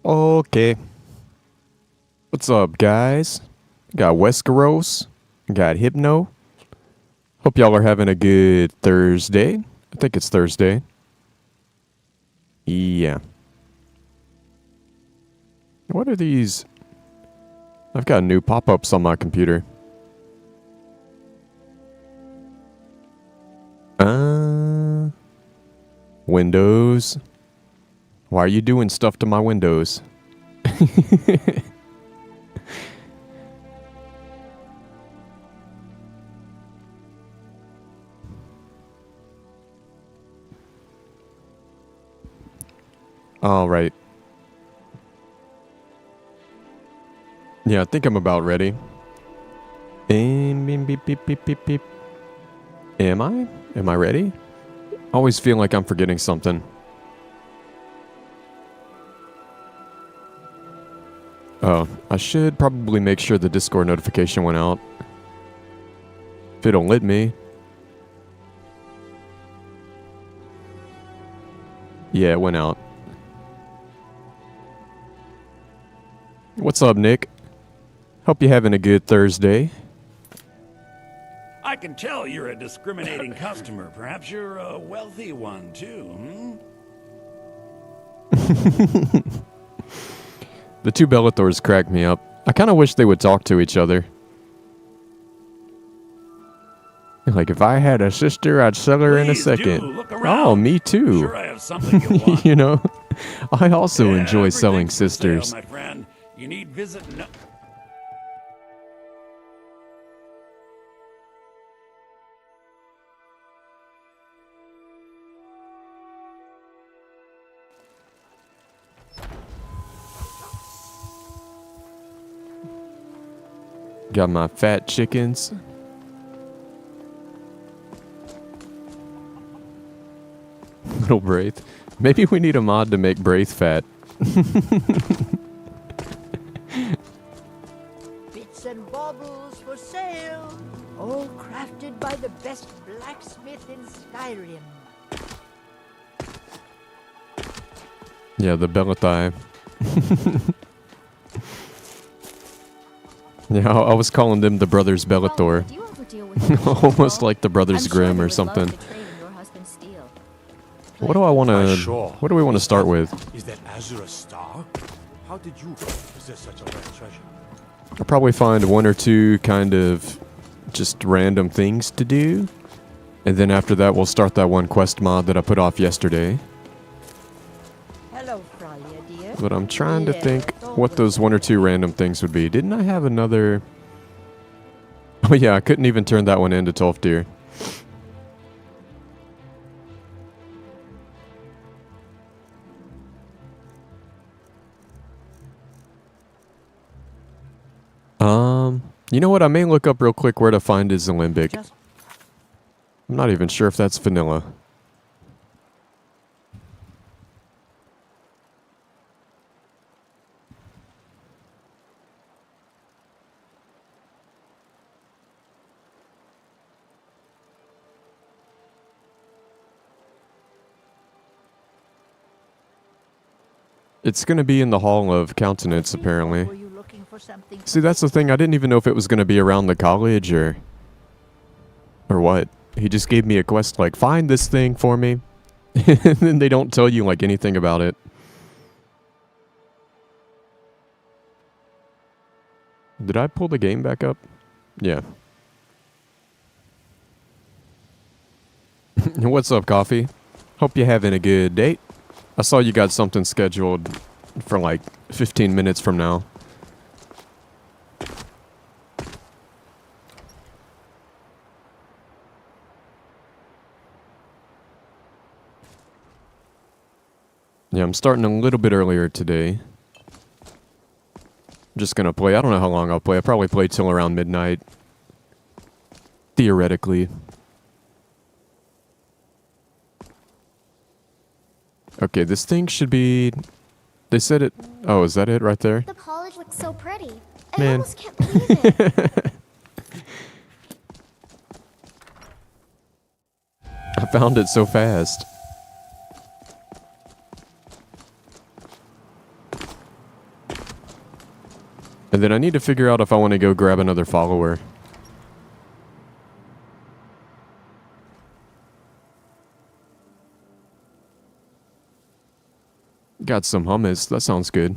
Okay. What's up, guys? Got Westeros. Got Hypno. Hope y'all are having a good Thursday. I think it's Thursday. Yeah. What are these? I've got new pop-ups on my computer. Windows. Why are you doing stuff to my windows? All right. Yeah, I think I'm about ready. Beep, beep, beep, beep, beep, beep. Am I? Am I ready? Always feel like I'm forgetting something. Oh, I should probably make sure the Discord notification went out. If it'll let me. Yeah, it went out. What's up, Nick? Hope you're having a good Thursday. I can tell you're a discriminating customer. Perhaps you're a wealthy one, too, The two Bellathors crack me up. I kind of wish they would talk to each other. Like, if I had a sister, I'd sell her in a second. Oh, me too. Sure, I have something you want. You know, I also enjoy selling sisters. My friend. You need visit. No Got my fat chickens. Little Braith. Maybe we need a mod to make Braith fat. Bits and baubles for sale. All crafted by the best blacksmith in Skyrim. Yeah, the Bellathai. Yeah, I was calling them the Brothers Bellathor. Almost like the Brothers Grimm or something. What do I want to... What do we want to start with? Is that Azure a star? How did you possess such a rare treasure? I'll probably find one or two kind of just random things to do. And then after that, we'll start that one quest mod that I put off yesterday. Hello, Frya, dear. But I'm trying to think what those one or two random things would be. Didn't I have another... Oh yeah, I couldn't even turn that one into Tolfdir. You know what? I may look up real quick where to find his Alembic. I'm not even sure if that's vanilla. It's going to be in the Hall of Countenance, apparently. See, that's the thing. I didn't even know if it was going to be around the college or what. He just gave me a quest like, find this thing for me. And then they don't tell you like anything about it. Did I pull the game back up? Yeah. What's up, Coffee? Hope you're having a good date. I saw you got something scheduled for like 15 minutes from now. Yeah, I'm starting a little bit earlier today. I'm just gonna play. I don't know how long I'll play. I'll probably play till around midnight. Theoretically. Okay, this thing should be... They said it... Oh, is that it right there? The college looks so pretty. I Man. almost can't believe it. I found it so fast. And then I need to figure out if I want to go grab another follower. Got some hummus. That sounds good.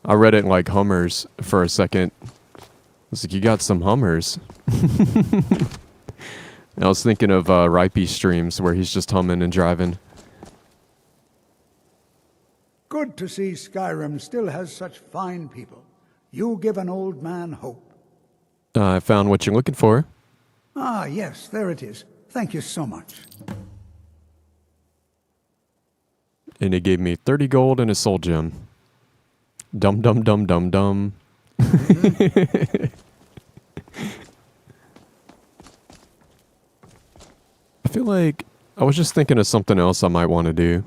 I read it like Hummers for a second. It's like, you got some Hummers. I was thinking of Ripey streams where he's just humming and driving. Good to see Skyrim still has such fine people. You give an old man hope. I found what you're looking for. Ah, yes, there it is. Thank you so much. And he gave me 30 gold and a soul gem. Dum dum dum dum dum. I feel like I was just thinking of something else I might want to do.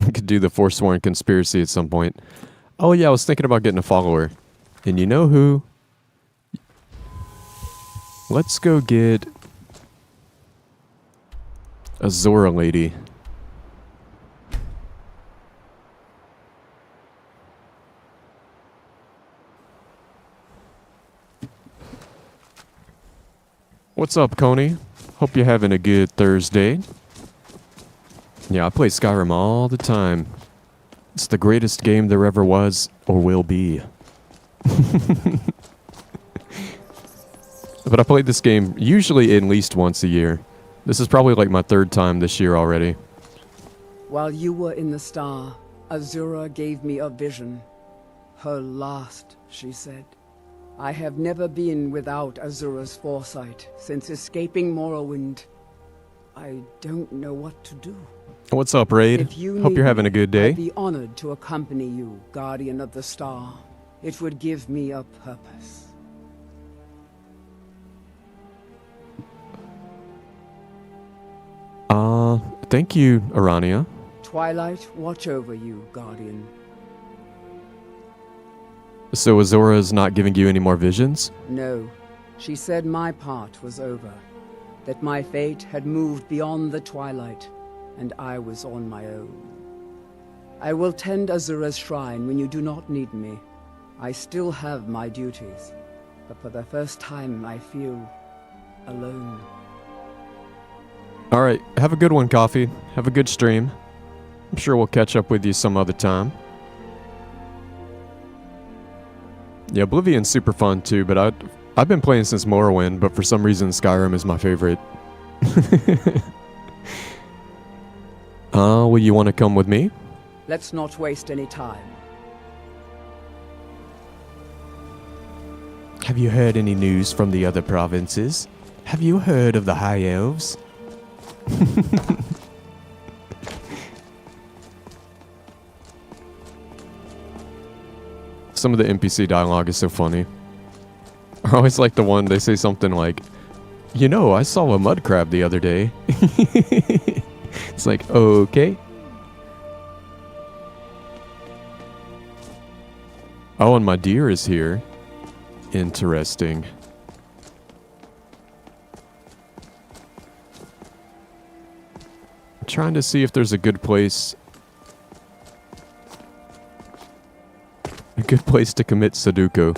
I could do the Forsworn Conspiracy at some point. Oh yeah, I was thinking about getting a follower. And you know who? Let's go get a Zora lady. What's up, Coney? Hope you're having a good Thursday. Yeah, I play Skyrim all the time. It's the greatest game there ever was or will be. But I played this game usually at least once a year. This is probably like my third time this year already. While you were in the star, Azura gave me a vision. Her last, she said. I have never been without Azura's foresight since escaping Morrowind. I don't know what to do. What's up, Raid? If you Hope need you're having me, a good day. I'd be honored to accompany you, Guardian of the Star. It would give me a purpose. Thank you, Arania. Twilight, watch over you, Guardian. So Azora's not giving you any more visions? No, she said my part was over. That my fate had moved beyond the twilight, and I was on my own. I will tend Azura's shrine when you do not need me. I still have my duties, but for the first time I feel alone. Alright, have a good one, Coffee. Have a good stream. I'm sure we'll catch up with you some other time. Yeah, Oblivion's super fun too, but I've been playing since Morrowind, but for some reason Skyrim is my favorite. Will you want to come with me? Let's not waste any time. Have you heard any news from the other provinces? Have you heard of the High Elves? Some of the NPC dialogue is so funny. I always like the one they say something like, you know, I saw a mud crab the other day. It's like, okay. Oh, and my deer is here. Interesting. I'm trying to see if there's a good place. A good place to commit Sudoku.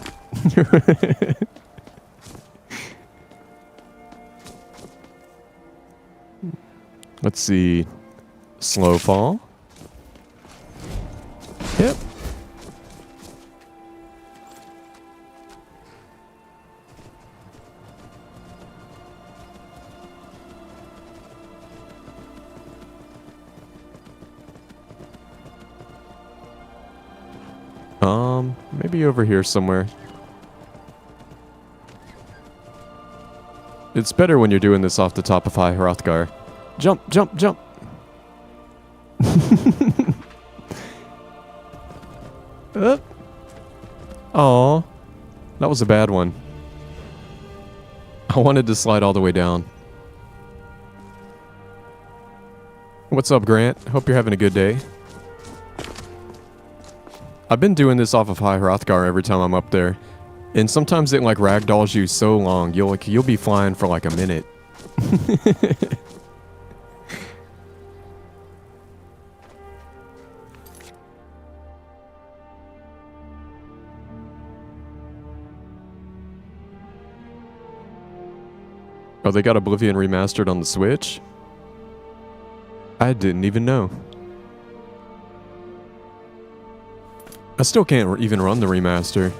Let's see. Slow fall. Yep. Maybe over here somewhere. It's better when you're doing this off the top of High Hrothgar. Jump, jump, jump! Aw. That was a bad one. I wanted to slide all the way down. What's up, Grant? Hope you're having a good day. I've been doing this off of High Hrothgar every time I'm up there. And sometimes it like ragdolls you so long, you'll be flying for like a minute. Oh, they got Oblivion remastered on the Switch? I didn't even know. I still can't even run the remaster.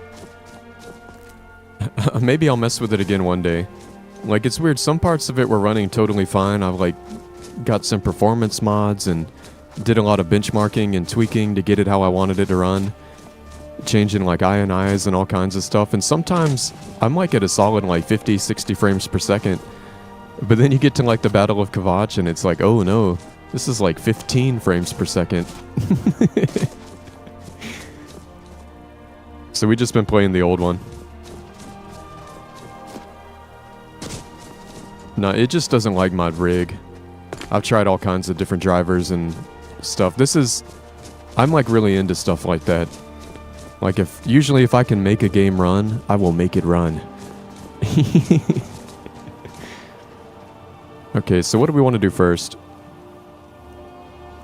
Maybe I'll mess with it again one day. Like, it's weird, some parts of it were running totally fine. I've, like, got some performance mods and did a lot of benchmarking and tweaking to get it how I wanted it to run. Changing, like, INIs and all kinds of stuff. And sometimes I'm, like, at a solid, like, 50, 60 frames per second. But then you get to, like, the Battle of Kvatch and it's like, oh no, this is, like, 15 frames per second. So we just been playing the old one. No, it just doesn't like my rig. I've tried all kinds of different drivers and stuff. I'm like really into stuff like that. Like usually if I can make a game run, I will make it run. Okay, so what do we want to do first?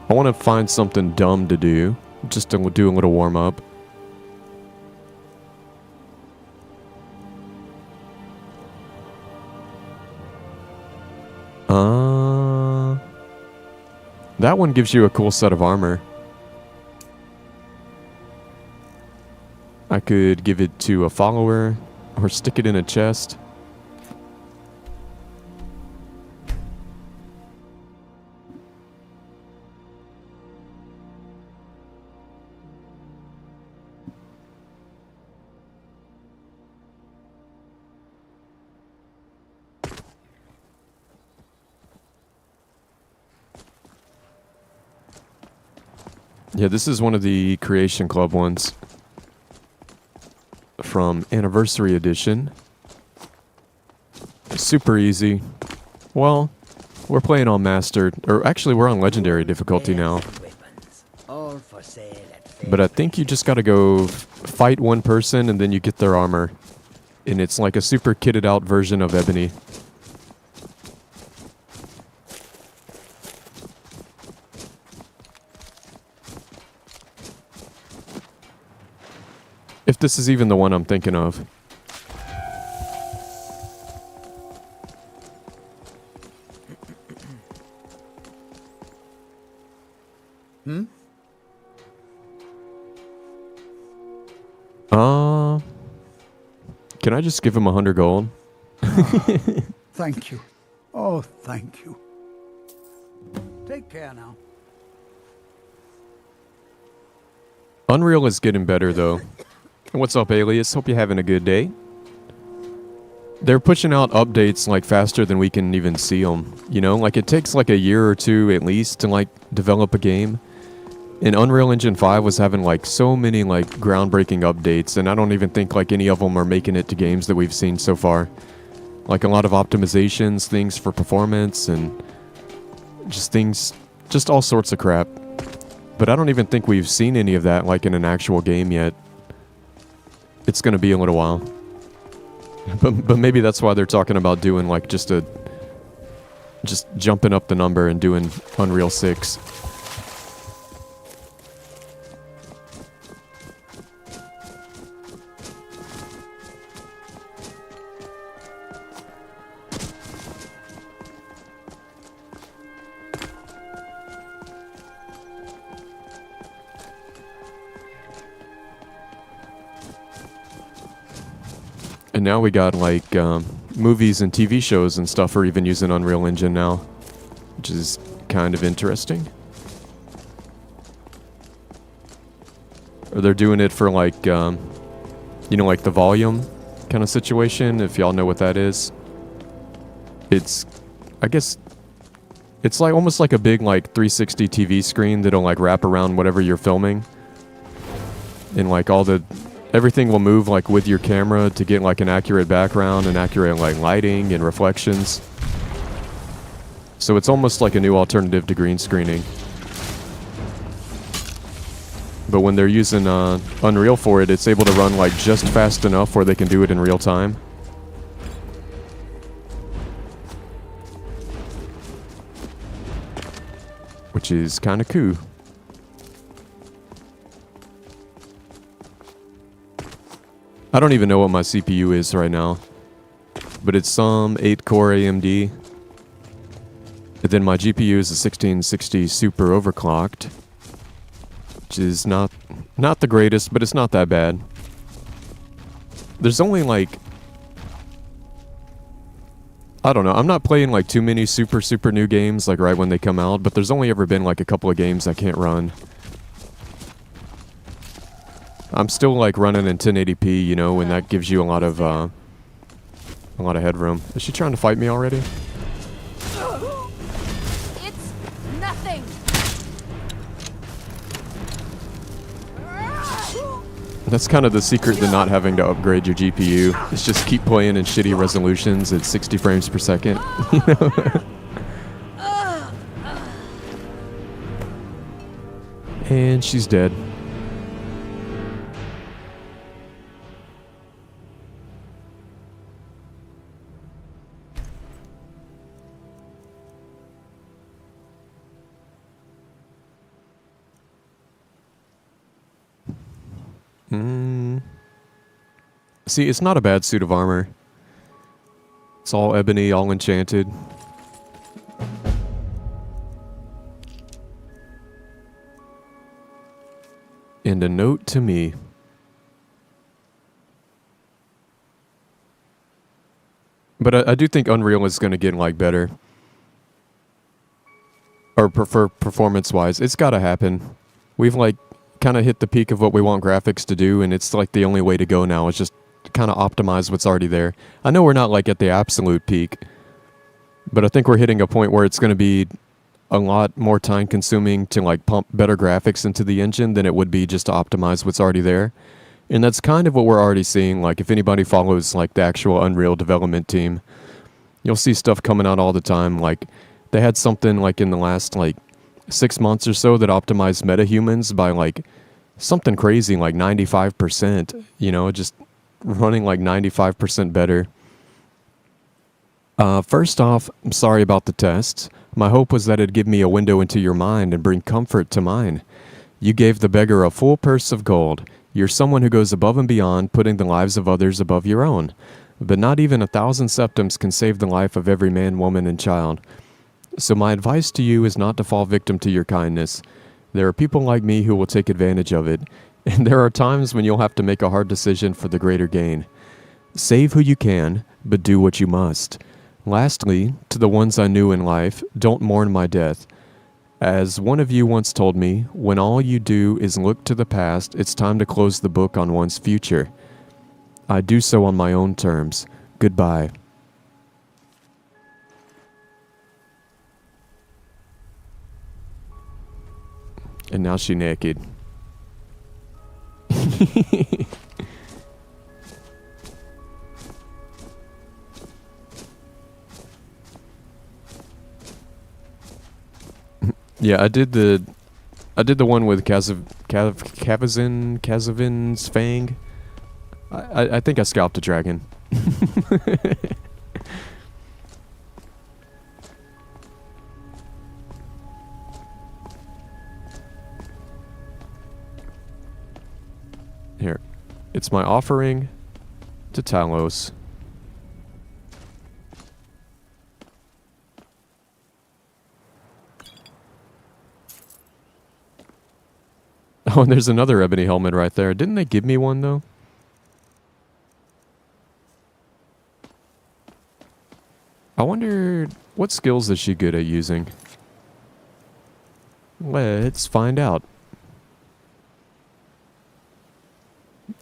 I want to find something dumb to do. Just to do a little warm up. That one gives you a cool set of armor. I could give it to a follower or stick it in a chest. Yeah, this is one of the Creation Club ones from Anniversary Edition. Super easy. Well, we're playing on Mastered, or actually we're on Legendary difficulty now. All for sale at But I think you just gotta go fight one person and then you get their armor. And it's like a super kitted out version of Ebony. If this is even the one I'm thinking of. Can I just give him 100 gold? Thank you. Oh, thank you. Take care now. Unreal is getting better though. What's up, Alias? Hope you're having a good day. They're pushing out updates like faster than we can even see them. You know, like it takes like a year or two at least to like develop a game. And Unreal Engine 5 was having like so many like groundbreaking updates, and I don't even think like any of them are making it to games that we've seen so far. Like a lot of optimizations, things for performance, and just all sorts of crap. But I don't even think we've seen any of that like in an actual game yet. It's gonna be a little while. But maybe that's why they're talking about doing like just jumping up the number and doing Unreal 6. And now we got like movies and TV shows and stuff are even using Unreal Engine now, which is kind of interesting. Or they're doing it for like, you know, like the volume kind of situation, if y'all know what that is. It's, I guess, it's like almost like a big like 360 TV screen that'll like wrap around whatever you're filming. And like everything will move like with your camera to get like an accurate background and accurate like lighting and reflections. So it's almost like a new alternative to green screening. But when they're using Unreal for it, it's able to run like just fast enough where they can do it in real time. Which is kind of cool. I don't even know what my CPU is right now. but it's some 8-core AMD. And then my GPU is a 1660 super overclocked, which is not the greatest, but it's not that bad. There's only like, I don't know, I'm not playing like too many super new games like right when they come out, but there's only ever been like a couple of games I can't run. I'm still like running in 1080p, you know, and that gives you a lot of headroom. Is she trying to fight me already? It's nothing. That's kind of the secret to not having to upgrade your GPU. It's just keep playing in shitty resolutions at 60 frames per second. You know? And she's dead. See, it's not a bad suit of armor. It's all ebony, all enchanted. And a note to me. But I do think Unreal is going to get like better. Or performance-wise. It's got to happen. We've like kind of hit the peak of what we want graphics to do, and it's like the only way to go now is just kind of optimize what's already there. I know we're not like at the absolute peak, but I think we're hitting a point where it's going to be a lot more time consuming to like pump better graphics into the engine than it would be just to optimize what's already there. And that's kind of what we're already seeing. Like if anybody follows like the actual Unreal development team, you'll see stuff coming out all the time. Like they had something like in the last like 6 months or so that optimized metahumans by like something crazy, like 95%, you know, just running like 95% better. First off, I'm sorry about the tests. My hope was that it'd give me a window into your mind and bring comfort to mine. You gave the beggar a full purse of gold. You're someone who goes above and beyond, putting the lives of others above your own. But not even 1,000 septims can save the life of every man, woman, and child. So my advice to you is not to fall victim to your kindness. There are people like me who will take advantage of it, and there are times when you'll have to make a hard decision for the greater gain. Save who you can, but do what you must. Lastly, to the ones I knew in life, don't mourn my death. As one of you once told me, when all you do is look to the past, it's time to close the book on one's future. I do so on my own terms. Goodbye. And now she naked. Yeah, I did the one with Kazavin's Fang. I think I scalped a dragon. Here. It's my offering to Talos. Oh, and there's another ebony helmet right there. Didn't they give me one, though? I wonder, what skills is she good at using? Let's find out.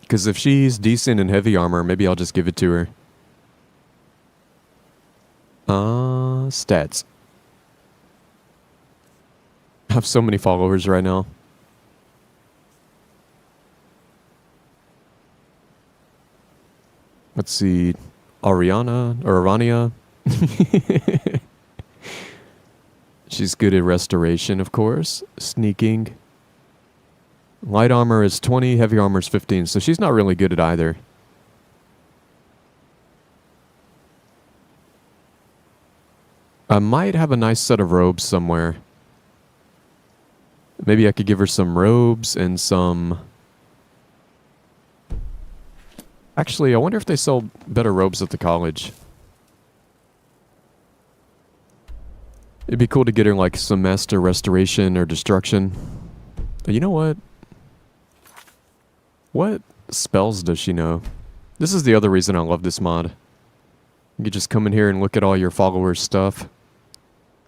Because if she's decent in heavy armor, maybe I'll just give it to her. Stats. I have so many followers right now. Let's see. Arania. She's good at restoration, of course. Sneaking. Light armor is 20, heavy armor is 15, so she's not really good at either. I might have a nice set of robes somewhere. Maybe I could give her some robes and some... Actually, I wonder if they sell better robes at the college. It'd be cool to get her like some master restoration or destruction. You know what? What spells does she know? This is the other reason I love this mod. You can just come in here and look at all your followers' stuff.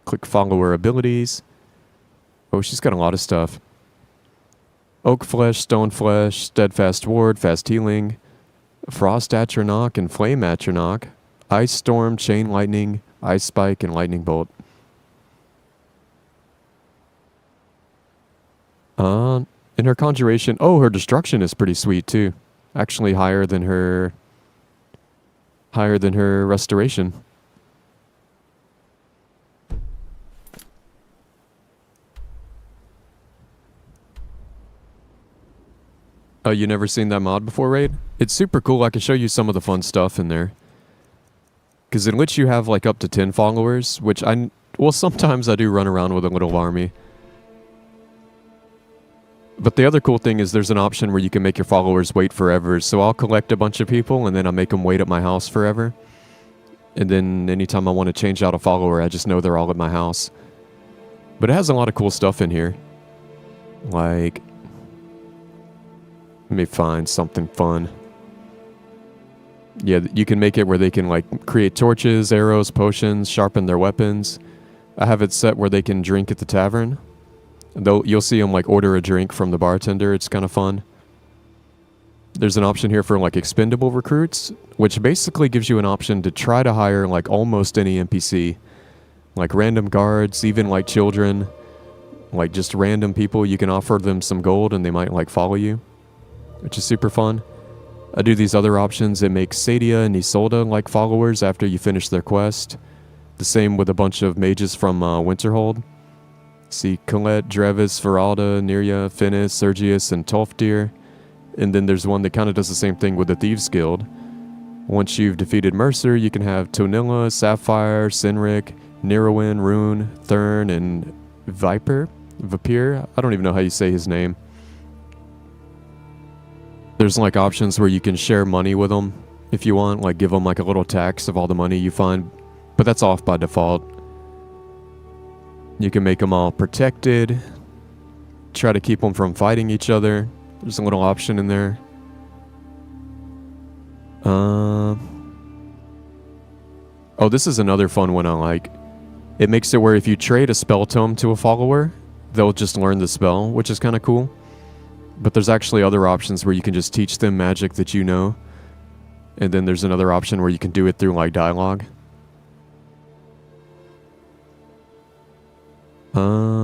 Click follower abilities. Oh, she's got a lot of stuff. Oak Flesh, Stone Flesh, Steadfast Ward, Fast Healing, Frost Atronach and Flame Atronach, Ice Storm, Chain Lightning, Ice Spike, and Lightning Bolt. In her Conjuration, oh, her Destruction is pretty sweet too. Actually higher than her Restoration. Oh, you never seen that mod before, Raid? It's super cool. I can show you some of the fun stuff in there. Because it lets you have like up to 10 followers, which well, sometimes I do run around with a little army. But the other cool thing is there's an option where you can make your followers wait forever. So I'll collect a bunch of people and then I'll make them wait at my house forever. And then anytime I want to change out a follower, I just know they're all at my house. But it has a lot of cool stuff in here. Like, let me find something fun. Yeah, you can make it where they can like create torches, arrows, potions, sharpen their weapons. I have it set where they can drink at the tavern. Though you'll see them like order a drink from the bartender. It's kind of fun. There's an option here for like expendable recruits, which basically gives you an option to try to hire like almost any NPC. Like random guards, even like children. Like just random people. You can offer them some gold and they might like follow you, which is super fun. I do these other options. It makes Sadia and Isolde like followers after you finish their quest. The same with a bunch of mages from Winterhold. See Colette, Drevis, Feralda, Neria, Finis, Sergius, and Tolfdir. And then there's one that kind of does the same thing with the Thieves Guild. Once you've defeated Mercer, you can have Tonilla, Sapphire, Sinric, Nirowin, Rune, Thurn, and Vapir. I don't even know how you say his name. There's like options where you can share money with them if you want, like give them like a little tax of all the money you find, but that's off by default. You can make them all protected, try to keep them from fighting each other. There's a little option in there. Oh, this is another fun one I like. It makes it where if you trade a spell tome to a follower, they'll just learn the spell, which is kind of cool. But there's actually other options where you can just teach them magic that you know. And then there's another option where you can do it through like dialogue.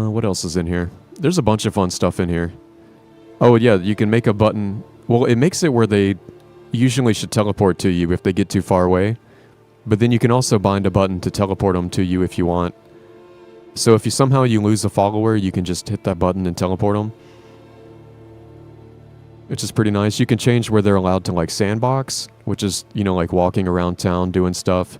What else is in here? There's a bunch of fun stuff in here. Oh yeah, you can make a button. Well, it makes it where they usually should teleport to you if they get too far away. But then you can also bind a button to teleport them to you if you want. So if you somehow lose a follower, you can just hit that button and teleport them. Which is pretty nice. You can change where they're allowed to like sandbox, which is, you know, like walking around town doing stuff.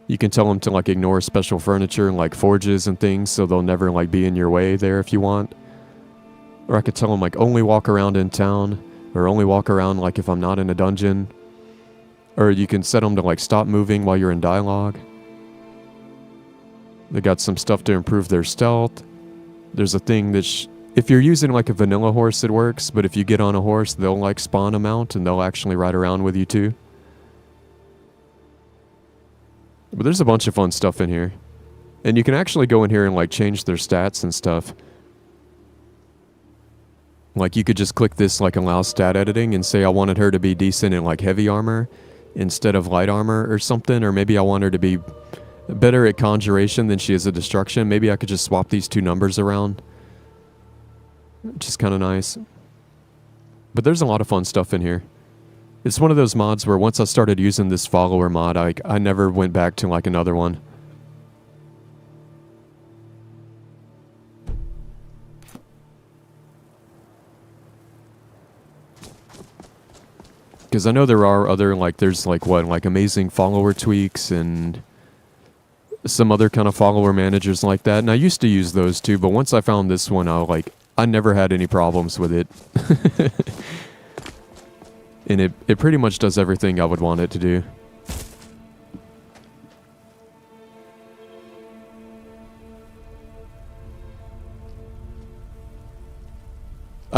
You can tell them to like ignore special furniture like forges and things so they'll never like be in your way there if you want. Or I could tell them like only walk around in town, or only walk around like if I'm not in a dungeon. Or you can set them to like stop moving while you're in dialogue. They got some stuff to improve their stealth. There's a thing that if you're using like a vanilla horse, it works, but if you get on a horse, they'll like spawn a mount and they'll actually ride around with you too. But there's a bunch of fun stuff in here. And you can actually go in here and like change their stats and stuff. Like you could just click this like allow stat editing and say I wanted her to be decent in like heavy armor instead of light armor or something. Or maybe I want her to be better at conjuration than she is at destruction. Maybe I could just swap these two numbers around. Which is kind of nice. But there's a lot of fun stuff in here. It's one of those mods where once I started using this follower mod, I never went back to like another one. Because I know there are other, like, there's like what, like amazing follower tweaks and some other kind of follower managers like that. And I used to use those too, but once I found this one, I never had any problems with it. And it pretty much does everything I would want it to do.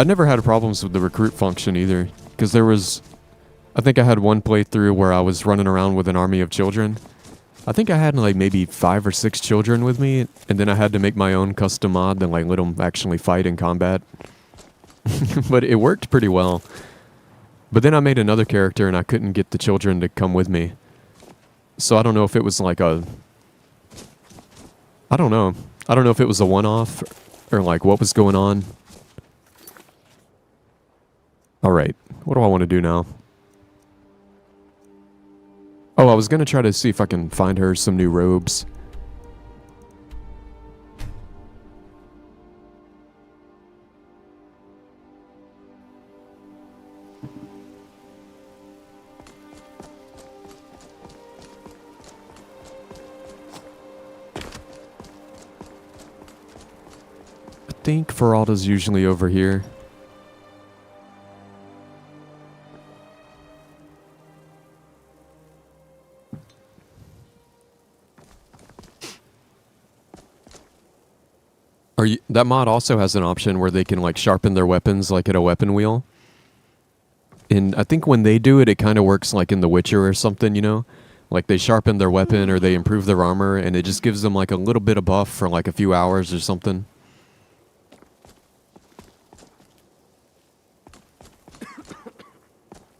I never had problems with the recruit function either, because there was, I think I had one playthrough where I was running around with an army of children. I think I had like maybe 5 or 6 children with me, and then I had to make my own custom mod and like let them actually fight in combat. But it worked pretty well. But then I made another character and I couldn't get the children to come with me. So I don't know if it was like a... I don't know. I don't know if it was a one-off or like what was going on. Alright, what do I want to do now? Oh, I was going to try to see if I can find her some new robes. I think Feralda's usually over here. That mod also has an option where they can like sharpen their weapons like at a weapon wheel. And I think when they do it, it kind of works like in The Witcher or something, you know? Like they sharpen their weapon or they improve their armor and it just gives them like a little bit of buff for like a few hours or something.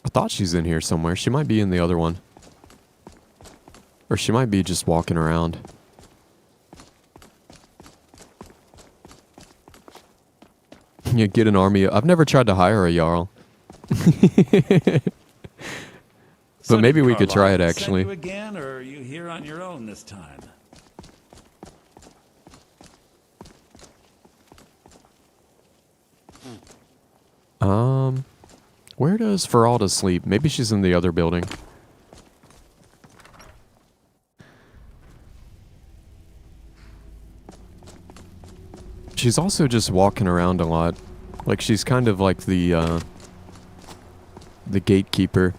I thought she's in here somewhere. She might be in the other one. Or she might be just walking around. You get an army. I've never tried to hire a Jarl. But maybe we could try it actually. Send you again, or are you here on your own this time? Where does Feralda sleep? Maybe she's in the other building. She's also just walking around a lot. Like she's kind of like the gatekeeper.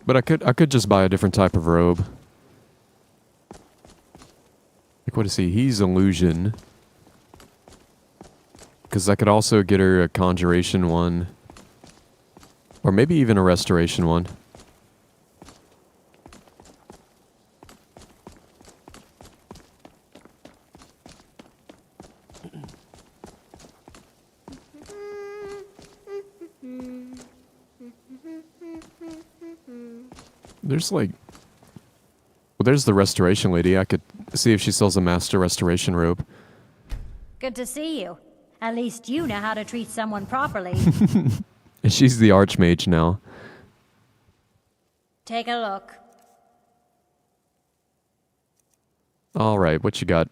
But I could just buy a different type of robe. Like what is he? He's illusion. Because I could also get her a conjuration one. Or maybe even a restoration one. There's like... Well, there's the restoration lady. I could see if she sells a master restoration robe. Good to see you. At least you know how to treat someone properly. And she's the archmage now. Take a look. Alright, what you got?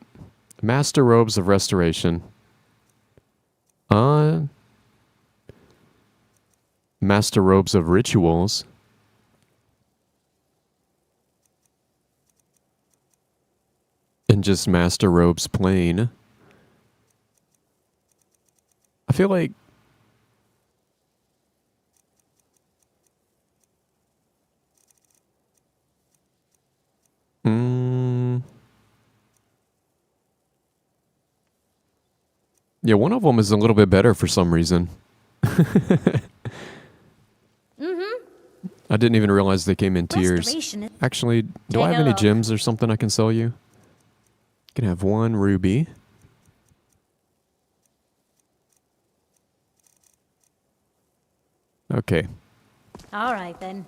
Master robes of restoration. Master robes of rituals. And just master robes plain. I feel like... Yeah, one of them is a little bit better for some reason. I didn't even realize they came in tiers. Actually, do I have any gems or something I can sell you? Can have 1 ruby. Okay. All right, then.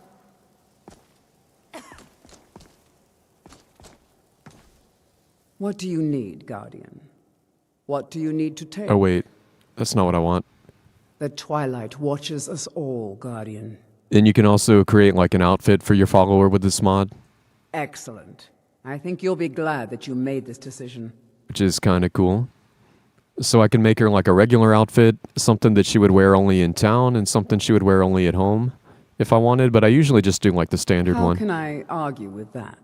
What do you need, Guardian? What do you need to take? Oh, wait. That's not what I want. The Twilight watches us all, Guardian. And you can also create like an outfit for your follower with this mod. Excellent. I think you'll be glad that you made this decision. Which is kind of cool. So I can make her like a regular outfit, something that she would wear only in town, and something she would wear only at home, if I wanted, but I usually just do like the standard one. How can I argue with that?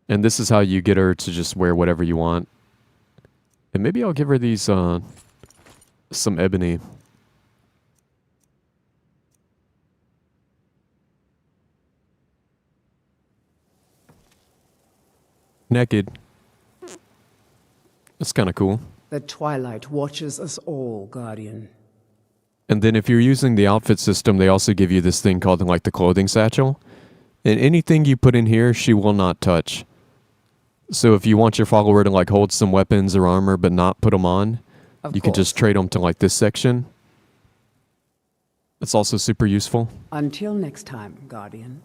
And this is how you get her to just wear whatever you want. And maybe I'll give her these, some ebony. Naked. That's kind of cool. The twilight watches us all, Guardian. And then if you're using the outfit system, they also give you this thing called like the clothing satchel. And anything you put in here, she will not touch. So if you want your follower to like hold some weapons or armor but not put them on, you can just trade them to like this section. It's also super useful. Until next time, Guardian.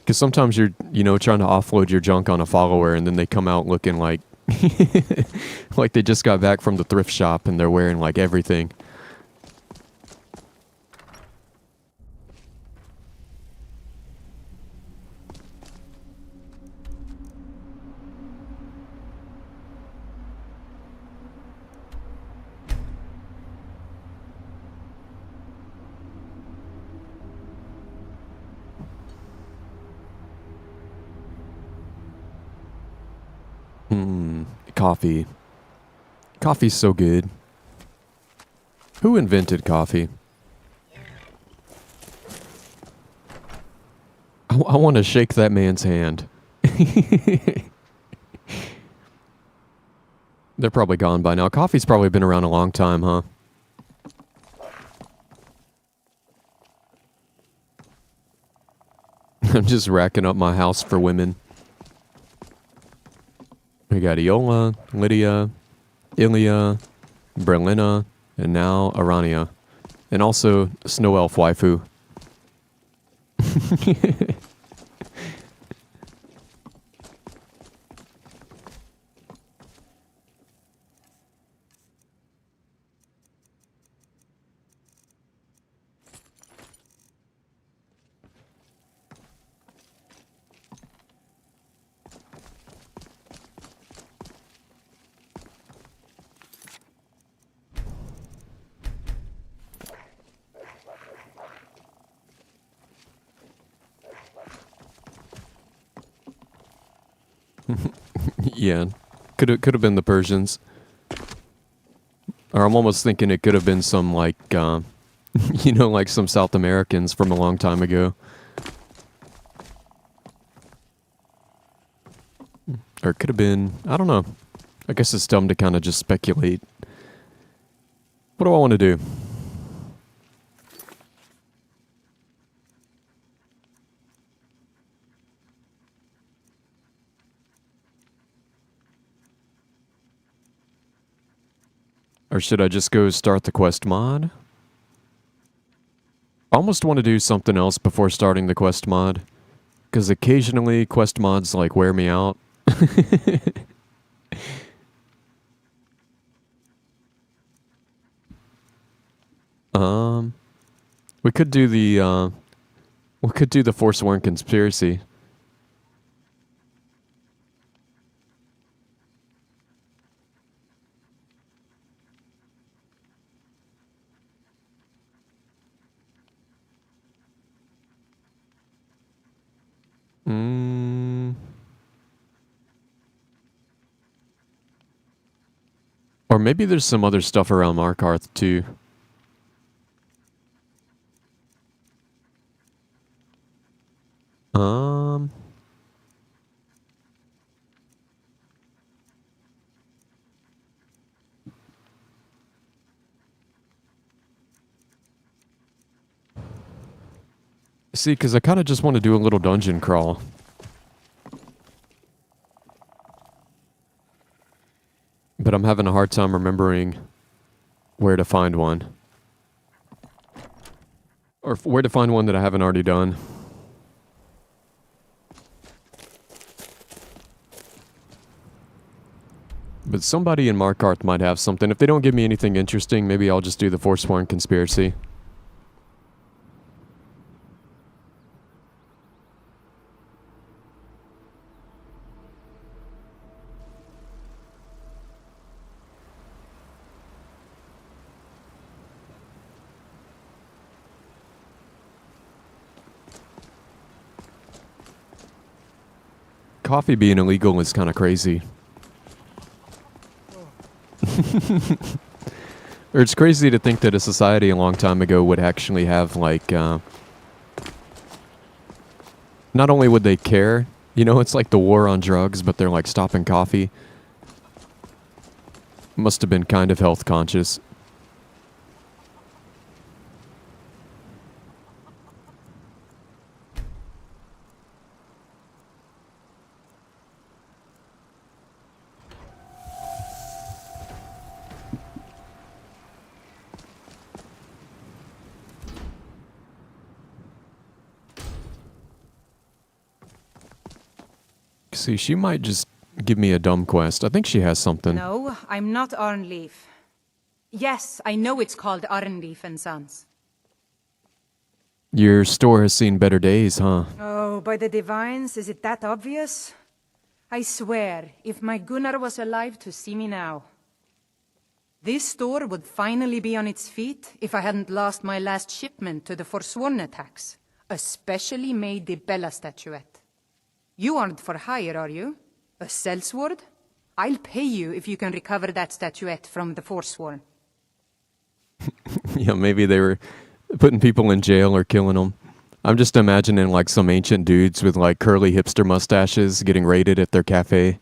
Because sometimes you're, you know, trying to offload your junk on a follower and then they come out looking like like they just got back from the thrift shop and they're wearing like everything. Coffee. Coffee's so good. Who invented coffee? I want to shake that man's hand. They're probably gone by now. Coffee's probably been around a long time, huh? I'm just racking up my house for women. We got Iola, Lydia, Ilia, Berlina, and now Arania. And also Snow Elf Waifu. Yeah, could have been the Persians. Or I'm almost thinking it could have been some like, you know, like some South Americans from a long time ago. Or it could have been, I don't know. I guess it's dumb to kind of just speculate. What do I want to do? Or should I just go start the quest mod? I almost want to do something else before starting the quest mod. Because occasionally quest mods like wear me out. We could do the Forsworn Conspiracy. Or maybe there's some other stuff around Markarth too. See, because I kind of just want to do a little dungeon crawl. But I'm having a hard time remembering where to find one. Or where to find one that I haven't already done. But somebody in Markarth might have something. If they don't give me anything interesting, maybe I'll just do the Forsworn Conspiracy. Coffee being illegal is kind of crazy. Or it's crazy to think that a society a long time ago would actually have, like, not only would they care, you know, it's like the war on drugs, but they're like stopping coffee. Must have been kind of health conscious. See, she might just give me a dumb quest. I think she has something. No, I'm not Arnleaf. Yes, I know it's called Arnleaf and Sons. Your store has seen better days, huh? Oh, by the divines, is it that obvious? I swear, if my Gunnar was alive to see me now. This store would finally be on its feet if I hadn't lost my last shipment to the Forsworn attacks. A specially made Dibella statuette. You aren't for hire, are you? A sellsword? I'll pay you if you can recover that statuette from the Forsworn. Yeah, maybe they were putting people in jail or killing them. I'm just imagining like some ancient dudes with like curly hipster mustaches getting raided at their cafe.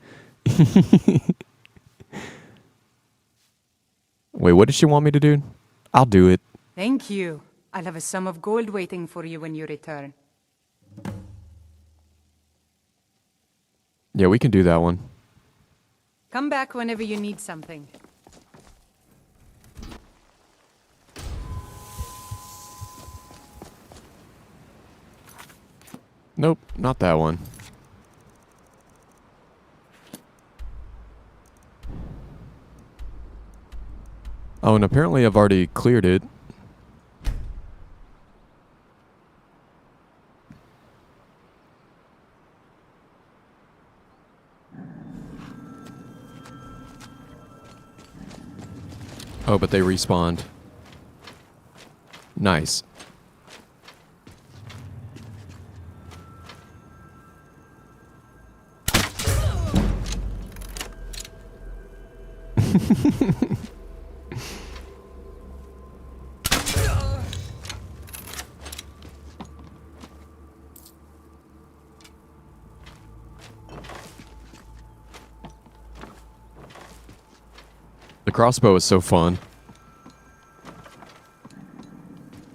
Wait, what does she want me to do? I'll do it. Thank you. I'll have a sum of gold waiting for you when you return. Yeah, we can do that one. Come back whenever you need something. Nope, not that one. Oh, and apparently I've already cleared it. Oh, but they respawned. Nice. The crossbow is so fun.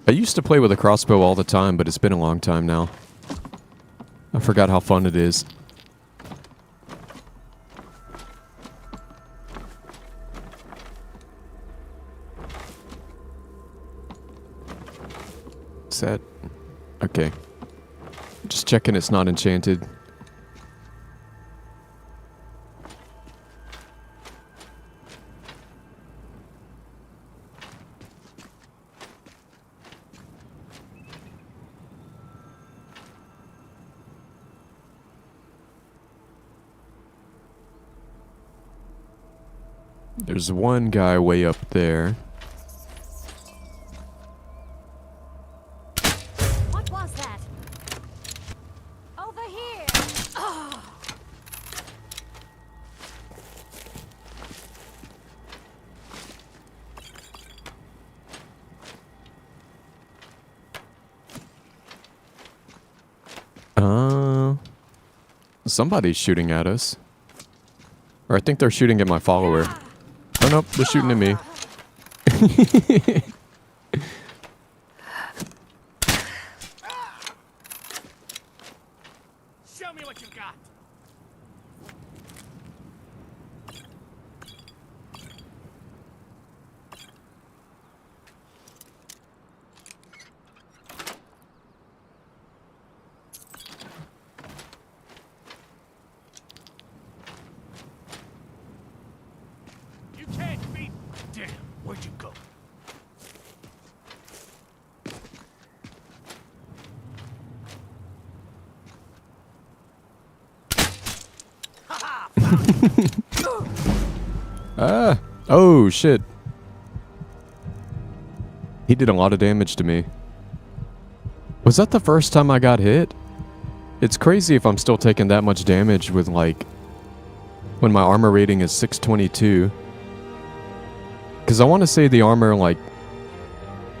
I used to play with a crossbow all the time, but it's been a long time now. I forgot how fun it is. Set. Okay. Just checking it's not enchanted. There's one guy way up there. What was that? Over here! Oh. Somebody's shooting at us. Or I think they're shooting at my follower. Oh nope, they're shooting at me. Show me what you got. You can't beat. Damn, where'd you go? Ah! Oh shit. He did a lot of damage to me. Was that the first time I got hit? It's crazy if I'm still taking that much damage with like... when my armor rating is 622. Because I want to say the armor, like,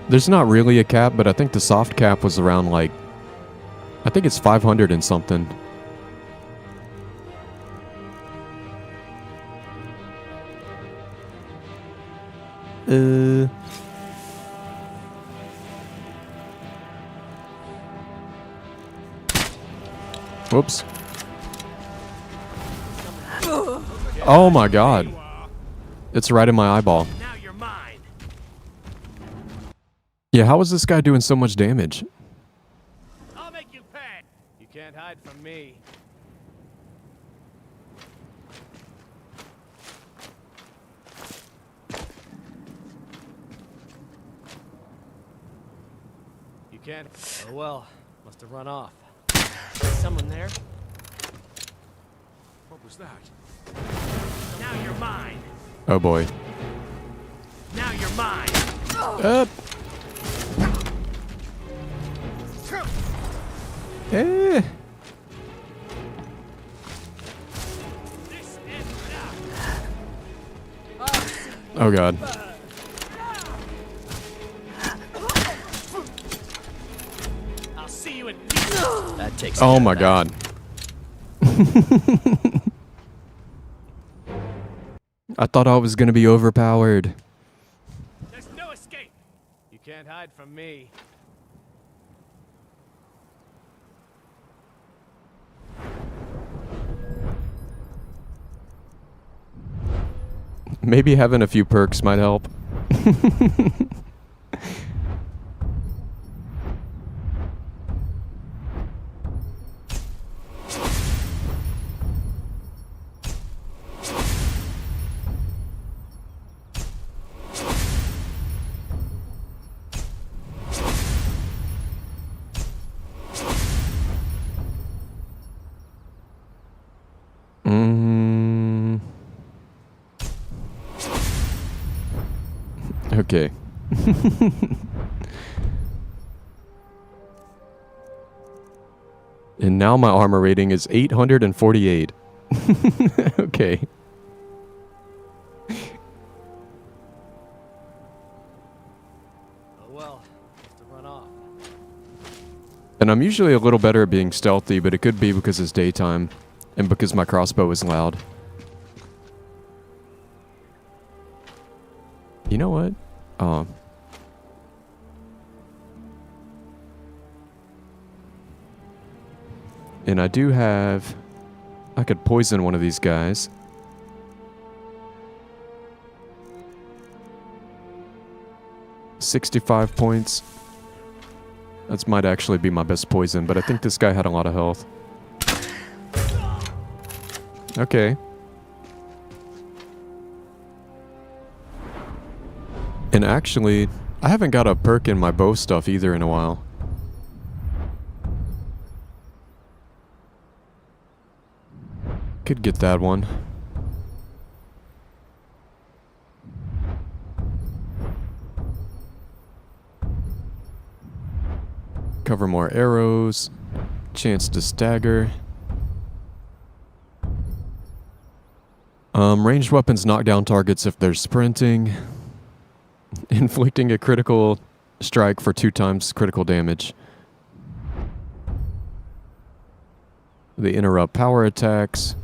there's not really a cap, but I think the soft cap was around, like, I think it's 500 and something. Whoops. Oh my god. It's right in my eyeball. Now you're mine. Yeah, how is this guy doing so much damage? I'll make you pay. You can't hide from me. You can't. Oh well, must have run off. Someone there? What was that? Now you're mine. Oh boy. Now you're mine. Eh. This is now. Oh god. I'll see you in peace. That takes. Oh my god. I thought I was gonna be overpowered. There's no escape. You can't hide from me. Maybe having a few perks might help. Okay. And now my armor rating is 848. Okay. Oh well, must have run off. And I'm usually a little better at being stealthy, but it could be because it's daytime and because my crossbow is loud. You know what? And I do have... I could poison one of these guys. $65 points. That might actually be my best poison, but I think this guy had a lot of health. Okay. And actually, I haven't got a perk in my bow stuff either in a while. Could get that one. Cover more arrows. Chance to stagger. Ranged weapons knock down targets if they're sprinting. Inflicting a critical strike for 2 times critical damage. They interrupt power attacks.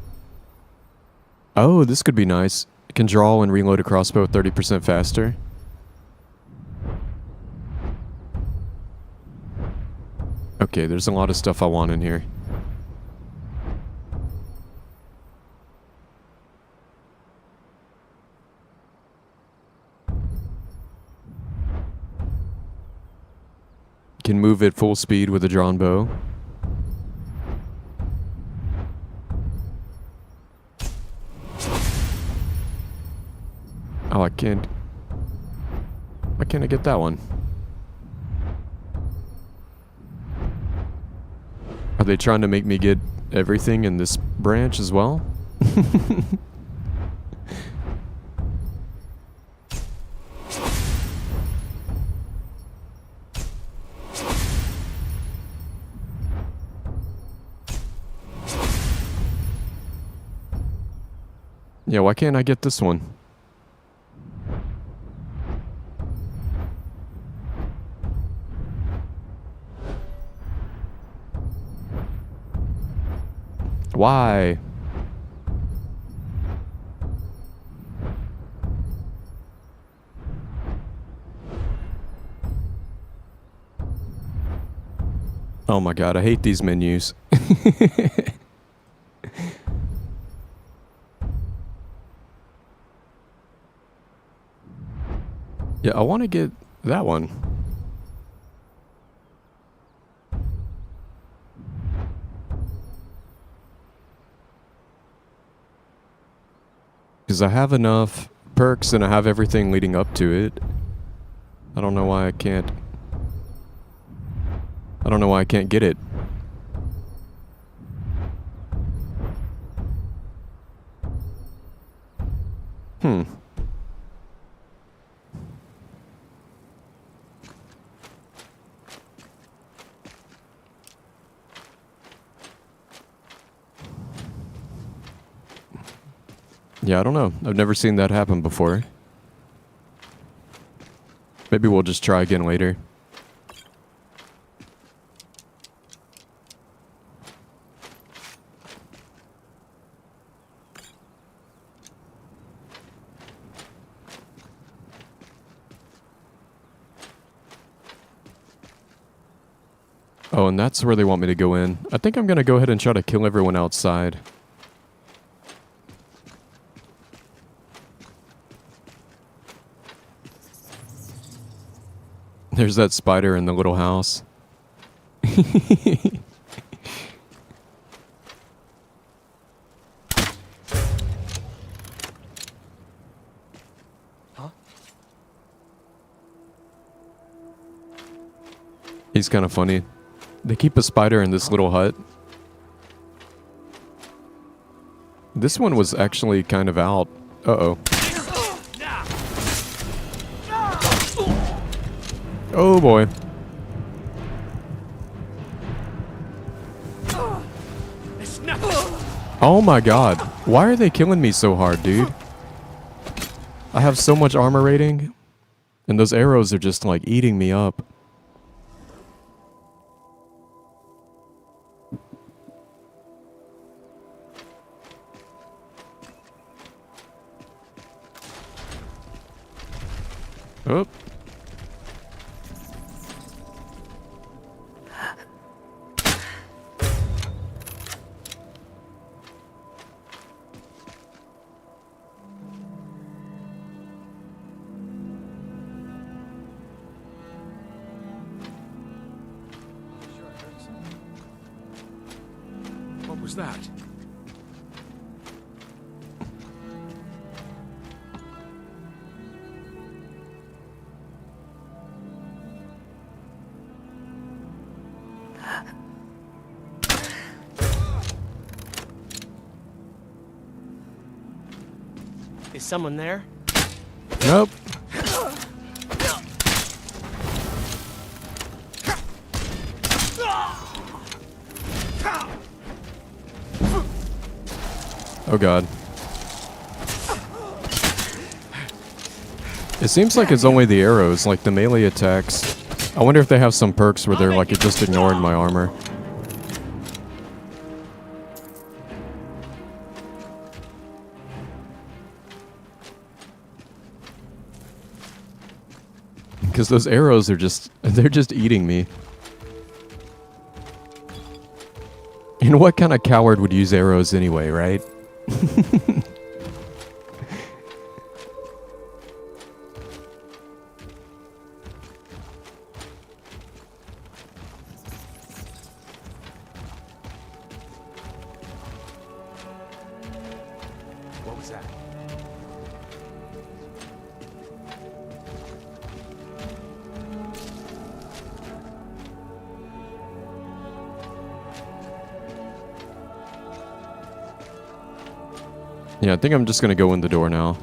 Oh, this could be nice. It can draw and reload a crossbow 30% faster. Okay, there's a lot of stuff I want in here. Can move at full speed with a drawn bow. Oh, I can't. Why can't I get that one? Are they trying to make me get everything in this branch as well? Yeah, why can't I get this one? Why? Oh my god, I hate these menus. Yeah, I want to get that one. Because I have enough perks and I have everything leading up to it. I don't know why I can't. I don't know why I can't get it. Yeah, I don't know. I've never seen that happen before. Maybe we'll just try again later. Oh, and that's where they want me to go in. I think I'm gonna go ahead and try to kill everyone outside. There's that spider in the little house. Huh? He's kind of funny. They keep a spider in this little hut. This one was actually kind of out. Uh-oh. Oh boy. Oh my god. Why are they killing me so hard, dude? I have so much armor rating, and those arrows are just like eating me up. Oh. What was that? Is someone there? Nope. Oh god. It seems like it's only the arrows, like the melee attacks. I wonder if they have some perks where they're like just ignoring my armor. Because those arrows are just, they're just eating me. And what kind of coward would use arrows anyway, right? What was that? Yeah, I think I'm just gonna go in the door now.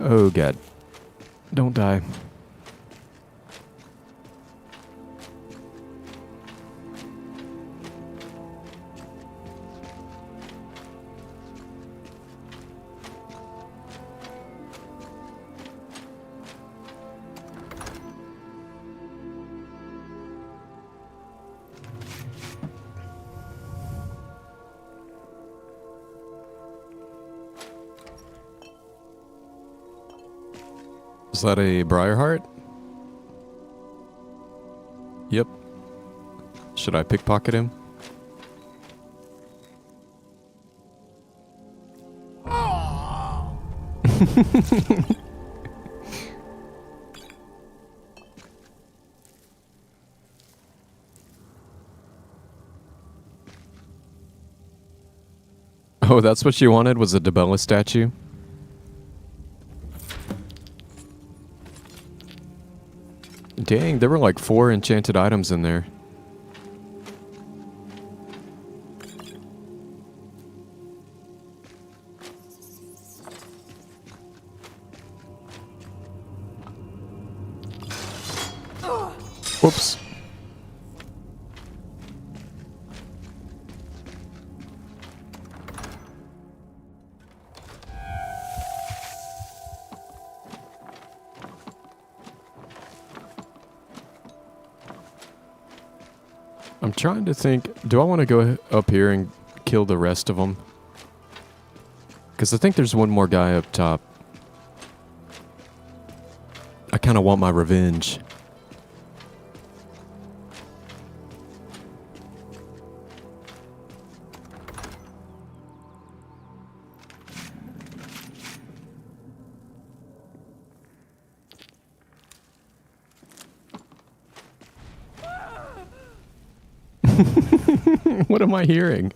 Oh god. Don't die. Is that a Briarheart? Yep. Should I pickpocket him? Oh, that's what you wanted, was a Debella statue? Dang, there were like 4 enchanted items in there. Whoops. I'm trying to think, do I want to go up here and kill the rest of them? Because I think there's one more guy up top. I kind of want my revenge. What am I hearing?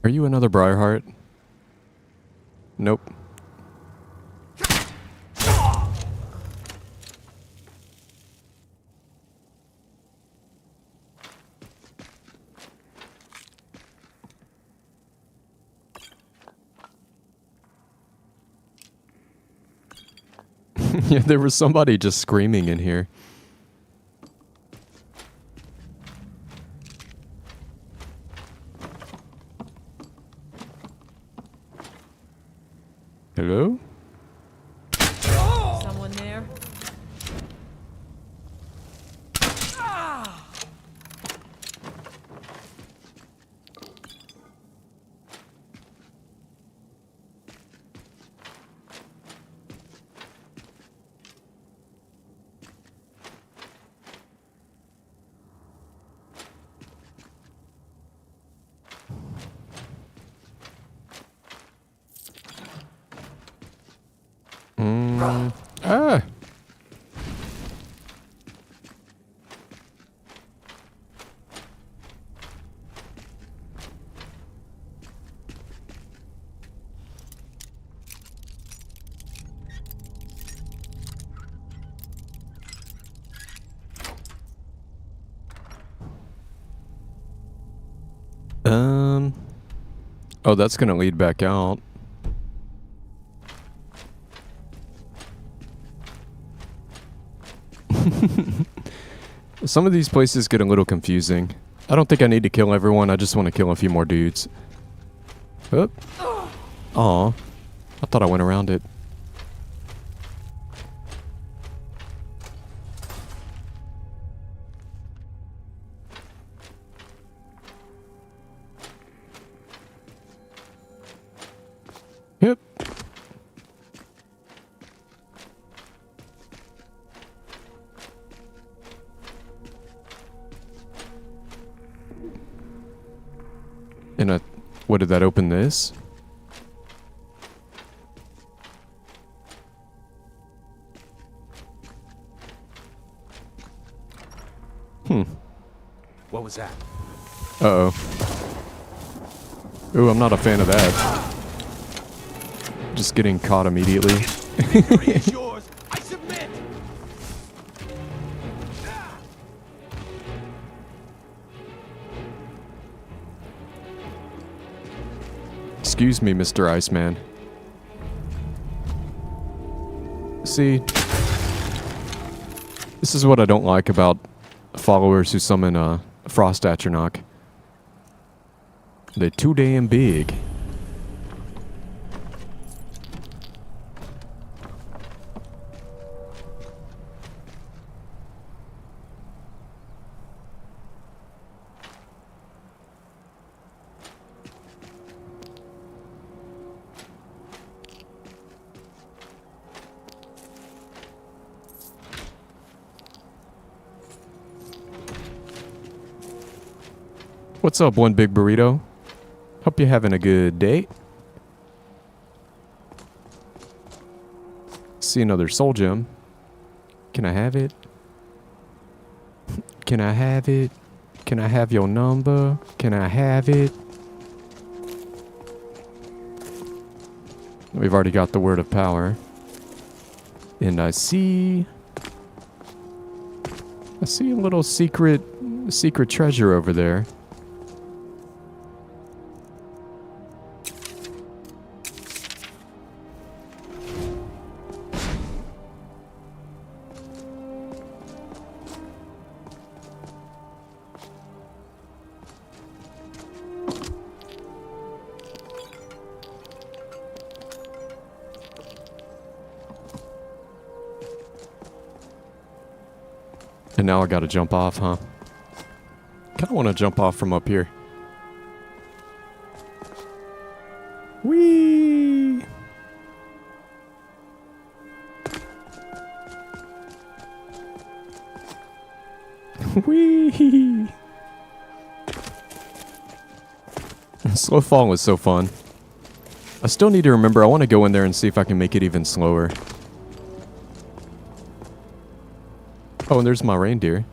Are you another Briarheart? Nope. Yeah, there was somebody just screaming in here. Hello? Someone there? Ah! Oh, that's gonna lead back out. Some of these places get a little confusing. I don't think I need to kill everyone, I just want to kill a few more dudes. Oop. Aw. I thought I went around it. Yep. And what did that open this? What was that? Uh-oh. Ooh, I'm not a fan of that. Just getting caught immediately. Victory is yours. I submit. Excuse me, Mr. Iceman. See, this is what I don't like about followers who summon Frost Atronach. They're too damn big. What's up, one big burrito? Hope you're having a good day. See another soul gem. Can I have it? Can I have it? Can I have your number? Can I have it? We've already got the word of power. And I see a little secret treasure over there. And now I gotta jump off, huh? Kinda wanna jump off from up here. Whee! Whee! Slow fall was so fun. I still need to remember, I want to go in there and see if I can make it even slower. Oh, and there's my reindeer.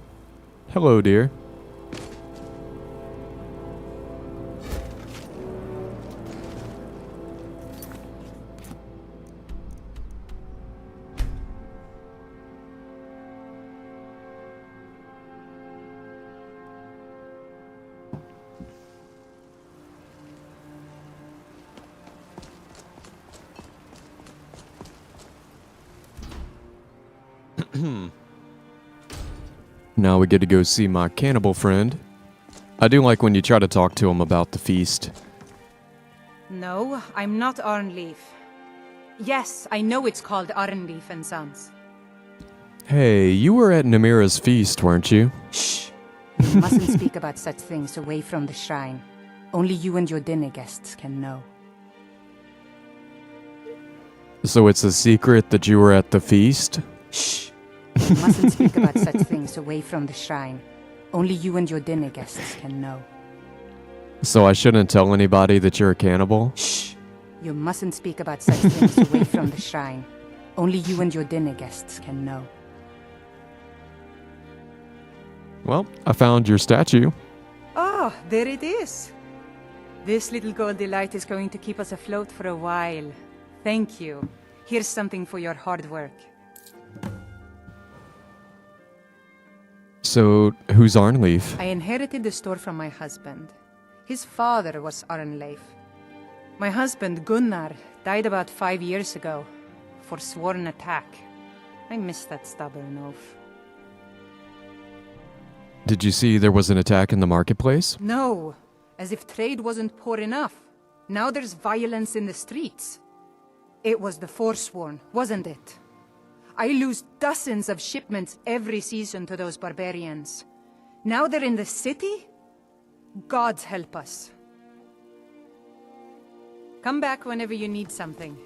Hello, dear. Now we get to go see my cannibal friend. I do like when you try to talk to him about the feast. No, I'm not Arnleif. Yes, I know it's called Arnleif and Sons. Hey, you were at Namira's feast, weren't you? Shh! You mustn't speak about such things away from the shrine. Only you and your dinner guests can know. So it's a secret that you were at the feast? Shh! You mustn't speak about such things away from the shrine. Only you and your dinner guests can know. So I shouldn't tell anybody that you're a cannibal? Shh! You mustn't speak about such things away from the shrine. Only you and your dinner guests can know. Well, I found your statue. Oh, there it is. This little goldy light is going to keep us afloat for a while. Thank you. Here's something for your hard work. So, who's Arnleif? I inherited the store from my husband. His father was Arnleif. My husband, Gunnar, died about 5 years ago. Forsworn attack. I miss that stubborn oaf. Did you see there was an attack in the marketplace? No, as if trade wasn't poor enough. Now there's violence in the streets. It was the Forsworn, wasn't it? I lose dozens of shipments every season to those barbarians. Now they're in the city? Gods help us. Come back whenever you need something.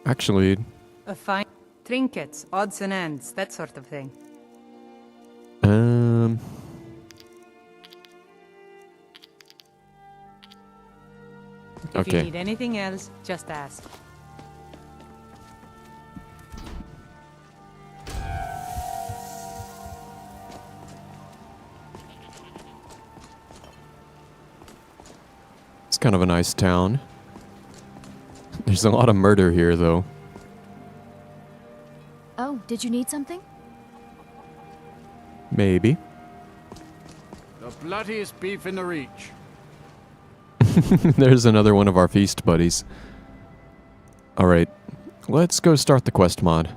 Actually... A fine... Trinkets, odds and ends, that sort of thing. If you need anything else, just ask. It's kind of a nice town. There's a lot of murder here, though. Oh, did you need something? Maybe. The bloodiest beef in the reach. There's another one of our feast buddies. Alright, let's go start the quest mod.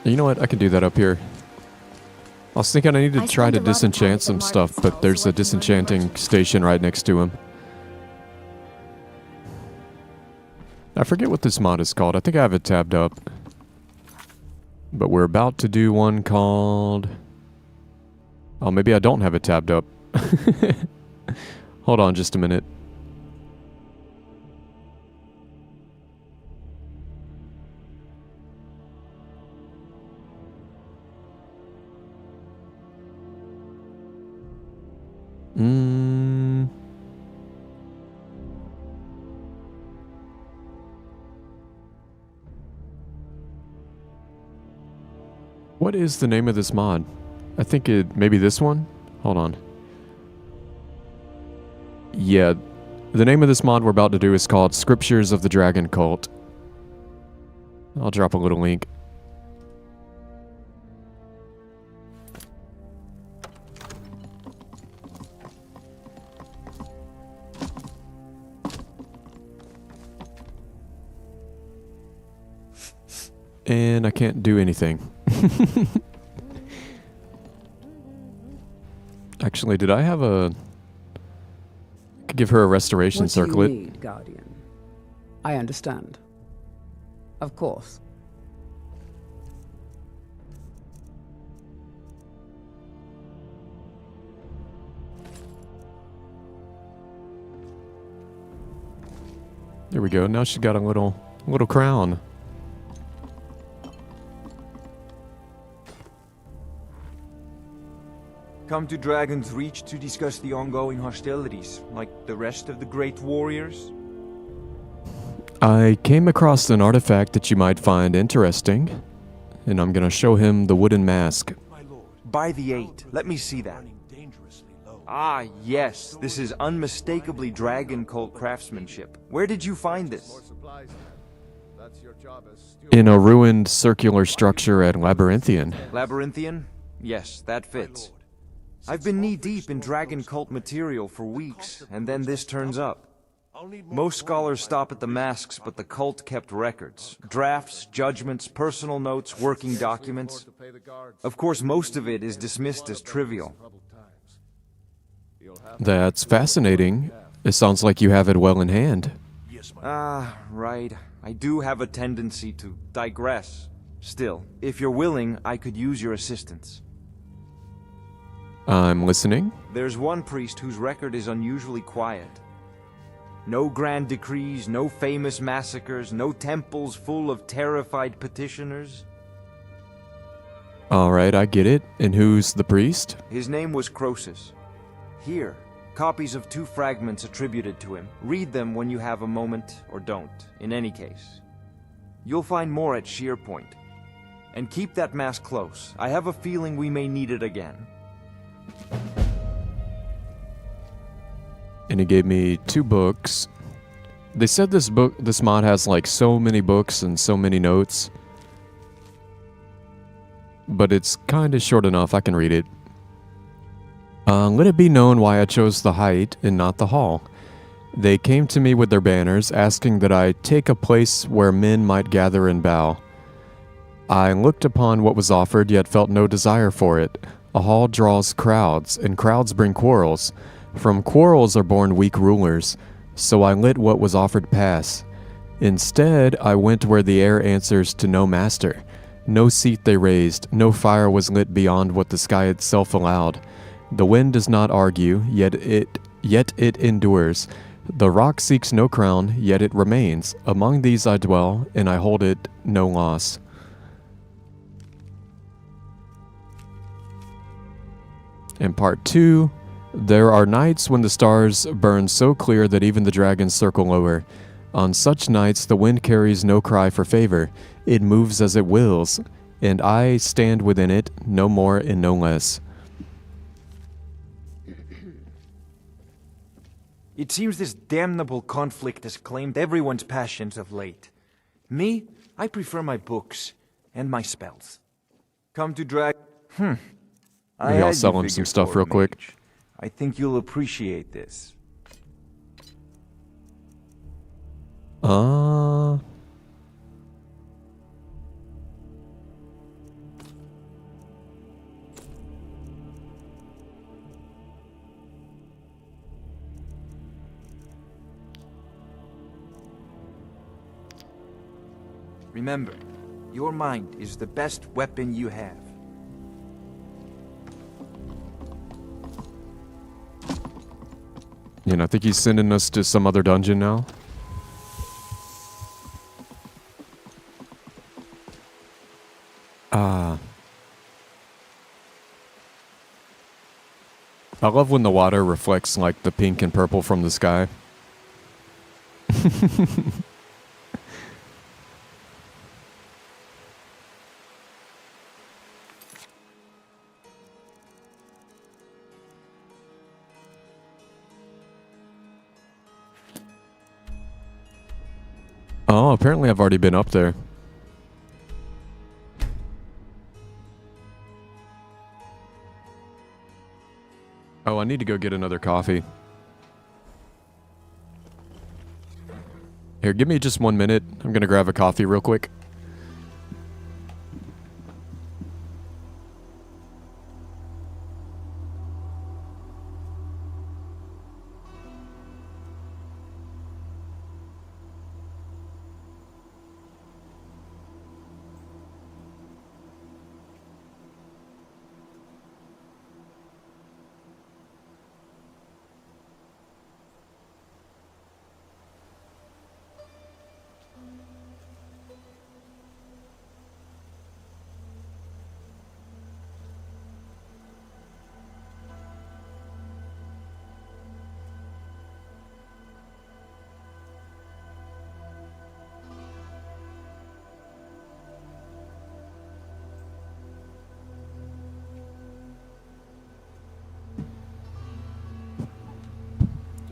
You know what? I can do that up here. I was thinking I need to try to disenchant some stuff, but there's a disenchanting station right next to him. I forget what this mod is called. I think I have it tabbed up. But we're about to do one called... Oh, maybe I don't have it tabbed up. Hold on just a minute. What is the name of this mod? I think it... maybe this one? Hold on. Yeah, the name of this mod we're about to do is called Scriptures of the Dragon Cult. I'll drop a little link. And I can't do anything. Actually, did I have a... I could give her a restoration circlet. What do you need, Guardian? I understand. Of course. There we go. Now she's got a little crown. Come to Dragon's Reach to discuss the ongoing hostilities, like the rest of the great warriors? I came across an artifact that you might find interesting, and I'm gonna show him the wooden mask. By the 8, let me see that. Ah, yes, this is unmistakably Dragon Cult craftsmanship. Where did you find this? In a ruined circular structure at Labyrinthian. Labyrinthian? Yes, that fits. I've been knee-deep in Dragon Cult material for weeks, and then this turns up. Most scholars stop at the masks, but the cult kept records. Drafts, judgments, personal notes, working documents. Of course, most of it is dismissed as trivial. That's fascinating. It sounds like you have it well in hand. Ah, right. I do have a tendency to digress. Still, if you're willing, I could use your assistance. I'm listening. There's one priest whose record is unusually quiet. No grand decrees, no famous massacres, no temples full of terrified petitioners. Alright, I get it. And who's the priest? His name was Croesus. Here, copies of 2 fragments attributed to him. Read them when you have a moment, or don't, in any case. You'll find more at Sheer Point. And keep that mask close. I have a feeling we may need it again. And he gave me 2 books. They said this mod has like so many books and so many notes. But it's kinda short enough, I can read it. Let it be known why I chose the height and not the hall. They came to me with their banners, asking that I take a place where men might gather and bow. I looked upon what was offered, yet felt no desire for it. A hall draws crowds, and crowds bring quarrels. From quarrels are born weak rulers, so I let what was offered pass. Instead, I went where the air answers to no master. No seat they raised, no fire was lit beyond what the sky itself allowed. The wind does not argue, yet it endures. The rock seeks no crown, yet it remains. Among these I dwell, and I hold it no loss. In part 2, there are nights when the stars burn so clear that even the dragons circle lower. On such nights the wind carries no cry for favor. It moves as it wills, and I stand within it, no more and no less. It seems this damnable conflict has claimed everyone's passions of late. Me, I prefer my books and my spells. Come to drag... Maybe I'll sell him some stuff real quick. I think you'll appreciate this. Remember, your mind is the best weapon you have. You know, I think he's sending us to some other dungeon now. I love when the water reflects like the pink and purple from the sky. Oh, apparently I've already been up there. Oh, I need to go get another coffee. Here, give me just 1 minute. I'm gonna grab a coffee real quick.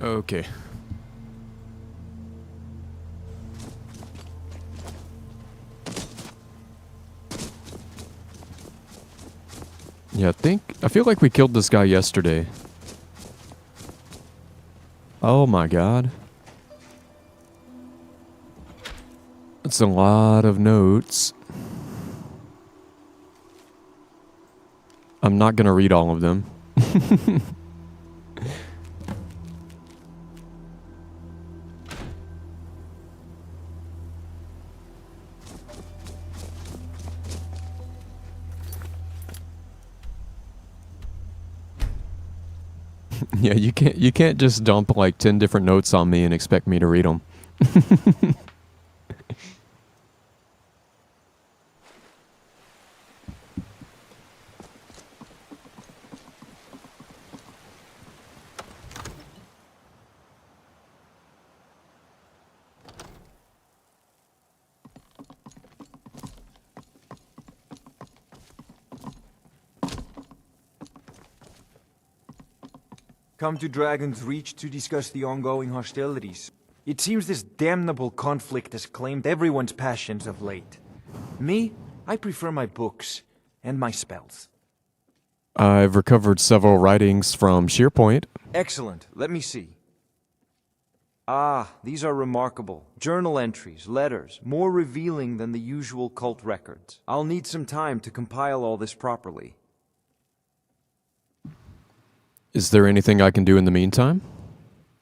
Okay. Yeah, I feel like we killed this guy yesterday. Oh my god. That's a lot of notes. I'm not gonna read all of them. Yeah, you can't just dump like 10 different notes on me and expect me to read them. Come to Dragon's Reach to discuss the ongoing hostilities. It seems this damnable conflict has claimed everyone's passions of late. Me, I prefer my books and my spells. I've recovered several writings from Sheerpoint. Excellent. Let me see. Ah, these are remarkable. Journal entries, letters, more revealing than the usual cult records. I'll need some time to compile all this properly. Is there anything I can do in the meantime?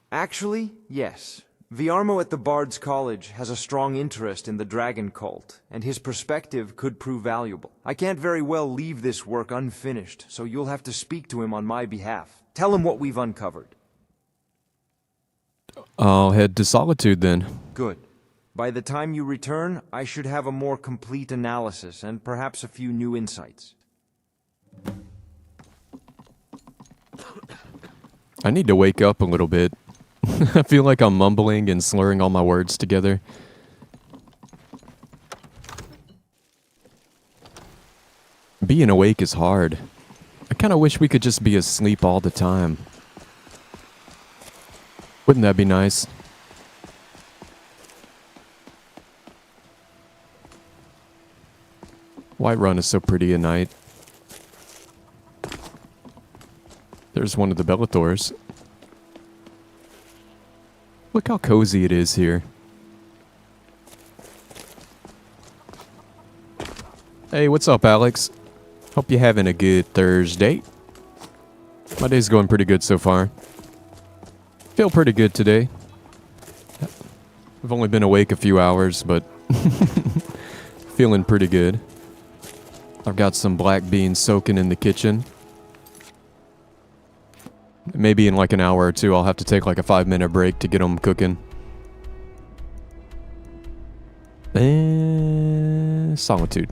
Actually, yes. Viarmo at the Bard's College has a strong interest in the dragon cult, and his perspective could prove valuable. I can't very well leave this work unfinished, so you'll have to speak to him on my behalf. Tell him what we've uncovered. I'll head to Solitude then. Good. By the time you return, I should have a more complete analysis and perhaps a few new insights. I need to wake up a little bit. I feel like I'm mumbling and slurring all my words together. Being awake is hard. I kind of wish we could just be asleep all the time. Wouldn't that be nice? Whiterun is so pretty at night. There's one of the Bellathors. Look how cozy it is here. Hey, what's up, Alex? Hope you're having a good Thursday. My day's going pretty good so far. Feel pretty good today. I've only been awake a few hours, but feeling pretty good. I've got some black beans soaking in the kitchen. Maybe in like an hour or two I'll have to take like a 5-minute break to get them cooking. And solitude.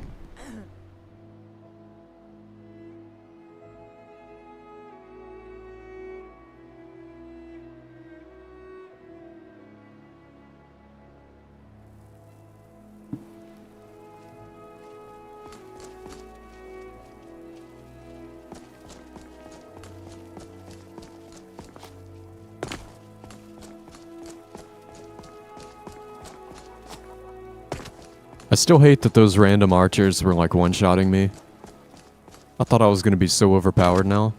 I still hate that those random archers were like one-shotting me. I thought I was gonna be so overpowered now.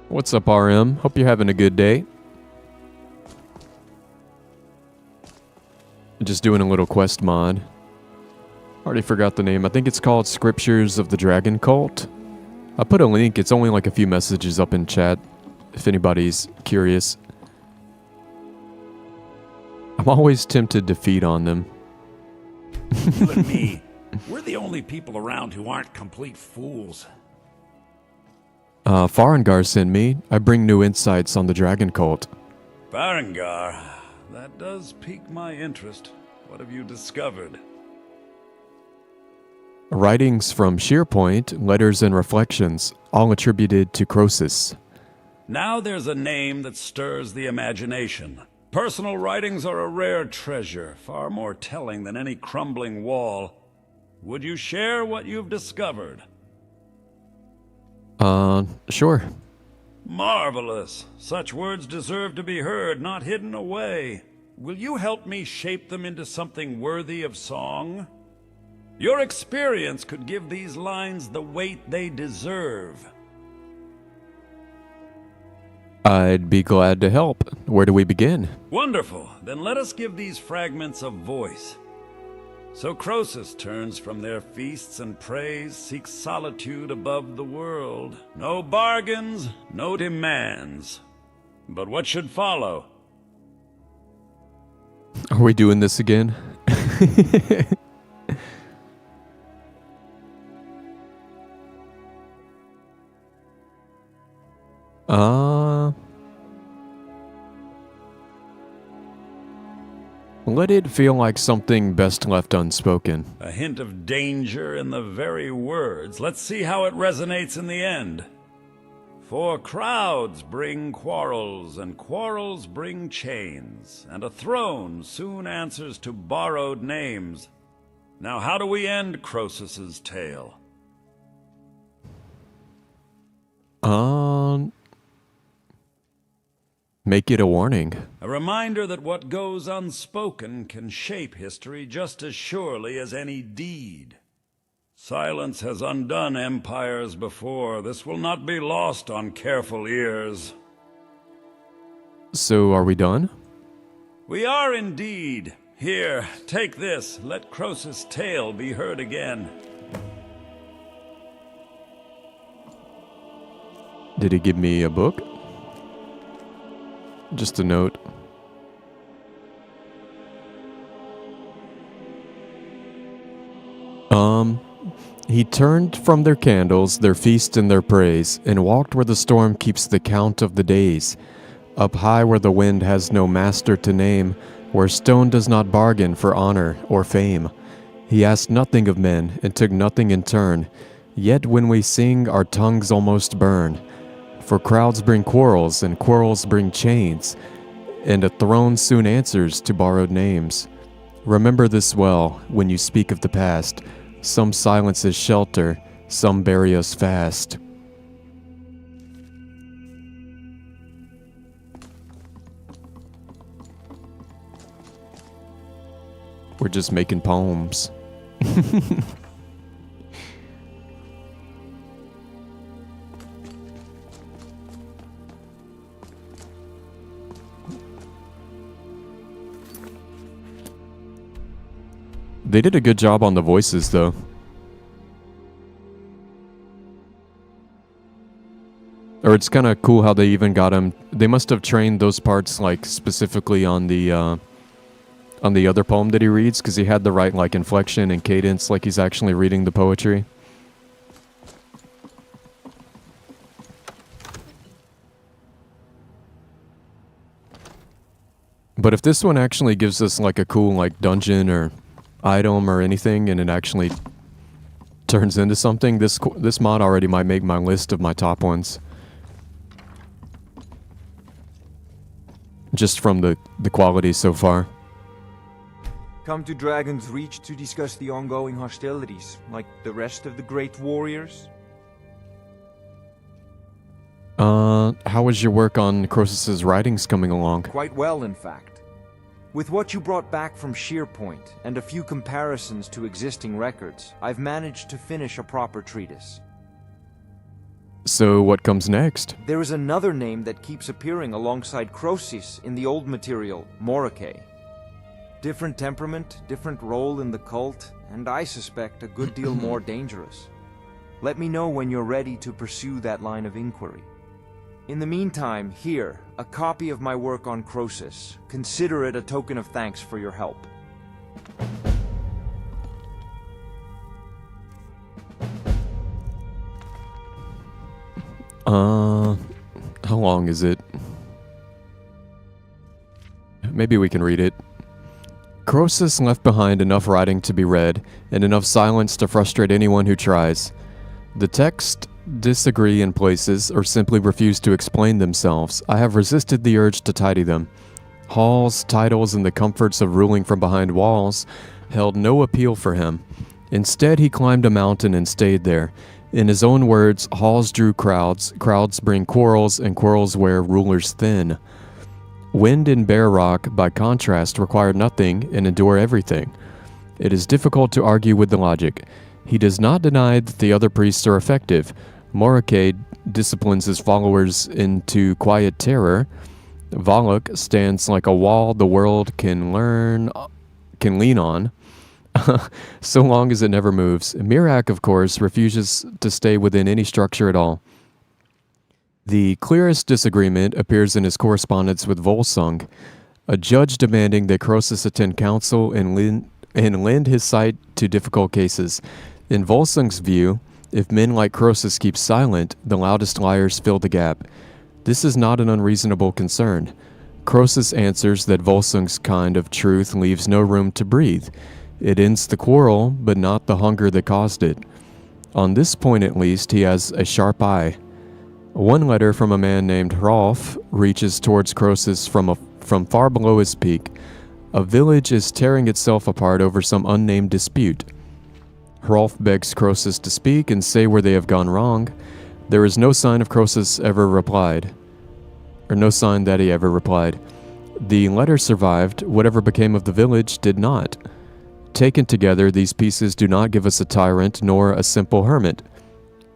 What's up, RM? Hope you're having a good day. Just doing a little quest mod. Already forgot the name. I think it's called Scriptures of the Dragon Cult. I put a link. It's only like a few messages up in chat, if anybody's curious. I'm always tempted to feed on them. You and me, we're the only people around who aren't complete fools. Farengar sent me. I bring new insights on the Dragon Cult. Farengar, that does pique my interest. What have you discovered? Writings from Sheerpoint, letters and reflections, all attributed to Croesus. Now there's a name that stirs the imagination. Personal writings are a rare treasure, far more telling than any crumbling wall. Would you share what you've discovered? Sure. Marvelous. Such words deserve to be heard, not hidden away. Will you help me shape them into something worthy of song? Your experience could give these lines the weight they deserve. I'd be glad to help. Where do we begin? Wonderful. Then let us give these fragments a voice. So Croesus turns from their feasts and praise, seeks solitude above the world. No bargains, no demands. But what should follow? Are we doing this again? Let it feel like something best left unspoken. A hint of danger in the very words. Let's see how it resonates in the end. For crowds bring quarrels, and quarrels bring chains, and a throne soon answers to borrowed names. Now how do we end Croesus's tale? Make it a warning. A reminder that what goes unspoken can shape history just as surely as any deed. Silence has undone empires before. This will not be lost on careful ears. So, are we done? We are indeed. Here, take this. Let Croesus' tale be heard again. Did he give me a book? Just a note. He turned from their candles, their feast and their praise, and walked where the storm keeps the count of the days. Up high where the wind has no master to name, where stone does not bargain for honor or fame. He asked nothing of men, and took nothing in turn. Yet when we sing, our tongues almost burn. For crowds bring quarrels, and quarrels bring chains, and a throne soon answers to borrowed names. Remember this well when you speak of the past. Some silence is shelter, some bury us fast. We're just making poems. They did a good job on the voices, though. it's kind of cool how they even got him. They must have trained those parts like specifically on the other poem that he reads, because he had the right like inflection and cadence, like he's actually reading the poetry. But if this one actually gives us like a cool like dungeon or item or anything, and it actually turns into something, this mod already might make my list of my top ones. Just from the quality so far. Come to Dragon's Reach to discuss the ongoing hostilities, like the rest of the great warriors? How was your work on Croesus's writings coming along? Quite well, in fact. With what you brought back from Sheerpoint, and a few comparisons to existing records, I've managed to finish a proper treatise. So what comes next? There is another name that keeps appearing alongside Croesus in the old material, Morake. Different temperament, different role in the cult, and I suspect a good deal more dangerous. Let me know when you're ready to pursue that line of inquiry. In the meantime, here, a copy of my work on Croesus. Consider it a token of thanks for your help. How long is it? Maybe we can read it. Croesus left behind enough writing to be read, and enough silence to frustrate anyone who tries. The text disagree in places, or simply refuse to explain themselves. I have resisted the urge to tidy them. Halls, titles, and the comforts of ruling from behind walls held no appeal for him. Instead, he climbed a mountain and stayed there. In his own words, halls drew crowds, crowds bring quarrels, and quarrels wear rulers thin. Wind and bare rock, by contrast, require nothing and endure everything. It is difficult to argue with the logic. He does not deny that the other priests are effective. Morake disciplines his followers into quiet terror. Valak stands like a wall the world can lean on, so long as it never moves. Mirak, of course, refuses to stay within any structure at all. The clearest disagreement appears in his correspondence with Volsung, a judge demanding that Croesus attend council and lend his sight to difficult cases. In Volsung's view, if men like Croesus keep silent, the loudest liars fill the gap. This is not an unreasonable concern. Croesus answers that Volsung's kind of truth leaves no room to breathe. It ends the quarrel, but not the hunger that caused it. On this point at least, he has a sharp eye. One letter from a man named Hrolf reaches towards Croesus from far below his peak. A village is tearing itself apart over some unnamed dispute. Hrolf begs Croesus to speak and say where they have gone wrong. There is no sign of Croesus ever replied. Or no sign that he ever replied. The letter survived. Whatever became of the village did not. Taken together, these pieces do not give us a tyrant nor a simple hermit.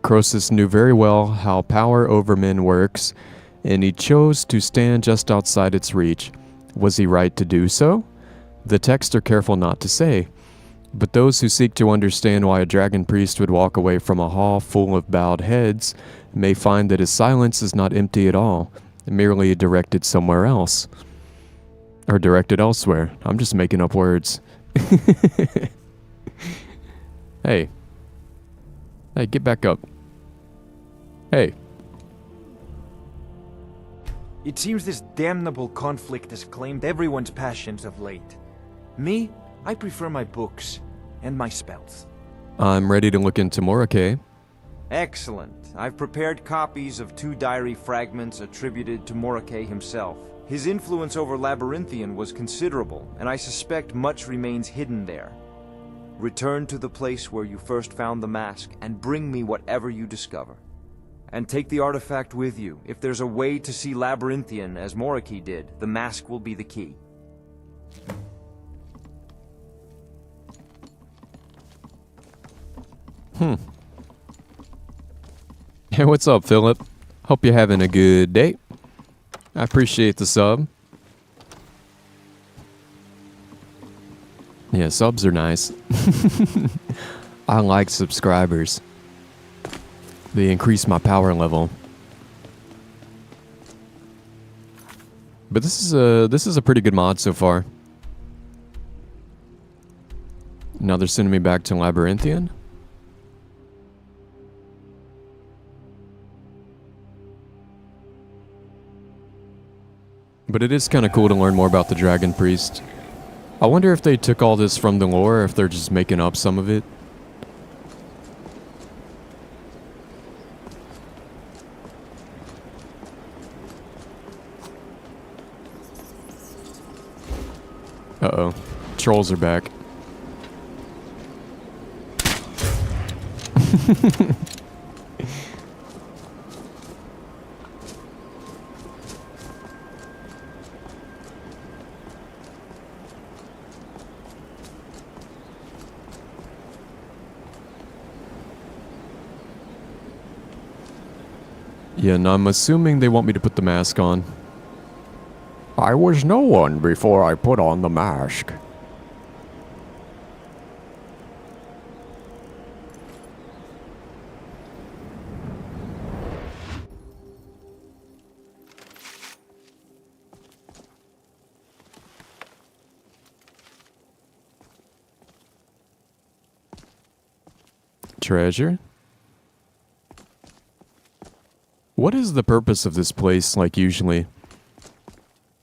Croesus knew very well how power over men works, and he chose to stand just outside its reach. Was he right to do so? The texts are careful not to say. But those who seek to understand why a dragon priest would walk away from a hall full of bowed heads may find that his silence is not empty at all, merely directed somewhere else. Or directed elsewhere. I'm just making up words. Hey. Hey, get back up. Hey. It seems this damnable conflict has claimed everyone's passions of late. Me? I prefer my books and my spells. I'm ready to look into Morake. Excellent. I've prepared copies of 2 diary fragments attributed to Morake himself. His influence over Labyrinthian was considerable, and I suspect much remains hidden there. Return to the place where you first found the mask, and bring me whatever you discover. And take the artifact with you. If there's a way to see Labyrinthian as Morake did, the mask will be the key. Hey, what's up, Philip? Hope you're having a good day. I appreciate the sub. Yeah, subs are nice. I like subscribers. They increase my power level. But this is a pretty good mod so far. Now they're sending me back to Labyrinthian. But it is kind of cool to learn more about the Dragon Priest. I wonder if they took all this from the lore or if they're just making up some of it. Uh-oh. Trolls are back. Yeah, and I'm assuming they want me to put the mask on. I was no one before I put on the mask. Treasure? What is the purpose of this place, like, usually?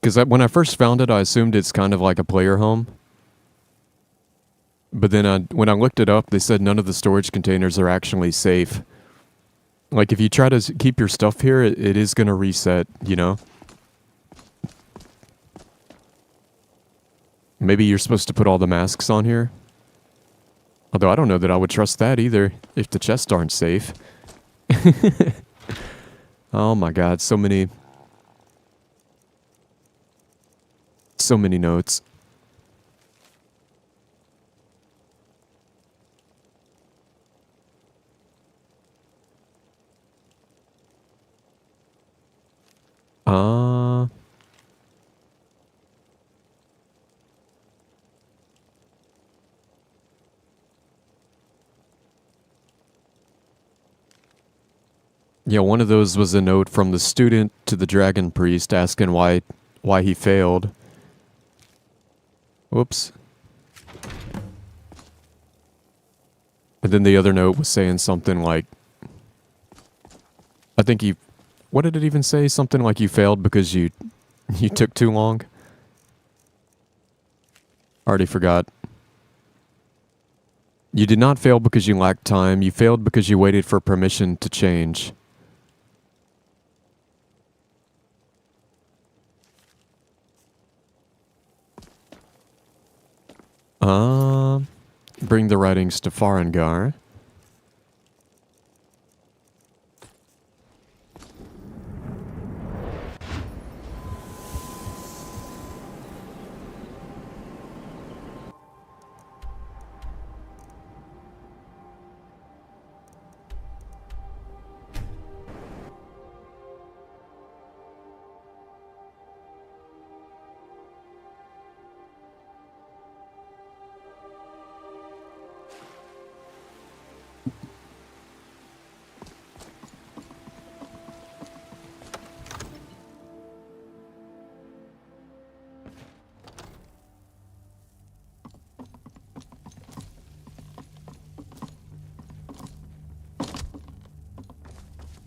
Because when I first found it, I assumed it's kind of like a player home. But then when I looked it up, they said none of the storage containers are actually safe. Like, if you try to keep your stuff here, it is going to reset, you know? Maybe you're supposed to put all the masks on here? Although I don't know that I would trust that either, if the chests aren't safe. Oh my god, so many notes. Yeah, one of those was a note from the student to the Dragon Priest asking why he failed. Whoops. And then the other note was saying something like, I think what did it even say? Something like you failed because you took too long? Already forgot. You did not fail because you lacked time. You failed because you waited for permission to change. Bring the writings to Farengar.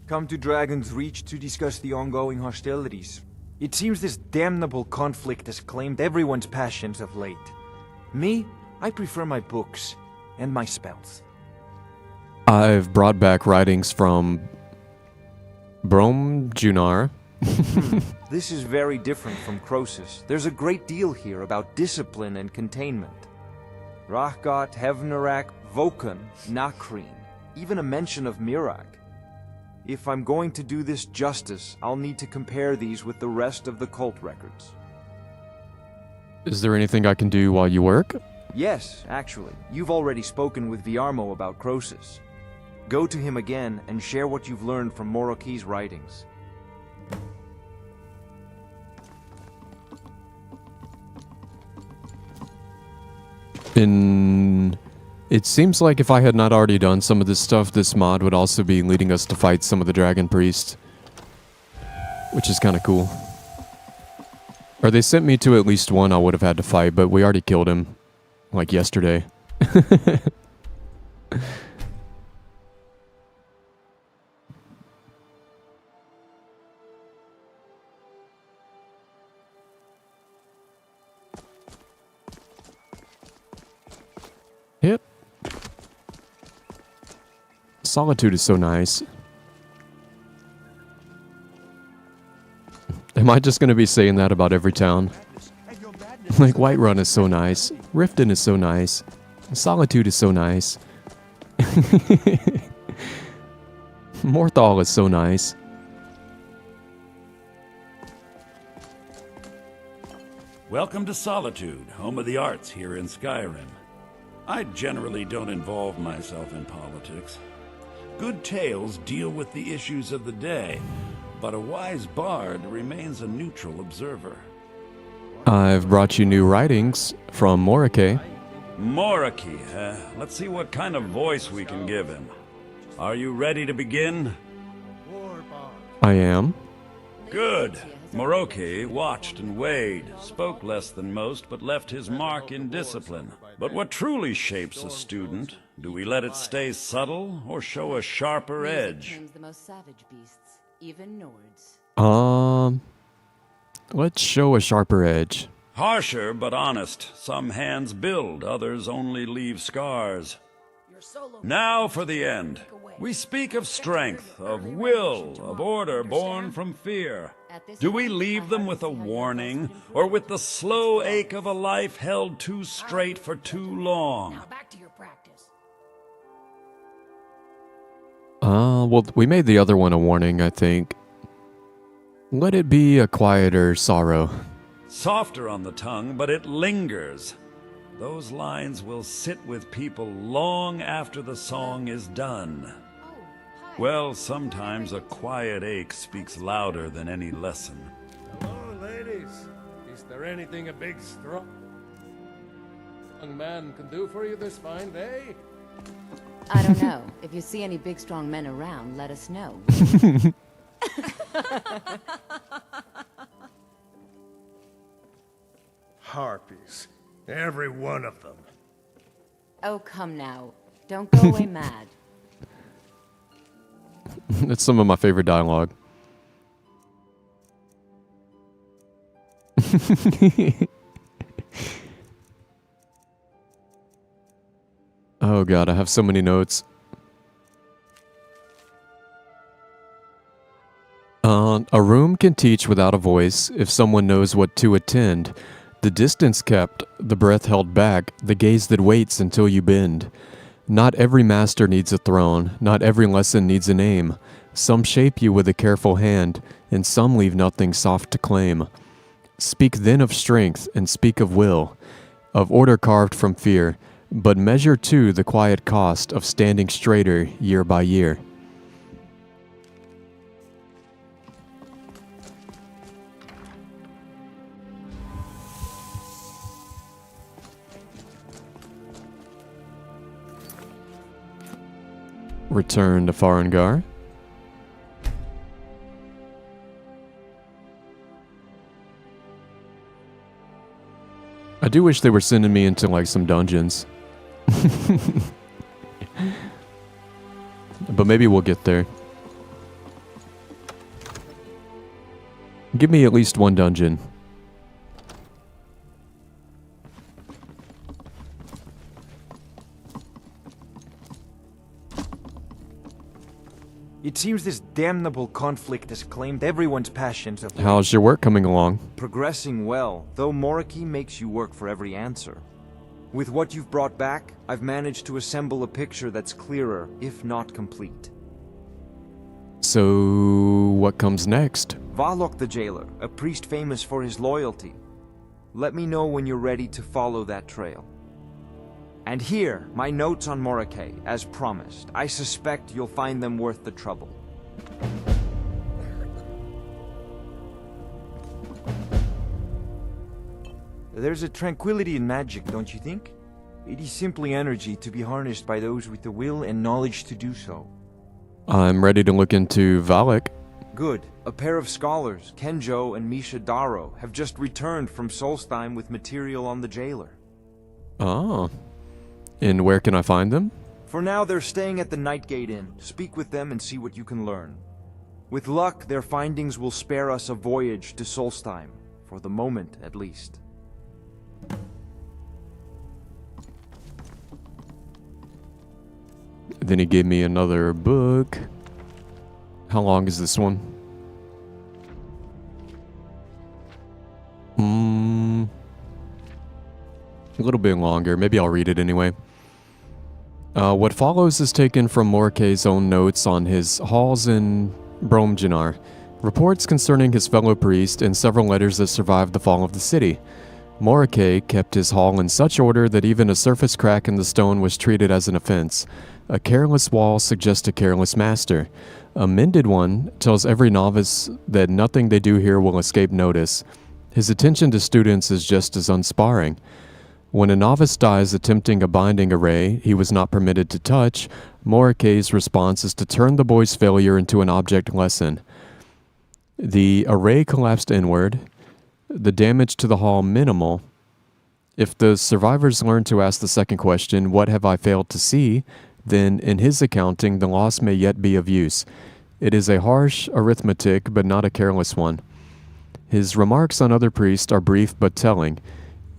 Come to Dragon's Reach to discuss the ongoing hostilities. It seems this damnable conflict has claimed everyone's passions of late. Me, I prefer my books and my spells. I've brought back writings from Brom Junar. This is very different from Croesus. There's a great deal here about discipline and containment. Rahgot, Hevnarak, Vokan, Nakreen, even a mention of Mirak. If I'm going to do this justice, I'll need to compare these with the rest of the cult records. Is there anything I can do while you work? Yes, actually. You've already spoken with Viarmo about Croesus. Go to him again and share what you've learned from Moroki's writings. It seems like if I had not already done some of this stuff, this mod would also be leading us to fight some of the Dragon Priest. Which is kind of cool. Or they sent me to at least one I would have had to fight, but we already killed him. Like yesterday. Yep. Solitude is so nice. Am I just gonna be saying that about every town? Like, Whiterun is so nice. Riften is so nice. Solitude is so nice. Morthal is so nice. Welcome to Solitude, home of the arts here in Skyrim. I generally don't involve myself in politics. Good tales deal with the issues of the day, but a wise bard remains a neutral observer. I've brought you new writings from Morake. Moraki, let's see what kind of voice we can give him. Are you ready to begin? I am. Good. Moroki watched and weighed, spoke less than most, but left his mark in discipline. But what truly shapes a student? Do we let it stay subtle, or show a sharper edge? The most savage beasts, even Nords. Let's show a sharper edge. Harsher, but honest. Some hands build, others only leave scars. Now for the end. We speak of strength, of will, of order born from fear. Do we leave them with a warning, or with the slow ache of a life held too straight for too long? Now back to your practice. Well, we made the other one a warning, I think. Let it be a quieter sorrow. Softer on the tongue, but it lingers. Those lines will sit with people long after the song is done. Well, sometimes a quiet ache speaks louder than any lesson. Hello, ladies. Is there anything a big, strong young man can do for you this fine day? I don't know. If you see any big, strong men around, let us know. Harpies. Every one of them. Oh, come now. Don't go away mad. It's some of my favorite dialogue. Oh god, I have so many notes. A room can teach without a voice if someone knows what to attend. The distance kept, the breath held back, the gaze that waits until you bend. Not every master needs a throne, not every lesson needs a name. Some shape you with a careful hand, and some leave nothing soft to claim. Speak then of strength, and speak of will, of order carved from fear, but measure too the quiet cost of standing straighter year by year. Return to Farengar. I do wish they were sending me into like some dungeons. But maybe we'll get there. Give me at least one dungeon. It seems this damnable conflict has claimed everyone's passions of late. How's your work coming along? Progressing well, though Moraki makes you work for every answer. With what you've brought back, I've managed to assemble a picture that's clearer, if not complete. So, what comes next? Valok the Jailer, a priest famous for his loyalty. Let me know when you're ready to follow that trail. And here, my notes on Morake, as promised. I suspect you'll find them worth the trouble. There's a tranquility in magic, don't you think? It is simply energy to be harnessed by those with the will and knowledge to do so. I'm ready to look into Valak. Good. A pair of scholars, Kenjo and Misha Daro, have just returned from Solstheim with material on the jailer. Oh. And where can I find them? For now, they're staying at the Nightgate Inn. Speak with them and see what you can learn. With luck, their findings will spare us a voyage to Solstheim. For the moment, at least. Then he gave me another book. How long is this one? A little bit longer. Maybe I'll read it anyway. What follows is taken from Morke's own notes on his halls in Bromjanar, reports concerning his fellow priest, and several letters that survived the fall of the city. Morke kept his hall in such order that even a surface crack in the stone was treated as an offense. A careless wall suggests a careless master. A mended one tells every novice that nothing they do here will escape notice. His attention to students is just as unsparing. When a novice dies attempting a binding array he was not permitted to touch, Morike's response is to turn the boy's failure into an object lesson. The array collapsed inward, the damage to the hall minimal. If the survivors learn to ask the second question, "What have I failed to see?" then in his accounting the loss may yet be of use. It is a harsh arithmetic, but not a careless one. His remarks on other priests are brief but telling.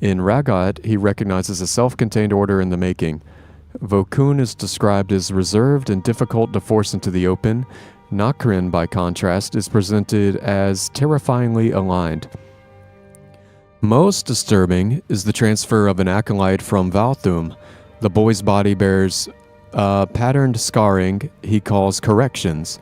In Ragat, he recognizes a self-contained order in the making. Vokun is described as reserved and difficult to force into the open. Nakrin, by contrast, is presented as terrifyingly aligned. Most disturbing is the transfer of an acolyte from Valthum. The boy's body bears patterned scarring he calls corrections,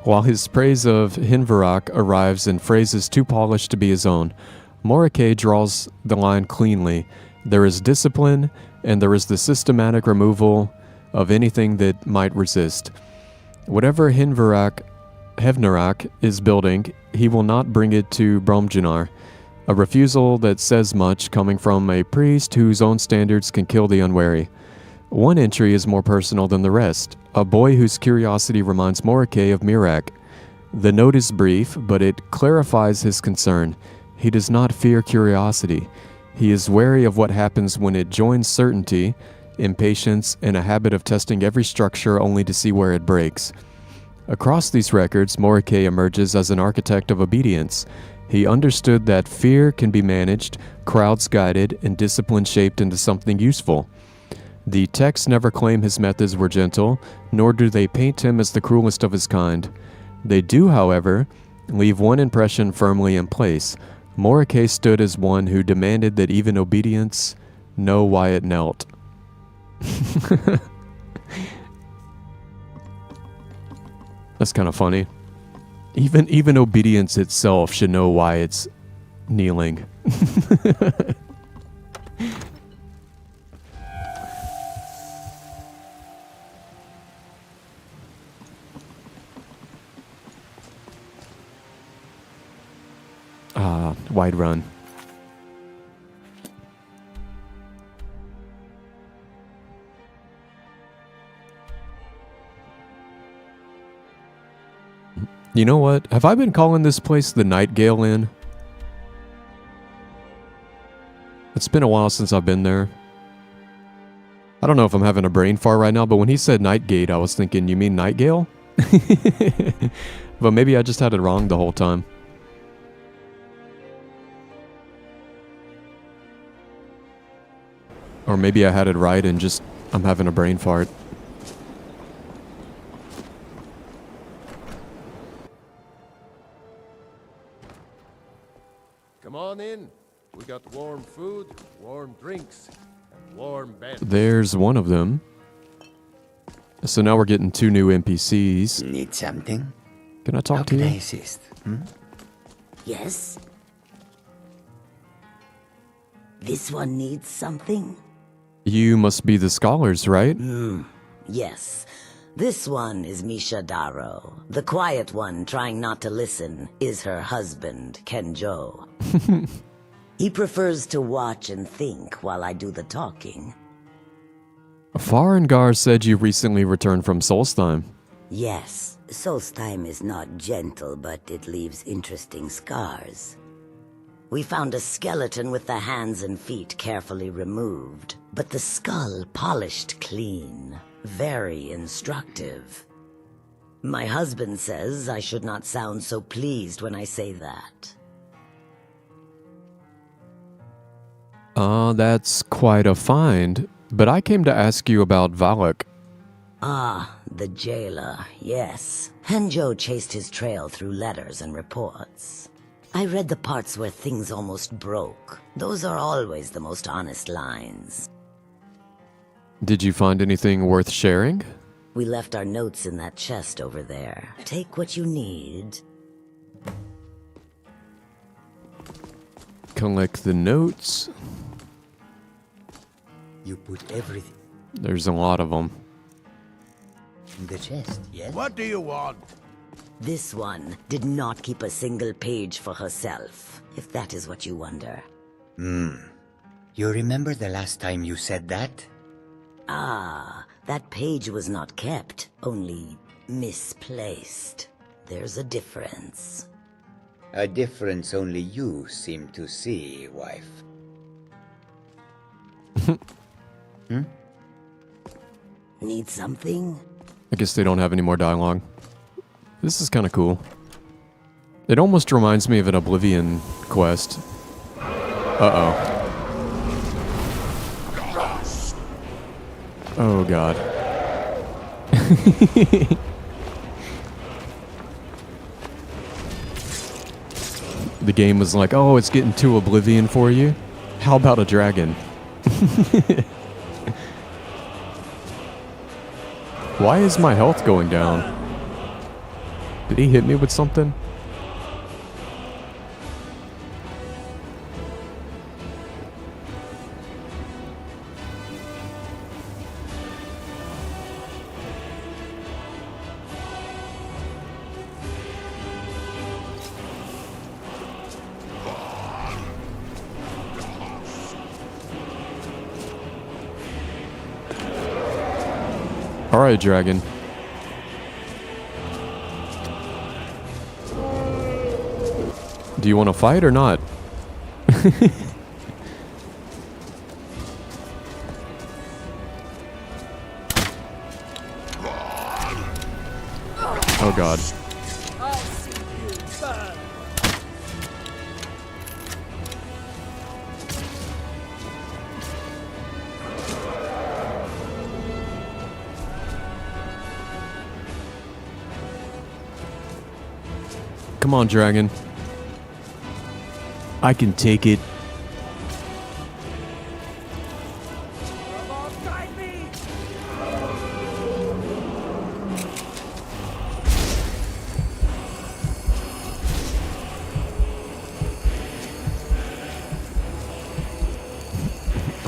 while his praise of Hinvarak arrives in phrases too polished to be his own. Morike draws the line cleanly. There is discipline, and there is the systematic removal of anything that might resist. Whatever Hevnarak is building, he will not bring it to Bromjanar. A refusal that says much, coming from a priest whose own standards can kill the unwary. One entry is more personal than the rest. A boy whose curiosity reminds Morike of Mirak. The note is brief, but it clarifies his concern. He does not fear curiosity. He is wary of what happens when it joins certainty, impatience, and a habit of testing every structure only to see where it breaks. Across these records, Morike emerges as an architect of obedience. He understood that fear can be managed, crowds guided, and discipline shaped into something useful. The texts never claim his methods were gentle, nor do they paint him as the cruelest of his kind. They do, however, leave one impression firmly in place. Morike stood as one who demanded that even obedience know why it knelt. That's kind of funny. Even obedience itself should know why it's kneeling. Wide run. You know what? Have I been calling this place the Nightgale Inn? It's been a while since I've been there. I don't know if I'm having a brain fart right now, but when he said Nightgate, I was thinking, you mean Nightgale? But maybe I just had it wrong the whole time. Or maybe I had it right and just I'm having a brain fart. Come on in. We got warm food, warm drinks, and warm beds. There's one of them. So now we're getting 2 new NPCs. Need something? Can I talk How to can you? I assist? Yes? This one needs something? You must be the scholars, right? Yes. This one is Misha Daro. The quiet one trying not to listen is her husband, Kenjo. He prefers to watch and think while I do the talking. Farengar said you recently returned from Solstheim. Yes, Solstheim is not gentle, but it leaves interesting scars. We found a skeleton with the hands and feet carefully removed, but the skull polished clean. Very instructive. My husband says I should not sound so pleased when I say that. That's quite a find. But I came to ask you about Valak. Ah, the jailer, yes. Henjo chased his trail through letters and reports. I read the parts where things almost broke. Those are always the most honest lines. Did you find anything worth sharing? We left our notes in that chest over there. Take what you need. Collect the notes. You put everything There's a lot of them. in the chest, yes? What do you want? This one did not keep a single page for herself, if that is what you wonder. You remember the last time you said that? Ah, that page was not kept, only misplaced. There's a difference. A difference only you seem to see, wife. Need something? I guess they don't have any more dialogue. This is kind of cool. It almost reminds me of an Oblivion quest. Uh-oh. Oh, God. The game was like, oh, it's getting too Oblivion for you? How about a dragon? Why is my health going down? Did he hit me with something? Alright, dragon. Do you want to fight or not? Oh, God. I'll see you burn. Come on, dragon. I can take it.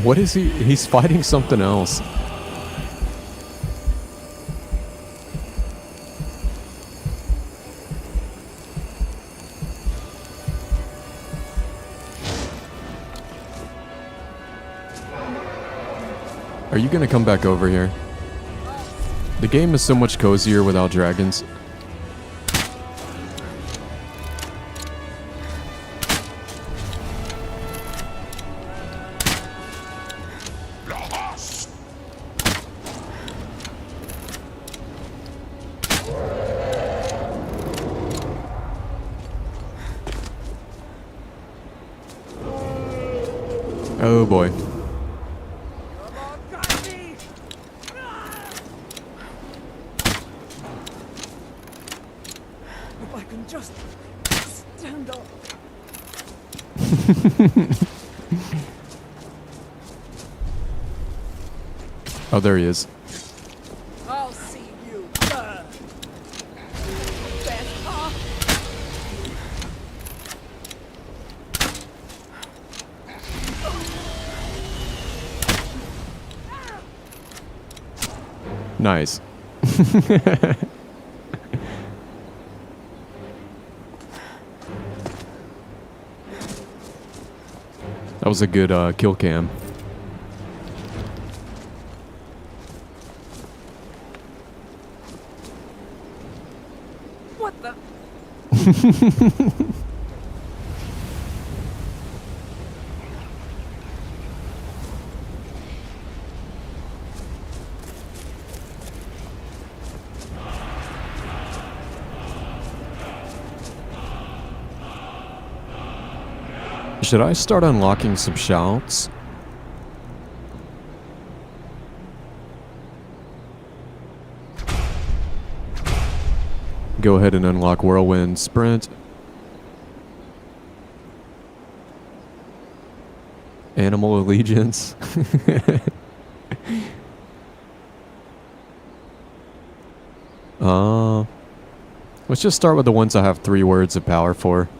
What is he? He's fighting something else. Are you gonna come back over here? The game is so much cozier without dragons. Oh boy. If I can just stand up. Oh, there he is. I'll see you burn. Best off. Nice. That was a good kill cam. Should I start unlocking some shouts? Go ahead and unlock Whirlwind Sprint. Animal Allegiance. Let's just start with the ones I have 3 words of power for.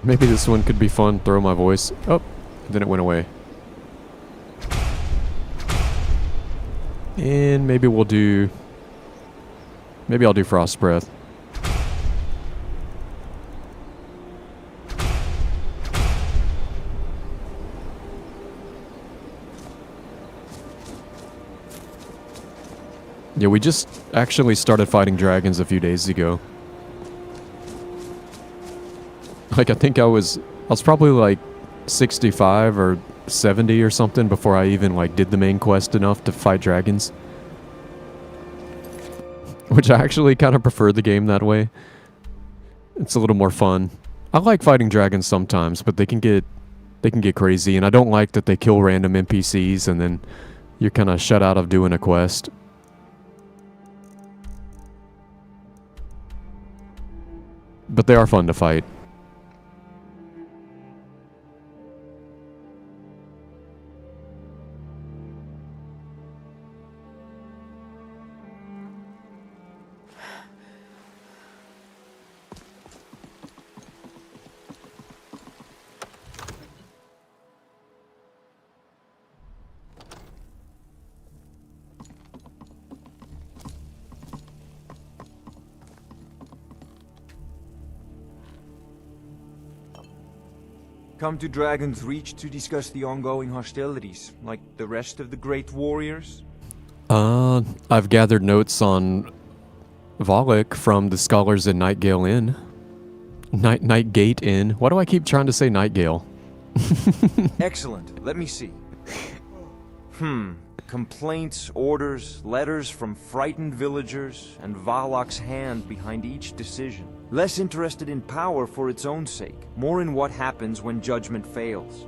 Maybe this one could be fun. Throw my voice. Oh, then it went away. And maybe we'll do... Maybe I'll do Frost Breath. Yeah, we just actually started fighting dragons a few days ago. Like, I think I was probably like 65 or 70 or something before I even like did the main quest enough to fight dragons. Which I actually kind of prefer the game that way. It's a little more fun. I like fighting dragons sometimes, but they can get crazy, and I don't like that they kill random NPCs and then you're kind of shut out of doing a quest. But they are fun to fight. Come to Dragon's Reach to discuss the ongoing hostilities, like the rest of the great warriors? I've gathered notes on Volok from the scholars in Nightgale Inn. Nightgate Inn. Why do I keep trying to say Nightgale? Excellent. Let me see. Complaints, orders, letters from frightened villagers, and Volok's hand behind each decision. Less interested in power for its own sake, more in what happens when judgment fails.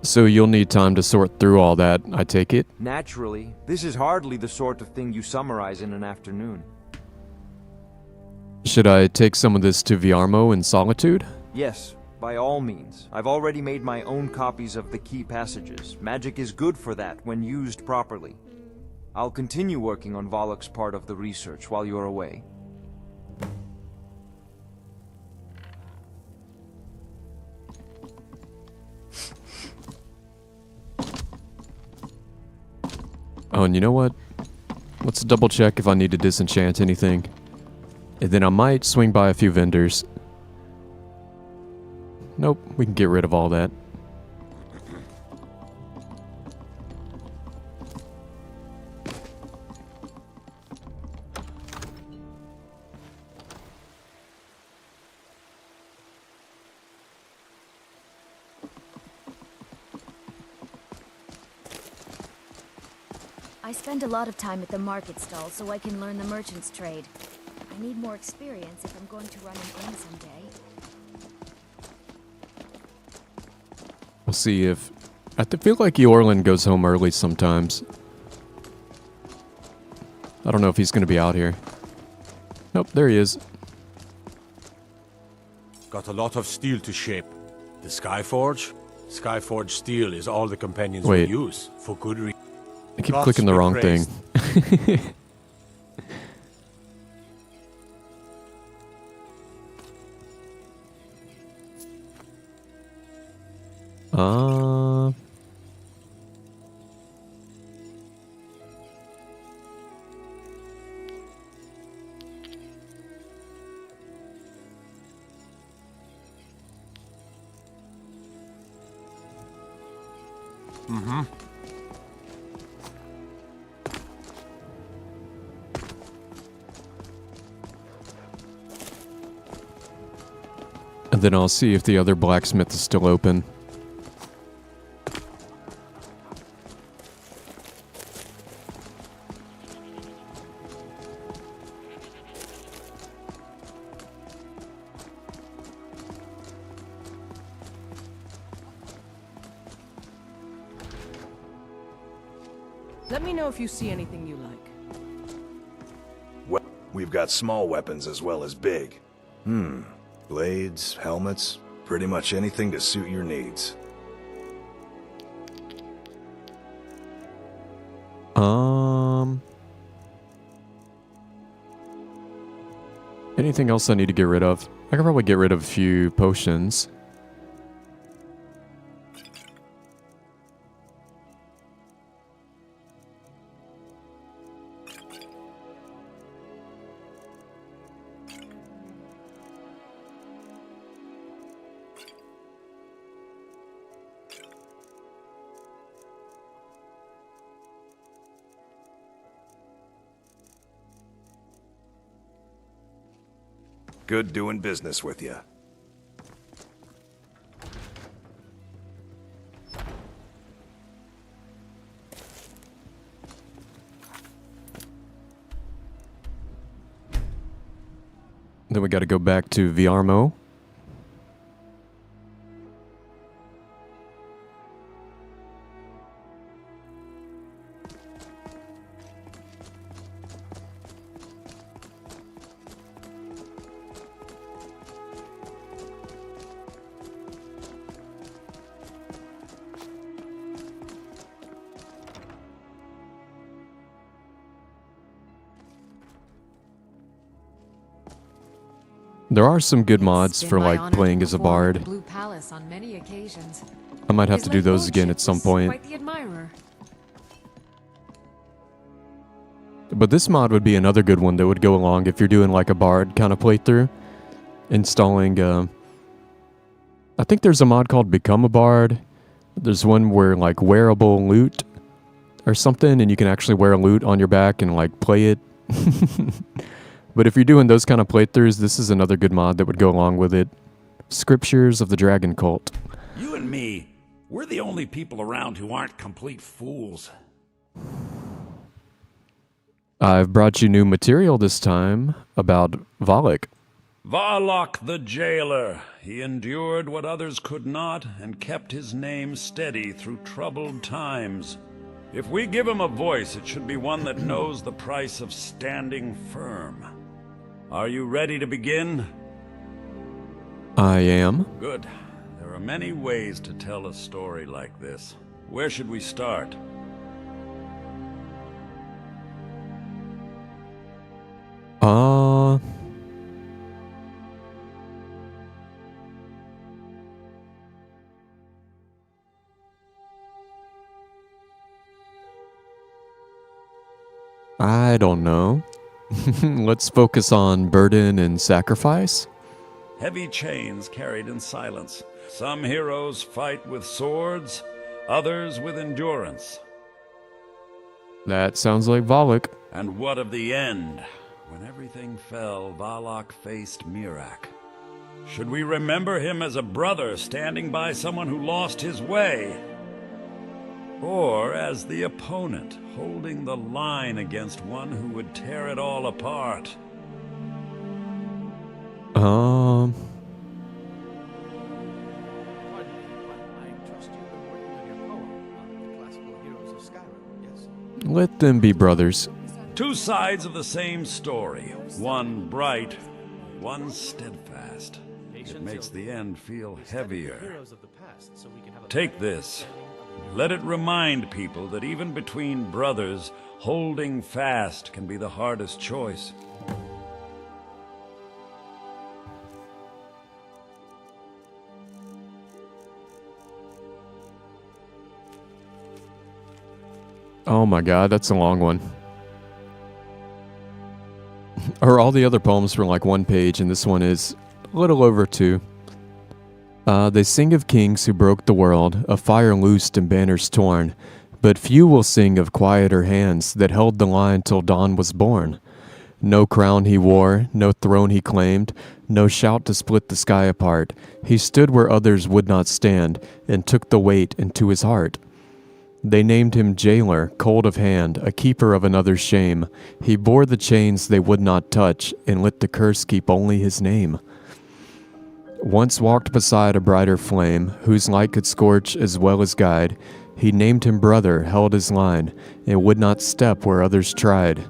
So you'll need time to sort through all that, I take it? Naturally, this is hardly the sort of thing you summarize in an afternoon. Should I take some of this to Viarmo in Solitude? Yes, by all means. I've already made my own copies of the key passages. Magic is good for that when used properly. I'll continue working on Volok's part of the research while you're away. Oh, and you know what? Let's double check if I need to disenchant anything. And then I might swing by a few vendors. Nope, we can get rid of all that. I spend a lot of time at the market stall so I can learn the merchant's trade. I need more experience if I'm going to run an inn someday. We'll see if... I feel like Eorlin goes home early sometimes. I don't know if he's going to be out here. Nope, there he is. Got a lot of steel to shape. The Skyforge? Skyforge steel is all the companions Wait. will use, for good reason. I keep clicking the wrong thing. Mm-hmm. And then I'll see if the other blacksmith is still open. Let me know if you see anything you like. Well, we've got small weapons as well as big. Blades, helmets, pretty much anything to suit your needs. Anything else I need to get rid of? I can probably get rid of a few potions. Good doing business with you. Then we got to go back to Viarmo. There are some good mods for like playing as a bard. Blue Palace on many occasions. I might have to do those again at some point. Quite the admirer. But this mod would be another good one that would go along if you're doing like a bard kind of playthrough. Installing, I think there's a mod called Become a Bard. There's one where like wearable loot or something, and you can actually wear a loot on your back and like play it. But if you're doing those kind of playthroughs, this is another good mod that would go along with it. Scriptures of the Dragon Cult. You and me, we're the only people around who aren't complete fools. I've brought you new material this time about Valak. Varlock the Jailer. He endured what others could not and kept his name steady through troubled times. If we give him a voice, it should be one that knows the price of standing firm. Are you ready to begin? I am. Good. There are many ways to tell a story like this. Where should we start? I don't know. Let's focus on burden and sacrifice. Heavy chains carried in silence. Some heroes fight with swords, others with endurance. That sounds like Valak. And what of the end? When everything fell, Valak faced Mirak. Should we remember him as a brother standing by someone who lost his way? Or as the opponent, holding the line against one who would tear it all apart? Let them be brothers. Two sides of the same story. One bright, one steadfast. It makes the end feel heavier. Take this. Let it remind people that even between brothers, holding fast can be the hardest choice. Oh my god, that's a long one. Or all the other poems were like 1 page, and this one is a little over 2. They sing of kings who broke the world, of fire loosed and banners torn, but few will sing of quieter hands that held the line till dawn was born. No crown he wore, no throne he claimed, no shout to split the sky apart. He stood where others would not stand, and took the weight into his heart. They named him jailer, cold of hand, a keeper of another's shame. He bore the chains they would not touch, and let the curse keep only his name. Once walked beside a brighter flame, whose light could scorch as well as guide. He named him brother, held his line, and would not step where others tried.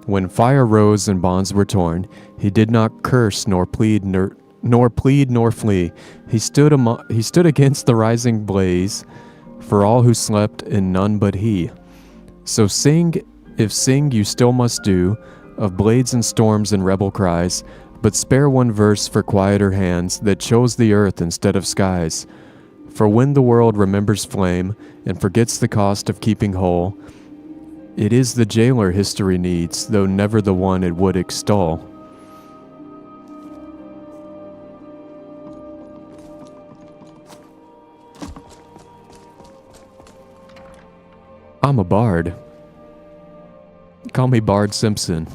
When fire rose and bonds were torn, he did not curse nor plead nor flee. He stood against the rising blaze, for all who slept and none but he. So sing, if sing you still must do, of blades and storms and rebel cries, but spare one verse for quieter hands that chose the earth instead of skies. For when the world remembers flame and forgets the cost of keeping whole, it is the jailer history needs, though never the one it would extol. I'm a bard. Call me Bard Simpson.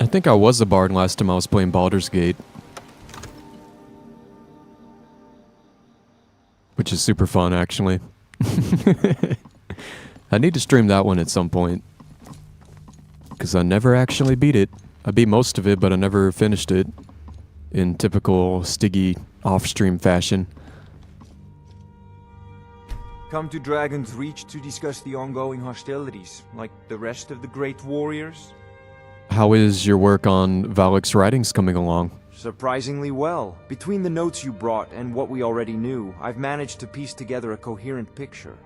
I think I was a bard last time I was playing Baldur's Gate. Which is super fun, actually. I need to stream that one at some point. Because I never actually beat it. I beat most of it, but I never finished it. In typical Stiggy off-stream fashion. Come to Dragon's Reach to discuss the ongoing hostilities, like the rest of the great warriors? How is your work on Valak's writings coming along? Surprisingly well. Between the notes you brought and what we already knew, I've managed to piece together a coherent picture.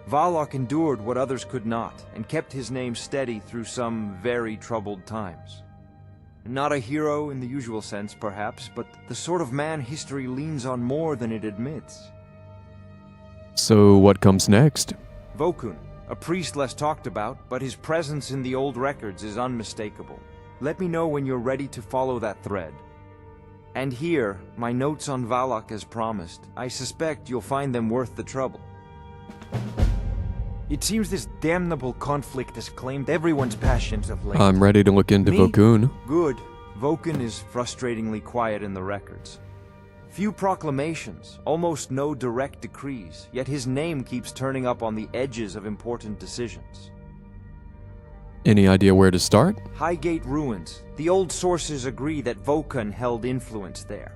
Valak endured what others could not, and kept his name steady through some very troubled times. Not a hero in the usual sense, perhaps, but the sort of man history leans on more than it admits. So what comes next? Vokun, a priest less talked about, but his presence in the old records is unmistakable. Let me know when you're ready to follow that thread. And here, my notes on Valak as promised. I suspect you'll find them worth the trouble. It seems this damnable conflict has claimed everyone's passions of late. I'm ready to look into Vokun. Good. Vokun is frustratingly quiet in the records. Few proclamations, almost no direct decrees, yet his name keeps turning up on the edges of important decisions. Any idea where to start? Highgate Ruins. The old sources agree that Vokun held influence there.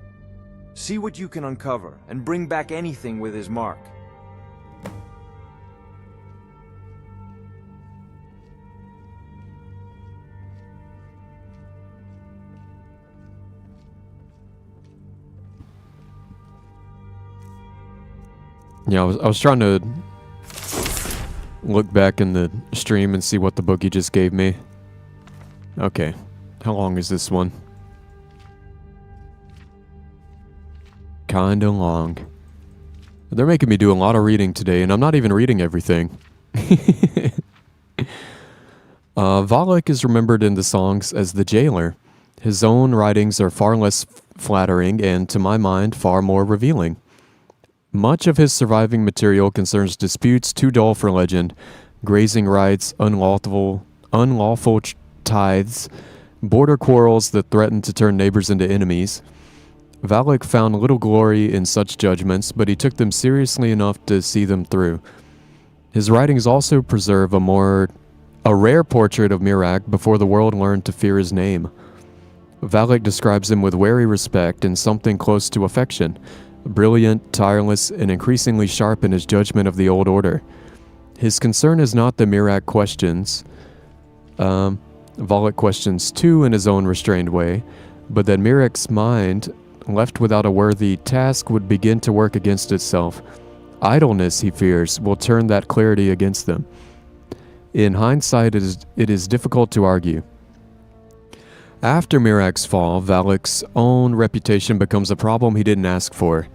See what you can uncover, and bring back anything with his mark. Yeah, I was trying to look back in the stream and see what the book you just gave me. Okay, how long is this one? Kinda long. They're making me do a lot of reading today, and I'm not even reading everything. Valak is remembered in the songs as the jailer. His own writings are far less flattering and, to my mind, far more revealing. Much of his surviving material concerns disputes too dull for legend, grazing rights, unlawful tithes, border quarrels that threaten to turn neighbors into enemies. Valak found little glory in such judgments, but he took them seriously enough to see them through. His writings also preserve a rare portrait of Miraak before the world learned to fear his name. Valak describes him with wary respect and something close to affection. Brilliant, tireless, and increasingly sharp in his judgment of the old order. His concern is not the Miraak questions. Valak questions too in his own restrained way, but that Miraak's mind, left without a worthy task, would begin to work against itself. Idleness, he fears, will turn that clarity against them. In hindsight, it is difficult to argue. After Mirak's fall, Valak's own reputation becomes a problem he didn't ask for.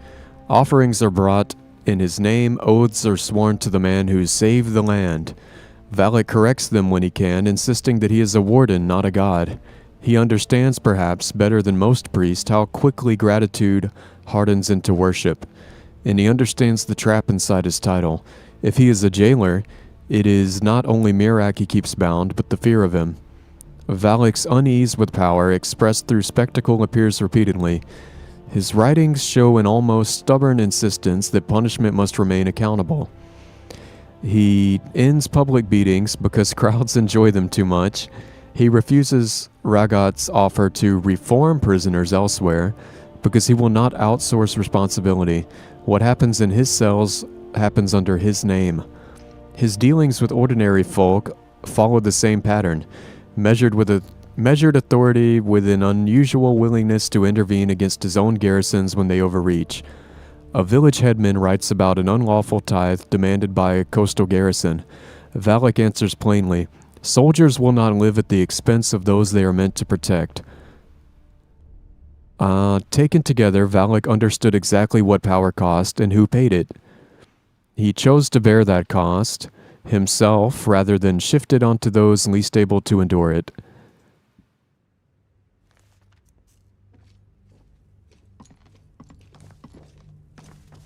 Offerings are brought in his name, oaths are sworn to the man who saved the land. Valak corrects them when he can, insisting that he is a warden, not a god. He understands, perhaps, better than most priests, how quickly gratitude hardens into worship. And he understands the trap inside his title. If he is a jailer, it is not only Mirak he keeps bound, but the fear of him. Valak's unease with power, expressed through spectacle, appears repeatedly. His writings show an almost stubborn insistence that punishment must remain accountable. He ends public beatings because crowds enjoy them too much. He refuses Ragat's offer to reform prisoners elsewhere because he will not outsource responsibility. What happens in his cells happens under his name. His dealings with ordinary folk follow the same pattern, measured authority with an unusual willingness to intervene against his own garrisons when they overreach. A village headman writes about an unlawful tithe demanded by a coastal garrison. Valak answers plainly, "Soldiers will not live at the expense of those they are meant to protect." Taken together, Valak understood exactly what power cost and who paid it. He chose to bear that cost himself rather than shift it onto those least able to endure it.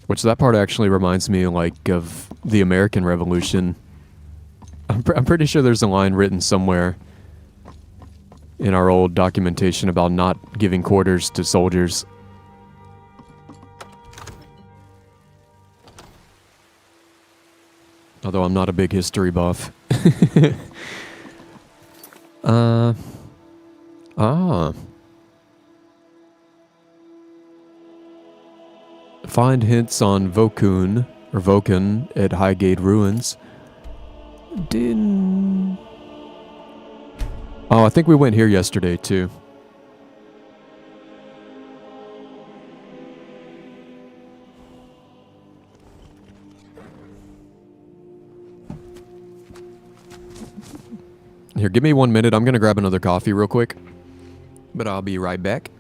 Which that part actually reminds me like of the American Revolution. I'm pretty sure there's a line written somewhere in our old documentation about not giving quarters to soldiers. Although I'm not a big history buff. Find hints on Vokun at Highgate Ruins. Oh, I think we went here yesterday too. Here, give me 1 minute. I'm gonna grab another coffee real quick. But I'll be right back.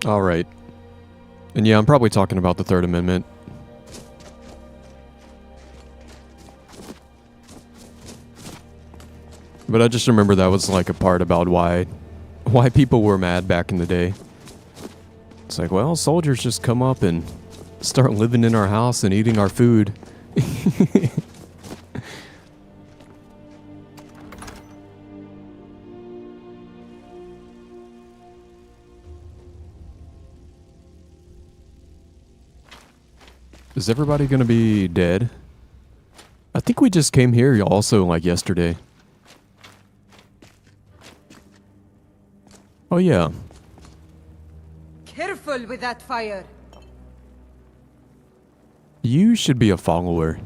All right. And yeah, I'm probably talking about the Third Amendment. But I just remember that was like a part about why people were mad back in the day. It's like, well, soldiers just come up and start living in our house and eating our food. Is everybody gonna be dead? I think we just came here also like yesterday. Oh yeah. Careful with that fire. You should be a follower.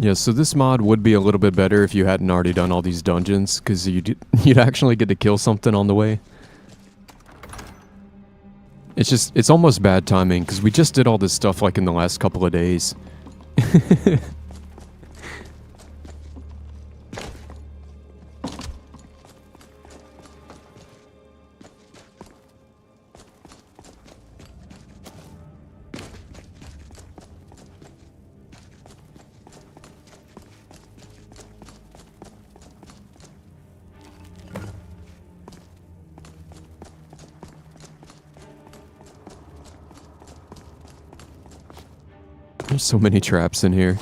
Yeah, so this mod would be a little bit better if you hadn't already done all these dungeons, because you'd actually get to kill something on the way. It's almost bad timing, because we just did all this stuff like in the last couple of days. There's so many traps in here.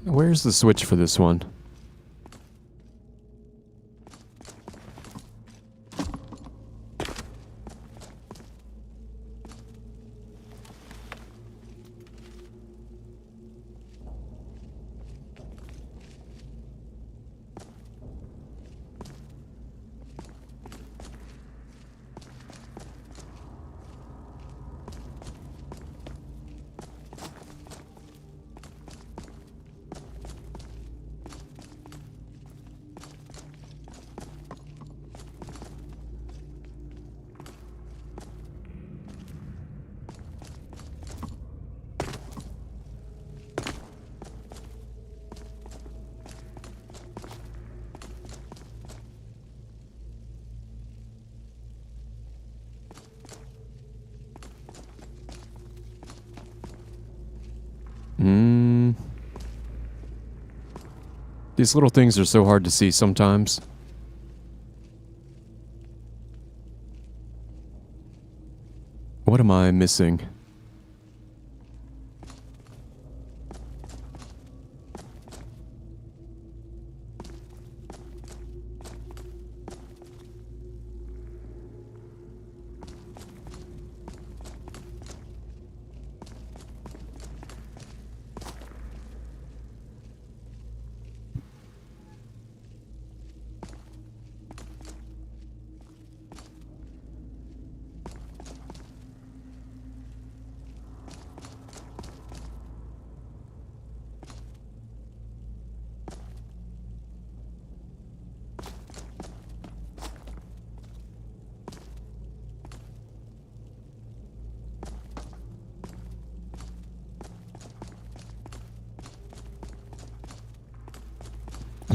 Where's the switch for this one? These little things are so hard to see sometimes. What am I missing?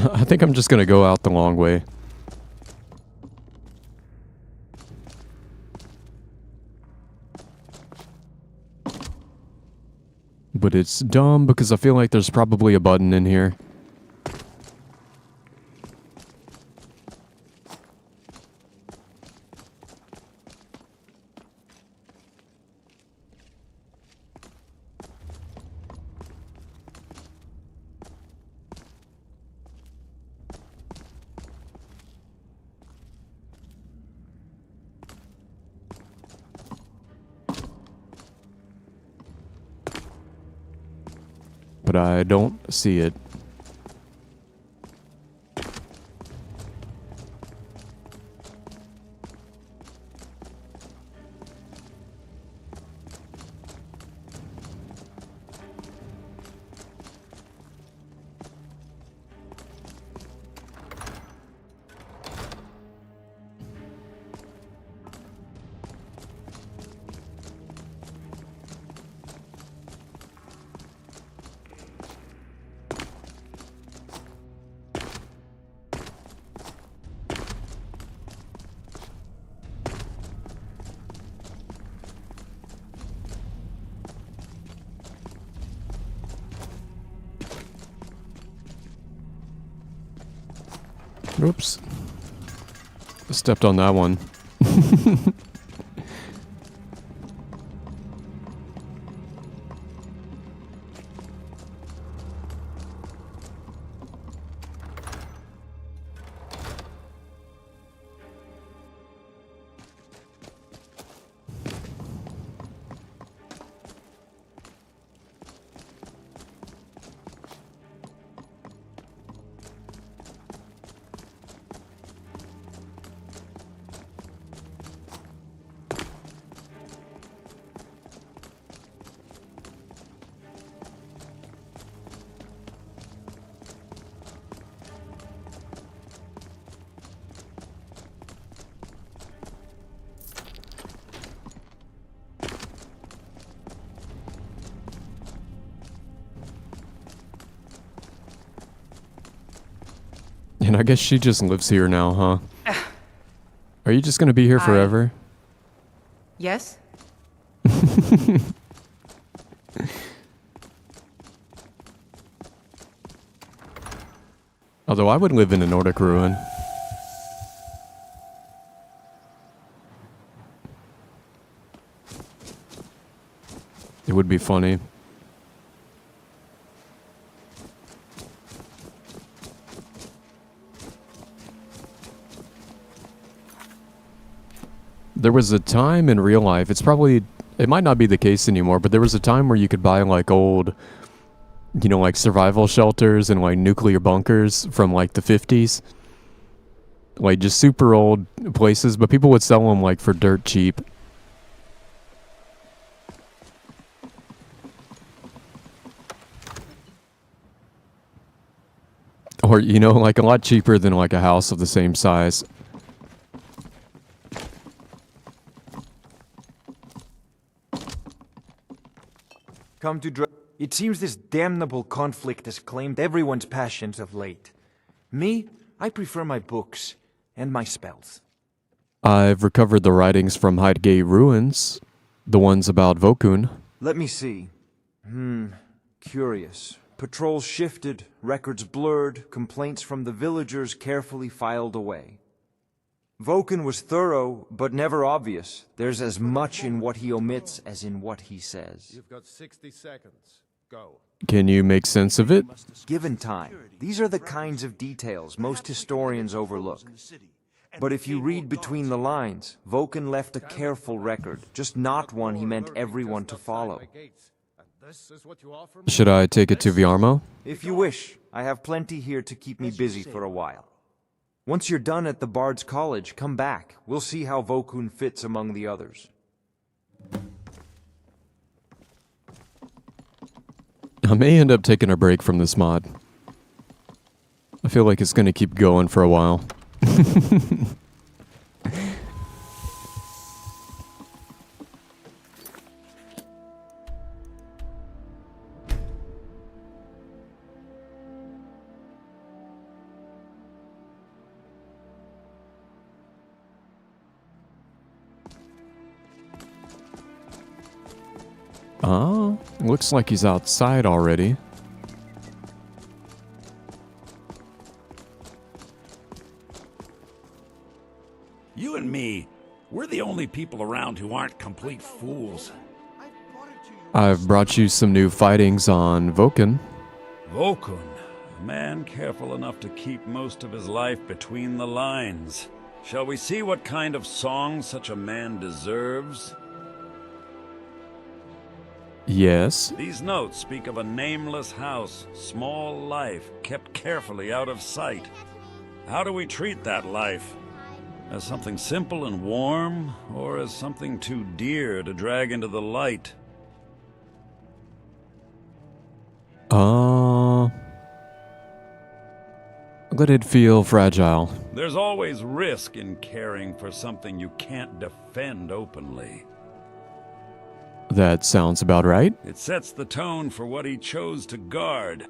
I think I'm just gonna go out the long way. But it's dumb because I feel like there's probably a button in here. But I don't see it. Oops. Stepped on that one. And I guess she just lives here now, huh? Are you just gonna be here forever? Yes? Although I would live in a Nordic ruin. It would be funny. There was a time in real life, it might not be the case anymore, but there was a time where you could buy like old, you know, like survival shelters and like nuclear bunkers from like the 50s. Like just super old places, but people would sell them like for dirt cheap. Or, you know, like a lot cheaper than like a house of the same size. Come to It seems this damnable conflict has claimed everyone's passions of late. Me, I prefer my books and my spells. I've recovered the writings from Hydegate ruins, the ones about Vokun. Let me see. Curious. Patrols shifted, records blurred, complaints from the villagers carefully filed away. Vokun was thorough, but never obvious. There's as much in what he omits as in what he says. You've got 60 seconds. Go. Can you make sense of it? Given time, these are the kinds of details most historians overlook. But if you read between the lines, Vokun left a careful record, just not one he meant everyone to follow. Should I take it to Viarmo? If you wish, I have plenty here to keep me busy for a while. Once you're done at the Bard's College, come back. We'll see how Vokun fits among the others. I may end up taking a break from this mod. I feel like it's going to keep going for a while. Oh, looks like he's outside already. You and me, we're the only people around who aren't complete fools. I've brought you some new fightings on Vokun. Vokun, a man careful enough to keep most of his life between the lines. Shall we see what kind of song such a man deserves? Yes. These notes speak of a nameless house, small life, kept carefully out of sight. How do we treat that life? As something simple and warm, or as something too dear to drag into the light? Let it feel fragile. There's always risk in caring for something you can't defend openly. That sounds about right. It sets the tone for what he chose to guard.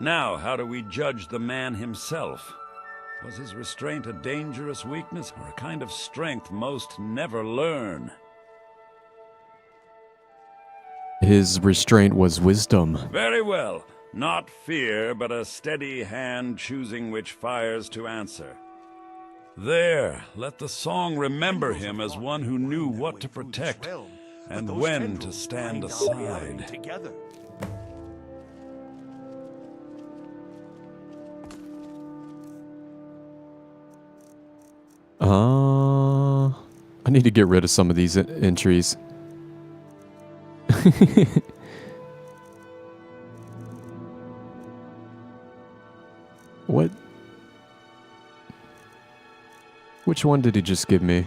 Now, how do we judge the man himself? Was his restraint a dangerous weakness, or a kind of strength most never learn? His restraint was wisdom. Very well. Not fear, but a steady hand choosing which fires to answer. There, let the song remember him as one who knew what to protect and when to stand aside. I need to get rid of some of these entries. What? Which one did he just give me?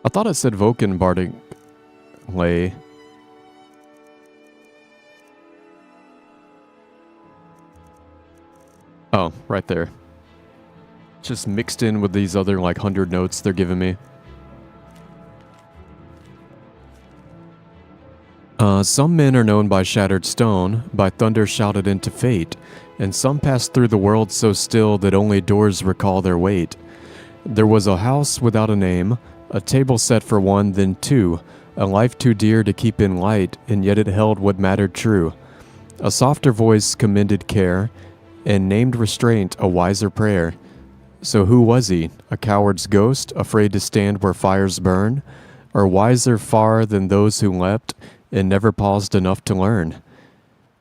I thought it said Vulcan Bardic Lay. Oh, right there. Just mixed in with these other like 100 notes they're giving me. Some men are known by shattered stone, by thunder shouted into fate, and some pass through the world so still that only doors recall their weight. There was a house without a name, a table set for one, then two, a life too dear to keep in light, and yet it held what mattered true. A softer voice commended care, and named restraint a wiser prayer. So who was he? A coward's ghost, afraid to stand where fires burn? Or wiser far than those who leapt, and never paused enough to learn?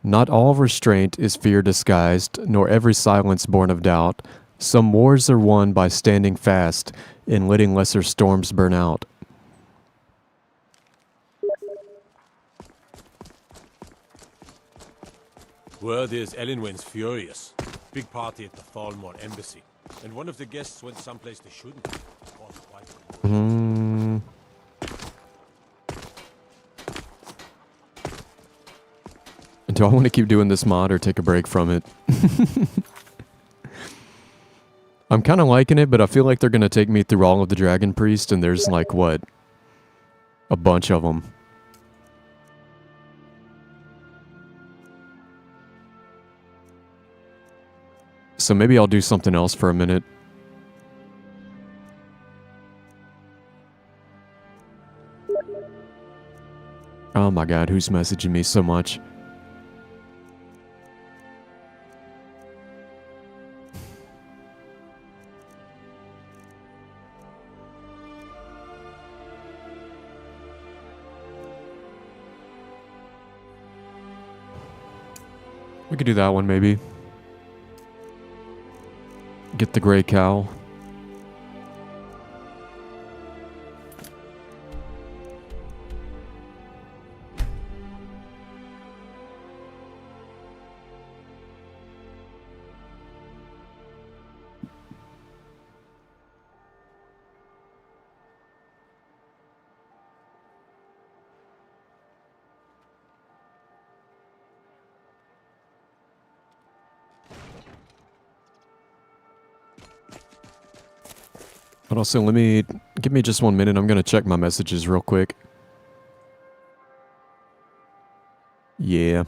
Not all restraint is fear disguised, nor every silence born of doubt. Some wars are won by standing fast, and letting lesser storms burn out. Word is Elenwen's furious. Big party at the Falmore embassy. And one of the guests went someplace they shouldn't. Do I want to keep doing this mod or take a break from it? I'm kind of liking it, but I feel like they're going to take me through all of the Dragon Priest, and there's like, what? A bunch of them. So maybe I'll do something else for a minute. Oh my god, who's messaging me so much? We could do that one, maybe. Get the gray cow. But also, give me just 1 minute. I'm gonna check my messages real quick. Yeah.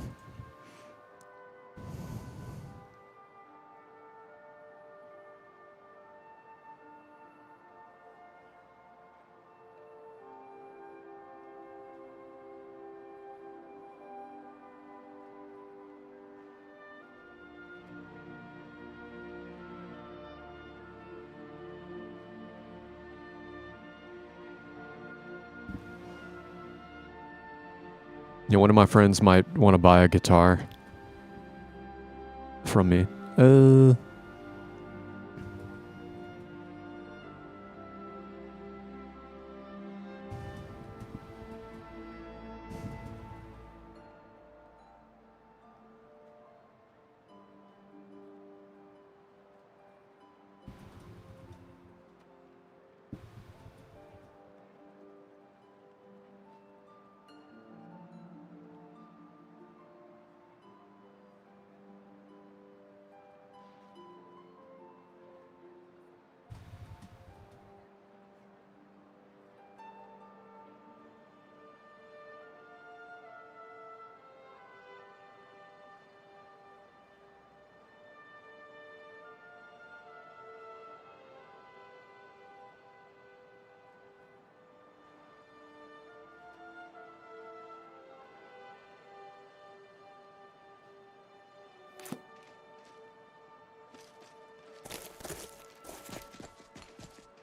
Yeah, one of my friends might want to buy a guitar from me.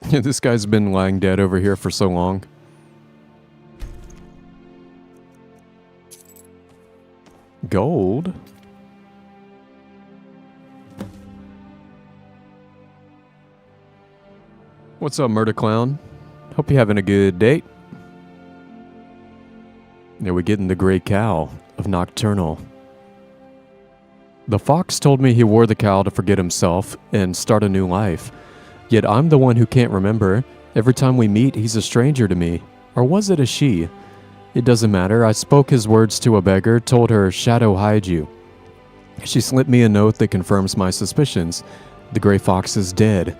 This guy's been lying dead over here for so long. Gold? What's up, Murder Clown? Hope you're having a good day. There we get in the Grey Cow of Nocturnal. The fox told me he wore the cowl to forget himself and start a new life. Yet I'm the one who can't remember. Every time we meet, he's a stranger to me. Or was it a she? It doesn't matter. I spoke his words to a beggar, told her, "Shadow hide you." She slipped me a note that confirms my suspicions. The Grey Fox is dead.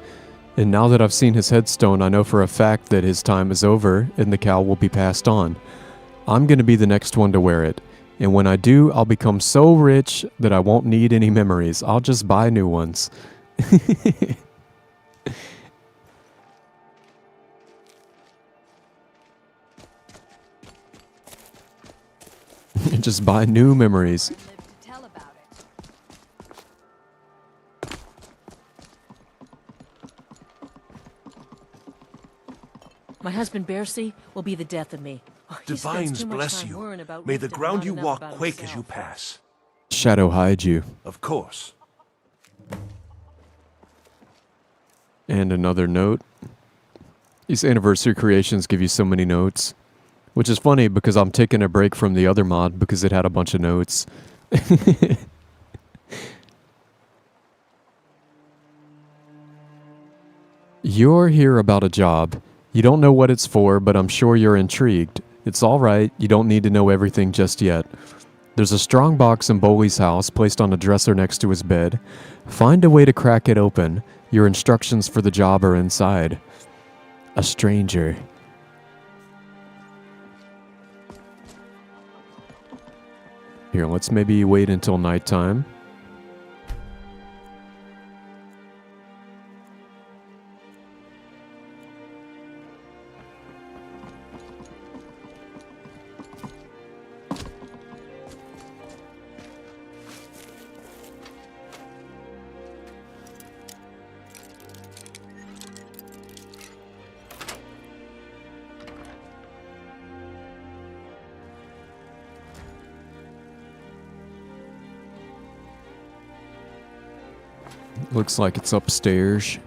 And now that I've seen his headstone, I know for a fact that his time is over and the cowl will be passed on. I'm going to be the next one to wear it. And when I do, I'll become so rich that I won't need any memories. I'll just buy new ones. Just buy new memories. My husband Bercy will be the death of me. Oh, he spends Divines too much bless time you. worrying about May the Rift and ground not you enough walk about quake as himself. you pass. Shadow hide you. Of course. And another note. These anniversary creations give you so many notes. Which is funny because I'm taking a break from the other mod because it had a bunch of notes. You're here about a job. You don't know what it's for, but I'm sure you're intrigued. It's alright, you don't need to know everything just yet. There's a strong box in Boley's house placed on a dresser next to his bed. Find a way to crack it open. Your instructions for the job are inside. A stranger. Here, let's maybe wait until nighttime. Looks like it's upstairs.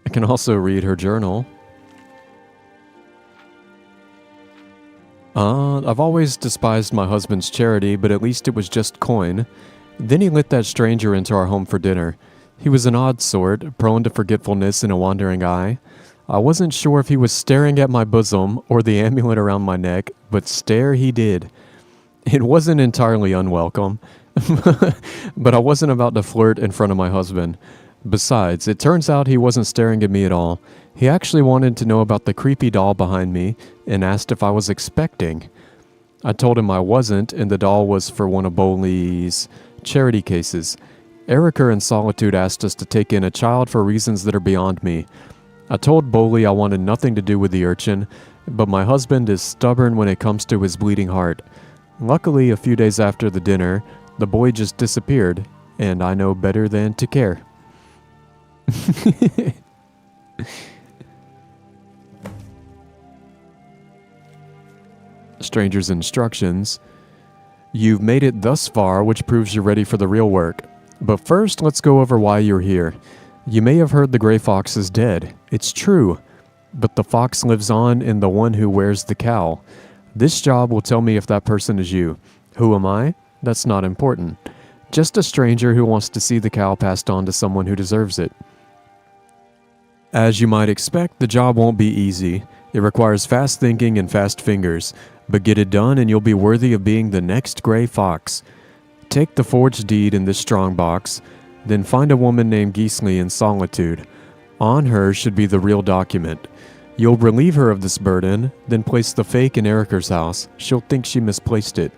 I can also read her journal. I've always despised my husband's charity, but at least it was just coin. Then he let that stranger into our home for dinner. He was an odd sort, prone to forgetfulness and a wandering eye. I wasn't sure if he was staring at my bosom or the amulet around my neck, but stare he did. It wasn't entirely unwelcome, but I wasn't about to flirt in front of my husband. Besides, it turns out he wasn't staring at me at all. He actually wanted to know about the creepy doll behind me and asked if I was expecting. I told him I wasn't, and the doll was for one of Boley's charity cases. Erica in Solitude asked us to take in a child for reasons that are beyond me. I told Boley I wanted nothing to do with the urchin, but my husband is stubborn when it comes to his bleeding heart. Luckily, a few days after the dinner, the boy just disappeared, and I know better than to care. Stranger's instructions. You've made it thus far, which proves you're ready for the real work. But first, let's go over why you're here. You may have heard the Grey Fox is dead. It's true. But the fox lives on in the one who wears the cowl. This job will tell me if that person is you. Who am I? That's not important. Just a stranger who wants to see the cowl passed on to someone who deserves it. As you might expect, the job won't be easy. It requires fast thinking and fast fingers. But get it done and you'll be worthy of being the next Grey Fox. Take the forged deed in this strong box, then find a woman named Gisli in Solitude. On her should be the real document. You'll relieve her of this burden, then place the fake in Erica's house. She'll think she misplaced it.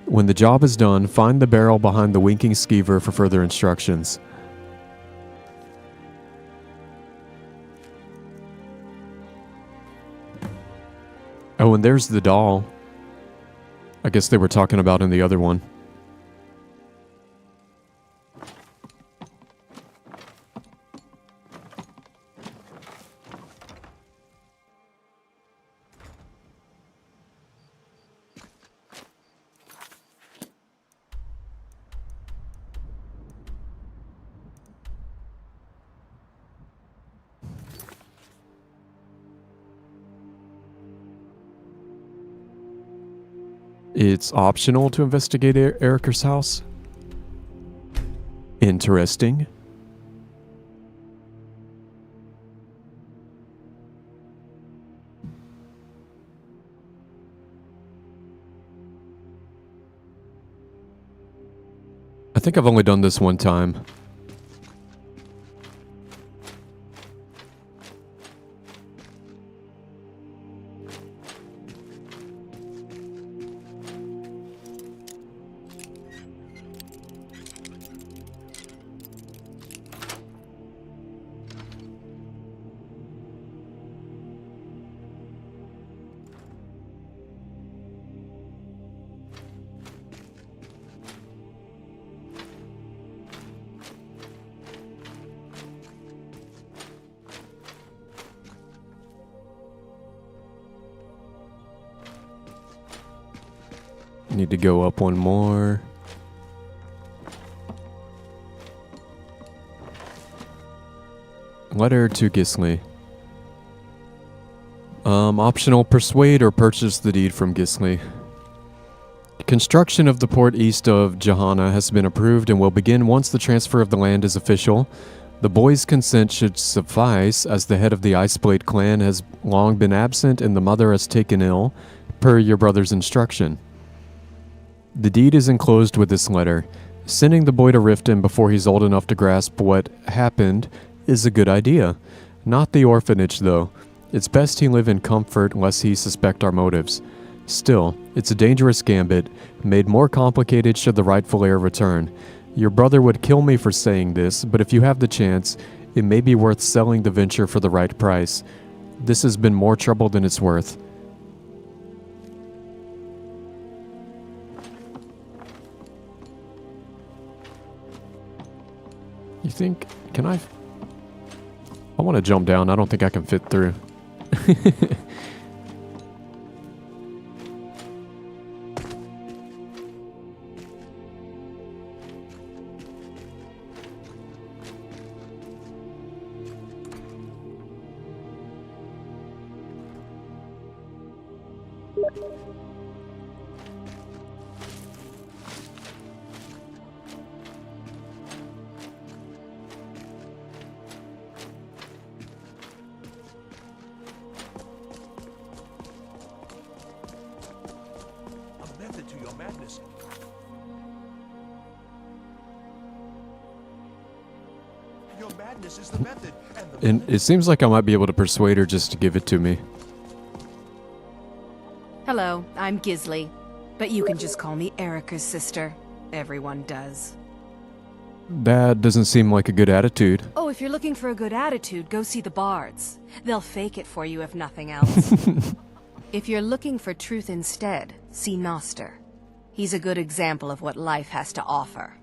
When the job is done, find the barrel behind the winking skeever for further instructions. Oh, and there's the doll. I guess they were talking about in the other one. It's optional to investigate Erica's house. Interesting. I think I've only done this one time. Need to go up one more. Letter to Gisli. Optional, persuade or purchase the deed from Gisli. Construction of the port east of Johanna has been approved and will begin once the transfer of the land is official. The boy's consent should suffice, as the head of the Iceblade clan has long been absent and the mother has taken ill, per your brother's instruction. The deed is enclosed with this letter. Sending the boy to Riften before he's old enough to grasp what happened is a good idea. Not the orphanage, though. It's best he live in comfort lest he suspect our motives. Still, it's a dangerous gambit, made more complicated should the rightful heir return. Your brother would kill me for saying this, but if you have the chance, it may be worth selling the venture for the right price. This has been more trouble than it's worth. You think, can I want to jump down. I don't think I can fit through. And it seems like I might be able to persuade her just to give it to me. Hello, I'm Gisli, but you can just call me Erica's sister. Everyone does. That doesn't seem like a good attitude. Oh, if you're looking for a good attitude, go see the bards. They'll fake it for you if nothing else. If you're looking for truth instead, see Noster. He's a good example of what life has to offer.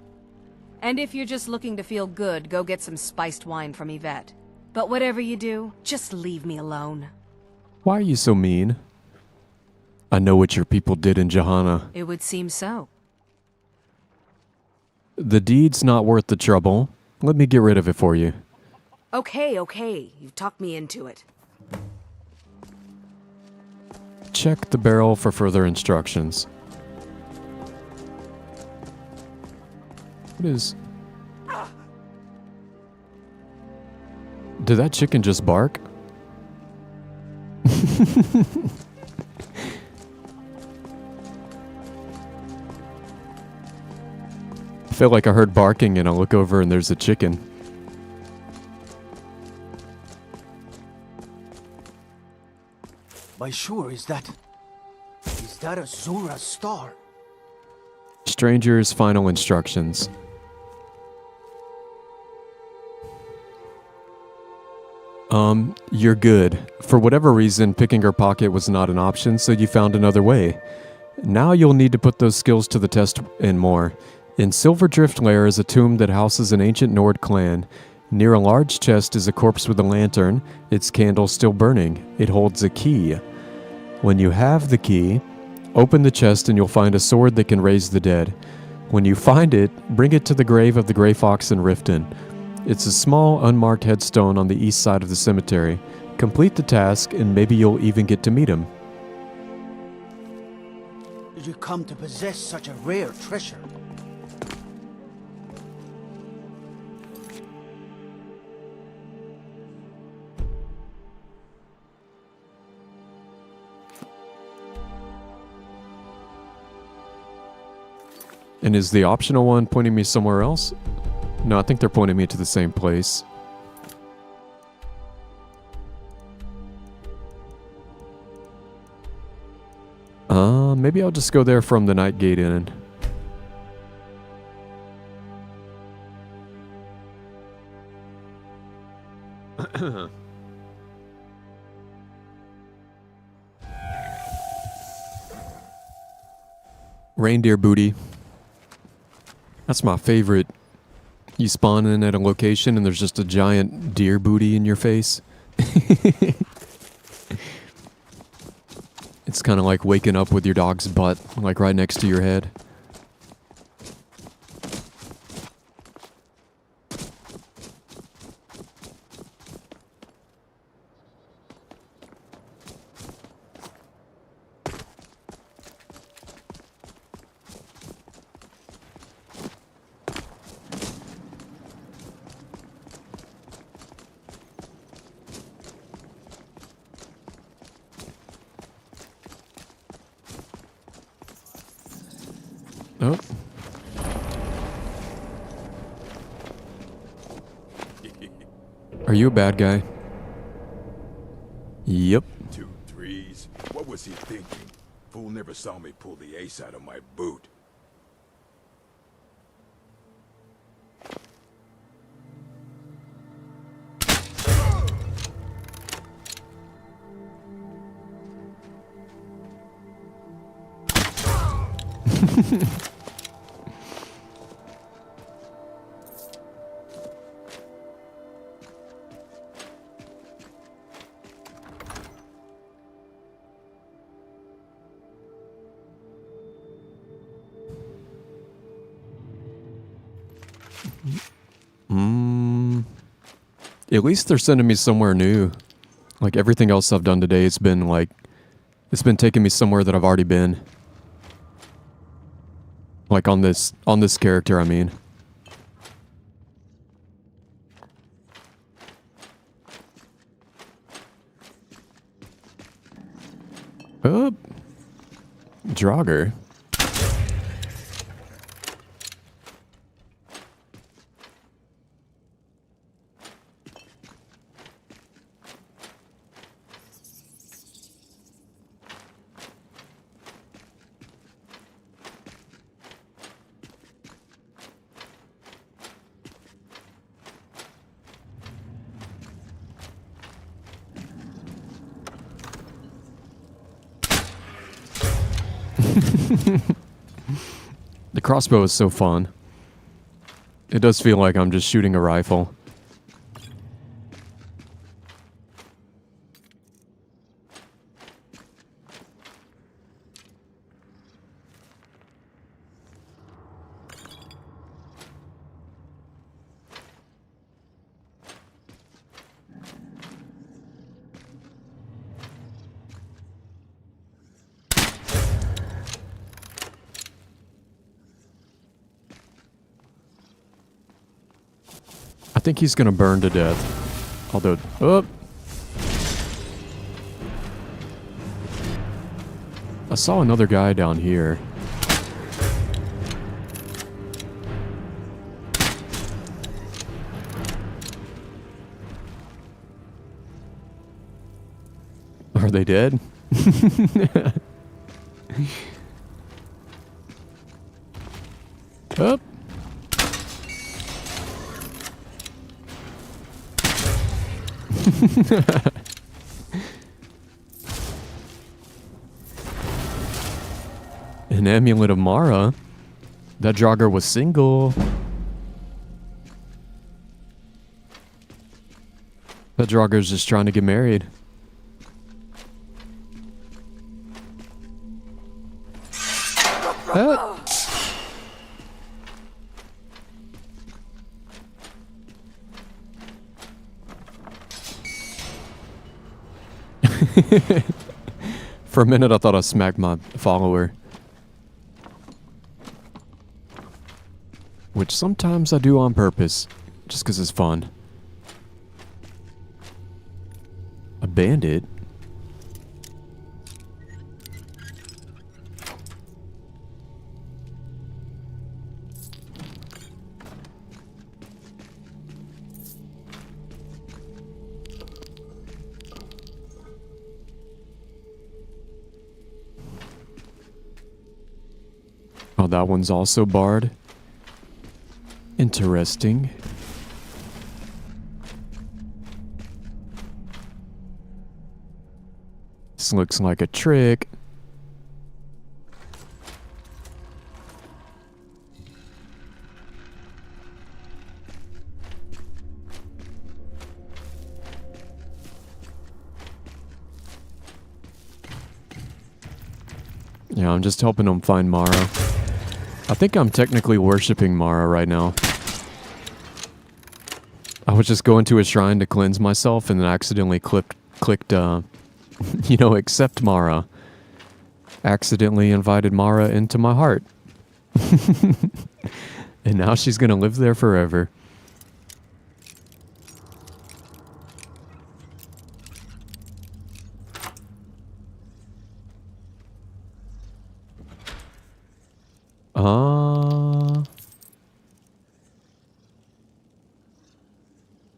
And if you're just looking to feel good, go get some spiced wine from Yvette. But whatever you do, just leave me alone. Why are you so mean? I know what your people did in Johanna. It would seem so. The deed's not worth the trouble. Let me get rid of it for you. Okay. You've talked me into it. Check the barrel for further instructions. What is... Did that chicken just bark? I feel like I heard barking and I look over and there's a chicken. By sure, is that a Zura star? Stranger's final instructions. You're good. For whatever reason, picking her pocket was not an option, so you found another way. Now you'll need to put those skills to the test and more. In Silverdrift Lair is a tomb that houses an ancient Nord clan. Near a large chest is a corpse with a lantern, its candle still burning. It holds a key. When you have the key, open the chest and you'll find a sword that can raise the dead. When you find it, bring it to the grave of the Grey Fox in Riften. It's a small, unmarked headstone on the east side of the cemetery. Complete the task and maybe you'll even get to meet him. Did you come to possess such a rare treasure? And is the optional one pointing me somewhere else? No, I think they're pointing me to the same place. Maybe I'll just go there from the night gate in. Reindeer booty. That's my favorite. You spawn in at a location and there's just a giant deer booty in your face. It's kind of like waking up with your dog's butt, like right next to your head. Oh. Are you a bad guy? Yep. 2 3s. What was he thinking? Fool never saw me pull the ace out of my boot. At least they're sending me somewhere new. Like everything else I've done today, it's been taking me somewhere that I've already been. Like on this character, I mean. Oh, Draugr. The crossbow is so fun. It does feel like I'm just shooting a rifle. I think he's gonna burn to death. Although, oh! I saw another guy down here. Are they dead? Up. An amulet of Mara. That Draugr was single. That Draugr's just trying to get married. For a minute, I thought I smacked my follower. Which sometimes I do on purpose, just because it's fun. A bandit? Oh, that one's also barred. Interesting. This looks like a trick. Yeah, I'm just helping them find Mara. I think I'm technically worshipping Mara right now. I was just going to a shrine to cleanse myself and then accidentally clicked, you know, accept Mara. Accidentally invited Mara into my heart. And now she's gonna live there forever.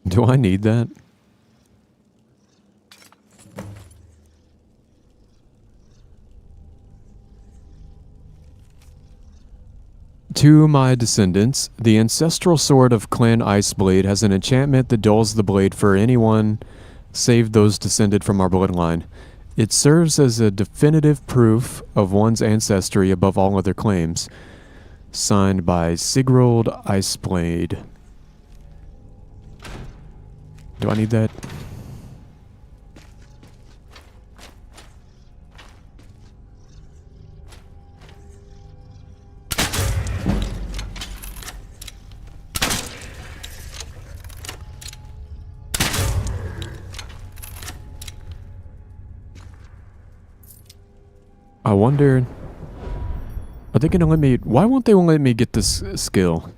Do I need that? To my descendants, the ancestral sword of Clan Iceblade has an enchantment that dulls the blade for anyone save those descended from our bloodline. It serves as a definitive proof of one's ancestry above all other claims. Signed by Sigurd Iceblade. Do I need that? I wonder, are they gonna let me, why won't they let me get this skill?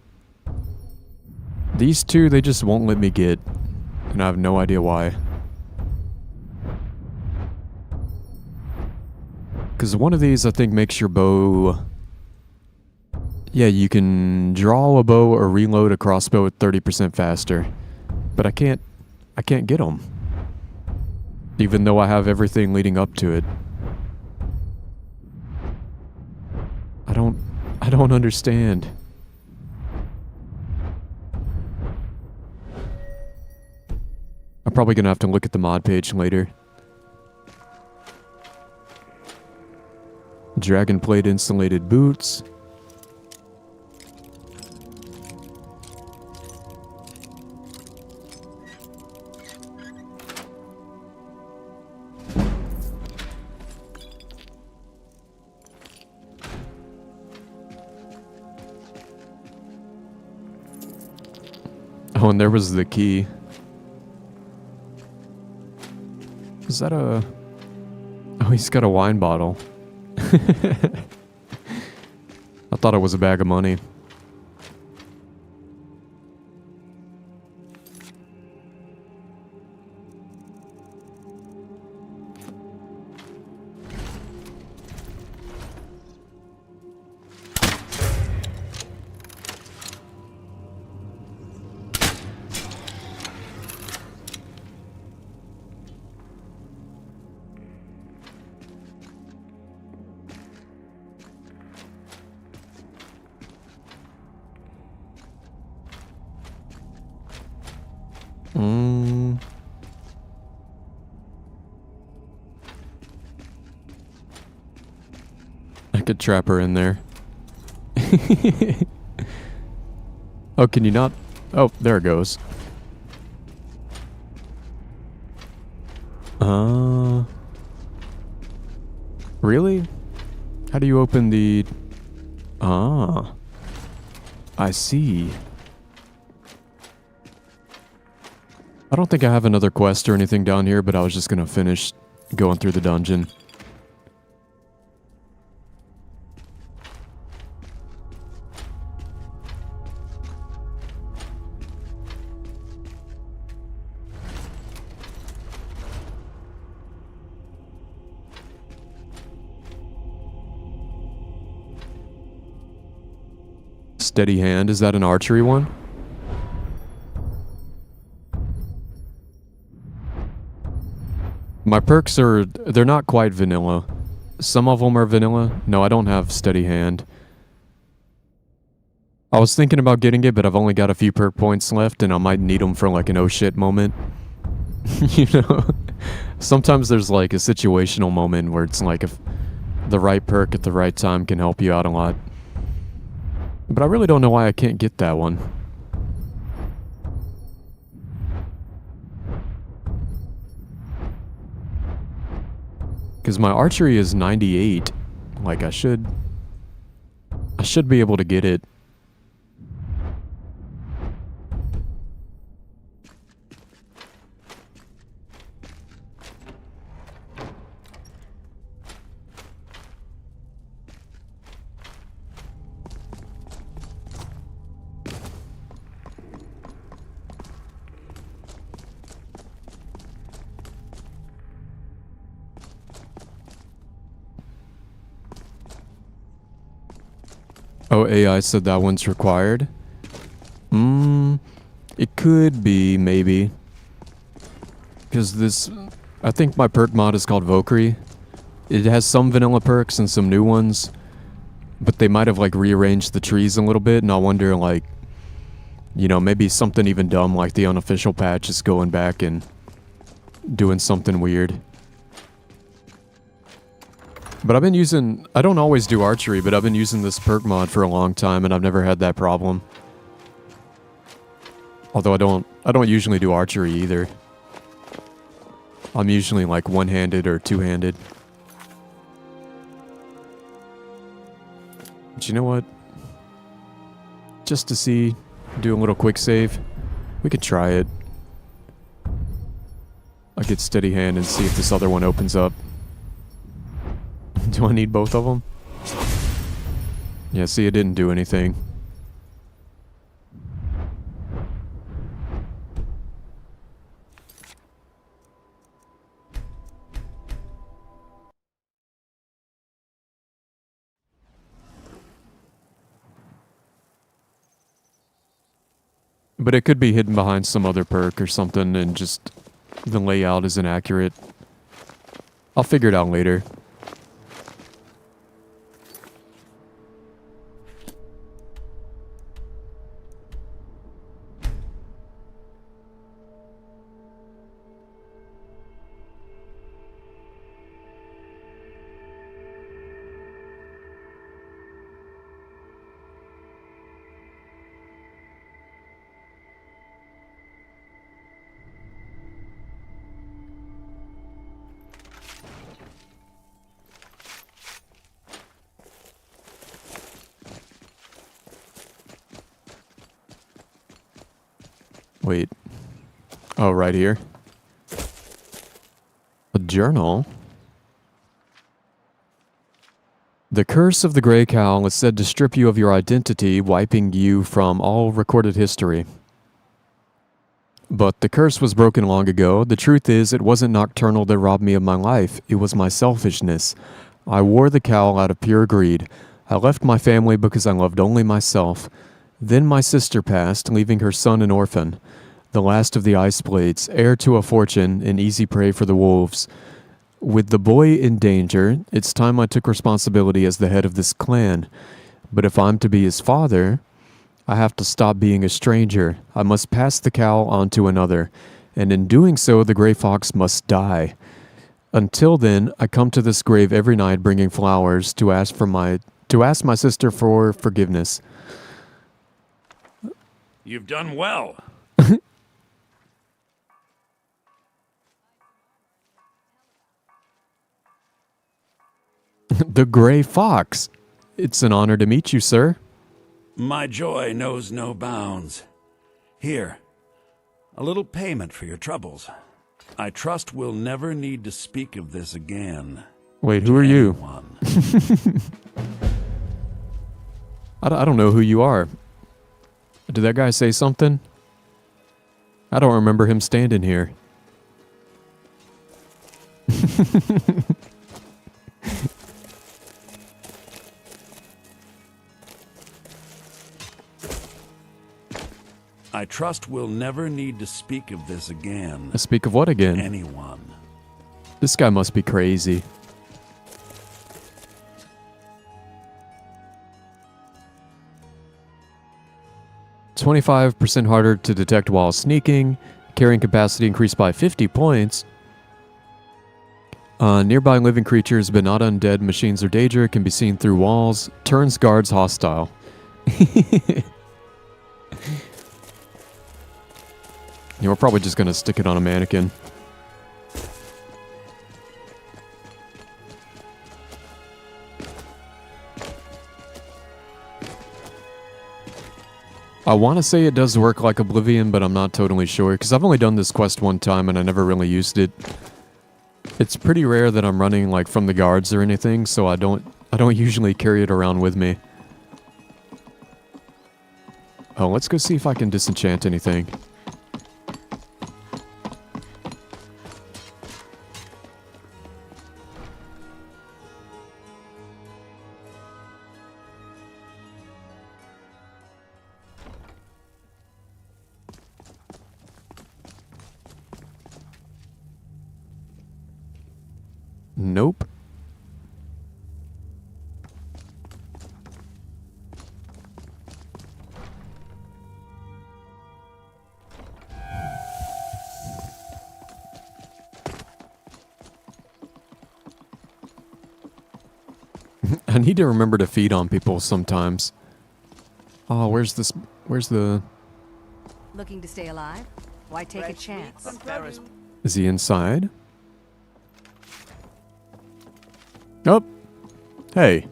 These two, they just won't let me get, and I have no idea why. Because one of these, I think, makes your bow, yeah, you can draw a bow or reload a crossbow at 30% faster. But I can't get them. Even though I have everything leading up to it. I don't understand. I'm probably gonna have to look at the mod page later. Dragon plate insulated boots. Oh, and there was the key. Is that a... Oh, he's got a wine bottle. I thought it was a bag of money. could trap her in there. Oh, can you not? Oh, there it goes. Really? How do you open the... Ah. I see. I don't think I have another quest or anything down here, but I was just gonna finish going through the dungeon. Steady hand, is that an archery one? My perks are, they're not quite vanilla. Some of them are vanilla. No, I don't have steady hand. I was thinking about getting it, but I've only got a few perk points left, and I might need them for like an oh shit moment. You know? Sometimes there's like a situational moment where it's like if the right perk at the right time can help you out a lot. But I really don't know why I can't get that one. Because my archery is 98. Like I should be able to get it. Oh, AI said that one's required? It could be, maybe. Because this... I think my perk mod is called Valkyrie. It has some vanilla perks and some new ones. But they might have, like, rearranged the trees a little bit, and I wonder, like... You know, maybe something even dumb like the unofficial patch is going back and... doing something weird. But I've been using... I don't always do archery, but I've been using this perk mod for a long time, and I've never had that problem. Although I don't usually do archery either. I'm usually like one-handed or two-handed. But you know what? Just to see, do a little quick save. We could try it. I'll get steady hand and see if this other one opens up. Do I need both of them? Yeah, see, it didn't do anything. But it could be hidden behind some other perk or something and just the layout isn't accurate. I'll figure it out later. Wait. Oh, right here. A journal? The curse of the Grey Cowl is said to strip you of your identity, wiping you from all recorded history. But the curse was broken long ago. The truth is, it wasn't Nocturnal that robbed me of my life. It was my selfishness. I wore the cowl out of pure greed. I left my family because I loved only myself. Then my sister passed, leaving her son an orphan, the last of the Ice Blades, heir to a fortune, and easy prey for the wolves. With the boy in danger, it's time I took responsibility as the head of this clan. But if I'm to be his father, I have to stop being a stranger. I must pass the cowl on to another, and in doing so, the Grey Fox must die. Until then, I come to this grave every night bringing flowers to ask my sister for forgiveness. You've done well. The Gray Fox. It's an honor to meet you, sir. My joy knows no bounds. Here, a little payment for your troubles. I trust we'll never need to speak of this again. Wait, who are you? I don't know who you are. Did that guy say something? I don't remember him standing here. I trust we'll never need to speak of this again. Speak of what again? Anyone. This guy must be crazy. "25% harder to detect while sneaking. Carrying capacity increased by 50 points. Nearby living creatures, but not undead, machines or danger, can be seen through walls. Turns guards hostile." Yeah, we're probably just gonna stick it on a mannequin. I want to say it does work like Oblivion, but I'm not totally sure, because I've only done this quest one time and I never really used it. It's pretty rare that I'm running like from the guards or anything, so I don't usually carry it around with me. Oh, let's go see if I can disenchant anything. Nope. I need to remember to feed on people sometimes. Oh, where's the... Looking to stay alive? Why take a chance? Is he inside? Nope. Hey.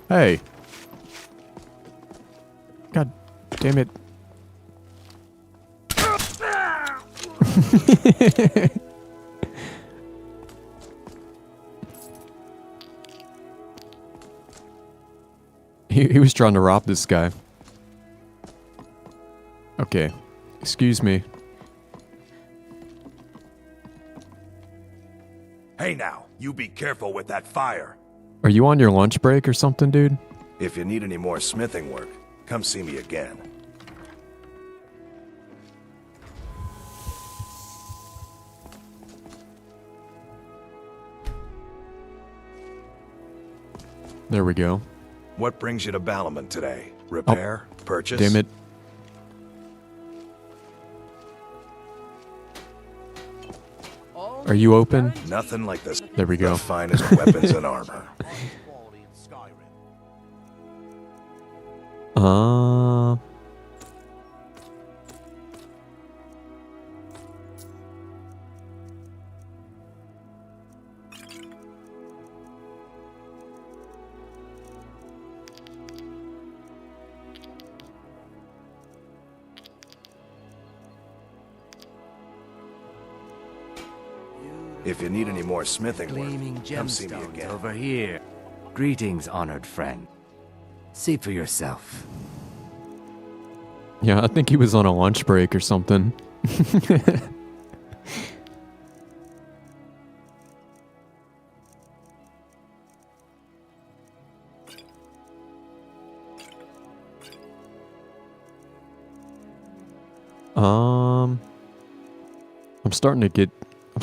Hey. God damn it. He was trying to rob this guy. Okay. Excuse me. Hey now, you be careful with that fire. Are you on your lunch break or something, dude? If you need any more smithing work, come see me again. There we go. What brings you to Balamon today? Repair? Purchase? Damn it. Are you open? Nothing like this. There we go. The finest weapons and armor. If you need any more smithing work, come see me again. Over here. Greetings, honored friend. See for yourself. Yeah, I think he was on a lunch break or something. I'm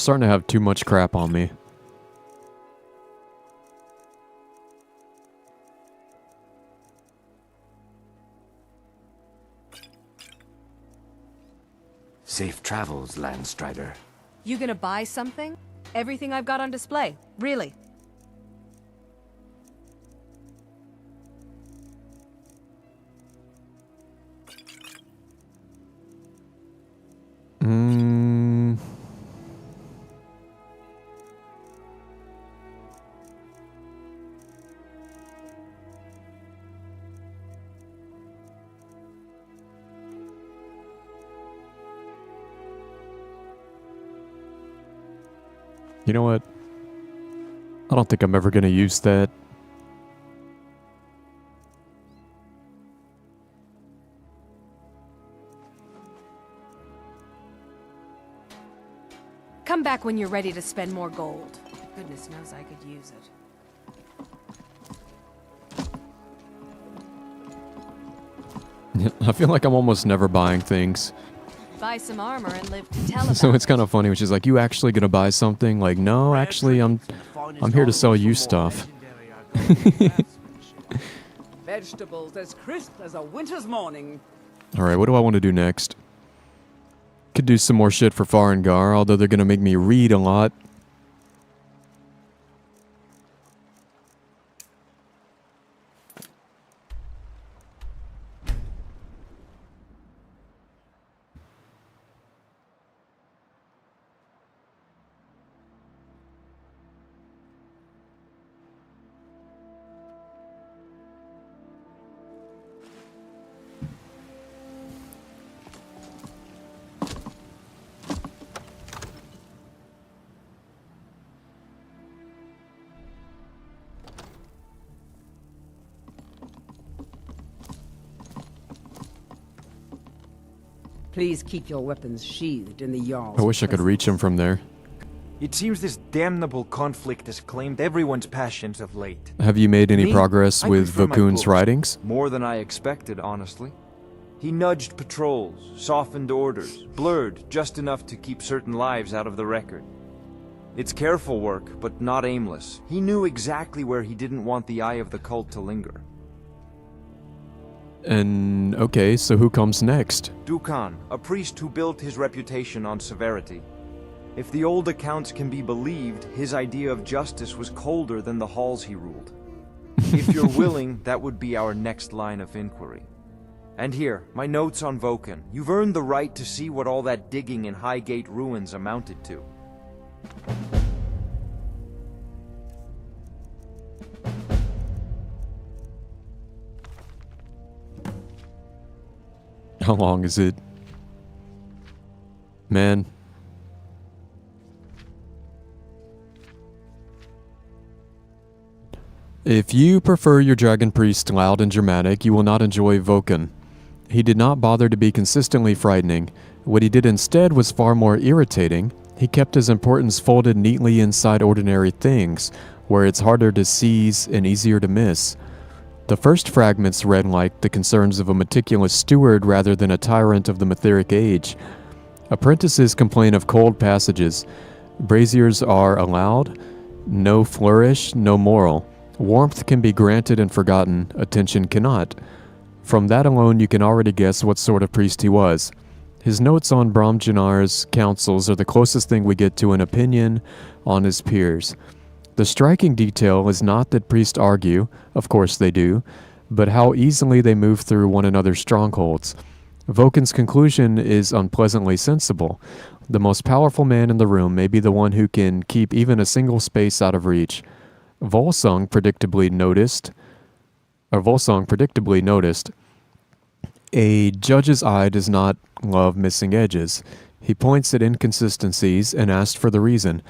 starting to have too much crap on me. Safe travels, Landstrider. You gonna buy something? Everything I've got on display, really. You know what? I don't think I'm ever going to use that. Come back when you're ready to spend more gold. Goodness knows I could use it. I feel like I'm almost never buying things. Buy some armor and live to tell about So it's kind of funny when she's like, you actually gonna buy something? Like, no, actually, I'm here to sell you stuff. Vegetables as crisp as a winter's morning. Alright, what do I want to do next? Could do some more shit for Farengar, although they're gonna make me read a lot. Please keep your weapons sheathed in the Jarl's I wish I could reach him from there. It seems this damnable conflict has claimed everyone's passions of late. Have you made any Me? progress I with prefer my Vokun's books. writings? More than I expected, honestly. He nudged patrols, softened orders, blurred just enough to keep certain lives out of the record. It's careful work, but not aimless. He knew exactly where he didn't want the eye of the cult to linger. And, okay, so who comes next? Dukan, a priest who built his reputation on severity. If the old accounts can be believed, his idea of justice was colder than the halls he ruled. If you're willing, that would be our next line of inquiry. And here, my notes on Vokun. You've earned the right to see what all that digging in Highgate ruins amounted to. How long is it? Man. If you prefer your Dragon Priest loud and dramatic, you will not enjoy Vokun. He did not bother to be consistently frightening. What he did instead was far more irritating. He kept his importance folded neatly inside ordinary things, where it's harder to seize and easier to miss. The first fragments read like the concerns of a meticulous steward rather than a tyrant of the Mytheric Age. Apprentices complain of cold passages. Braziers are allowed. No flourish, no moral. Warmth can be granted and forgotten. Attention cannot. From that alone you can already guess what sort of priest he was. His notes on Brahmjanar's councils are the closest thing we get to an opinion on his peers. The striking detail is not that priests argue, of course they do, but how easily they move through one another's strongholds. Vokun's conclusion is unpleasantly sensible. The most powerful man in the room may be the one who can keep even a single space out of reach. Volsung predictably noticed, a judge's eye does not love missing edges. He points at inconsistencies and asks for the reason.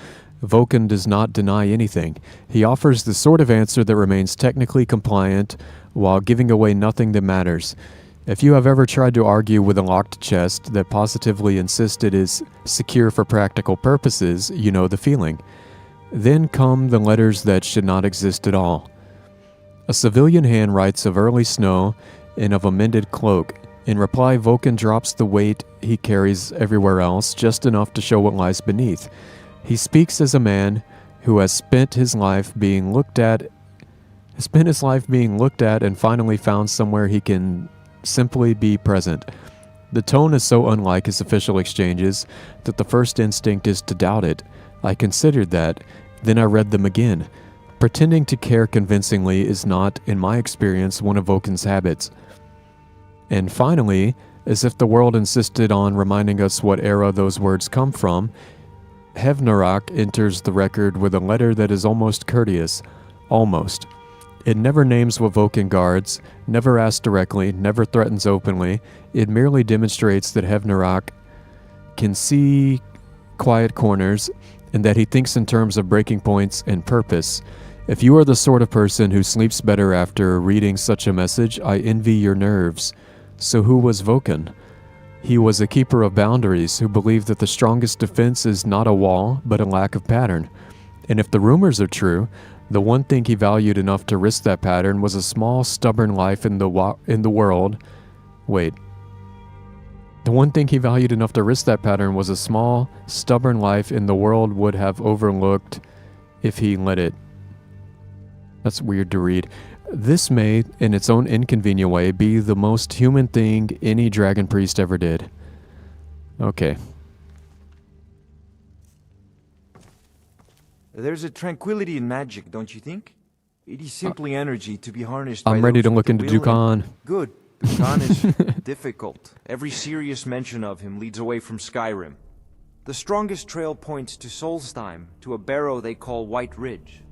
Vokun does not deny anything. He offers the sort of answer that remains technically compliant while giving away nothing that matters. If you have ever tried to argue with a locked chest that positively insists it is secure for practical purposes, you know the feeling. Then come the letters that should not exist at all. A civilian hand writes of early snow and of a mended cloak. In reply, Vokun drops the weight he carries everywhere else, just enough to show what lies beneath. He speaks as a man who has spent his life being looked at and finally found somewhere he can simply be present. The tone is so unlike his official exchanges that the first instinct is to doubt it. I considered that, then I read them again. Pretending to care convincingly is not, in my experience, one of Vulcan's habits. And finally, as if the world insisted on reminding us what era those words come from, Hevnarak enters the record with a letter that is almost courteous. Almost. It never names what Vulcan guards, never asks directly, never threatens openly. It merely demonstrates that Hevnarak can see quiet corners and that he thinks in terms of breaking points and purpose. If you are the sort of person who sleeps better after reading such a message, I envy your nerves. So who was Vulcan? He was a keeper of boundaries who believed that the strongest defense is not a wall, but a lack of pattern. And if the rumors are true, the one thing he valued enough to risk that pattern was a small, stubborn life in the world. Wait. The one thing he valued enough to risk that pattern was a small, stubborn life in the world would have overlooked if he let it. That's weird to read. This may, in its own inconvenient way, be the most human thing any dragon priest ever did. Okay. There's a tranquility in magic, don't you think? It is simply energy to be harnessed by I'm ready to those look with into the will Dukan. and- Good. Dukan is difficult. Every serious mention of him leads away from Skyrim. The strongest trail points to Solstheim, to a barrow they call White Ridge.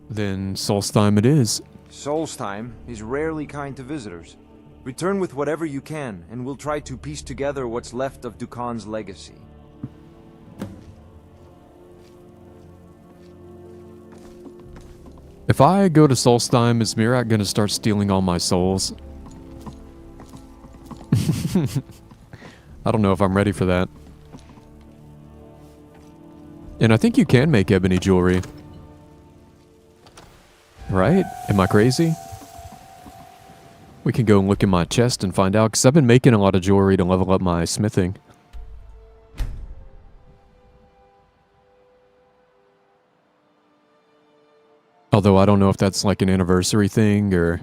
Then Solstheim it is. Solstheim is rarely kind to visitors. Return with whatever you can, and we'll try to piece together what's left of Dukan's legacy. If I go to Solstheim, is Mirak gonna start stealing all my souls? I don't know if I'm ready for that. And I think you can make ebony jewelry. Right? Am I crazy? We can go and look in my chest and find out, because I've been making a lot of jewelry to level up my smithing. Although I don't know if that's like an anniversary thing or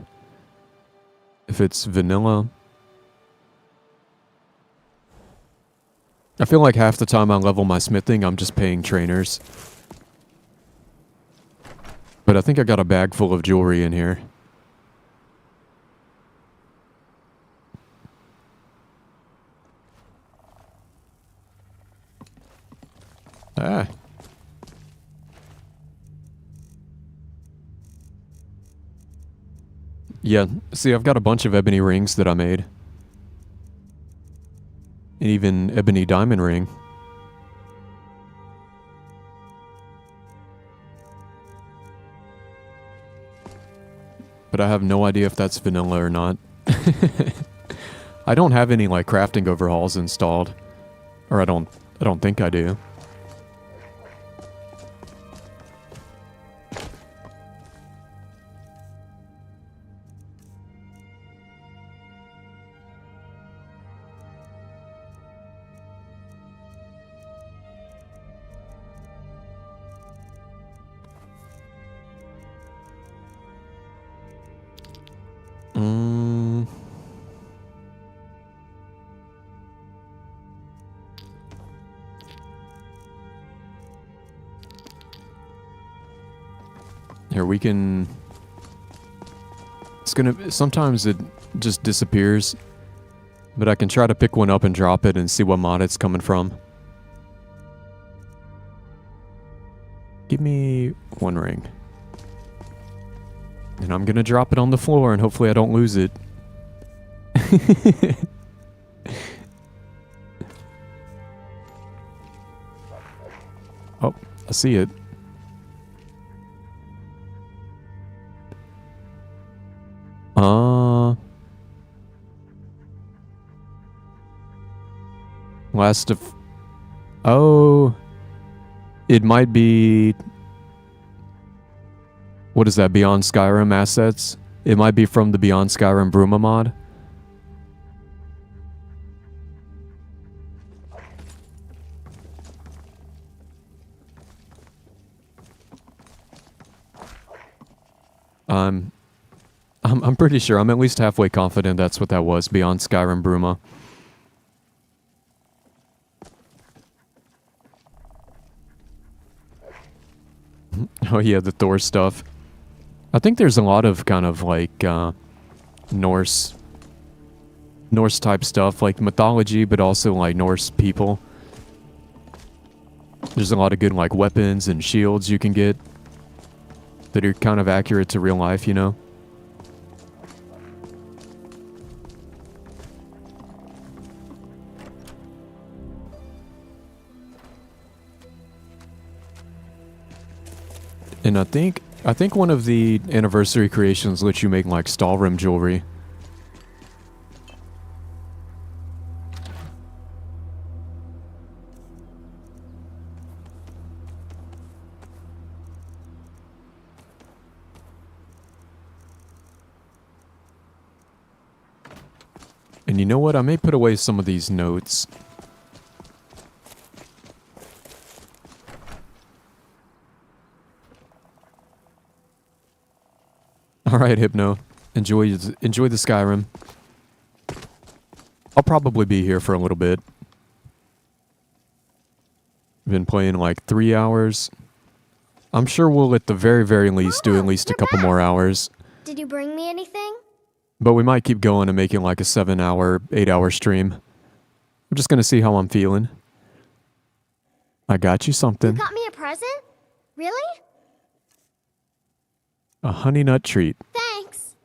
if it's vanilla. I feel like half the time I level my smithing, I'm just paying trainers. But I think I got a bag full of jewelry in here. Ah. Yeah, see, I've got a bunch of ebony rings that I made. And even ebony diamond ring. But I have no idea if that's vanilla or not. I don't have any like crafting overhauls installed. Or I don't think I do. Here, we can... It's gonna... Sometimes it just disappears. But I can try to pick one up and drop it and see what mod it's coming from. Give me one ring. And I'm gonna drop it on the floor and hopefully I don't lose it. Oh, I see it. Last of... Oh... It might be... What is that, Beyond Skyrim assets? It might be from the Beyond Skyrim Bruma mod. I'm I'm pretty sure. I'm at least halfway confident that's what that was, beyond Skyrim Bruma. Oh yeah, the Thor stuff. I think there's a lot of kind of like Norse type stuff, like mythology, but also like Norse people. There's a lot of good like weapons and shields you can get that are kind of accurate to real life, you know? And I think one of the anniversary creations lets you make like Stalrim jewelry. And you know what? I may put away some of these notes. All right, Hypno. Enjoy the Skyrim. I'll probably be here for a little bit. Been playing like 3 hours. I'm sure we'll at the very, very least do at least a couple more hours. Did you bring me anything? But we might keep going and making like a 7-hour, 8-hour stream. I'm just gonna see how I'm feeling. I got you something. You got me a present? Really? A honey nut treat. Thanks.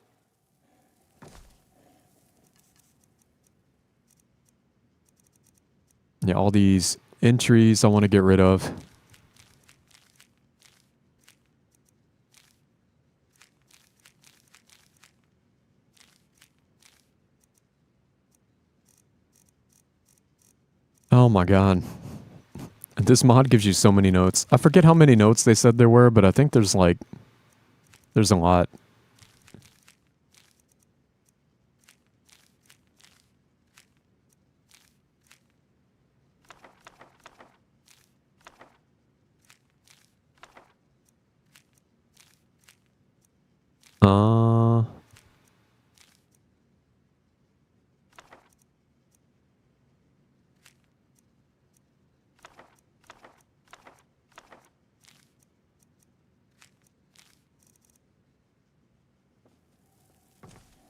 Yeah, all these entries I want to get rid of. Oh my god. This mod gives you so many notes. I forget how many notes they said there were, but I think there's like... there's a lot.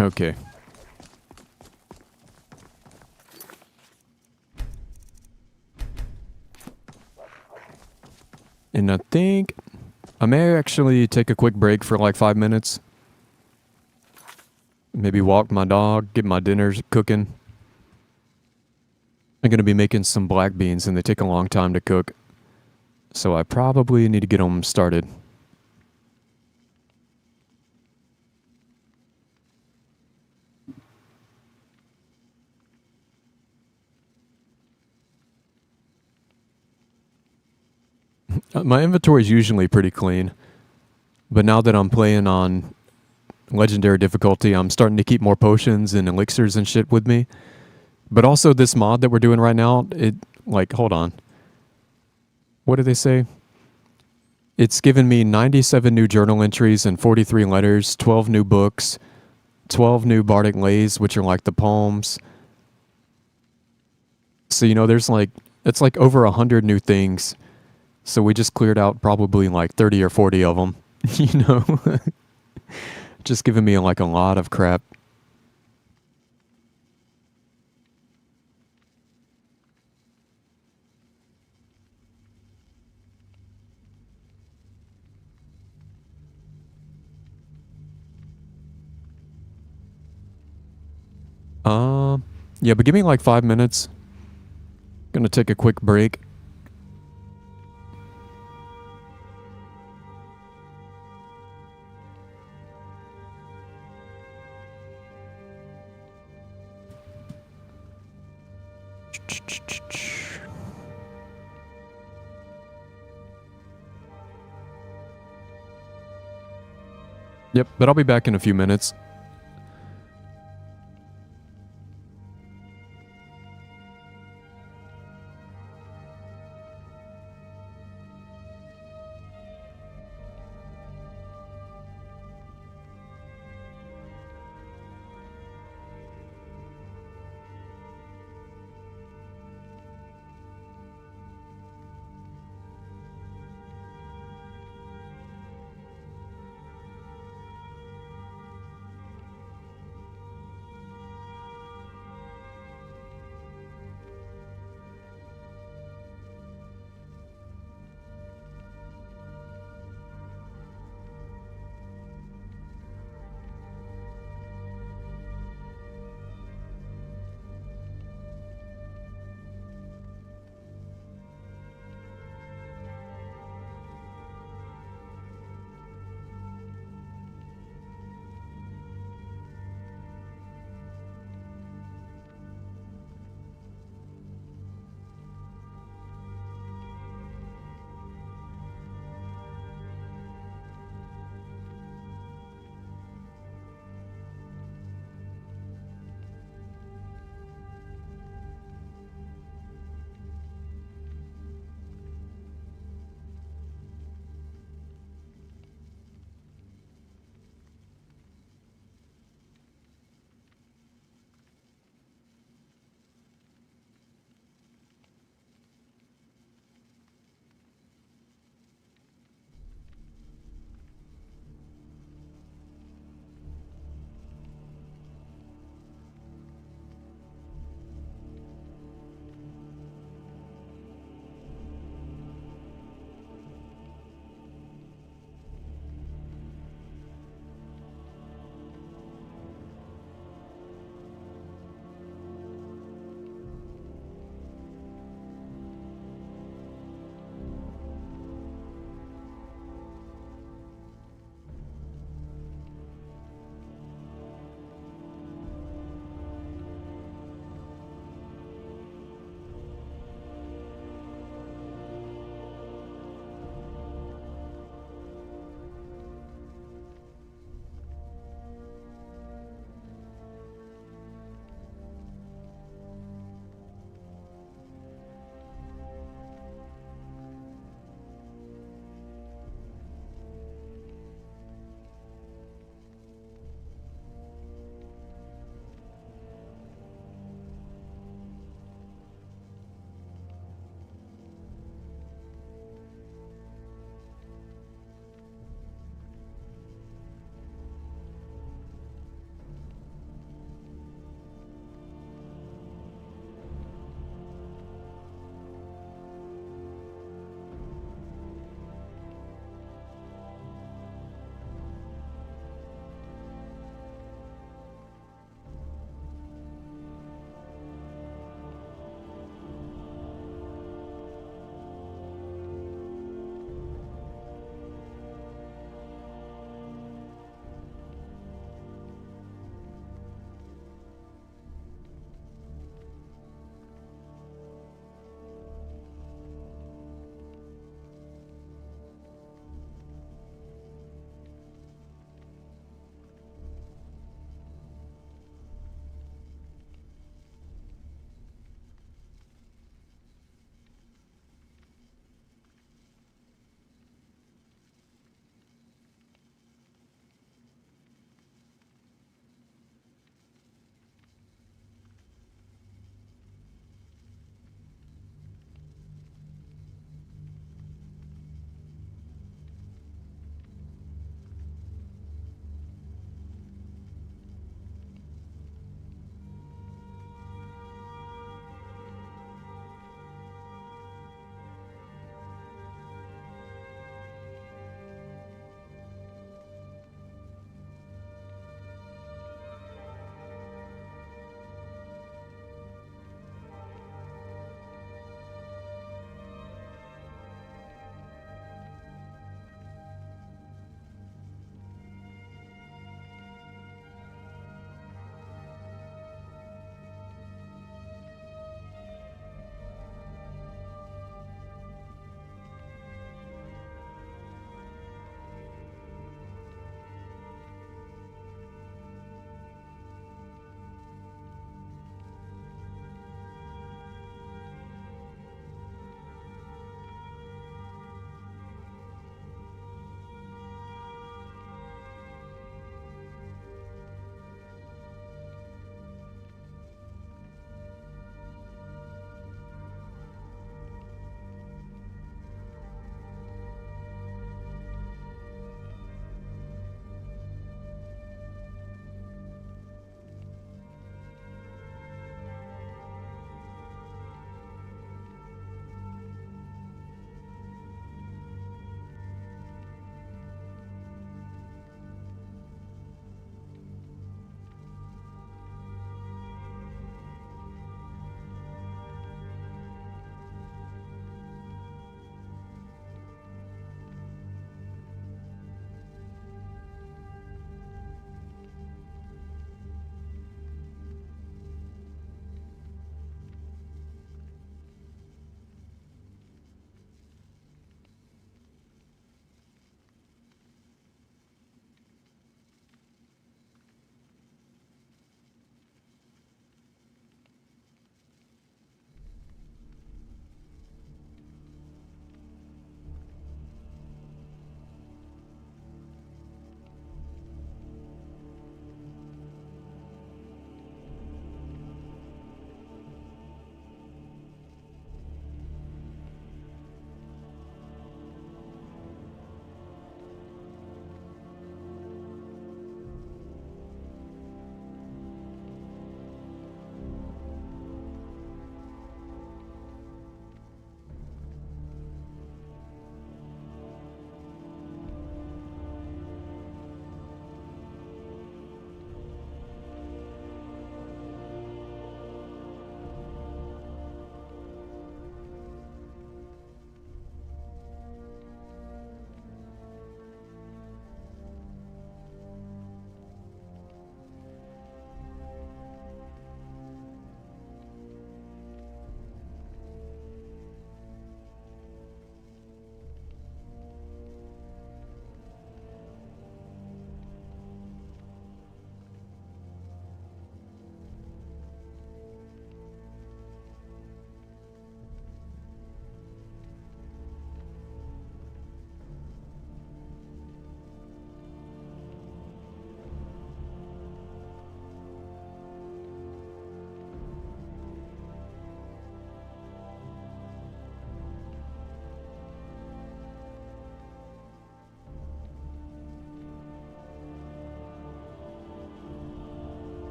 Okay. And I think I may actually take a quick break for like 5 minutes. Maybe walk my dog, get my dinner cooking. I'm going to be making some black beans and they take a long time to cook. So I probably need to get them started. My inventory is usually pretty clean, but now that I'm playing on legendary difficulty, I'm starting to keep more potions and elixirs and shit with me. But also this mod that we're doing right now, it, like, hold on. What do they say? It's given me 97 new journal entries and 43 letters, 12 new books, 12 new bardic lays, which are like the poems. So, you know, there's like, it's like over 100 new things. So we just cleared out probably like 30 or 40 of them, you know? Just giving me like a lot of crap. Yeah, but give me like 5 minutes. Gonna take a quick break. Yep, but I'll be back in a few minutes.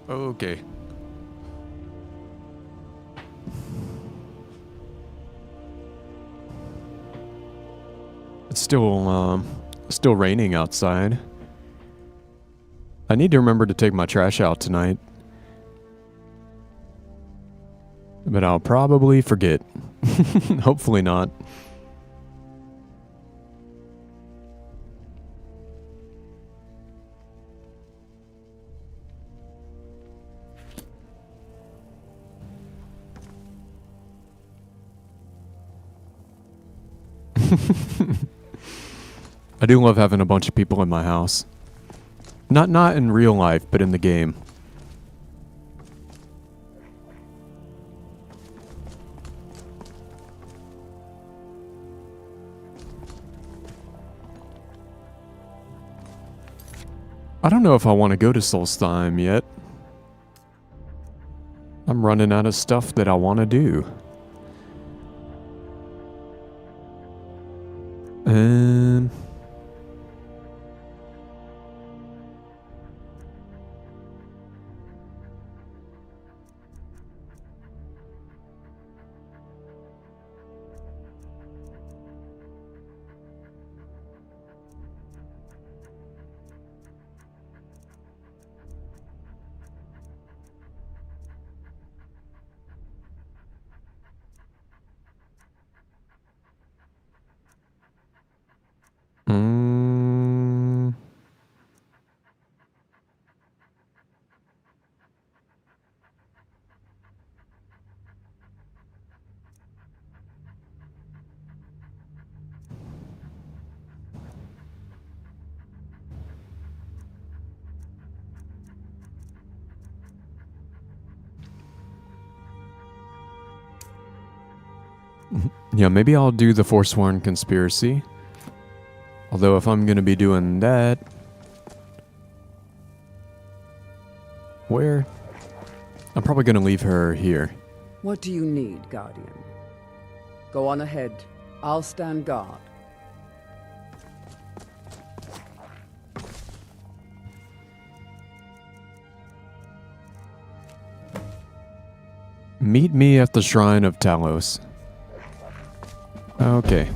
Okay. It's still raining outside. I need to remember to take my trash out tonight. But I'll probably forget. Hopefully not. I do love having a bunch of people in my house. Not in real life, but in the game. I don't know if I want to go to Solstheim yet. I'm running out of stuff that I want to do. Yeah, maybe I'll do the Forsworn Conspiracy. Although if I'm going to be doing that... Where? I'm probably going to leave her here. What do you need, Guardian? Go on ahead. I'll stand guard. Meet me at the Shrine of Talos. Okay.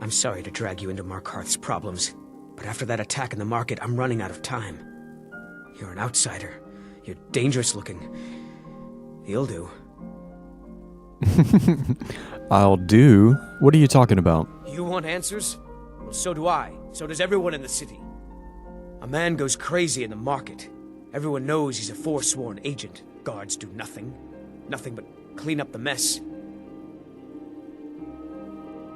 I'm sorry to drag you into Markarth's problems, but after that attack in the market, I'm running out of time. You're an outsider. You're dangerous looking. You'll do. I'll do? What are you talking about? You want answers? Well, so do I. So does everyone in the city. A man goes crazy in the market. Everyone knows he's a forsworn agent. Guards do nothing. Nothing but clean up the mess.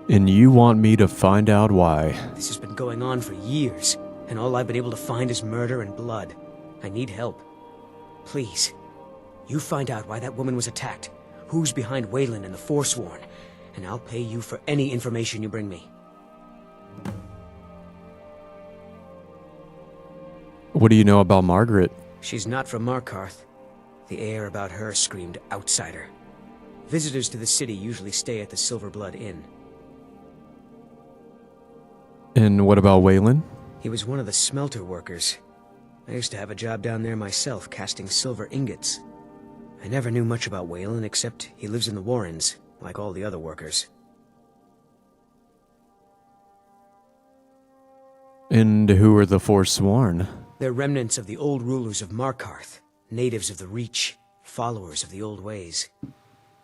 And you want me to find out why? This has been going on for years, and all I've been able to find is murder and blood. I need help. Please, you find out why that woman was attacked, who's behind Waylon and the Forsworn, and I'll pay you for any information you bring me. What do you know about Margaret? She's not from Markarth. The air about her screamed outsider. Visitors to the city usually stay at the Silver Blood Inn. And what about Waylon? He was one of the smelter workers. I used to have a job down there myself, casting silver ingots. I never knew much about Waylon, except he lives in the Warrens, like all the other workers. And who are the Forsworn? They're remnants of the old rulers of Markarth, natives of the Reach, followers of the old ways.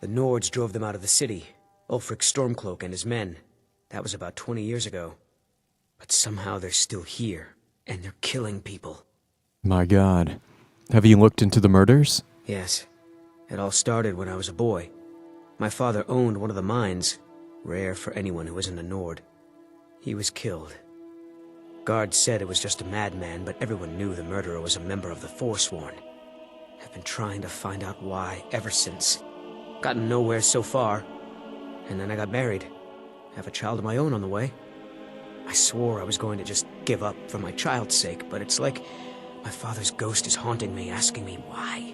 The Nords drove them out of the city, Ulfric Stormcloak and his men. That was about 20 years ago. But somehow they're still here, and they're killing people. My God. Have you looked into the murders? Yes. It all started when I was a boy. My father owned one of the mines, rare for anyone who isn't a Nord. He was killed. Guards said it was just a madman, but everyone knew the murderer was a member of the Forsworn. I've been trying to find out why ever since. Gotten nowhere so far. And then I got married. Have a child of my own on the way. I swore I was going to just give up for my child's sake, but it's like my father's ghost is haunting me, asking me why.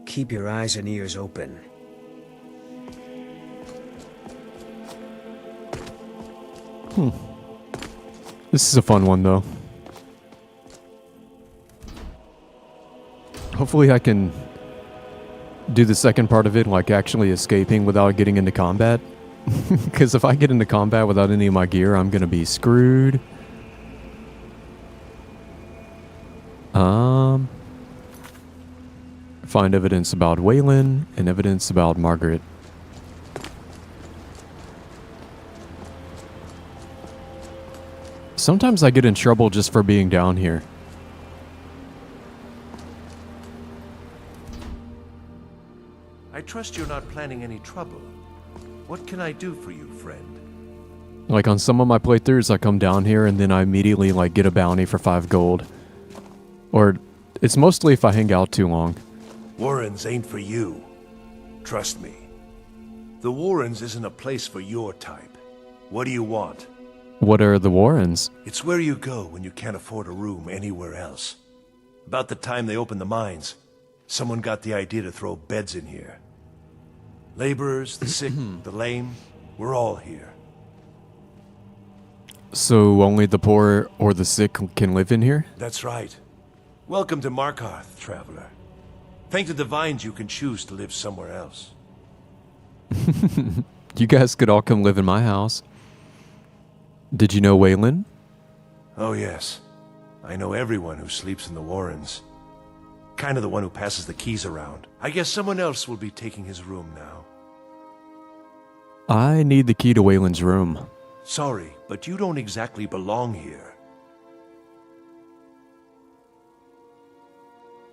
Keep your eyes and ears open. This is a fun one, though. Hopefully I can do the second part of it, like actually escaping without getting into combat. Because if I get into combat without any of my gear, I'm going to be screwed. Find evidence about Waylon and evidence about Margaret. Sometimes I get in trouble just for being down here. I trust you're not planning any trouble. What can I do for you, friend? Like on some of my playthroughs, I come down here and then I immediately like get a bounty for 5 gold. Or it's mostly if I hang out too long. Warrens ain't for you. Trust me. The Warrens isn't a place for your type. What do you want? What are the Warrens? It's where you go when you can't afford a room anywhere else. About the time they opened the mines, someone got the idea to throw beds in here. Laborers, the sick, the lame, we're all here. So only the poor or the sick can live in here? That's right. Welcome to Markarth, traveler. Thank the divines you can choose to live somewhere else. You guys could all come live in my house. Did you know Waylon? Oh yes. I know everyone who sleeps in the Warrens. Kind of the one who passes the keys around. I guess someone else will be taking his room now. I need the key to Waylon's room. Sorry, but you don't exactly belong here.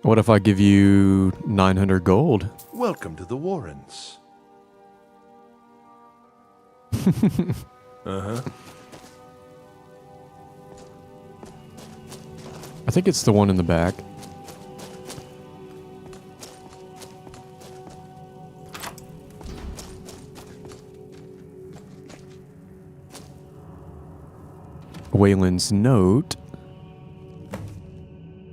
What if I give you 900 gold? Welcome to the Warrens. Uh-huh. I think it's the one in the back. Waylon's note.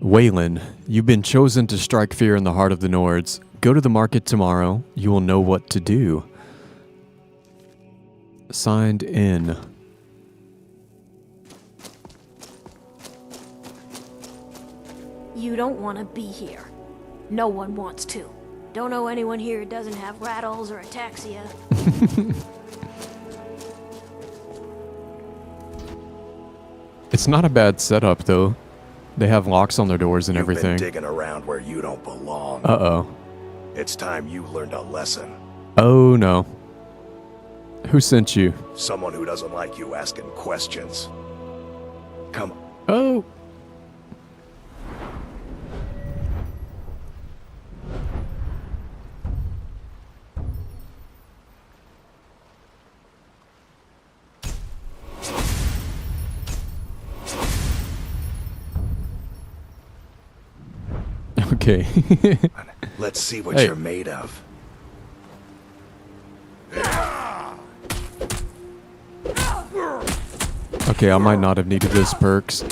Waylon, you've been chosen to strike fear in the heart of the Nords. Go to the market tomorrow. You will know what to do. Signed in. You don't want to be here. No one wants to. Don't know anyone here who doesn't have rattles or ataxia. It's not a bad setup, though. They have locks on their doors and everything. You've been digging around where you don't belong. Uh-oh. It's time you learned a lesson. Oh, no. Who sent you? Someone who doesn't like you asking questions. Come on. Okay. Let's see what Hey. you're made of. Okay, I might not have needed those perks. This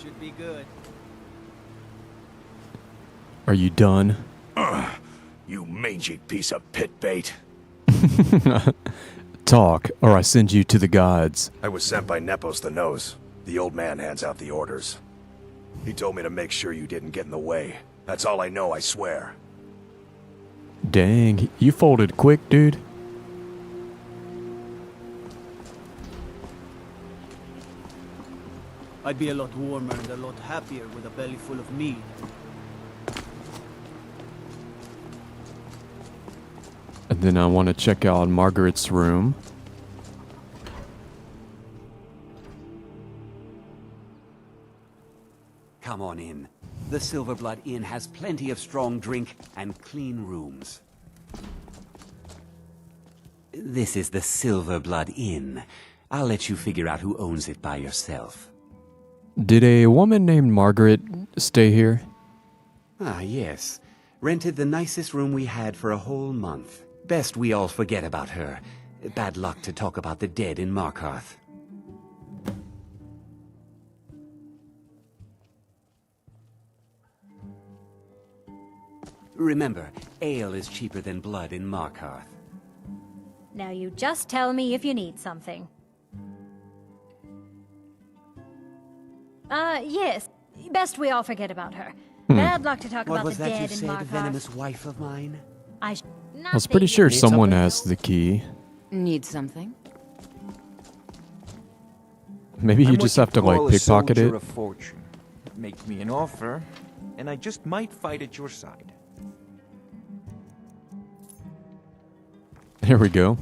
should be good. Are you done? You mangy piece of pit bait. Talk, or I send you to the gods. I was sent by Nepos the Nose. The old man hands out the orders. He told me to make sure you didn't get in the way. That's all I know, I swear. Dang, you folded quick, dude. I'd be a lot warmer and a lot happier with a belly full of mead. And then I want to check out Margaret's room. Come on in. The Silverblood Inn has plenty of strong drink and clean rooms. This is the Silverblood Inn. I'll let you figure out who owns it by yourself. Did a woman named Margaret stay here? Ah, yes. Rented the nicest room we had for a whole month. Best we all forget about her. Bad luck to talk about the dead in Markarth. Remember, ale is cheaper than blood in Markarth. Now you just tell me if you need something. Yes. Best we all forget about her. Bad luck to talk What about was the that you dead in said, Markarth. venomous wife of mine? I was pretty sure someone has the key. Need something? Maybe you I'm just what have to, like, call a pickpocket soldier it. of fortune. Make me an offer, and I just might fight at your side. Here we go.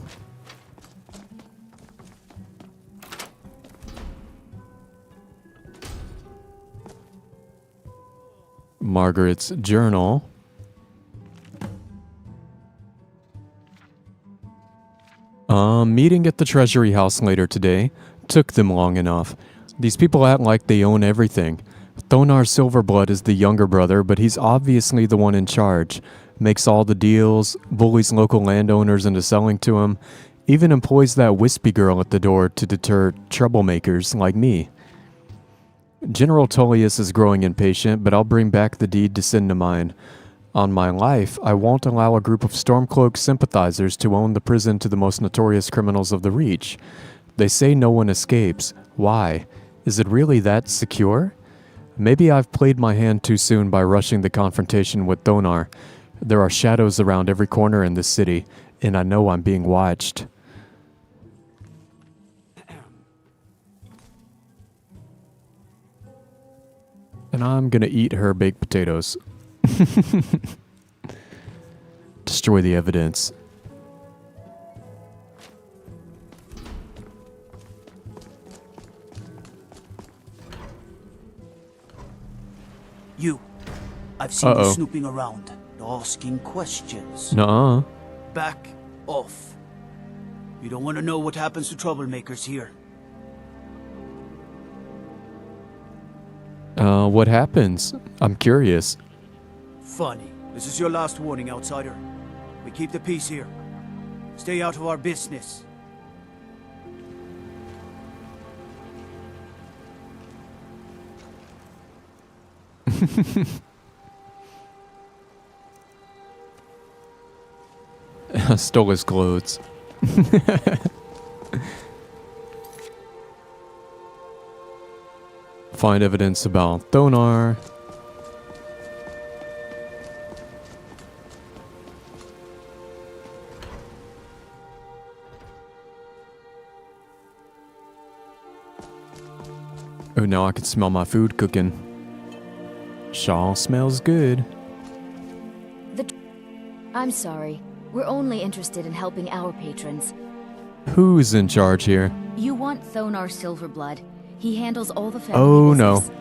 Margaret's journal. Meeting at the Treasury House later today. Took them long enough. These people act like they own everything. Thonar Silverblood is the younger brother, but he's obviously the one in charge. Makes all the deals, bullies local landowners into selling to him, even employs that wispy girl at the door to deter troublemakers like me. General Tullius is growing impatient, but I'll bring back the deed to send to mine. On my life, I won't allow a group of Stormcloak sympathizers to own the prison to the most notorious criminals of the Reach. They say no one escapes. Why? Is it really that secure? Maybe I've played my hand too soon by rushing the confrontation with Thonar. There are shadows around every corner in this city, and I know I'm being watched. And I'm gonna eat her baked potatoes. Destroy the evidence. You. I've seen you Uh-oh. snooping around, asking questions. Nuh-uh. Back off. You don't want to know what happens to troublemakers here. What happens? I'm curious. Funny. This is your last warning, outsider. We keep the peace here. Stay out of our business. Stole his clothes. Find evidence about Thonar. Oh, now I can smell my food cooking. Shaw smells good. I'm sorry. We're only interested in helping our patrons. Who's in charge here? You want Thonar Silverblood. He handles all the family Oh, business. no.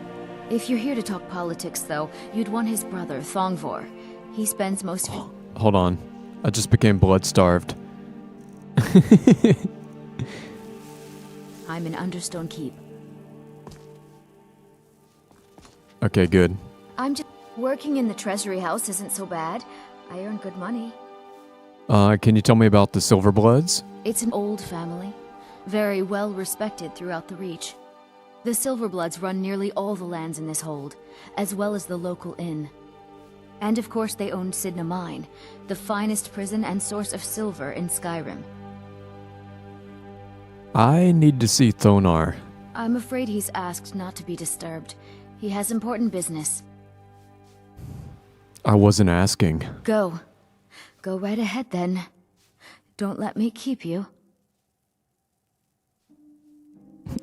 If you're here to talk politics, though, you'd want his brother, Thongvor. He spends most of it. Hold on. I just became blood-starved. I'm in Understone Keep. Okay, good. I'm just... Working in the treasury house isn't so bad. I earn good money. Can you tell me about the Silverbloods? It's an old family. Very well respected throughout the Reach. The Silverbloods run nearly all the lands in this hold, as well as the local inn. And of course they owned Sidna Mine, the finest prison and source of silver in Skyrim. I need to see Thonar. I'm afraid he's asked not to be disturbed. He has important business. I wasn't asking. Go. Go right ahead then. Don't let me keep you.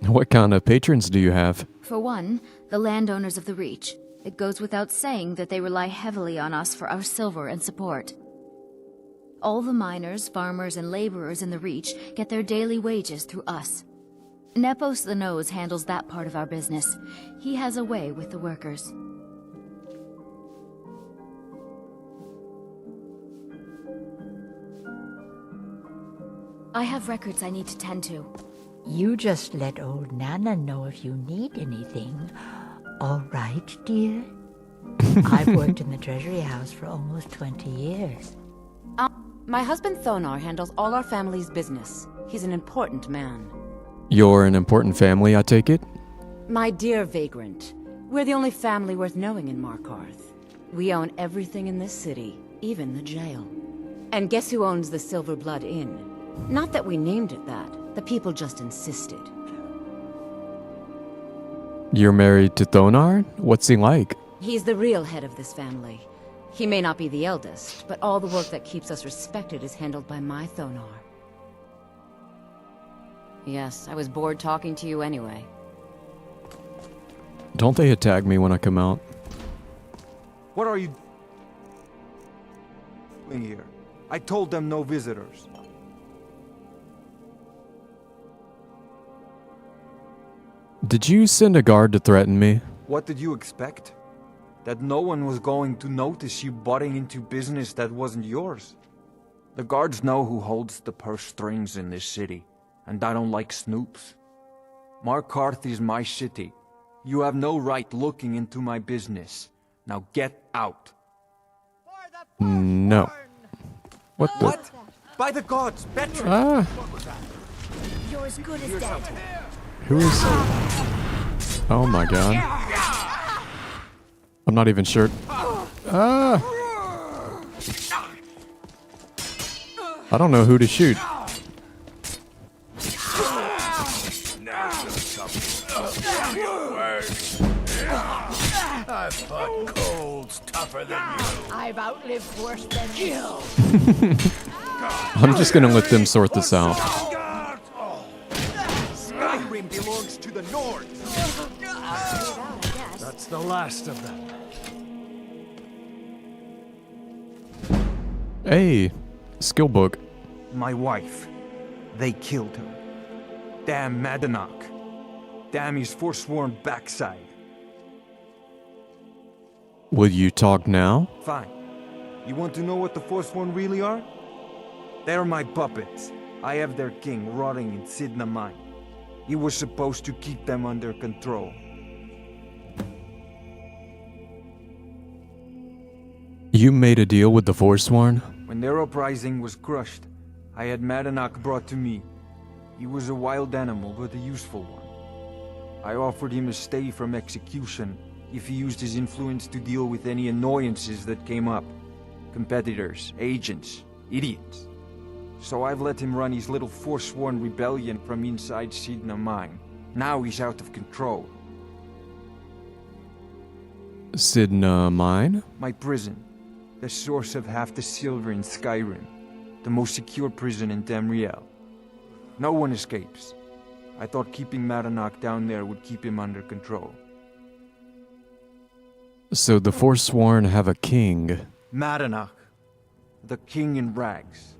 What kind of patrons do you have? For one, the landowners of the Reach. It goes without saying that they rely heavily on us for our silver and support. All the miners, farmers, and laborers in the Reach get their daily wages through us. Nepos the Nose handles that part of our business. He has a way with the workers. I have records I need to tend to. You just let old Nana know if you need anything. All right, dear? I've worked in the Treasury House for almost 20 years. My husband Thonar handles all our family's business. He's an important man. You're an important family, I take it? My dear vagrant, we're the only family worth knowing in Markarth. We own everything in this city, even the jail. And guess who owns the Silver Blood Inn? Not that we named it that. The people just insisted. You're married to Thonar? What's he like? He's the real head of this family. He may not be the eldest, but all the work that keeps us respected is handled by my Thonar. Yes, I was bored talking to you anyway. Don't they attack me when I come out? What are you doing here? I told them no visitors. Did you send a guard to threaten me? What did you expect? That no one was going to notice you butting into business that wasn't yours? The guards know who holds the purse strings in this city, and I don't like snoops. Markarth is my city. You have no right looking into my business. Now get out. No. What the? What? By the gods, Beatrice! You're as good as dead. Who is... Oh my god. I'm not even sure. I don't know who to shoot. I've fought colds tougher than you. I've outlived worse than you. I'm just gonna let them sort this out. Skyrim belongs to the North. That's the last of them. Hey, skill book. My wife. They killed her. Damn Madanach. Damn his forsworn backside. Will you talk now? Fine. You want to know what the Forsworn really are? They're my puppets. I have their king rotting in Sidna Mine. He was supposed to keep them under control. You made a deal with the Forsworn? When their uprising was crushed, I had Madanach brought to me. He was a wild animal, but a useful one. I offered him a stay from execution if he used his influence to deal with any annoyances that came up. Competitors, agents, idiots. So I've let him run his little Forsworn rebellion from inside Sidna Mine. Now he's out of control. Sidna Mine? My prison. The source of half the silver in Skyrim. The most secure prison in Tamriel. No one escapes. I thought keeping Madanach down there would keep him under control. So the Forsworn have a king. Madanach. The king in rags.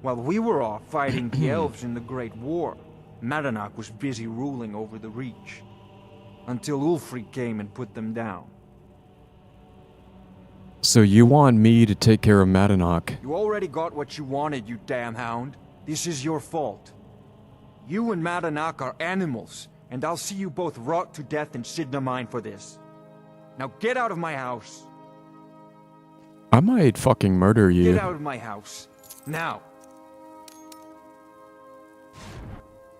While we were off fighting the elves in the Great War, Madanach was busy ruling over the Reach. Until Ulfric came and put them down. So you want me to take care of Madanach? You already got what you wanted, you damn hound. This is your fault. You and Madanach are animals, and I'll see you both rot to death in Sidna Mine for this. Now get out of my house. I might fucking murder you. Get out of my house. Now.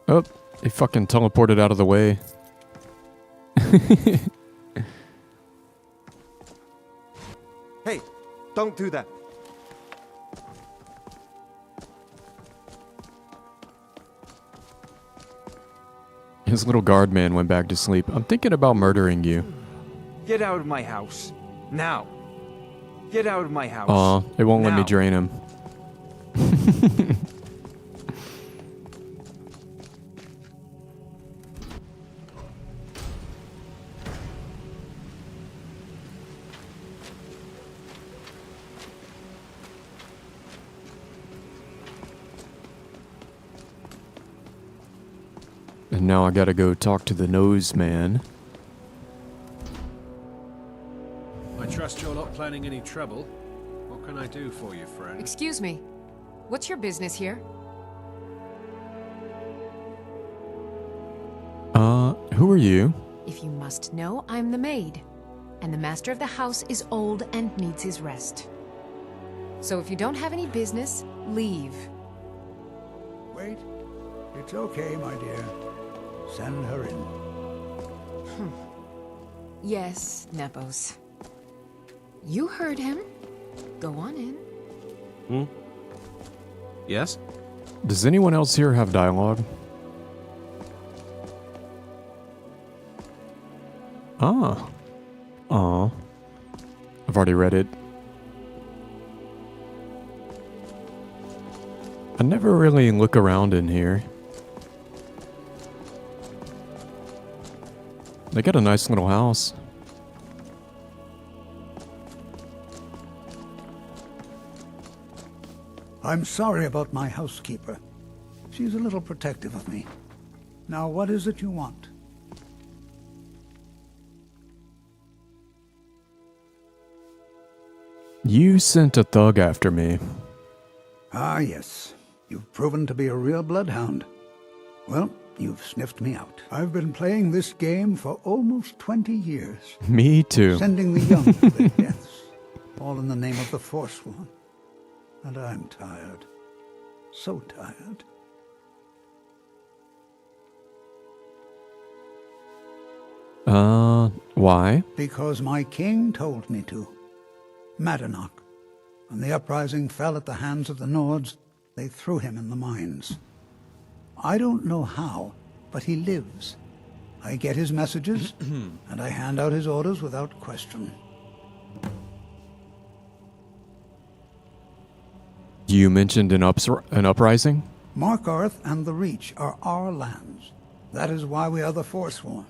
Oh, he fucking teleported out of the way. Hey, don't do that. His little guard man went back to sleep. I'm thinking about murdering you. Get out of my house. Now. Get out of my house. Aw, it won't let me Now. drain him. And now I gotta go talk to the nose man. I trust you're not planning any trouble. What can I do for you, friend? Excuse me. What's your business here? Who are you? If you must know, I'm the maid. And the master of the house is old and needs his rest. So if you don't have any business, leave. Wait. It's okay, my dear. Send her in. Yes, Nepos. You heard him. Go on in. Hmm? Yes? Does anyone else here have dialogue? Ah. Aw. I've already read it. I never really look around in here. They got a nice little house. I'm sorry about my housekeeper. She's a little protective of me. Now, what is it you want? You sent a thug after me. Ah, yes. You've proven to be a real bloodhound. Well, you've sniffed me out. I've been playing this game for almost 20 years. Me too. Sending the young to their deaths, all in the name of the Forsworn. And I'm tired. So tired. Why? Because my king told me to. Madanach. When the uprising fell at the hands of the Nords, they threw him in the mines. I don't know how, but he lives. I get his messages, and I hand out his orders without question. You mentioned an uprising? Markarth and the Reach are our lands. That is why we are the Forsworn.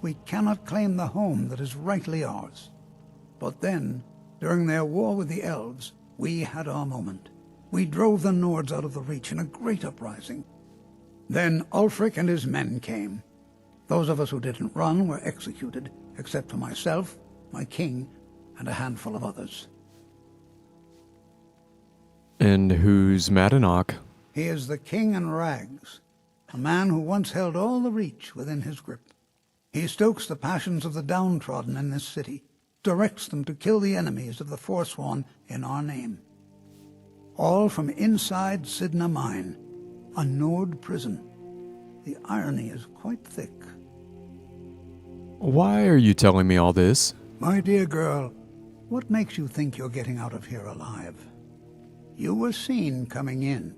We cannot claim the home that is rightly ours. But then, during their war with the Elves, we had our moment. We drove the Nords out of the Reach in a great uprising. Then Ulfric and his men came. Those of us who didn't run were executed, except for myself, my king, and a handful of others. And who's Madanach? He is the king in rags, a man who once held all the Reach within his grip. He stokes the passions of the downtrodden in this city, directs them to kill the enemies of the Forsworn in our name. All from inside Sidna Mine, a Nord prison. The irony is quite thick. Why are you telling me all this? My dear girl, what makes you think you're getting out of here alive? You were seen coming in.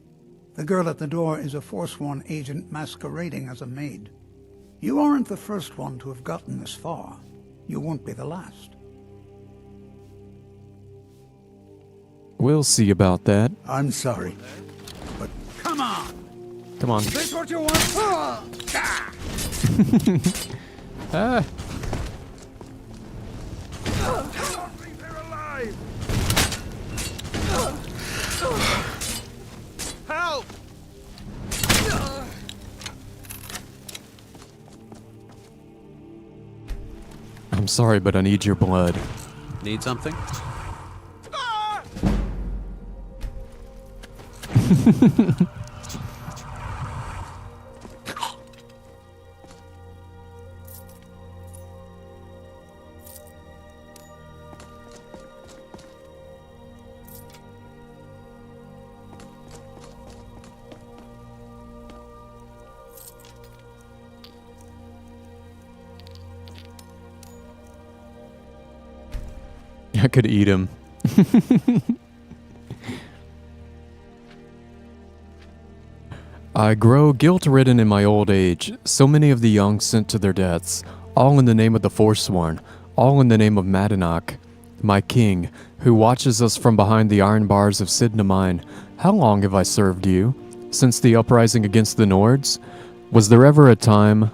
The girl at the door is a Forsworn agent masquerading as a maid. You aren't the first one to have gotten this far. You won't be the last. We'll see about that. I'm sorry, but come on! Come on. Is this what you want? Ah! Ah. Help! I'm sorry, but I need your blood. Need something? I could eat him. I grow guilt-ridden in my old age, so many of the young sent to their deaths, all in the name of the Forsworn, all in the name of Madanach, my king, who watches us from behind the iron bars of Sidna Mine. How long have I served you? Since the uprising against the Nords? Was there ever a time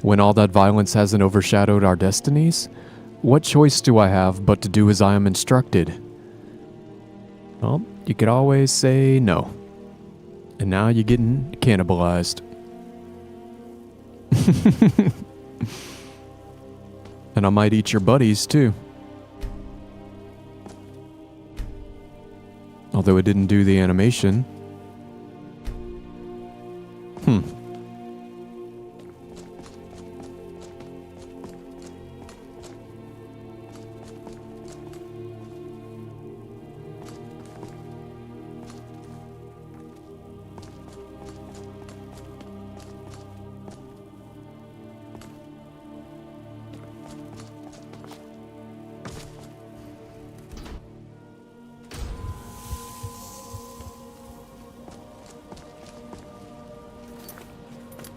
when all that violence hasn't overshadowed our destinies? What choice do I have but to do as I am instructed? Well, you could always say no. And now you're getting cannibalized. And I might eat your buddies too. Although it didn't do the animation.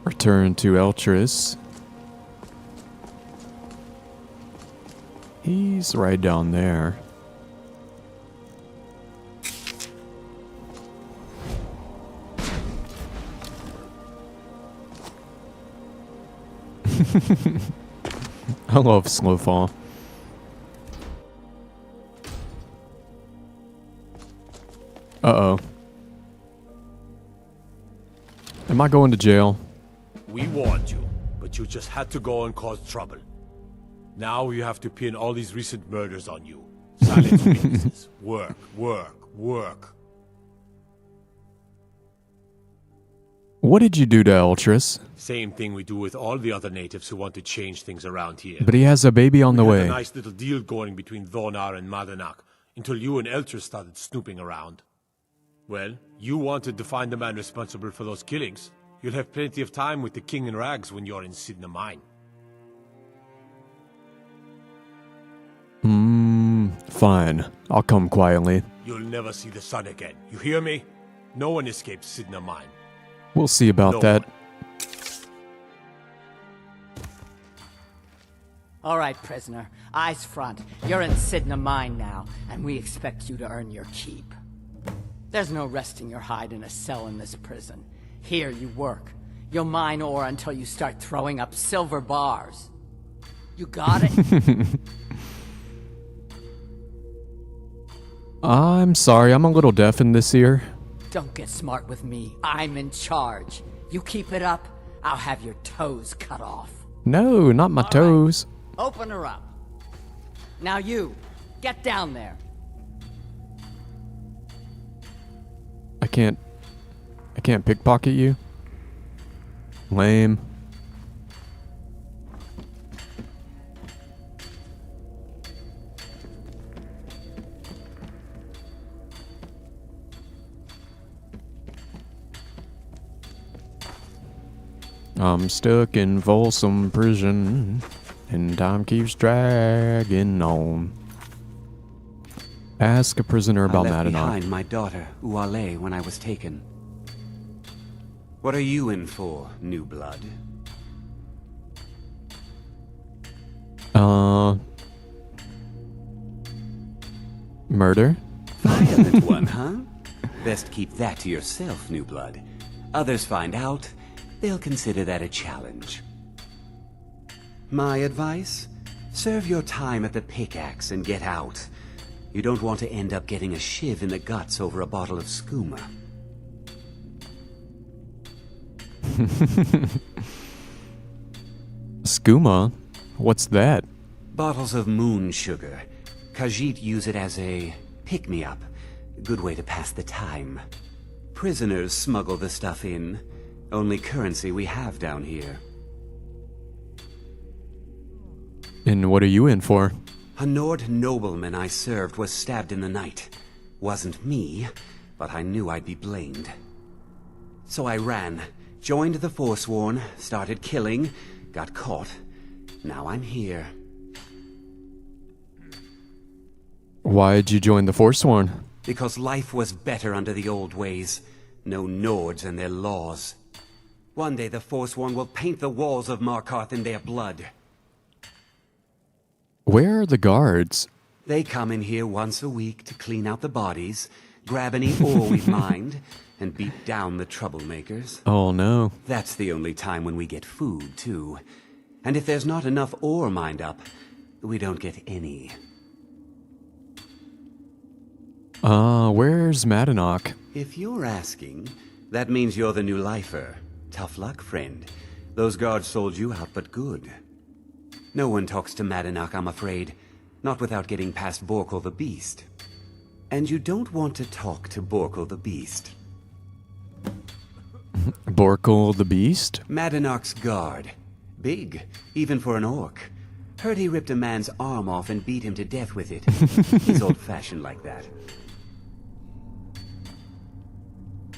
Return to Eltris. He's right down there. I love Snowfall. Uh-oh. Am I going to jail? We warned you, but you just had to go and cause trouble. Now you have to pin all these recent murders on you. Silence witnesses. Work, work, work. What did you do to Eltris? Same thing we do with all the other natives who want to change things around here. But he has a baby on the We way. had a nice little deal going between Thonar and Madanach, until you and Eltris started snooping around. Well, you wanted to find the man responsible for those killings. You'll have plenty of time with the King in Rags when you're in Sidna Mine. Fine. I'll come quietly. You'll never see the sun again. You hear me? No one escapes Sidna Mine. We'll see about No that. one. All right, prisoner. Eyes front. You're in Sidna Mine now, and we expect you to earn your keep. There's no resting your hide in a cell in this prison. Here you work. You'll mine ore until you start throwing up silver bars. You got it? I'm sorry, I'm a little deaf in this ear. Don't get smart with me. I'm in charge. You keep it up, I'll have your toes cut off. No, not my toes. Open her up. Now you, get down there. I can't pickpocket you? Lame. I'm stuck in Folsom Prison, and time keeps dragging on. Ask a prisoner about I left Madanach. behind my daughter, Uale, when I was taken. What are you in for, new blood? Murder? Violent one, huh? Best keep that to yourself, new blood. Others find out, they'll consider that a challenge. My advice? Serve your time at the pickaxe and get out. You don't want to end up getting a shiv in the guts over a bottle of skooma. Skooma? What's that? Bottles of moon sugar. Khajiit use it as a pick-me-up. Good way to pass the time. Prisoners smuggle the stuff in. Only currency we have down here. And what are you in for? A Nord nobleman I served was stabbed in the night. Wasn't me, but I knew I'd be blamed. So I ran, joined the Forsworn, started killing, got caught. Now I'm here. Why'd you join the Forsworn? Because life was better under the old ways. No Nords and their laws. One day the Forsworn will paint the walls of Markarth in their blood. Where are the guards? They come in here once a week to clean out the bodies, grab any ore we find, and beat down the troublemakers. Oh no. That's the only time when we get food, too. And if there's not enough ore mined up, we don't get any. Where's Madanach? If you're asking, that means you're the new lifer. Tough luck, friend. Those guards sold you out, but good. No one talks to Madanach, I'm afraid. Not without getting past Borkul the Beast. And you don't want to talk to Borkul the Beast. Borkul the Beast? Madanach's guard. Big, even for an orc. Heard he ripped a man's arm off and beat him to death with it. He's old-fashioned like that.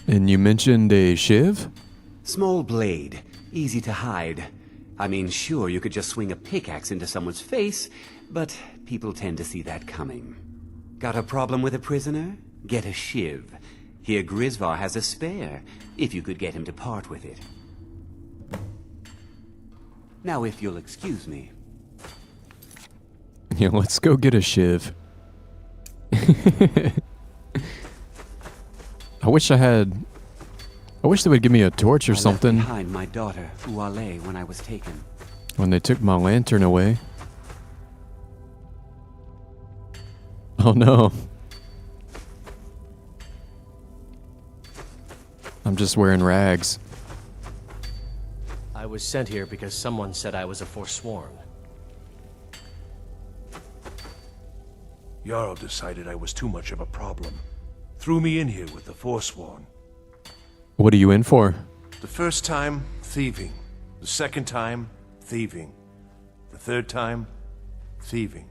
And you mentioned a shiv? Small blade, easy to hide. I mean, sure, you could just swing a pickaxe into someone's face, but people tend to see that coming. Got a problem with a prisoner? Get a shiv. Here Grisvar has a spare, if you could get him to part with it. Now, if you'll excuse me. Yeah, let's go get a shiv. I wish they would give me a torch or something. I left behind my daughter, Uale, when I was taken. When they took my lantern away. Oh no. I'm just wearing rags. I was sent here because someone said I was a Forsworn. Jarl decided I was too much of a problem. Threw me in here with the Forsworn. What are you in for? The first time, thieving. The second time, thieving. The third time, thieving.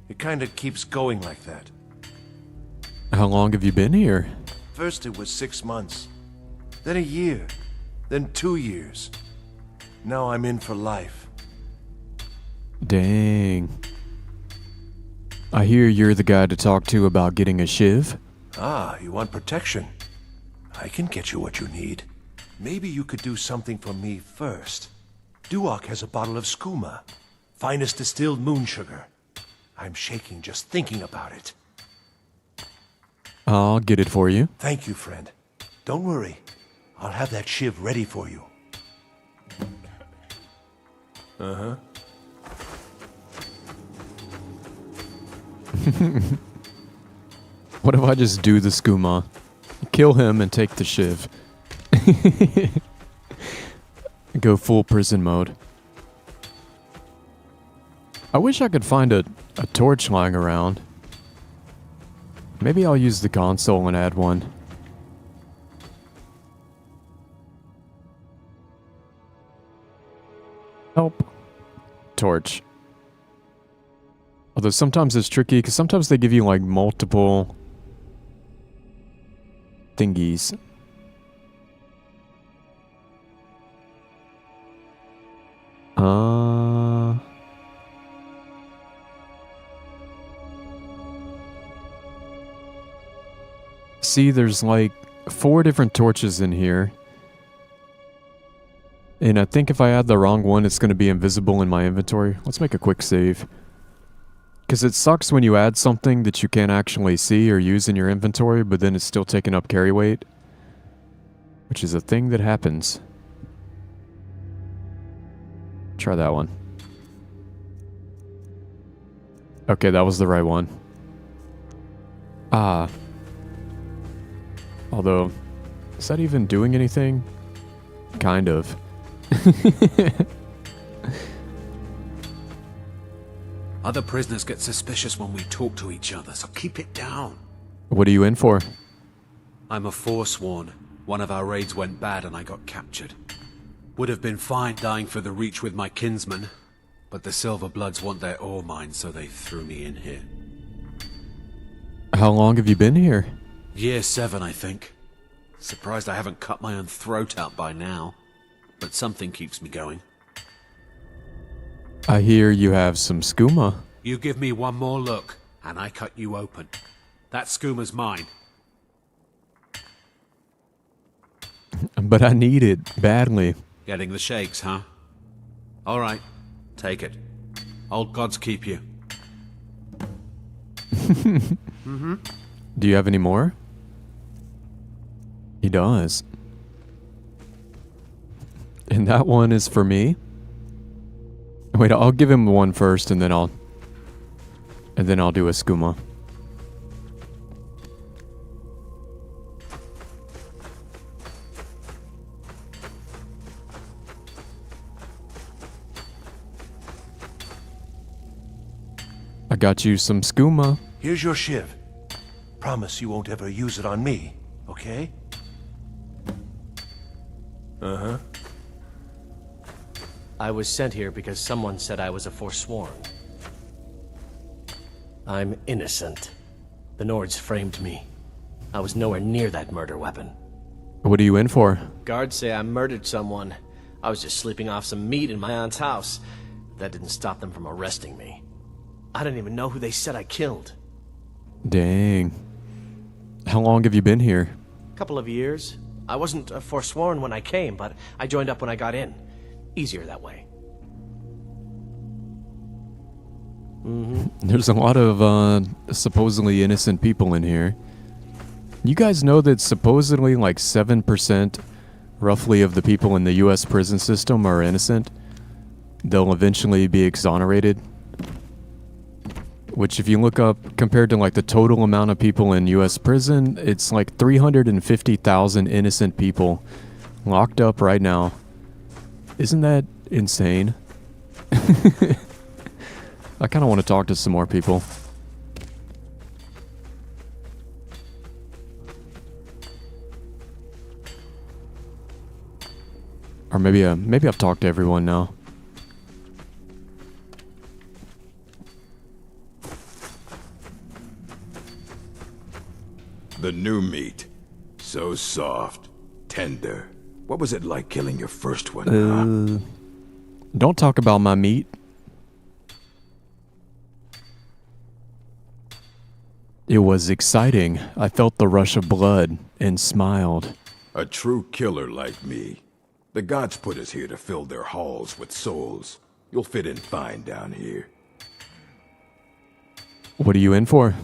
It kind of keeps going like that. How long have you been here? First it was 6 months. Then a year. Then 2 years. Now I'm in for life. Dang. I hear you're the guy to talk to about getting a shiv. Ah, you want protection? I can get you what you need. Maybe you could do something for me first. Duok has a bottle of skooma. Finest distilled moon sugar. I'm shaking just thinking about it. I'll get it for you. Thank you, friend. Don't worry. I'll have that shiv ready for you. Uh-huh. What if I just do the skooma? Kill him and take the shiv. Go full prison mode. I wish I could find a torch lying around. Maybe I'll use the console and add one. Help. Torch. Although sometimes it's tricky, because sometimes they give you like multiple thingies. See, there's like 4 different torches in here. And I think if I add the wrong one, it's going to be invisible in my inventory. Let's make a quick save. Because it sucks when you add something that you can't actually see or use in your inventory, but then it's still taking up carry weight. Which is a thing that happens. Try that one. Okay, that was the right one. Ah. Although, is that even doing anything? Kind of. Other prisoners get suspicious when we talk to each other, so keep it down. What are you in for? I'm a Forsworn. One of our raids went bad and I got captured. Would have been fine dying for the Reach with my kinsmen, but the Silver Bloods want their ore mine, so they threw me in here. How long have you been here? Year 7, I think. Surprised I haven't cut my own throat out by now. But something keeps me going. I hear you have some skooma. You give me one more look, and I cut you open. That skoom's mine. But I need it badly. Getting the shakes, huh? All right, take it. Old gods keep you. Do you have any more? He does. And that one is for me? Wait, I'll give him one first and then I'll do a skooma. I got you some skooma. Here's your shiv. Promise you won't ever use it on me, okay? Uh-huh. I was sent here because someone said I was a forsworn. I'm innocent. The Nords framed me. I was nowhere near that murder weapon. What are you in for? Guards say I murdered someone. I was just sleeping off some meat in my aunt's house. That didn't stop them from arresting me. I didn't even know who they said I killed. Dang. How long have you been here? A couple of years. I wasn't a forsworn when I came, but I joined up when I got in. Easier that way. There's a lot of supposedly innocent people in here. You guys know that supposedly like 7% roughly of the people in the US prison system are innocent? They'll eventually be exonerated. Which if you look up, compared to like the total amount of people in US prison, it's like 350,000 innocent people locked up right now. Isn't that insane? I kind of want to talk to some more people. Or maybe I've talked to everyone now. The new meat. So soft. Tender. What was it like killing your first one, huh? Don't talk about my meat. It was exciting. I felt the rush of blood and smiled. A true killer like me. The gods put us here to fill their halls with souls. You'll fit in fine down here. What are you in for?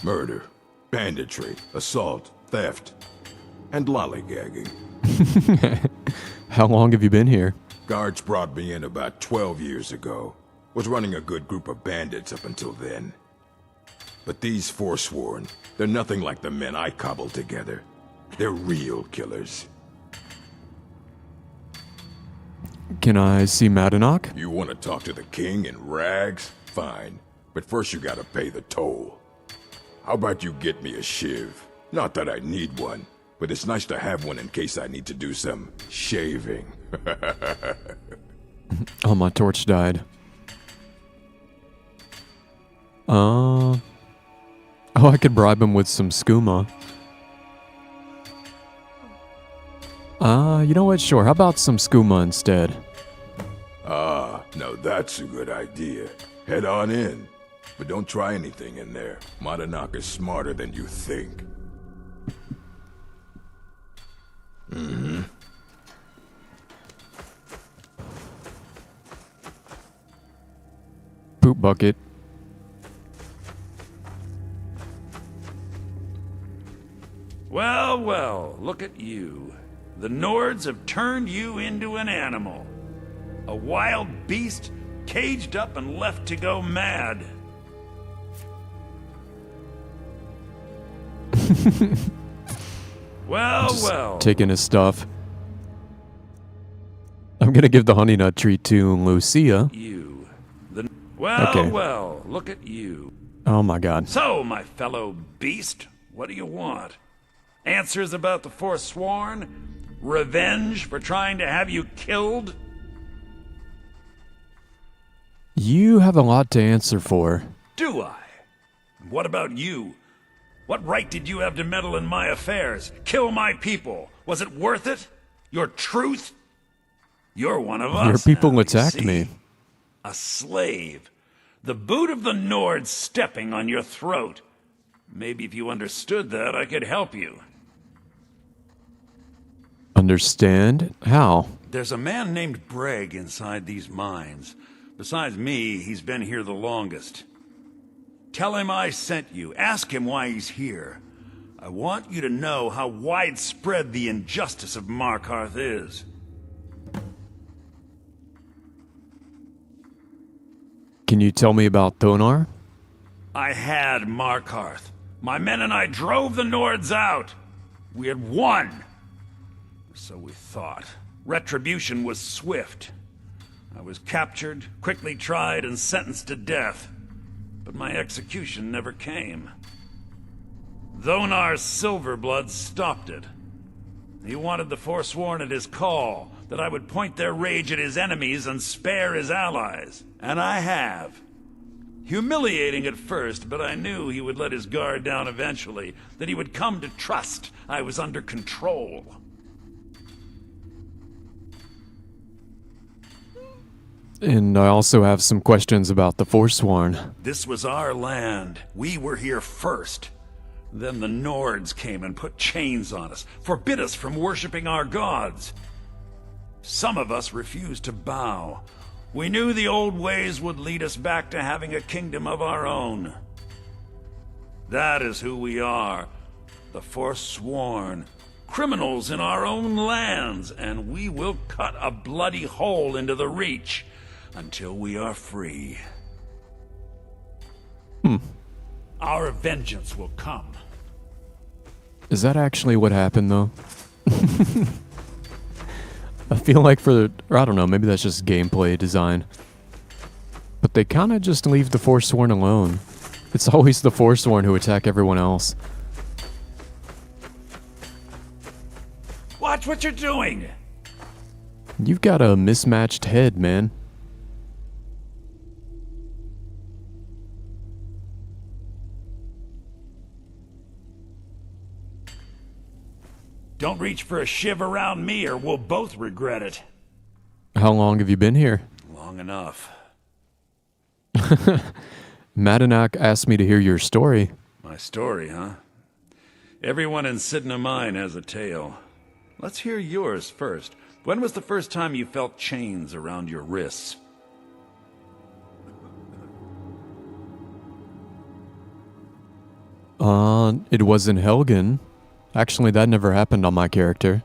Murder, banditry, assault, theft, and lollygagging. How long have you been here? Guards brought me in about 12 years ago. Was running a good group of bandits up until then. But these Forsworn, they're nothing like the men I cobbled together. They're real killers. Can I see Madanach? You want to talk to the king in rags? Fine. But first you gotta pay the toll. How about you get me a shiv? Not that I need one, but it's nice to have one in case I need to do some shaving. Oh, my torch died. Oh, I could bribe him with some skooma. You know what? Sure. How about some skooma instead? Ah, now that's a good idea. Head on in. But don't try anything in there. Madanach is smarter than you think. Poop bucket. Well, well, look at you. The Nords have turned you into an animal. A wild beast, caged up and left to go mad. Well, Just well. taking his stuff. I'm gonna give the honey nut treat to Lucia. You. Well, Okay. well, look at you. Oh my god. So, my fellow beast, what do you want? Answers about the Forsworn? Revenge for trying to have you killed? You have a lot to answer for. Do I? What about you? What right did you have to meddle in my affairs? Kill my people? Was it worth it? Your truth? You're one of us. Your people now, you attacked see? me. A slave. The boot of the Nord stepping on your throat. Maybe if you understood that, I could help you. Understand? How? There's a man named Breg inside these mines. Besides me, he's been here the longest. Tell him I sent you. Ask him why he's here. I want you to know how widespread the injustice of Markarth is. Can you tell me about Thonar? I had Markarth. My men and I drove the Nords out. We had won. So we thought. Retribution was swift. I was captured, quickly tried, and sentenced to death. But my execution never came. Thonar's Silverblood stopped it. He wanted the Forsworn at his call, that I would point their rage at his enemies and spare his allies. And I have. Humiliating at first, but I knew he would let his guard down eventually, that he would come to trust I was under control. And I also have some questions about the Forsworn. This was our land. We were here first. Then the Nords came and put chains on us, forbid us from worshipping our gods. Some of us refused to bow. We knew the old ways would lead us back to having a kingdom of our own. That is who we are, the Forsworn, criminals in our own lands, and we will cut a bloody hole into the Reach until we are free. Our vengeance will come. Is that actually what happened, though? I feel like or I don't know, maybe that's just gameplay design. But they kind of just leave the Forsworn alone. It's always the Forsworn who attack everyone else. Watch what you're doing! You've got a mismatched head, man. Don't reach for a shiv around me or we'll both regret it. How long have you been here? Long enough. Madanak asked me to hear your story. My story, huh? Everyone in Sidna Mine has a tale. Let's hear yours first. When was the first time you felt chains around your wrists? It was in Helgen. Actually, that never happened on my character.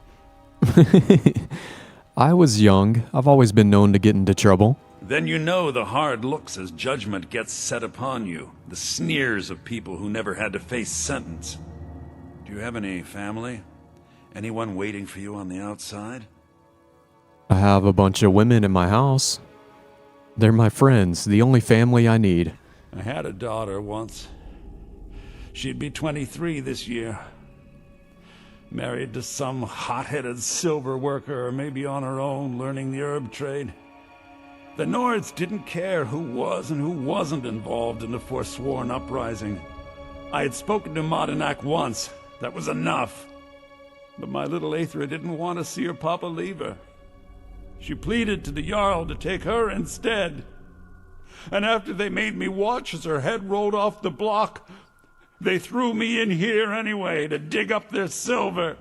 I was young. I've always been known to get into trouble. Then you know the hard looks as judgment gets set upon you. The sneers of people who never had to face sentence. Do you have any family? Anyone waiting for you on the outside? I have a bunch of women in my house. They're my friends, the only family I need. I had a daughter once. She'd be 23 this year. Married to some hot-headed silver worker, or maybe on her own, learning the herb trade. The Nords didn't care who was and who wasn't involved in the Forsworn uprising. I had spoken to Madanak once. That was enough. But my little Aethra didn't want to see her papa leave her. She pleaded to the Jarl to take her instead. And after they made me watch as her head rolled off the block, they threw me in here anyway to dig up their silver.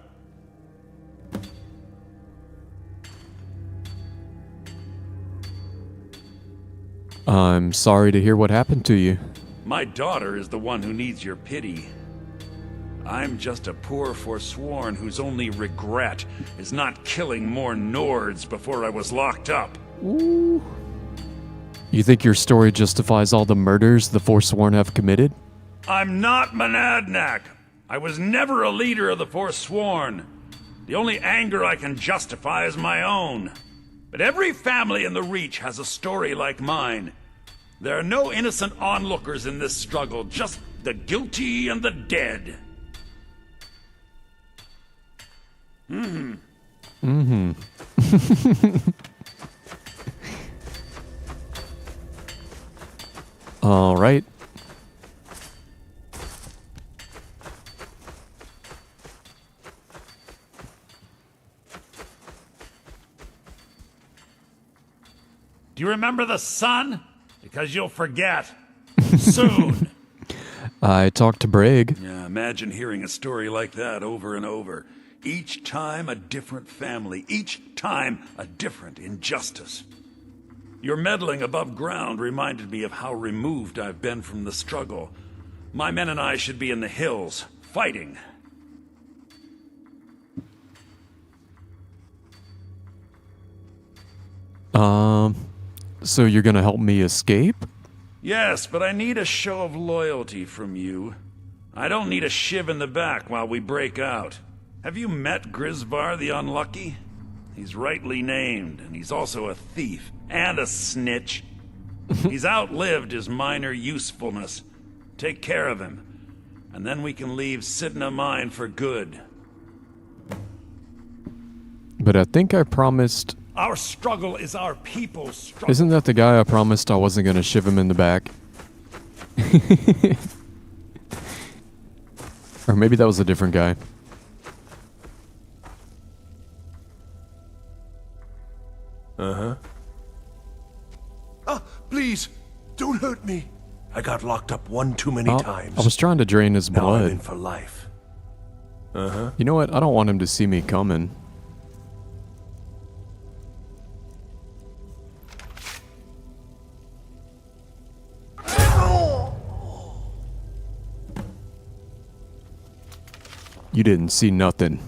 I'm sorry to hear what happened to you. My daughter is the one who needs your pity. I'm just a poor Forsworn whose only regret is not killing more Nords before I was locked up. Ooh. You think your story justifies all the murders the Forsworn have committed? I'm not Monadnak. I was never a leader of the Forsworn. The only anger I can justify is my own. But every family in the Reach has a story like mine. There are no innocent onlookers in this struggle, just the guilty and the dead. All right. Do you remember the sun? Because you'll forget. Soon. I talked to Brig. Yeah, imagine hearing a story like that over and over. Each time a different family. Each time a different injustice. Your meddling above ground reminded me of how removed I've been from the struggle. My men and I should be in the hills, fighting. So you're gonna help me escape? Yes, but I need a show of loyalty from you. I don't need a shiv in the back while we break out. Have you met Grisvar the Unlucky? He's rightly named, and he's also a thief and a snitch. He's outlived his minor usefulness. Take care of him, and then we can leave Sidna Mine for good. But I think I promised... Our struggle is our people's struggle. Isn't that the guy I promised I wasn't gonna shiv him in the back? Or maybe that was a different guy. Uh-huh. Ah, please, don't hurt me. I got locked up one too many times. I was trying to drain his Now blood. I'm in for life. Uh-huh. You know what? I don't want him to see me coming. You didn't see nothing.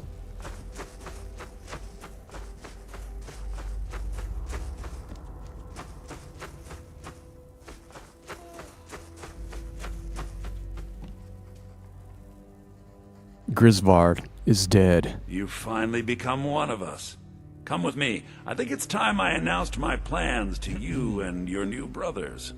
Grisvar is dead. You've finally become one of us. Come with me. I think it's time I announced my plans to you and your new brothers.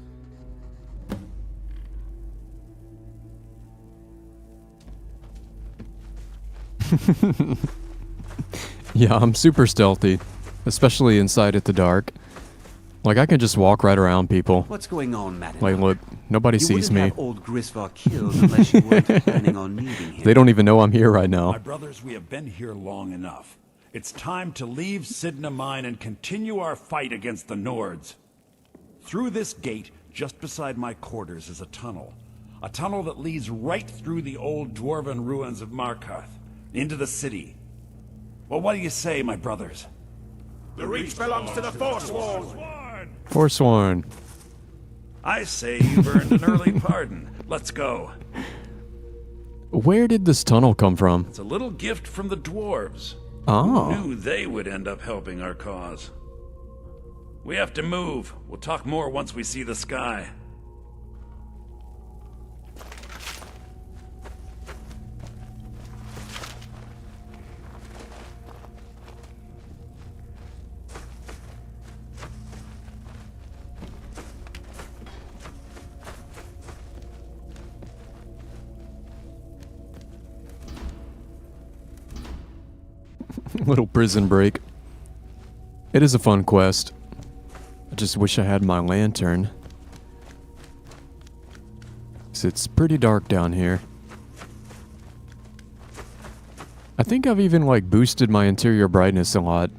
Yeah, I'm super stealthy, especially inside at the dark. Like, I can just walk right around people. What's going on, madam? Like, look, nobody sees me. You wouldn't have old Grisvar killed unless you weren't planning on needing him. They don't even know I'm here right now. My brothers, we have been here long enough. It's time to leave Sidna Mine and continue our fight against the Nords. Through this gate, just beside my quarters, is a tunnel. A tunnel that leads right through the old dwarven ruins of Markarth, into the city. Well, what do you say, my brothers? The Reach belongs to the Forsworn. Forsworn. I say you've earned an early pardon. Let's go. Where did this tunnel come from? It's a little gift from the dwarves. Oh. Who knew they would end up helping our cause? We have to move. We'll talk more once we see the sky. Little prison break. It is a fun quest. I just wish I had my lantern. 'Cause it's pretty dark down here. I think I've even like boosted my interior brightness a lot.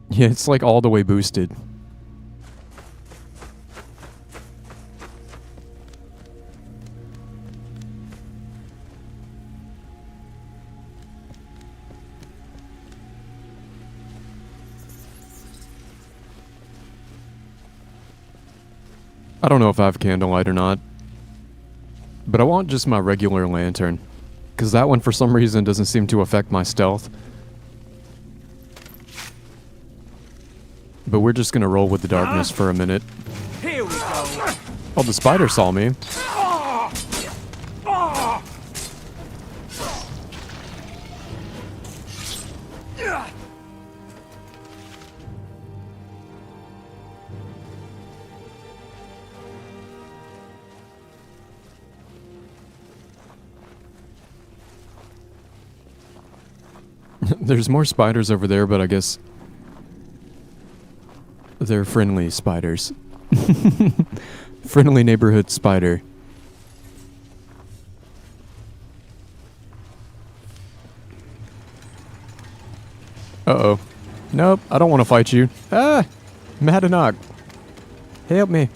Yeah, it's like all the way boosted. I don't know if I have candlelight or not. But I want just my regular lantern. Because that one for some reason doesn't seem to affect my stealth. But we're just gonna roll with the darkness for a minute. Here we go. Oh, the spider saw me. There's more spiders over there, but I guess they're friendly spiders. Friendly neighborhood spider. Uh-oh. Nope, I don't want to fight you. Ah! Madanok. Help me.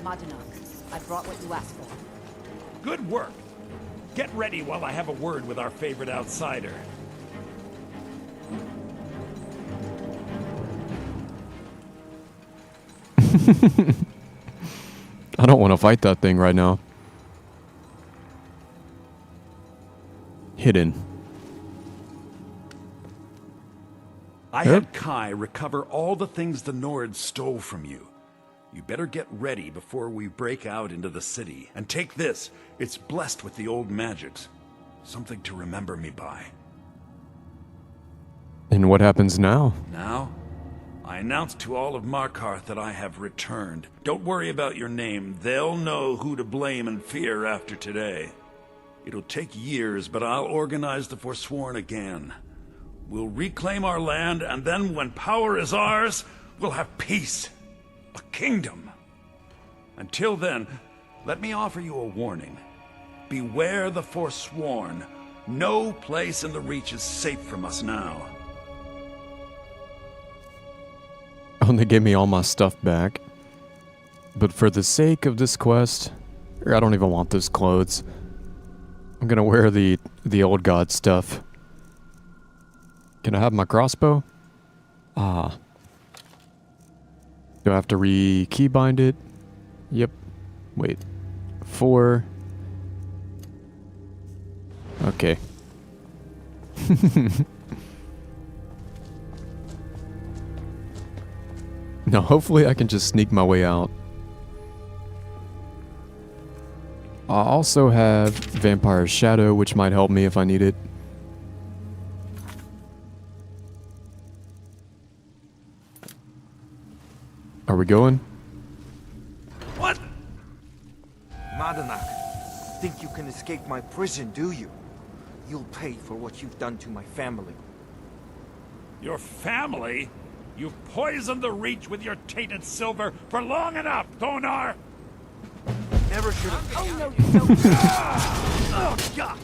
Madanak, I brought what you asked for. Good work. Get ready while I have a word with our favorite outsider. I don't want to fight that thing right now. Hidden. I had Kai recover all the things the Nords stole from you. You better get ready before we break out into the city. And take this. It's blessed with the old magics. Something to remember me by. And what happens now? Now, I announce to all of Markarth that I have returned. Don't worry about your name. They'll know who to blame and fear after today. It'll take years, but I'll organize the Forsworn again. We'll reclaim our land, and then when power is ours, we'll have peace. A kingdom. Until then, let me offer you a warning. Beware the Forsworn. No place in the Reach is safe from us now. Oh, they gave me all my stuff back. But for the sake of this quest, I don't even want those clothes. I'm gonna wear the old god stuff. Can I have my crossbow? Ah. Do I have to re-keybind it? Yep. Wait. 4. Okay. Now, hopefully I can just sneak my way out. I also have Vampire's Shadow, which might help me if I need it. Are we going? What? Madanak, think you can escape my prison, do you? You'll pay for what you've done to my family. Your family? You've poisoned the Reach with your tainted silver for long enough, Thonar! Never should have. Oh, no, you don't. Oh, God!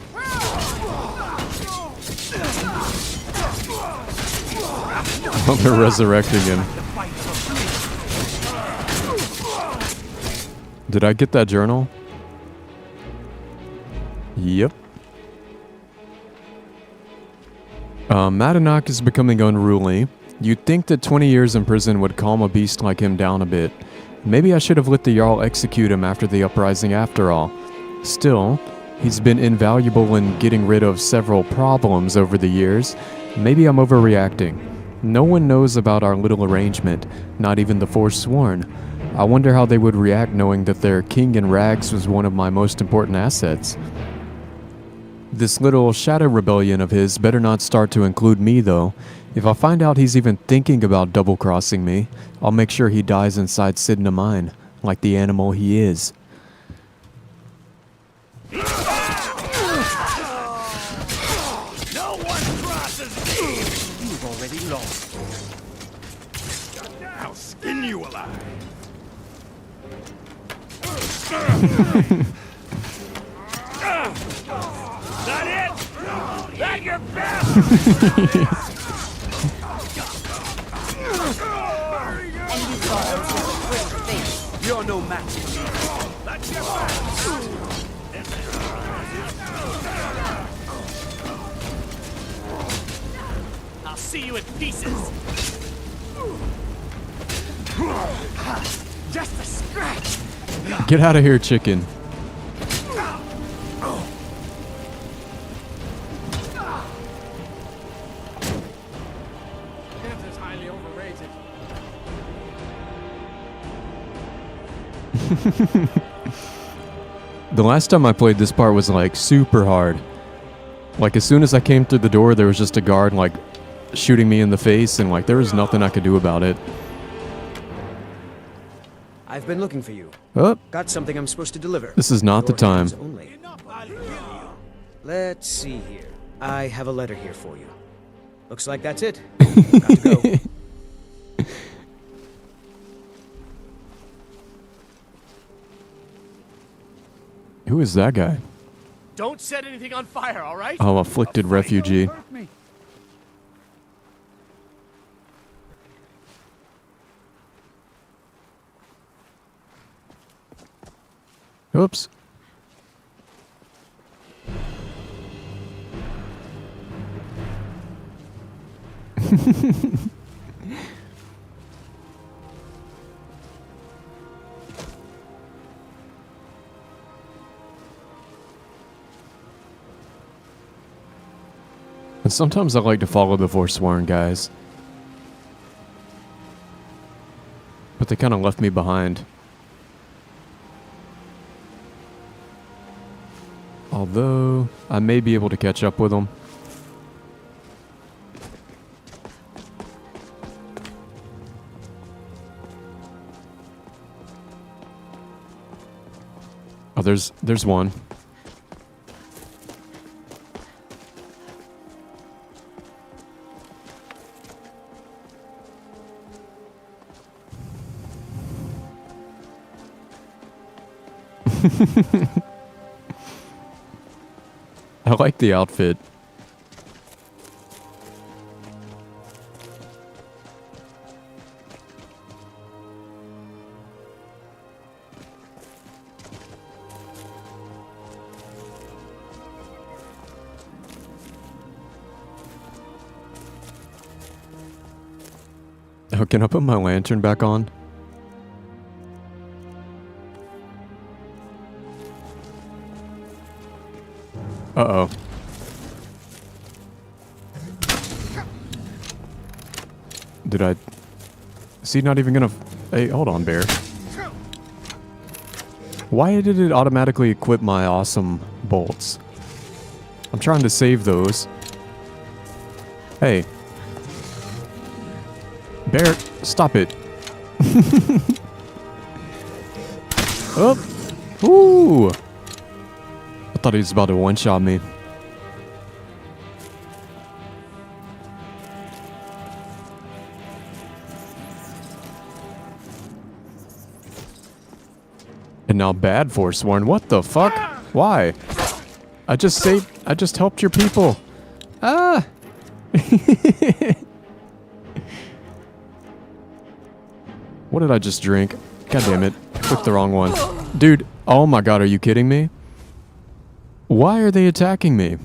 Oh, they're resurrecting him. Did I get that journal? Yep. Madanak is becoming unruly. You'd think that 20 years in prison would calm a beast like him down a bit. Maybe I should have let the Jarl execute him after the uprising after all. Still, he's been invaluable in getting rid of several problems over the years. Maybe I'm overreacting. No one knows about our little arrangement, not even the Forsworn. I wonder how they would react knowing that their king in rags was one of my most important assets. This little shadow rebellion of his better not start to include me, though. If I find out he's even thinking about double-crossing me, I'll make sure he dies inside Sidna Mine, like the animal he is. No one crosses me! You've already lost. I'll skin you alive! That it? That your best? And you thought I was going to twist your face. You're no match for me. That's your best! I'll see you in pieces. Just a scratch. Get out of here, chicken. Cancer's highly overrated. The last time I played this part was like super hard. Like as soon as I came through the door, there was just a guard like shooting me in the face, and like there was nothing I could do about it. I've been looking for you. Oh. Got something I'm supposed to deliver. This is not the Your time. hands only. Let's see here. I have a letter here for you. Looks like that's it. Got to go. Who is that guy? Don't set anything on fire, all right? Oh, afflicted refugee. Oops. And sometimes I like to follow the Forsworn guys. But they kind of left me behind. Although, I may be able to catch up with them. Oh, there's one. I like the outfit. Oh, can I put my lantern back on? Uh-oh. Did I... Is he not even gonna... Hey, hold on, bear. Why did it automatically equip my awesome bolts? I'm trying to save those. Hey. Bear, stop it. Oh! Ooh! I thought he was about to one-shot me. And now bad Forsworn. What the fuck? Why? I just helped your people. Ah! What did I just drink? God damn it. I clicked the wrong one. Dude, oh my god, are you kidding me? Why are they attacking me?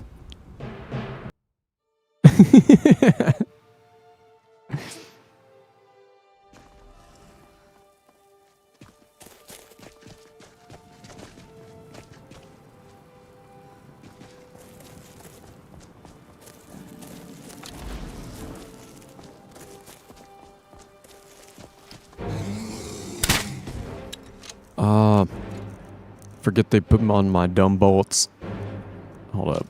Forget they put them on my dumb bolts. Hold up.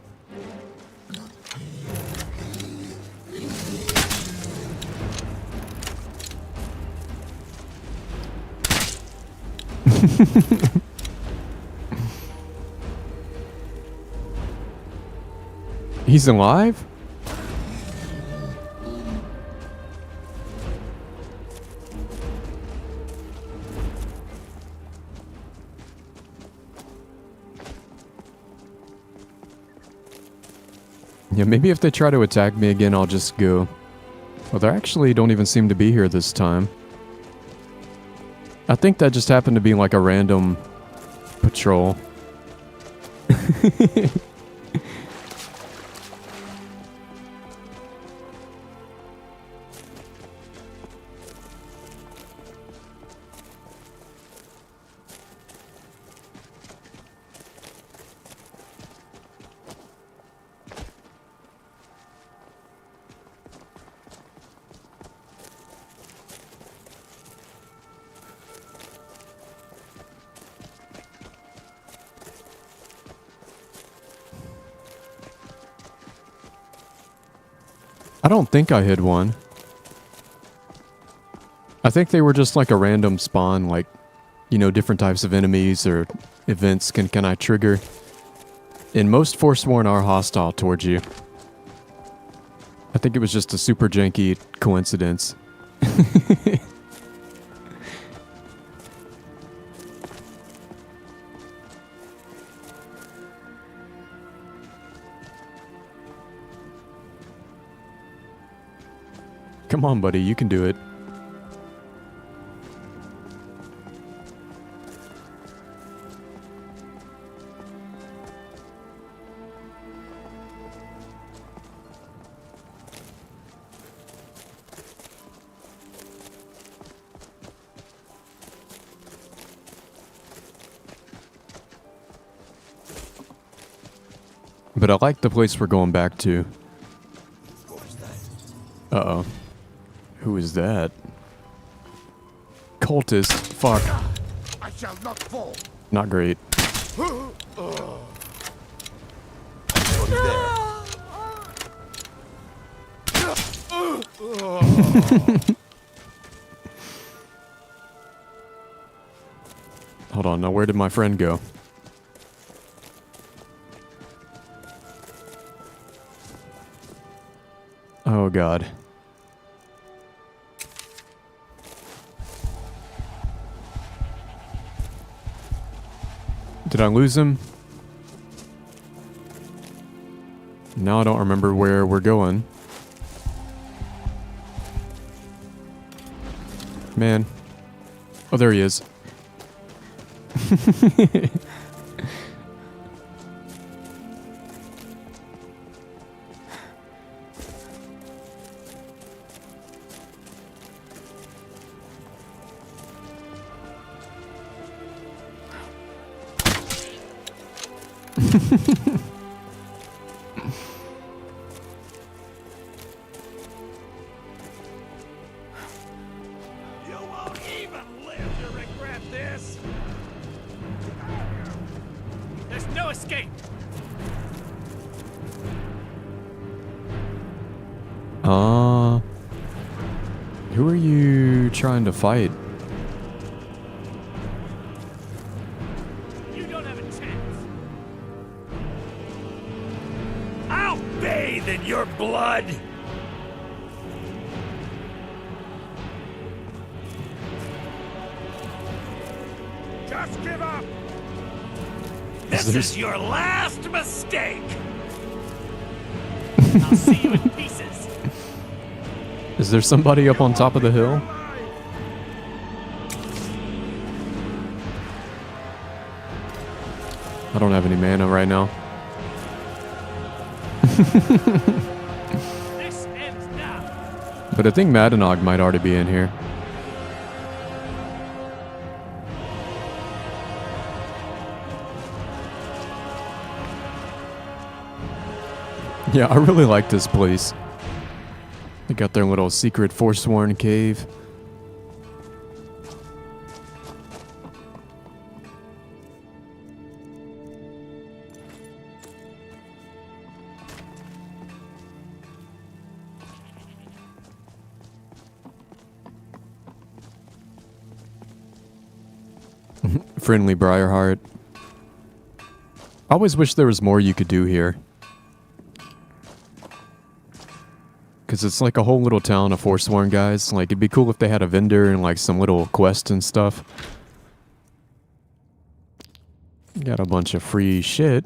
He's alive? Yeah, maybe if they try to attack me again, I'll just go. Well, they actually don't even seem to be here this time. I think that just happened to be like a random patrol. I don't think I hid one. I think they were just like a random spawn, like, you know, different types of enemies or events can I trigger. And most Forsworn are hostile towards you. I think it was just a super janky coincidence. Come on, buddy, you can do it. But I like the place we're going back to. Uh-oh. Who is that? Cultist. Fuck. I shall not fall. Not great. Hold on, now where did my friend go? Oh god. Did I lose him? Now I don't remember where we're going. Man. Oh, there he is. You won't even live to regret this. There's no escape. Who are you trying to fight? You don't have a chance. I'll bathe in your blood. Just give up. This is your last mistake. I'll see you in pieces. Is there somebody up on top of the hill? I don't have any mana right now. This ends now. But I think Madanog might already be in here. Yeah, I really like this place. They got their little secret Forsworn cave. Friendly Briarheart. I always wish there was more you could do here. Because it's like a whole little town of Forsworn guys. Like, it'd be cool if they had a vendor and like some little quests and stuff. Got a bunch of free shit.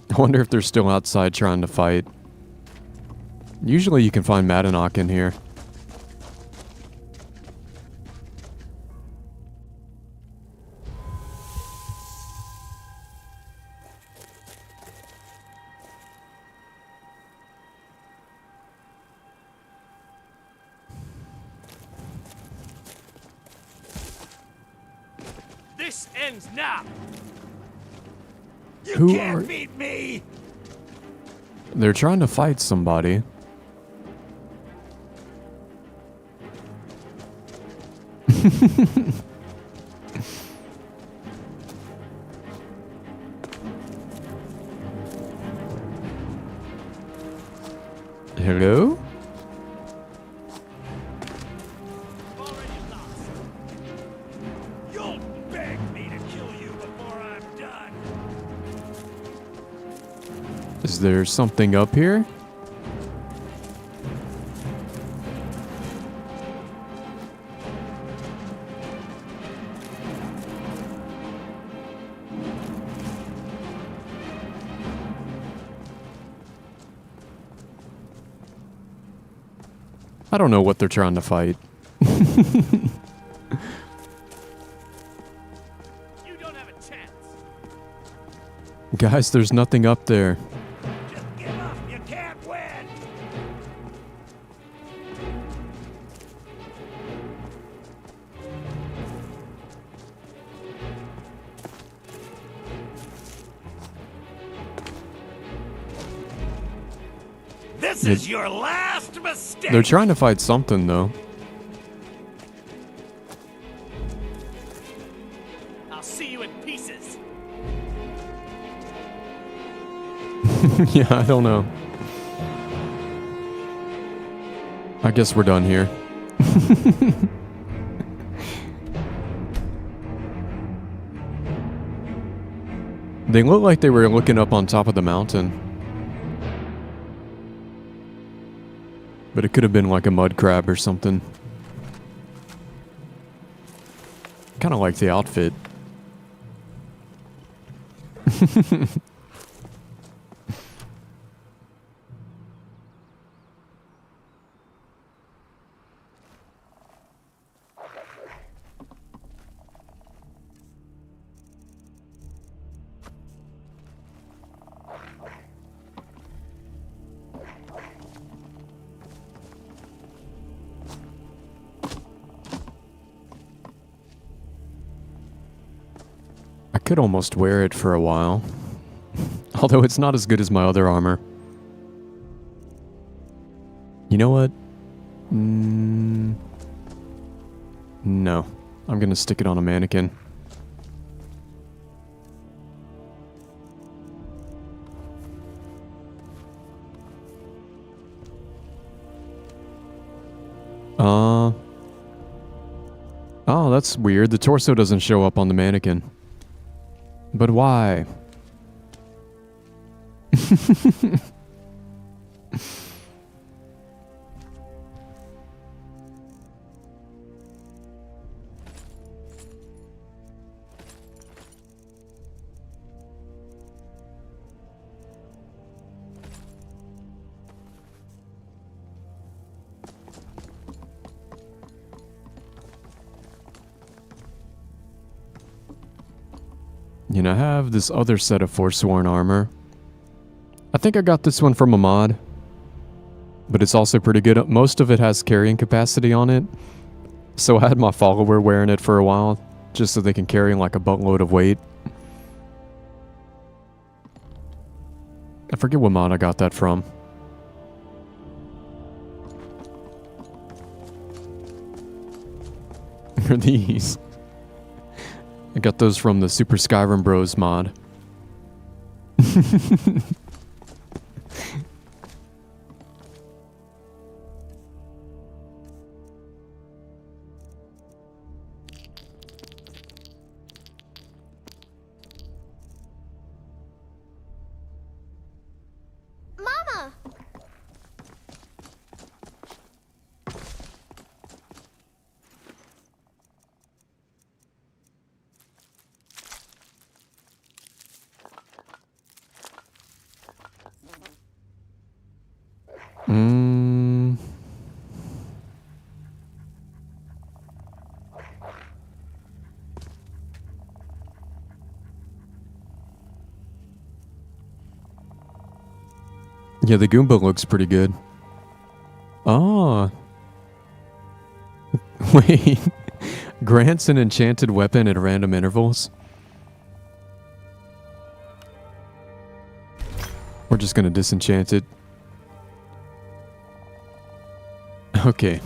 I wonder if they're still outside trying to fight. Usually you can find Madanog in here. This ends now. You Who can't are- beat me. They're trying to fight somebody. Hello? You'll beg me to kill you before I'm done. Is there something up here? I don't know what they're trying to fight. Guys, there's nothing up there. This is your last mistake. They're trying to fight something, though. I'll see you in pieces. Yeah, I don't know. I guess we're done here. They look like they were looking up on top of the mountain. But it could have been like a mud crab or something. Kind of like the outfit. I could almost wear it for a while. Although it's not as good as my other armor. You know what? No. I'm gonna stick it on a mannequin. Oh, that's weird. The torso doesn't show up on the mannequin. But why? You know, I have this other set of Forsworn armor. I think I got this one from a mod. But it's also pretty good. Most of it has carrying capacity on it. So I had my follower wearing it for a while. Just so they can carry like a buttload of weight. I forget what mod I got that from. Are these? I got those from the Super Skyrim Bros mod. Mama! Yeah, the Goomba looks pretty good. Oh. Wait. Grants an enchanted weapon at random intervals? We're just gonna disenchant it. Okay.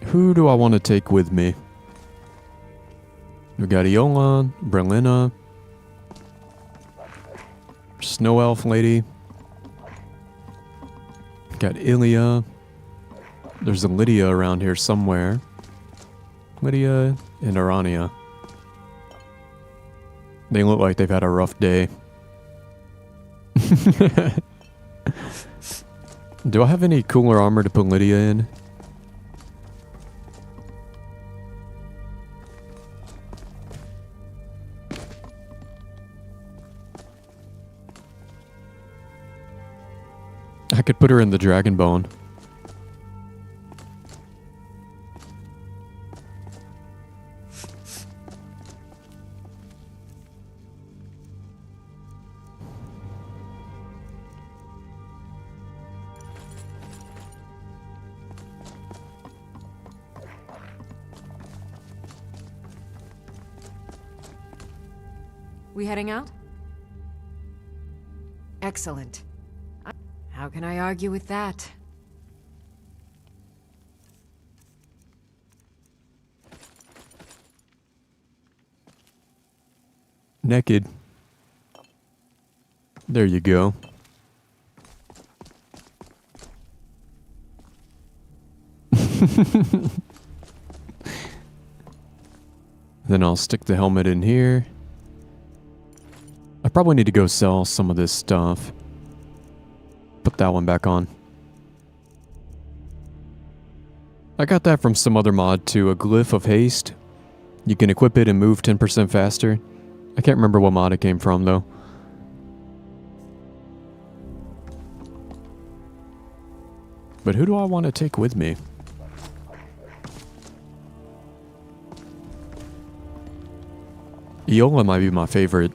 Who do I want to take with me? We got Iola, Berlina, Snow Elf Lady. Got Ilya. There's a Lydia around here somewhere. Lydia and Arania. They look like they've had a rough day. Do I have any cooler armor to put Lydia in? could put her in the dragon bone. We heading out? Excellent. How can I argue with that? Naked. There you go. Then I'll stick the helmet in here. I probably need to go sell some of this stuff. Put that one back on. I got that from some other mod too, a glyph of haste. You can equip it and move 10% faster. I can't remember what mod it came from though. But who do I want to take with me? Iola might be my favorite,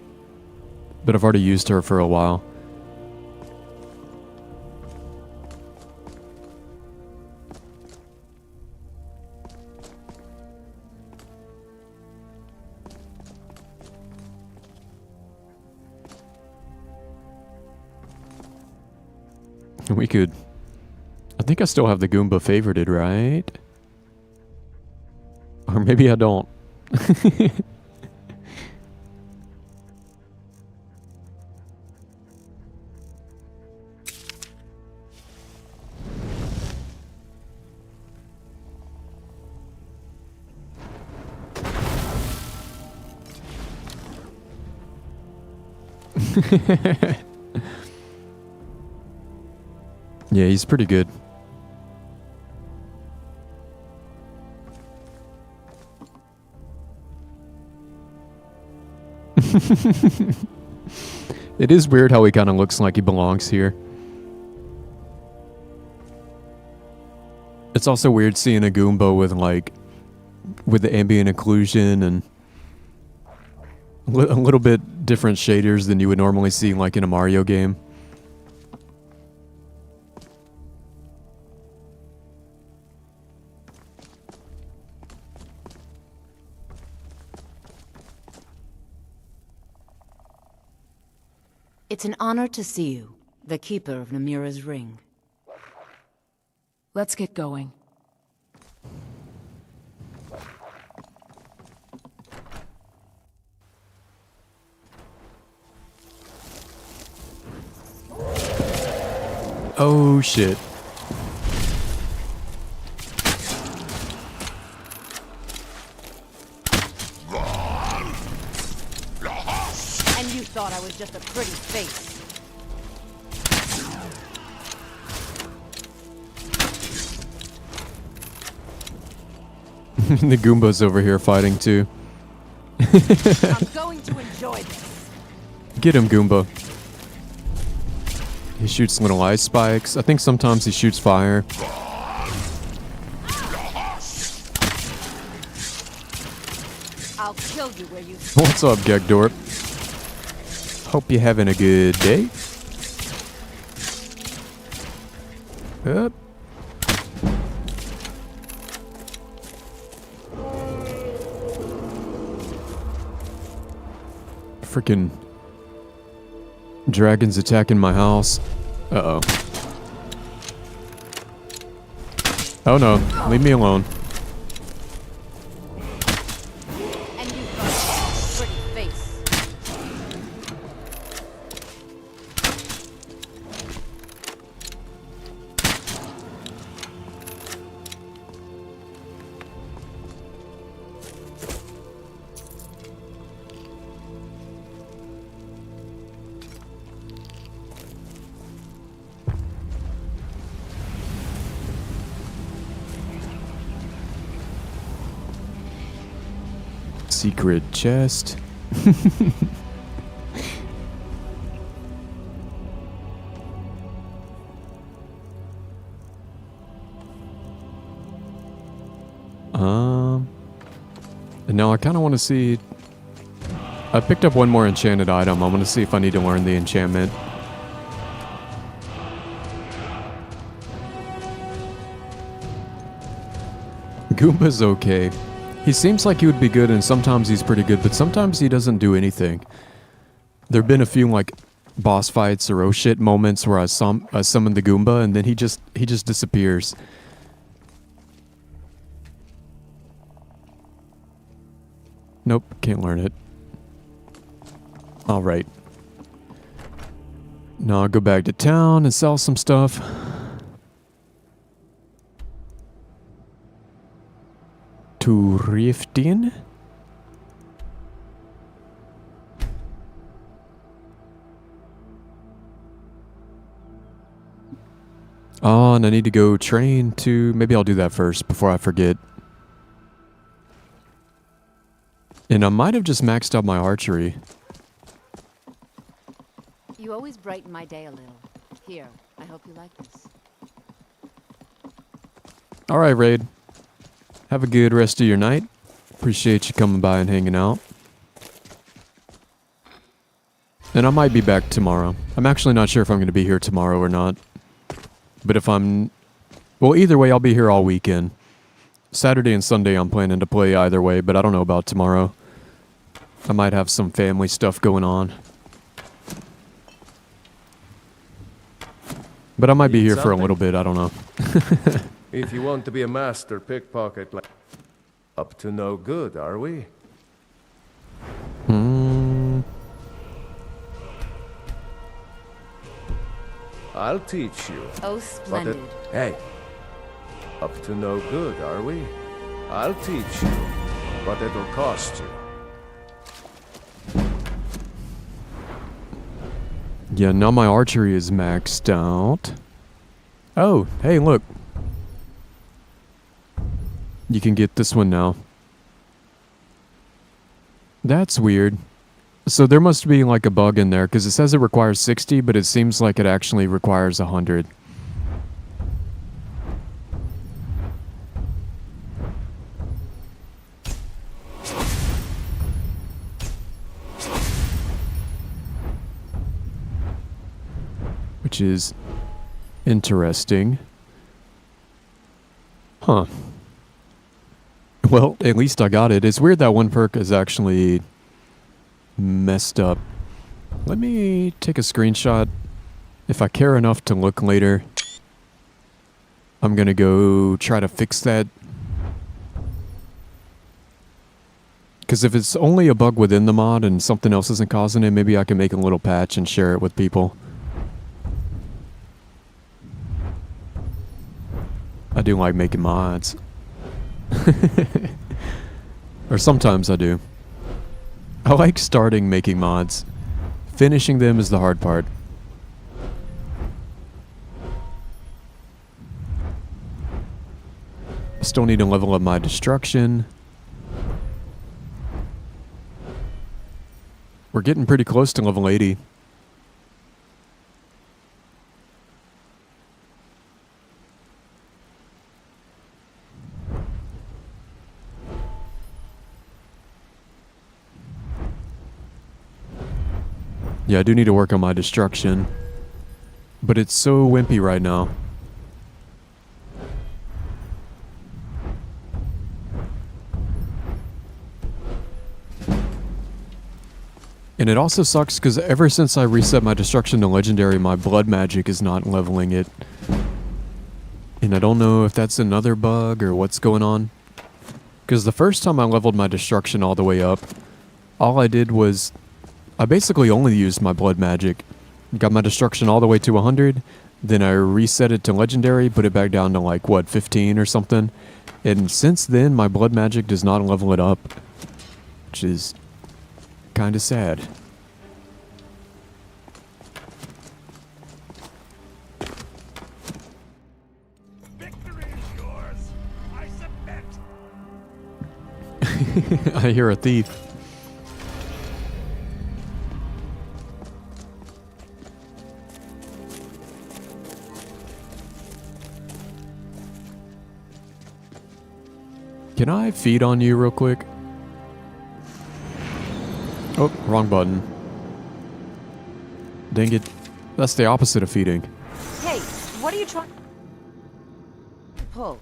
but I've already used her for a while. We could... I think I still have the Goomba favorited, right? Or maybe I don't. Yeah, he's pretty good. It is weird how he kind of looks like he belongs here. It's also weird seeing a Goomba with the ambient occlusion and a little bit different shaders than you would normally see like in a Mario game. It's an honor to see you, the keeper of Namira's ring. Let's get going. Oh shit. And you thought I was just a pretty face. The Goomba's over here fighting too. I'm going to enjoy this. Get him, Goomba. He shoots little ice spikes. I think sometimes he shoots fire. I'll kill you where you What's up, Gegdorp? Hope you're having a good day. Up. Freaking dragons attacking my house. Uh-oh. Oh no, leave me alone. And you thought pretty face. Secret chest. I kind of want to see... I picked up one more enchanted item. I want to see if I need to learn the enchantment. Goomba's okay. He seems like he would be good, and sometimes he's pretty good, but sometimes he doesn't do anything. There've been a few, like, boss fights or oh shit moments where I summon the Goomba, and then he just disappears. Nope, can't learn it. Alright. Now I'll go back to town and sell some stuff. To Riften. Oh, and I need to go train to... Maybe I'll do that first before I forget. And I might have just maxed out my archery. You always brighten my day a little. Here, I hope you like this. Alright, Raid. Have a good rest of your night. Appreciate you coming by and hanging out. And I might be back tomorrow. I'm actually not sure if I'm going to be here tomorrow or not. But if I'm... Well, either way, I'll be here all weekend. Saturday and Sunday I'm planning to play either way, but I don't know about tomorrow. I might have some family stuff going on. But I might be here for a little bit, I don't know. If you want to be a master pickpocket, like... Up to no good, are we? I'll teach you. Oh, splendid. Hey, up to no good, are we? I'll teach you, but it'll cost you. Yeah, now my archery is maxed out. Oh, hey, look. You can get this one now. That's weird. So there must be like a bug in there, because it says it requires 60, but it seems like it actually requires 100. Which is interesting. Huh. Well, at least I got it. It's weird that one perk is actually messed up. Let me take a screenshot. If I care enough to look later, I'm gonna go try to fix that. Because if it's only a bug within the mod and something else isn't causing it, maybe I can make a little patch and share it with people. I do like making mods. Or sometimes I do. I like starting making mods. Finishing them is the hard part. Still need to level up my destruction. We're getting pretty close to level 80. Yeah, I do need to work on my destruction. But it's so wimpy right now. And it also sucks because ever since I reset my destruction to legendary, my blood magic is not leveling it. And I don't know if that's another bug or what's going on. Because the first time I leveled my destruction all the way up, all I did was... I basically only used my blood magic. Got my destruction all the way to 100, then I reset it to legendary, put it back down to like, what, 15 or something. And since then, my blood magic does not level it up. Which is kind of sad. Victory is yours. I submit. I hear a thief. Can I feed on you real quick? Oh, wrong button. Dang it. That's the opposite of feeding. Hey, what are you trying to pull?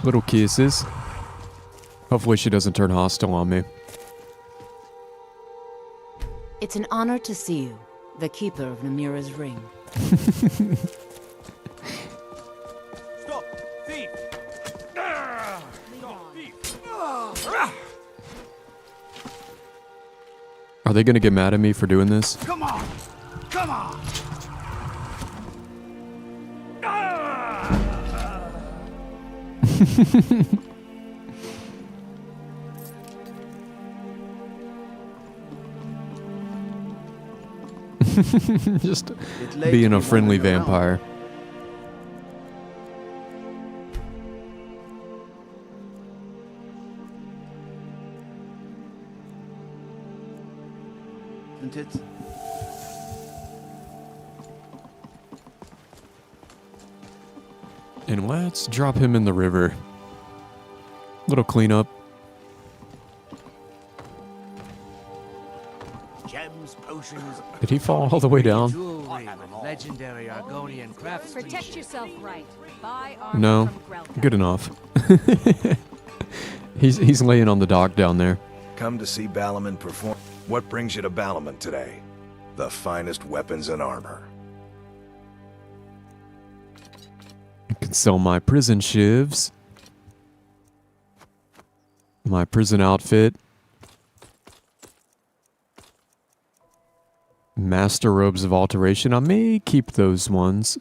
Little kisses. Hopefully she doesn't turn hostile on me. It's an honor to see you, the keeper of Namira's ring. Stop! Thief! Stop, thief! Are they gonna get mad at me for doing this? Come on! Come on! Just being a friendly vampire. Isn't it? And let's drop him in the river. Little cleanup. Gems, potions. Did he fall all the way down? Jewelry with legendary Argonian craftsmanship. Protect yourself right. Buy armor No, from Grelka. good enough. he's laying on the dock down there. Come to see Balaman perform. What brings you to Balaman today? The finest weapons and armor. I can sell my prison shivs. My prison outfit. Master robes of alteration. I may keep those ones.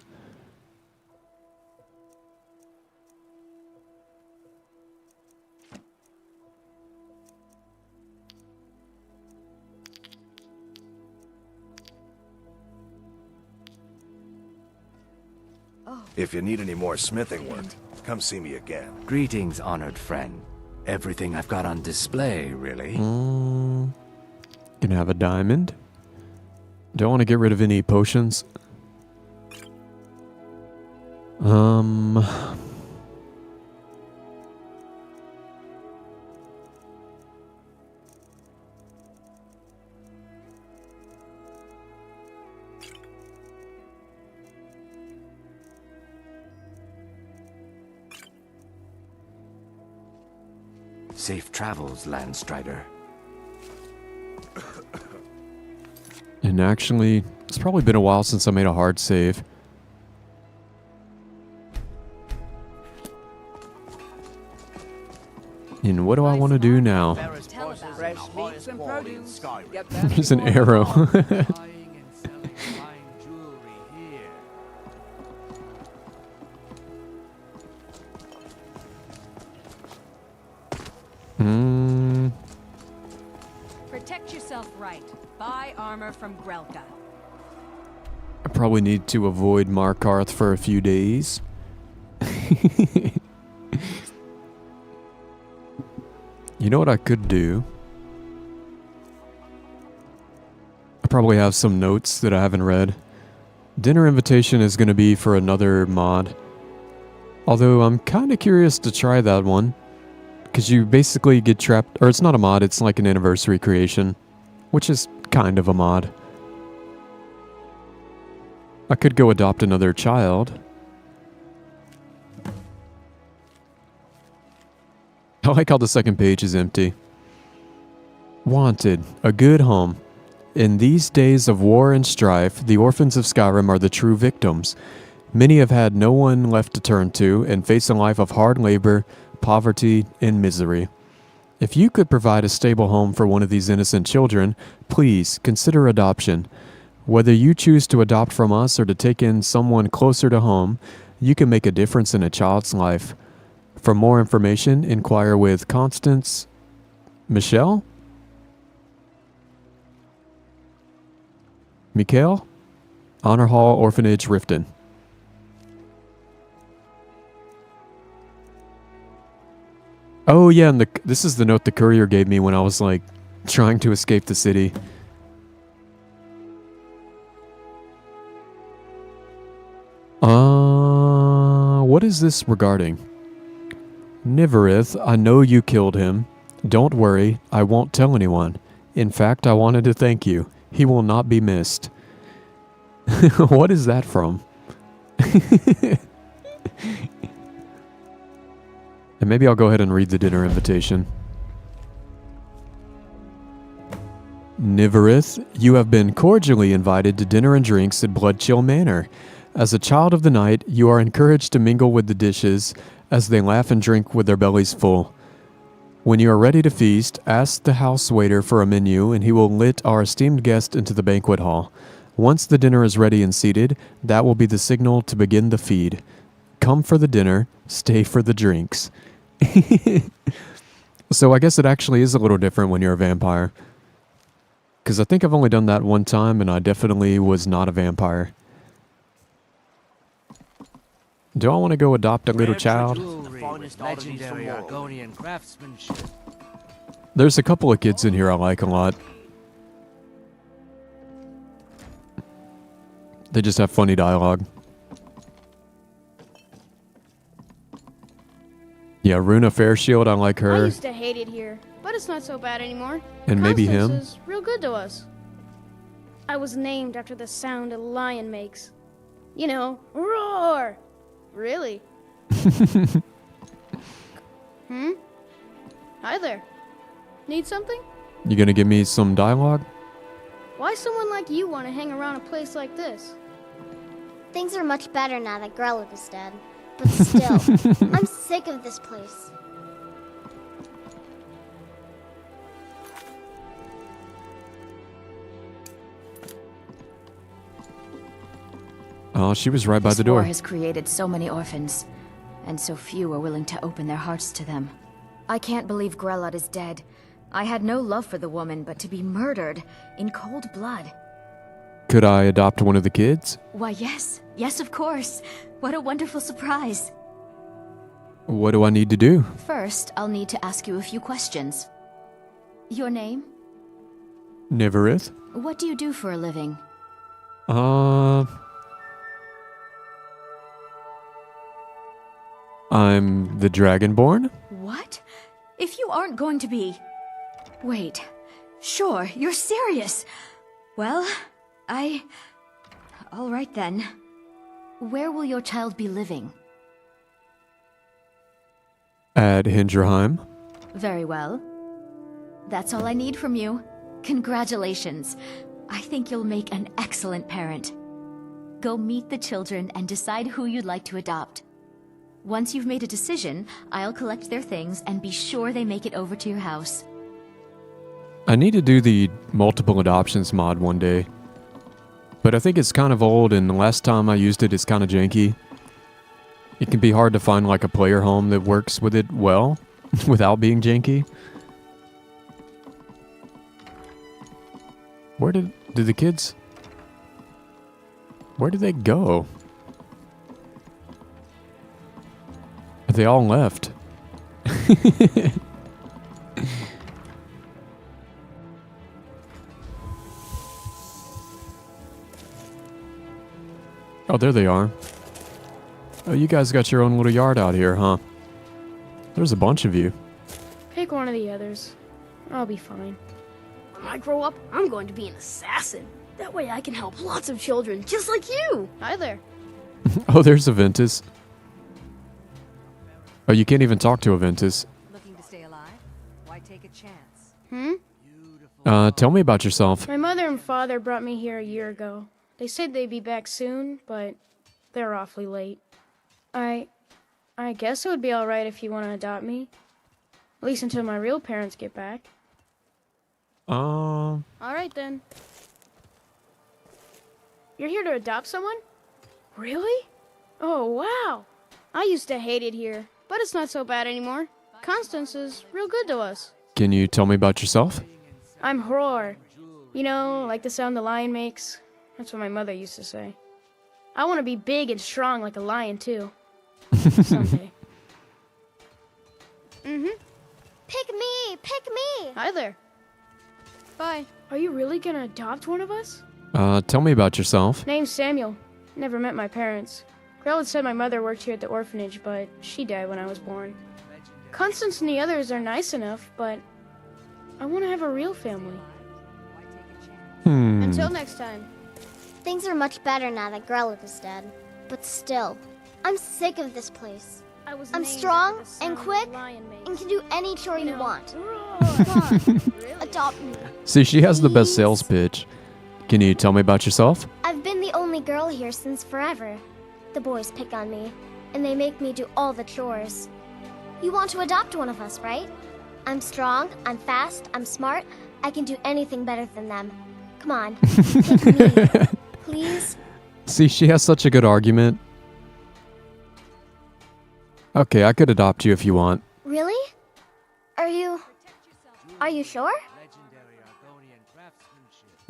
If you need any more smithing work, come see me again. Greetings, honored friend. Everything I've got on display, really. Can have a diamond. Don't want to get rid of any potions. Safe travels, Landstrider. And actually, it's probably been a while since I made a hard save. And what do I want to do now? Fresh meats and produce. There's an arrow. Protect yourself right. Buy armor from Grelka. I probably need to avoid Markarth for a few days. You know what I could do? I probably have some notes that I haven't read. Dinner invitation is going to be for another mod. Although I'm kind of curious to try that one. Because you basically get trapped, or it's not a mod, it's like an anniversary creation. Which is kind of a mod. I could go adopt another child. I like how the second page is empty. Wanted, a good home. In these days of war and strife, the orphans of Skyrim are the true victims. Many have had no one left to turn to and face a life of hard labor, poverty, and misery. If you could provide a stable home for one of these innocent children, please consider adoption. Whether you choose to adopt from us or to take in someone closer to home, you can make a difference in a child's life. For more information, inquire with Constance Michelle? Mikhail? Honor Hall Orphanage, Riften. Oh yeah, and this is the note the courier gave me when I was like trying to escape the city. What is this regarding? Niverith, I know you killed him. Don't worry, I won't tell anyone. In fact, I wanted to thank you. He will not be missed. What is that from? And maybe I'll go ahead and read the dinner invitation. Niverith, you have been cordially invited to dinner and drinks at Bloodchill Manor. As a child of the night, you are encouraged to mingle with the dishes as they laugh and drink with their bellies full. When you are ready to feast, ask the house waiter for a menu and he will let our esteemed guest into the banquet hall. Once the dinner is ready and seated, that will be the signal to begin the feed. Come for the dinner, stay for the drinks. So I guess it actually is a little different when you're a vampire. Because I think I've only done that one time and I definitely was not a vampire. Do I want to go adopt a little child? Legendary Argonian craftsmanship. There's a couple of kids in here I like a lot. They just have funny dialogue. Yeah, Runa Fairshield, I like I her. used to hate it here, but it's not so bad anymore. And maybe him. Constance is real good to us. I was named after the sound a lion makes. You know, roar! Really? Hi there. Need something? You gonna give me some dialogue? Why someone like you want to hang around a place like this? Things are much better now that Grellick is dead. But still, I'm sick of this place. Oh, she was right by This the door. war has created so many orphans, and so few are willing to open their hearts to them. I can't believe Grelot is dead. I had no love for the woman, but to be murdered in cold blood. Could I adopt one of the kids? Why, yes. Yes, of course. What a wonderful surprise. What do I need to do? First, I'll need to ask you a few questions. Your name? Niverith? What do you do for a living? I'm the Dragonborn? What? If you aren't going to be... Wait. Sure, you're serious. Well, all right then. Where will your child be living? At Hinderheim. Very well. That's all I need from you. Congratulations. I think you'll make an excellent parent. Go meet the children and decide who you'd like to adopt. Once you've made a decision, I'll collect their things and be sure they make it over to your house. I need to do the multiple adoptions mod one day. But I think it's kind of old, and the last time I used it, it's kind of janky. It can be hard to find like a player home that works with it well, without being janky. Where did the kids... Where did they go? They all left. Oh, there they are. Oh, you guys got your own little yard out here, huh? There's a bunch of you. Pick one of the others. I'll be fine. When I grow up, I'm going to be an assassin. That way I can help lots of children just like you. Hi there. Oh, there's Aventus. Oh, you can't even talk to Aventus. Looking to stay alive? Why take a chance? Tell me about yourself. My mother and father brought me here a year ago. They said they'd be back soon, but they're awfully late. I guess it would be alright if you want to adopt me. At least until my real parents get back. Alright then. You're here to adopt someone? Really? Oh, wow. I used to hate it here, but it's not so bad anymore. Constance is real good to us. Can you tell me about yourself? I'm Hror. You know, like the sound the lion makes. That's what my mother used to say. I want to be big and strong like a lion, too. Someday. Pick me! Pick me! Hi there. Bye. Are you really gonna adopt one of us? Tell me about yourself. Name's Samuel. Never met my parents. Grellick said my mother worked here at the orphanage, but she died when I was born. Constance and the others are nice enough, but I want to have a real family. Hmm. Until next time. Things are much better now that Grellick is dead. But still, I'm sick of this place. I'm strong and quick and can do any chore you want. Come on, adopt me. See, she has the best sales pitch. Can you tell me about yourself? I've been the only girl here since forever. The boys pick on me, and they make me do all the chores. You want to adopt one of us, right? I'm strong, I'm fast, I'm smart. I can do anything better than them. Come on, take me, please. See, she has such a good argument. Okay, I could adopt you if you want. Really? Are you sure?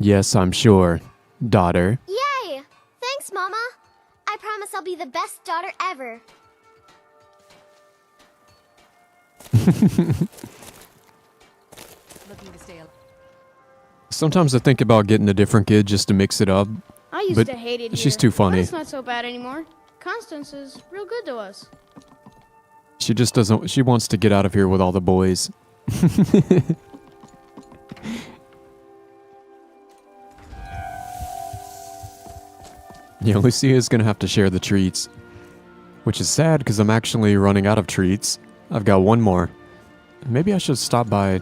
Yes, I'm sure, daughter. Yay! Thanks, Mama. I promise I'll be the best daughter ever. Sometimes I think about getting a different kid just to mix it up. I used but to hate it here. she's too funny. But it's not so bad anymore. Constance is real good to us. She just doesn't. She wants to get out of here with all the boys. Yeah, Lucia's gonna have to share the treats. Which is sad because I'm actually running out of treats. I've got one more. Maybe I should stop by.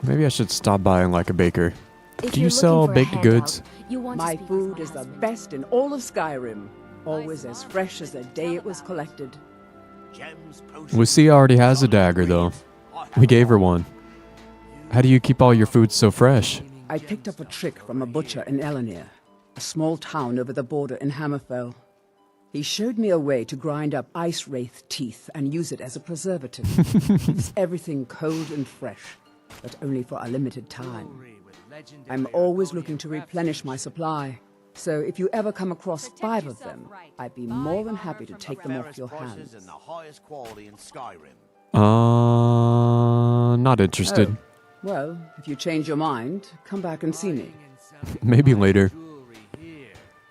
Maybe I should stop by and like a baker. Do you sell baked goods? My food is the best in all of Skyrim. Always as fresh as the day it was collected. Lucia already has a dagger though. We gave her one. How do you keep all your food so fresh? I picked up a trick from a butcher in Elenir, a small town over the border in Hammerfell. He showed me a way to grind up ice wraith teeth and use it as a preservative. Keeps everything cold and fresh, but only for a limited time. I'm always looking to replenish my supply, so if you ever come across 5 of them, I'd be more than happy to take them off your hands. Not interested. Oh, well, if you change your mind, come back and see me. Maybe later.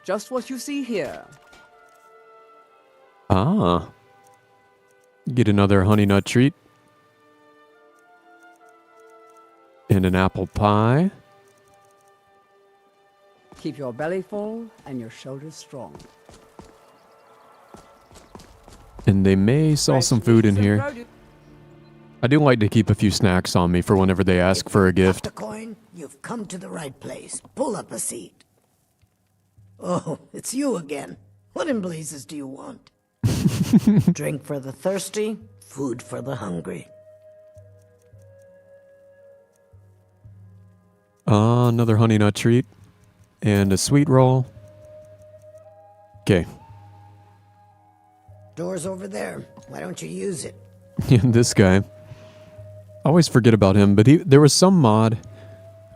Just what you see here. Ah. Get another honey nut treat. And an apple pie. Keep your belly full and your shoulders strong. And they may sell some food in here. I do like to keep a few snacks on me for whenever they ask for a gift. A coin? You've come to the right place. Pull up a seat. Oh, it's you again. What in blazes do you want? Drink for the thirsty, food for the hungry. Another honey nut treat. And a sweet roll. Okay. Door's over there. Why don't you use it? Yeah, this guy. I always forget about him, but there was some mod.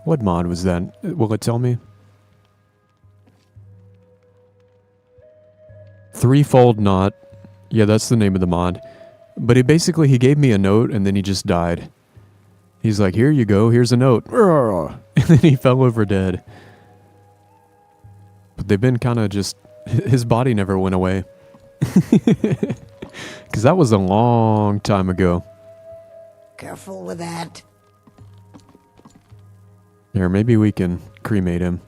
What mod was that? Will it tell me? Threefold Knot. Yeah, that's the name of the mod. But he gave me a note and then he just died. He's like, here you go, here's a note. And then he fell over dead. But they've been kind of just... His body never went away. Because that was a long time ago. Careful with that. Here, maybe we can cremate him.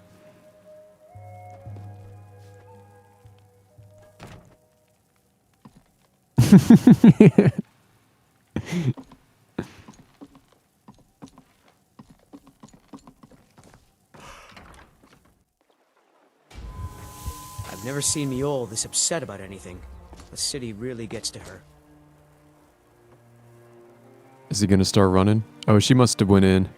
I've never seen Miol this upset about anything. The city really gets to her. Is he gonna start running? Oh, she must have went in.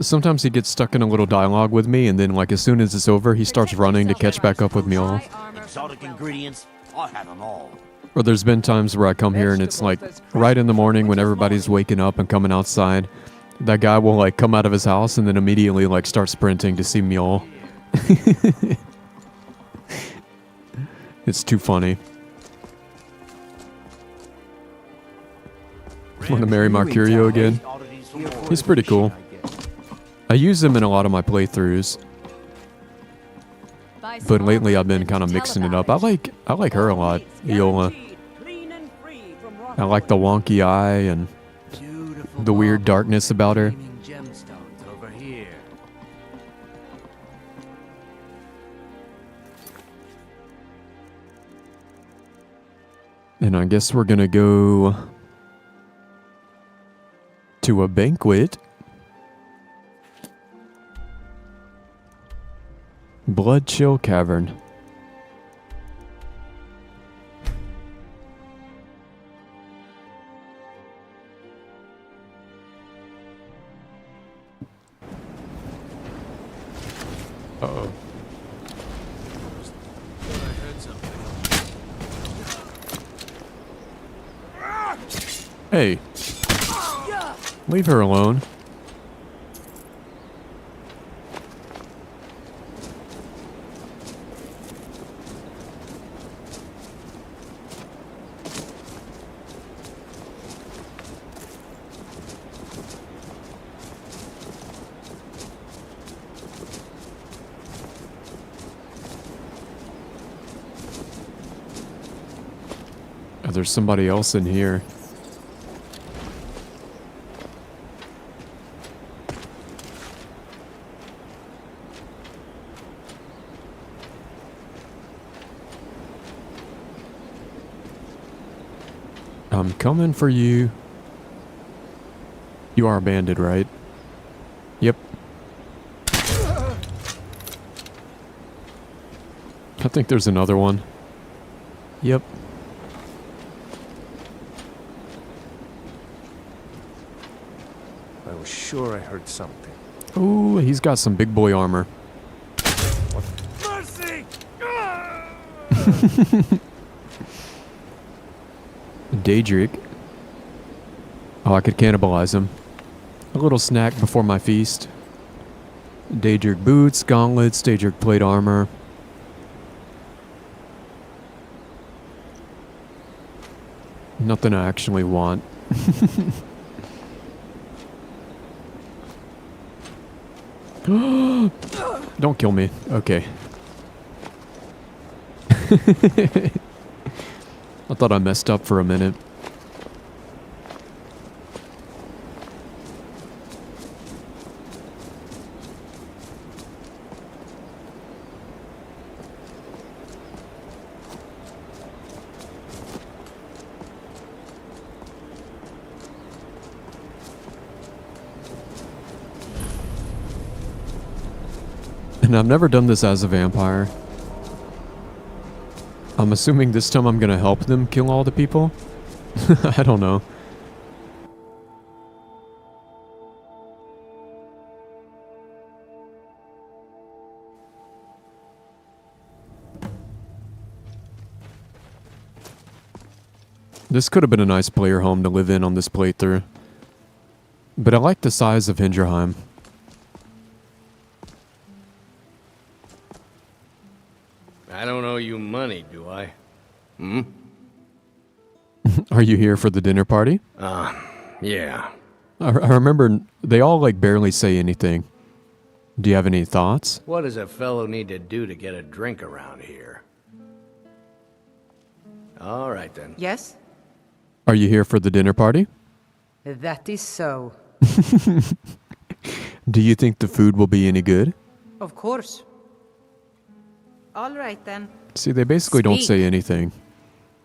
Sometimes he gets stuck in a little dialogue with me, and then, like, as soon as it's over, he starts running to catch back up with me all. Exotic ingredients, I have them all. Or there's been times where I come here and it's like right in the morning when everybody's waking up and coming outside. That guy will like come out of his house and then immediately like start sprinting to see me all. It's too funny. Want to marry Mercurio again? He's pretty cool. I use him in a lot of my playthroughs. But lately I've been kind of mixing it up. I like her a lot, Iola. I like the wonky eye and the weird darkness about her. Gemstones over here. And I guess we're gonna go to a banquet. Blood Chill Cavern. Uh-oh. I heard something. Hey. Leave her alone. There's somebody else in here. I'm coming for you. You are a bandit, right? Yep. I think there's another one. Yep. I was sure I heard something. Ooh, he's got some big boy armor. Mercy! Daedric. Oh, I could cannibalize him. A little snack before my feast. Daedric boots, gauntlets, Daedric plate armor. Nothing I actually want. Don't kill me. Okay. I thought I messed up for a minute. And I've never done this as a vampire. I'm assuming this time I'm gonna help them kill all the people? I don't know. This could have been a nice player home to live in on this playthrough. But I like the size of Hinderheim. I don't owe you money, do I? Hmm? Are you here for the dinner party? Yeah. I remember they all like barely say anything. Do you have any thoughts? What does a fellow need to do to get a drink around here? All right then. Yes, Are you here for the dinner party? that is so. Do you think the food will be any good? Of course. All right then. See, they basically don't Speak. say anything.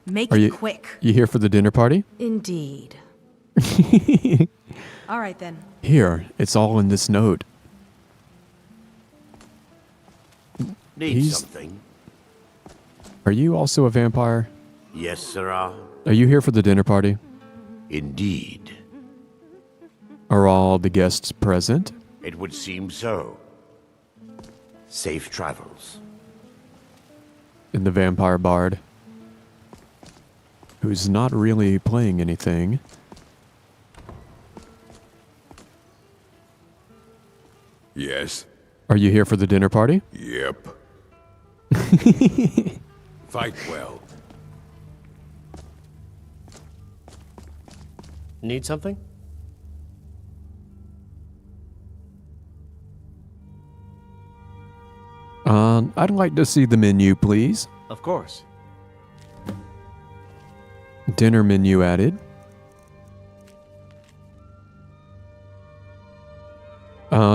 Make Are it you quick. You here for the dinner party? Indeed. All right then. Here, it's all in this note. Need something? Are you also a vampire? Yes, sirrah. Are you here for the dinner party? Indeed. Are all the guests present? It would seem so. Safe travels. And the vampire bard, who's not really playing anything. Yes. Are you here for the dinner party? Yep. Fight well. Need something? I'd like to see the menu, please. Of course. Dinner menu added.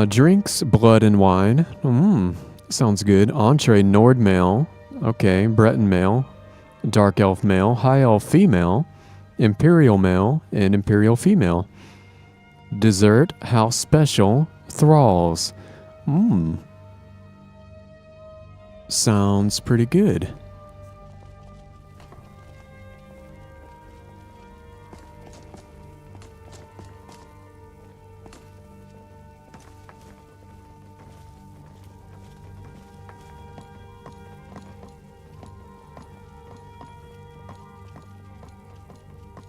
Drinks, blood and wine. Sounds good. Entree, Nord male. Okay, Breton male. Dark elf male. High elf female. Imperial male and Imperial female. Dessert, house special, thralls. Sounds pretty good.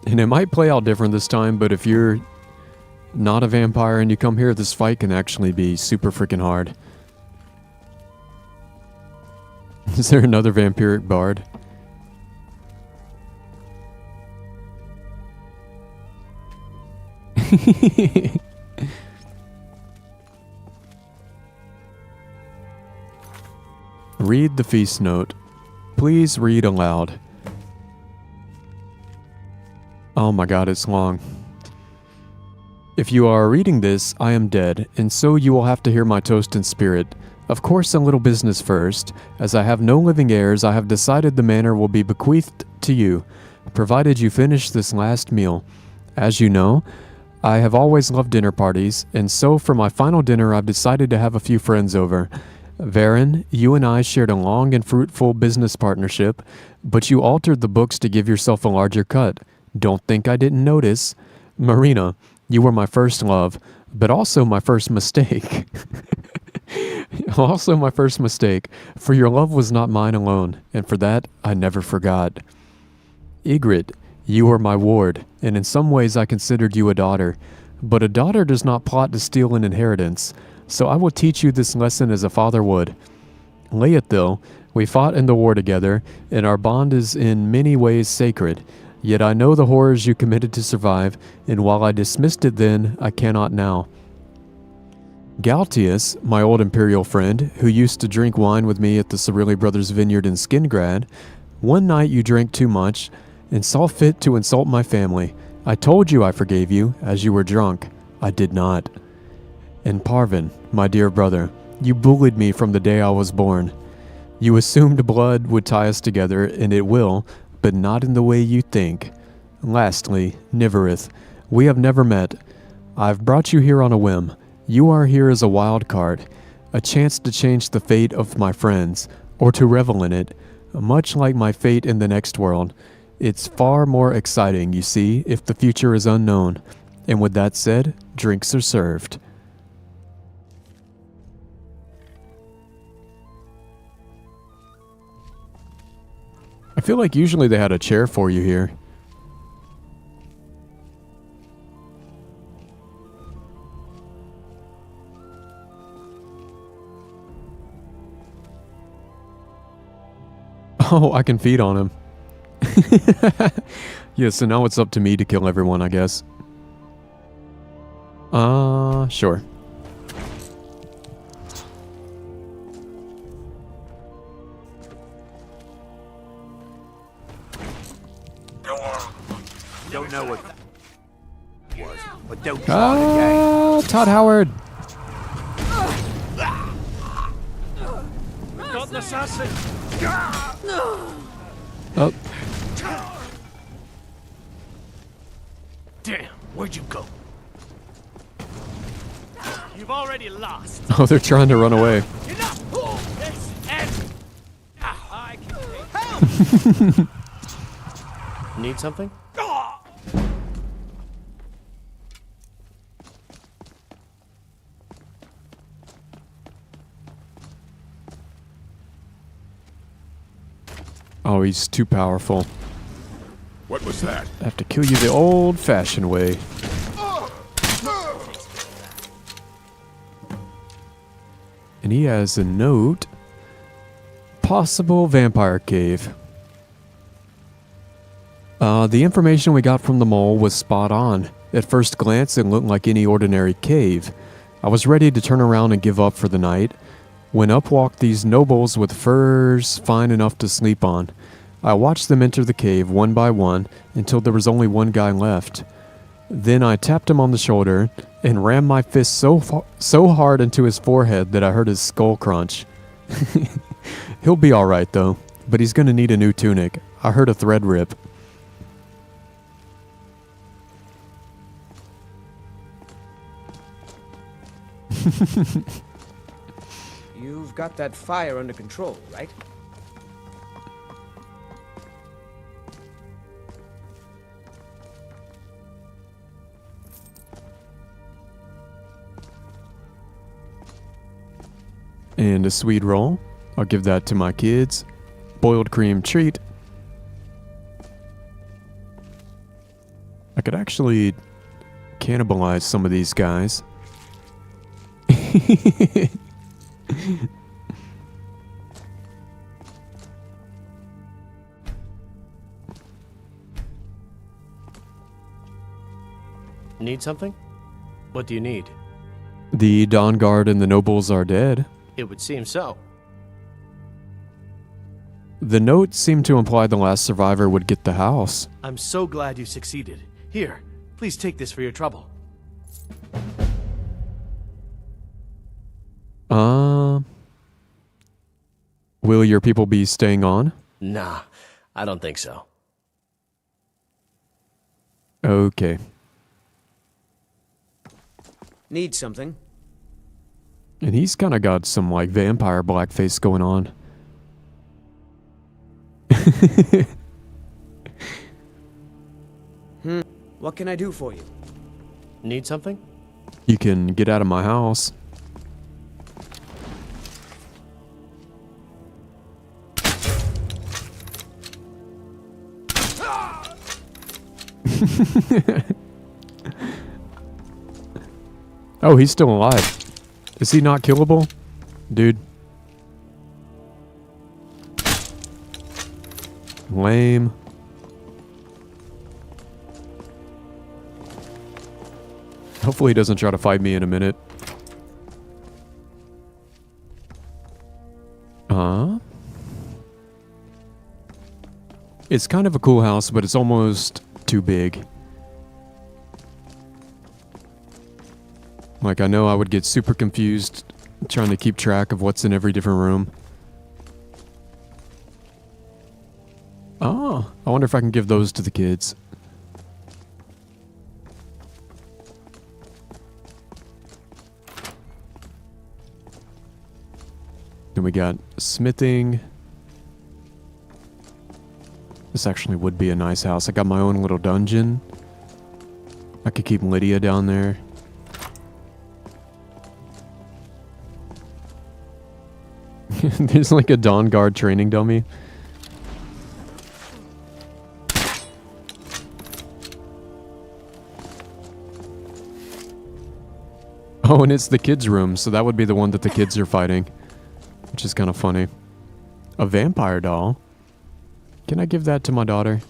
And it might play out different this time, but if you're not a vampire and you come here, this fight can actually be super freaking hard. Is there another vampiric bard? Read the feast note. Please read aloud. Oh my god, it's long. If you are reading this, I am dead, and so you will have to hear my toast in spirit. Of course, a little business first. As I have no living heirs, I have decided the manor will be bequeathed to you, provided you finish this last meal. As you know, I have always loved dinner parties, and so for my final dinner I've decided to have a few friends over. Varen, you and I shared a long and fruitful business partnership, but you altered the books to give yourself a larger cut. Don't think I didn't notice. Marina, you were my first love, but also my first mistake. Also my first mistake, for your love was not mine alone, and for that I never forgot. Ygritte, you were my ward, and in some ways I considered you a daughter, but a daughter does not plot to steal an inheritance, so I will teach you this lesson as a father would. Laethil, we fought in the war together, and our bond is in many ways sacred. Yet I know the horrors you committed to survive, and while I dismissed it then, I cannot now. Galtius, my old Imperial friend, who used to drink wine with me at the Cirilli Brothers vineyard in Skingrad, one night you drank too much, and saw fit to insult my family. I told you I forgave you, as you were drunk. I did not. And Parvin, my dear brother, you bullied me from the day I was born. You assumed blood would tie us together, and it will, but not in the way you think. Lastly, Niverith, we have never met. I've brought you here on a whim. You are here as a wild card, a chance to change the fate of my friends, or to revel in it, much like my fate in the next world. It's far more exciting, you see, if the future is unknown. And with that said, drinks are served. I feel like usually they had a chair for you here. Oh, I can feed on him. Yeah, so now it's up to me to kill everyone, I guess. Sure. Don't know what that was, but don't try again. Oh, Todd Howard. Got the assassin. Oh. Damn, where'd you go? You've already lost. Oh, they're trying to run away. Enough. This ends. I can take help. Need something? Oh, he's too powerful. What was that? I have to kill you the old-fashioned way. And he has a note. Possible vampire cave. The information we got from the mole was spot on. At first glance, it looked like any ordinary cave. I was ready to turn around and give up for the night, when up walked these nobles with furs fine enough to sleep on. I watched them enter the cave one by one until there was only one guy left. Then I tapped him on the shoulder and rammed my fist so hard into his forehead that I heard his skull crunch. He'll be alright though, but he's gonna need a new tunic. I heard a thread rip. You've got that fire under control, right? And a sweet roll. I'll give that to my kids. Boiled cream treat. I could actually cannibalize some of these guys. Need something? What do you need? The Dawn Guard and the nobles are dead. It would seem so. The note seemed to imply the last survivor would get the house. I'm so glad you succeeded. Here, please take this for your trouble. Will your people be staying on? Nah, I don't think so. Okay. Need something? And he's kind of got some, like, vampire blackface going on. What can I do for you? Need something? You can get out of my house. Oh, he's still alive. Is he not killable? Dude. Lame. Hopefully he doesn't try to fight me in a minute. It's kind of a cool house, but it's almost too big. Like, I know I would get super confused trying to keep track of what's in every different room. Oh, I wonder if I can give those to the kids. Then we got smithing. This actually would be a nice house. I got my own little dungeon. I could keep Lydia down there. There's like a Dawn Guard training dummy. Oh, and it's the kids' room, so that would be the one that the kids are fighting. Which is kind of funny. A vampire doll? Can I give that to my daughter?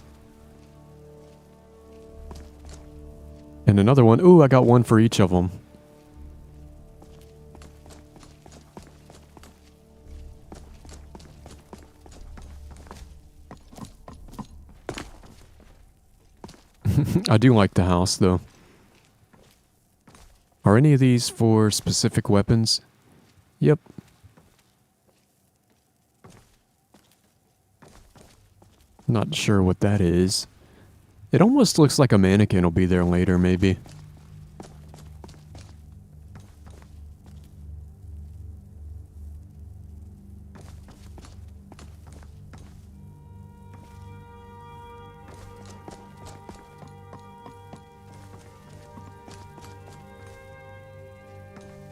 And another one. Ooh, I got one for each of them. I do like the house, though. Are any of these for specific weapons? Yep. Not sure what that is. It almost looks like a mannequin will be there later, maybe.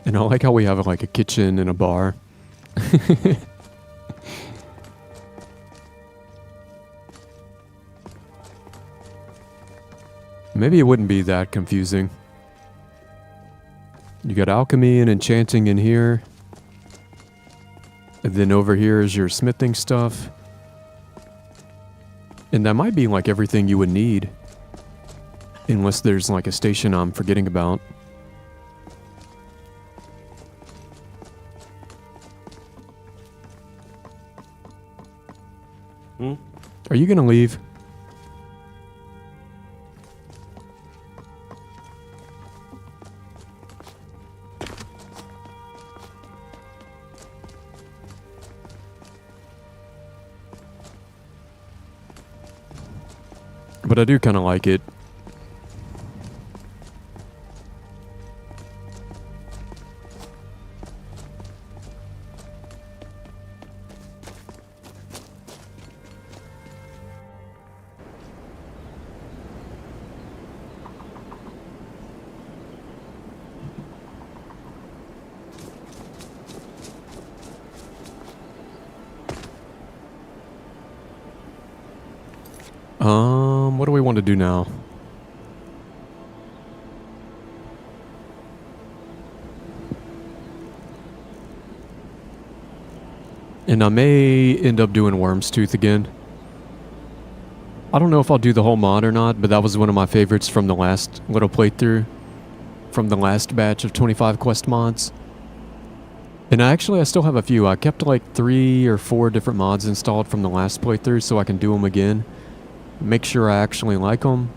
And I like how we have like a kitchen and a bar. Maybe it wouldn't be that confusing. You got alchemy and enchanting in here. And then over here is your smithing stuff. And that might be like everything you would need. Unless there's like a station I'm forgetting about. Are you gonna leave? But I do kind of like it. What do we want to do now? And I may end up doing Worm's Tooth again. I don't know if I'll do the whole mod or not, but that was one of my favorites from the last little playthrough. From the last batch of 25 quest mods. And I still have a few. I kept like 3 or 4 different mods installed from the last playthrough so I can do them again. Make sure I actually like them.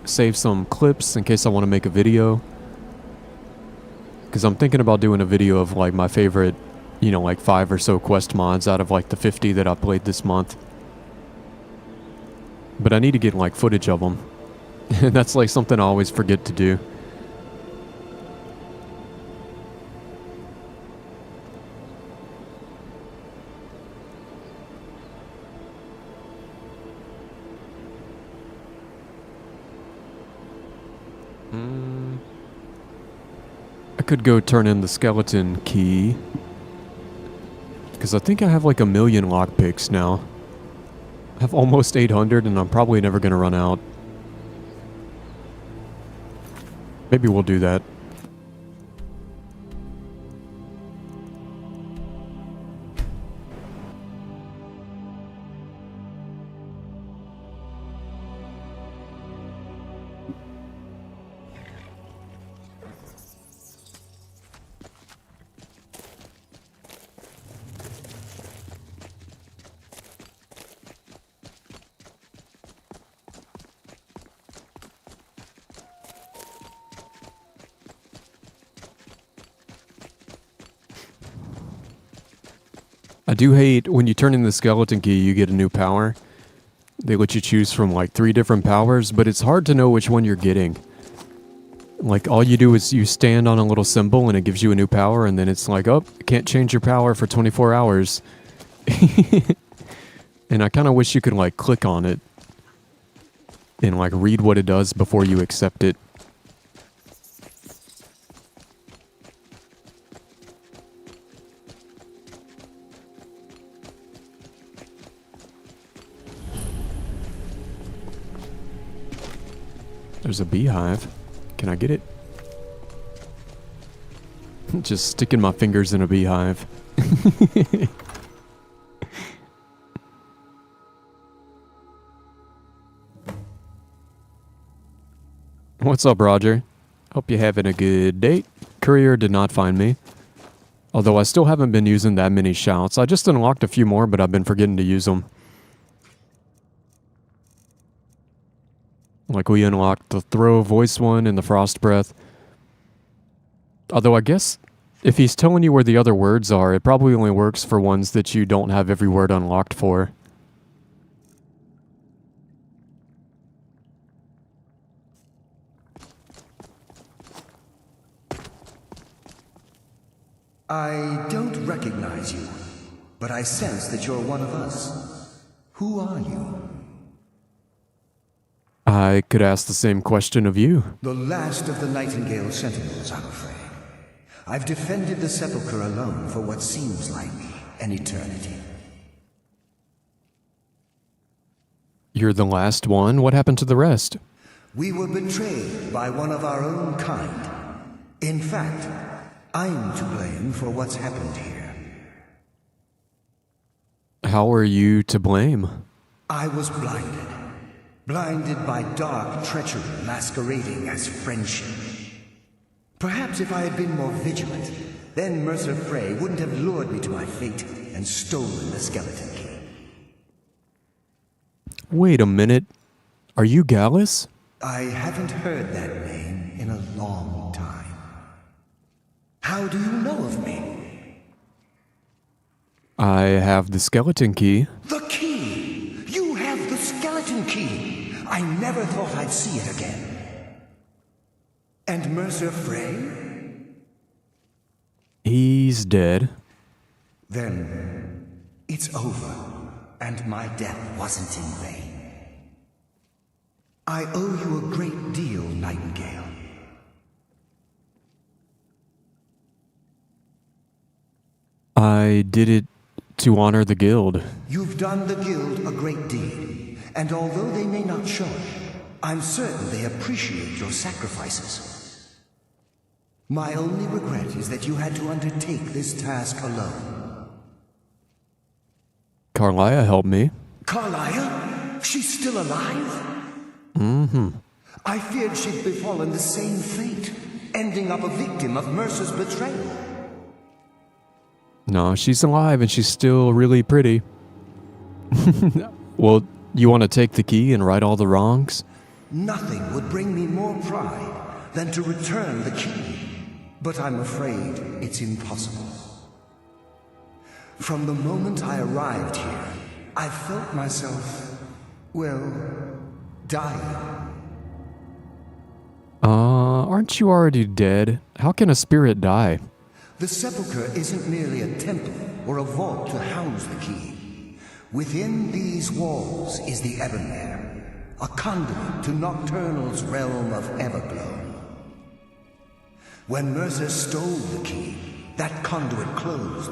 Save some clips in case I want to make a video. Because I'm thinking about doing a video of like my favorite, you know, like 5 or so quest mods out of like the 50 that I played this month. But I need to get like footage of them. And that's like something I always forget to do. I could go turn in the skeleton key. Because I think I have like 1 million lockpicks now. I have almost 800 and I'm probably never going to run out. Maybe we'll do that. I do hate when you turn in the skeleton key, you get a new power. They let you choose from like 3 different powers, but it's hard to know which one you're getting. Like all you do is you stand on a little symbol and it gives you a new power, and then it's like, oh, can't change your power for 24 hours. And I kind of wish you could like click on it and like read what it does before you accept it. There's a beehive. Can I get it? Just sticking my fingers in a beehive. What's up, Roger? Hope you're having a good day. Courier did not find me. Although I still haven't been using that many shouts. I just unlocked a few more, but I've been forgetting to use them. Like we unlocked the throw voice one and the frost breath. Although I guess if he's telling you where the other words are, it probably only works for ones that you don't have every word unlocked for. I don't recognize you, but I sense that you're one of us. Who are you? I could ask the same question of you. The last of the Nightingale Sentinels, I'm afraid. I've defended the sepulchre alone for what seems like an eternity. You're the last one? What happened to the rest? We were betrayed by one of our own kind. In fact, I'm to blame for what's happened here. How are you to blame? I was blinded. Blinded by dark treachery masquerading as friendship. Perhaps if I had been more vigilant, then Mercer Frey wouldn't have lured me to my fate and stolen the skeleton key. Wait a minute. Are you Gallus? I haven't heard that name in a long time. How do you know of me? I have the skeleton key. The key! You have the skeleton key! I never thought I'd see it again. And Mercer Frey? He's dead. Then it's over, and my death wasn't in vain. I owe you a great deal, Nightingale. I did it to honor the guild. You've done the guild a great deed, and although they may not show it, I'm certain they appreciate your sacrifices. My only regret is that you had to undertake this task alone. Carlia helped me. Carlia? She's still alive? Mm-hmm. I feared she'd befallen the same fate, ending up a victim of Mercer's betrayal. No, she's alive and she's still really pretty. Well, you want to take the key and right all the wrongs? Nothing would bring me more pride than to return the key, but I'm afraid it's impossible. From the moment I arrived here, I felt myself, well, dying. Aren't you already dead? How can a spirit die? The sepulchre isn't merely a temple or a vault to house the key. Within these walls is the Ebonmere, a conduit to Nocturnal's realm of Everglow. When Mercer stole the key, that conduit closed,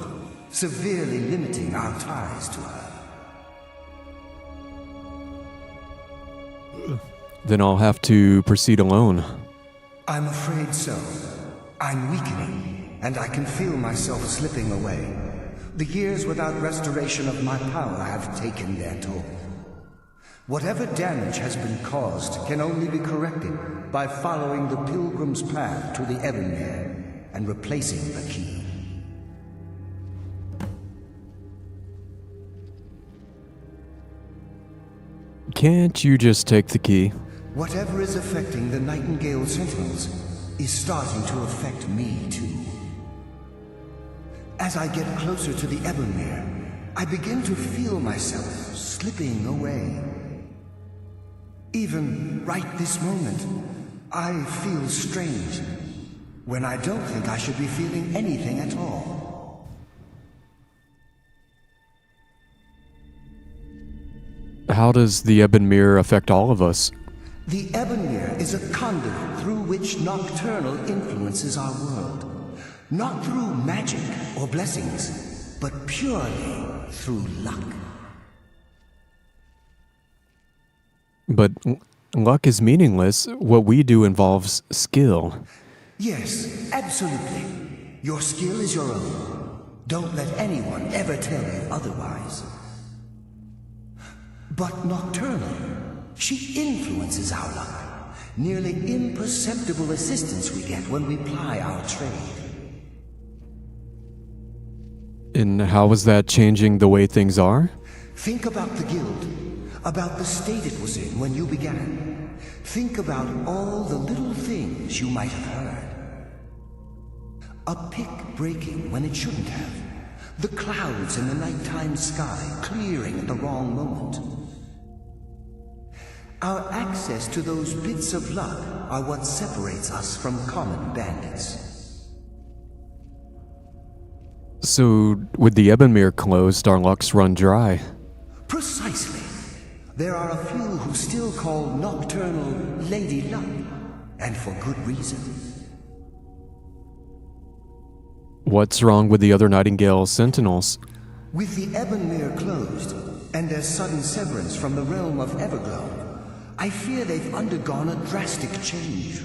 severely limiting our ties to her. Then I'll have to proceed alone. I'm afraid so. I'm weakening, and I can feel myself slipping away. The years without restoration of my power have taken their toll. Whatever damage has been caused can only be corrected by following the pilgrim's path to the Ebonmere and replacing the key. Can't you just take the key? Whatever is affecting the Nightingale Sentinels is starting to affect me too. As I get closer to the Ebonmere, I begin to feel myself slipping away. Even right this moment, I feel strange, when I don't think I should be feeling anything at all. How does the Ebonmere affect all of us? The Ebonmere is a conduit through which Nocturnal influences our world. Not through magic or blessings, but purely through luck. But luck is meaningless. What we do involves skill. Yes, absolutely. Your skill is your own. Don't let anyone ever tell you otherwise. But Nocturnal, she influences our luck. Nearly imperceptible assistance we get when we ply our trade. And how is that changing the way things are? Think about the guild, about the state it was in when you began. Think about all the little things you might have heard. A pick breaking when it shouldn't have. The clouds in the nighttime sky clearing at the wrong moment. Our access to those bits of luck are what separates us from common bandits. So, with the Ebonmere closed, our lucks run dry. Precisely. There are a few who still call Nocturnal Lady Luck, and for good reason. What's wrong with the other Nightingale Sentinels? With the Ebonmere closed, and their sudden severance from the realm of Everglow, I fear they've undergone a drastic change.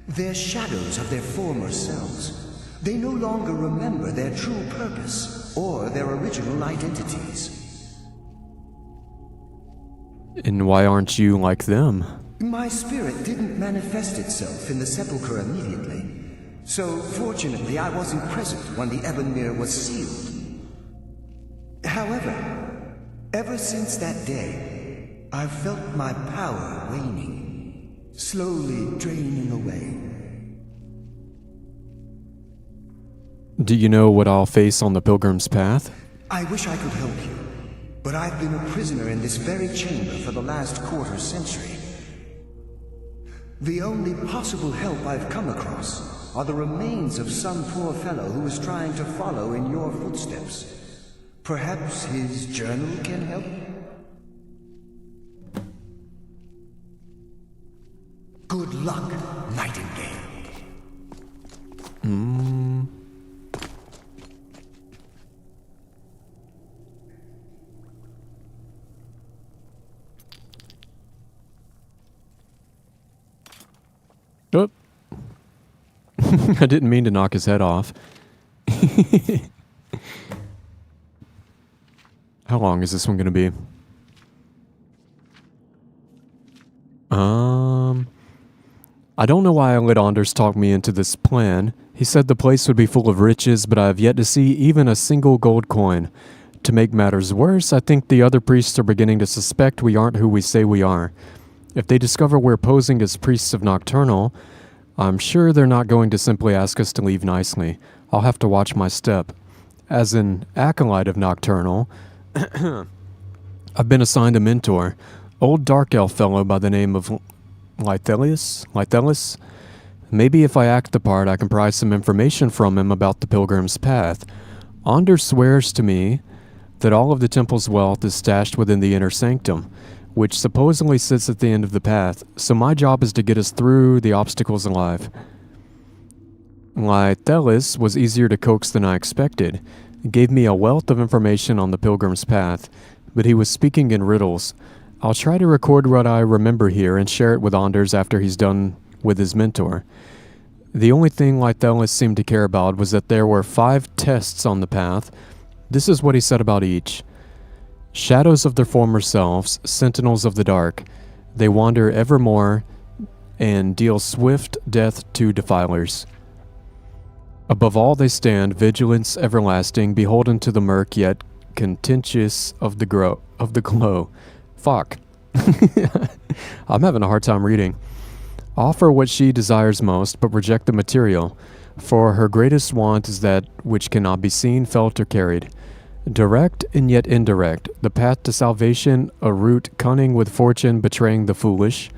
They're shadows of their former selves. They no longer remember their true purpose or their original identities. And why aren't you like them? My spirit didn't manifest itself in the sepulchre immediately. So, fortunately, I wasn't present when the Ebonmere was sealed. However, Ever since that day, I've felt my power waning, slowly draining away. Do you know what I'll face on the Pilgrim's Path? I wish I could help you, but I've been a prisoner in this very chamber for the last quarter century. The only possible help I've come across are the remains of some poor fellow who is trying to follow in your footsteps. Perhaps his journal can help? Good luck, Nightingale. Oh. I didn't mean to knock his head off. How long is this one going to be? I don't know why I let Anders talk me into this plan. He said the place would be full of riches, but I have yet to see even a single gold coin. To make matters worse, I think the other priests are beginning to suspect we aren't who we say we are. If they discover we're posing as priests of Nocturnal, I'm sure they're not going to simply ask us to leave nicely. I'll have to watch my step. As an acolyte of Nocturnal, I've been assigned a mentor, old dark elf fellow by the name of Lythelis? Maybe if I act the part, I can pry some information from him about the Pilgrim's Path. Anders swears to me that all of the temple's wealth is stashed within the inner sanctum, which supposedly sits at the end of the path, so my job is to get us through the obstacles alive. Lythelis was easier to coax than I expected. He gave me a wealth of information on the Pilgrim's Path, but he was speaking in riddles. I'll try to record what I remember here and share it with Anders after he's done with his mentor. The only thing Lythelis seemed to care about was that there were 5 tests on the path. This is what he said about each. Shadows of their former selves, sentinels of the dark. They wander evermore and deal swift death to defilers. Above all they stand, vigilance everlasting, beholden to the murk, yet contentious of the glow. Fuck. I'm having a hard time reading. Offer what she desires most, but reject the material, for her greatest want is that which cannot be seen, felt, or carried. Direct and yet indirect, the path to salvation, a route cunning with fortune, betraying the foolish.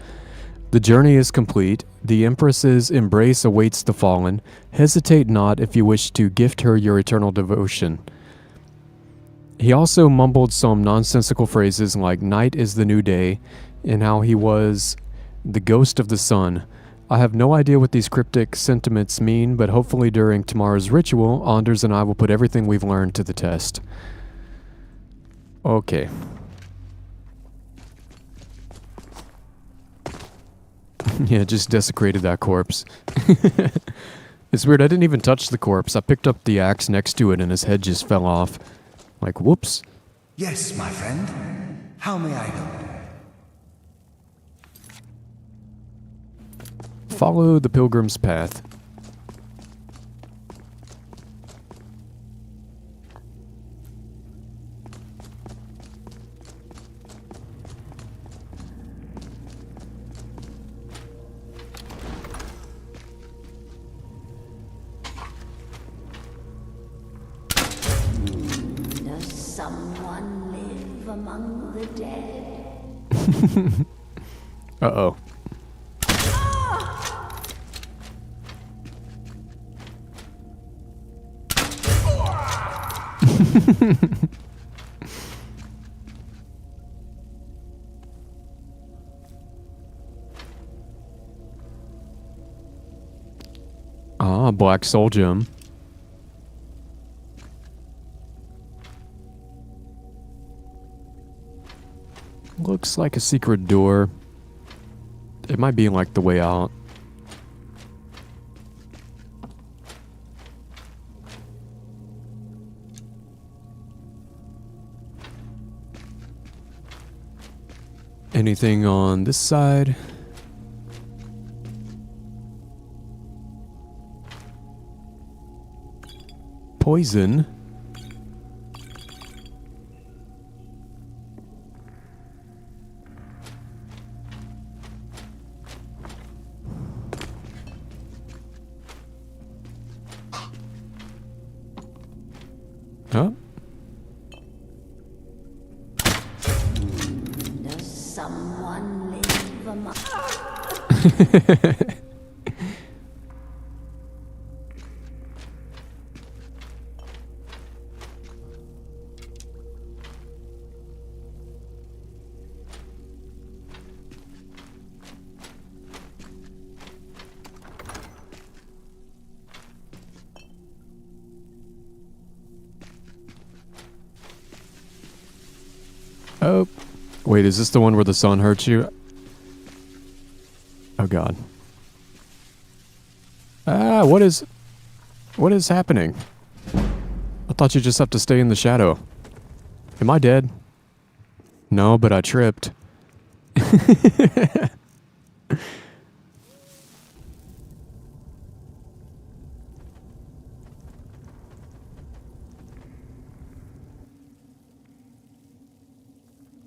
The journey is complete. The Empress's embrace awaits the fallen. Hesitate not if you wish to gift her your eternal devotion. He also mumbled some nonsensical phrases like night is the new day, and how he was the ghost of the sun. I have no idea what these cryptic sentiments mean, but hopefully during tomorrow's ritual, Anders and I will put everything we've learned to the test. Okay. Yeah, just desecrated that corpse. It's weird, I didn't even touch the corpse. I picked up the axe next to it and his head just fell off. Like, whoops. Yes, my friend. How may I help? Follow the Pilgrim's Path. Does someone live among the dead? Uh-oh. Ah, Black Soul Gem. Looks like a secret door. It might be like the way out. Anything on this side? Poison. Oh. Does someone live among... Oh. Wait, is this the one where the sun hurts you? Oh god. Ah, what is happening? I thought you just have to stay in the shadow. Am I dead? No, but I tripped.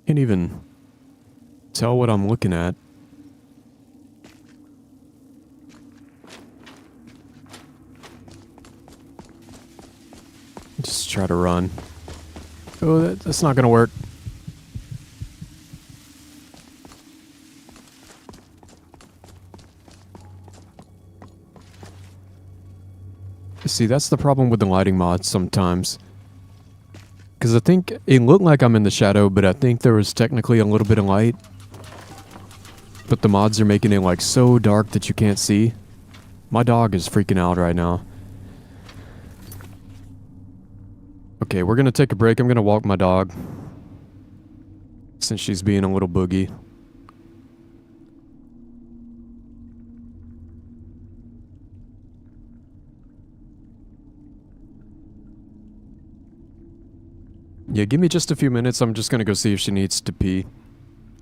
Can't even tell what I'm looking at. Just try to run. Oh, that's not gonna work. See, that's the problem with the lighting mods sometimes. Because I think it looked like I'm in the shadow, but I think there was technically a little bit of light. But the mods are making it like so dark that you can't see. My dog is freaking out right now. Okay, we're gonna take a break. I'm gonna walk my dog. Since she's being a little boogie. Yeah, give me just a few minutes. I'm just gonna go see if she needs to pee.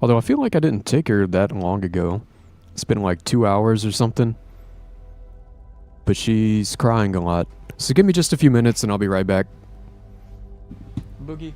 Although I feel like I didn't take her that long ago. It's been like 2 hours or something. But she's crying a lot. So give me just a few minutes and I'll be right back. Boogie.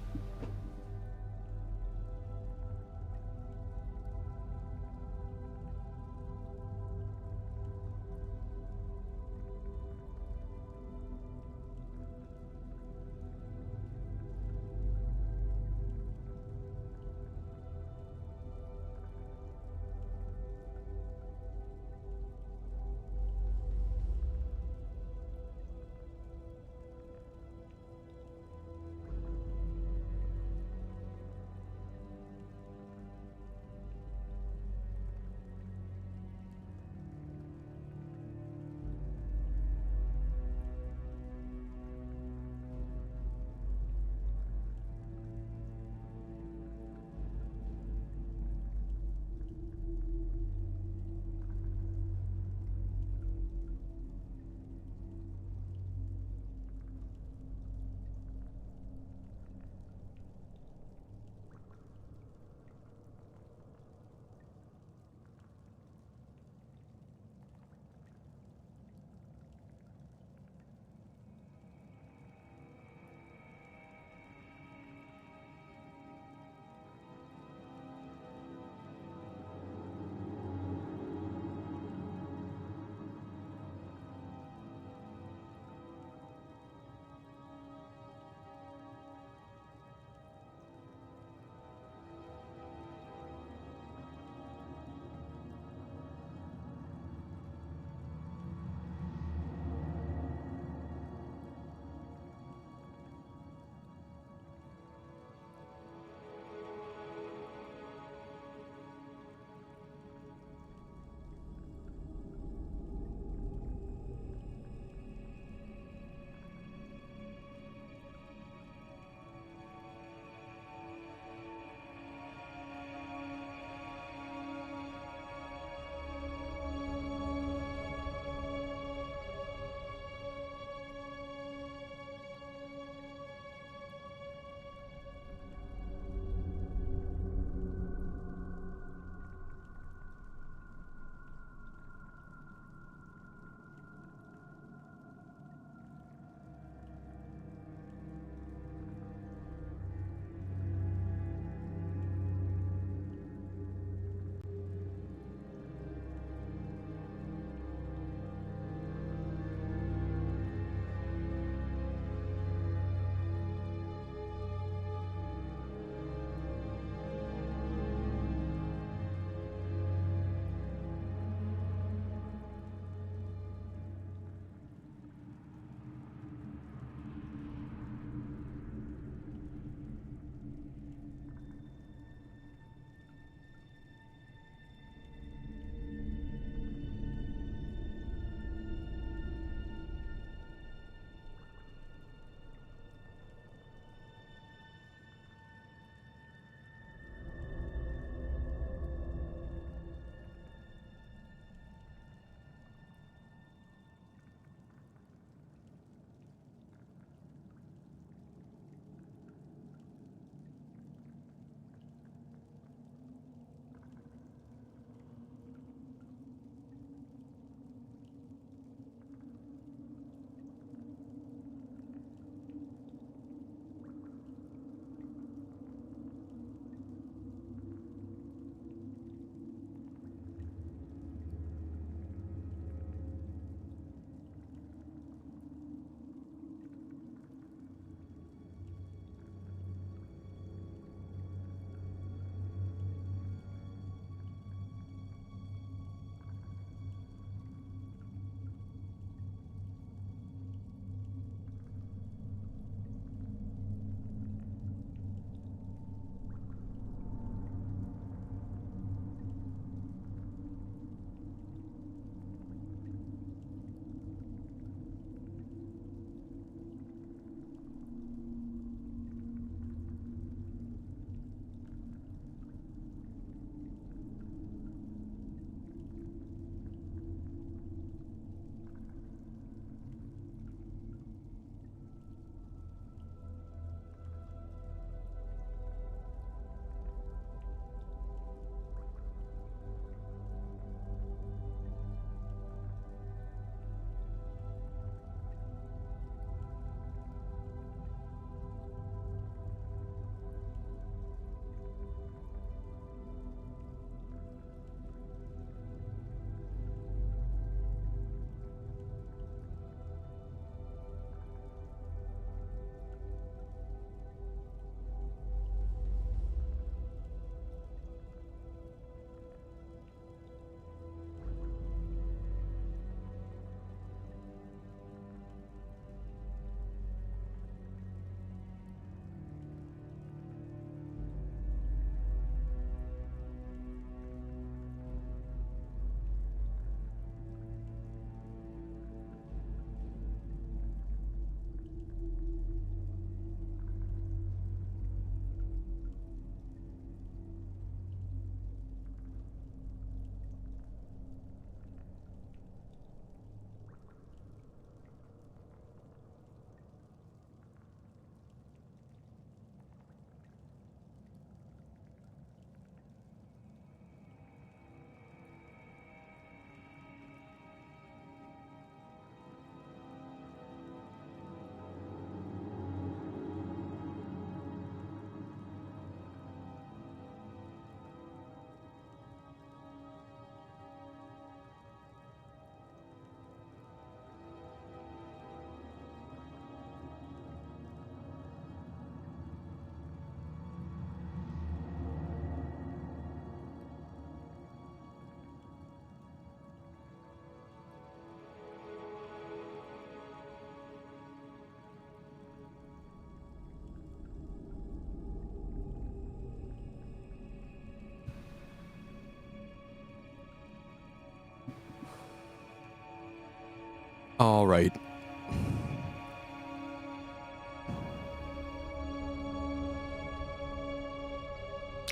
All right.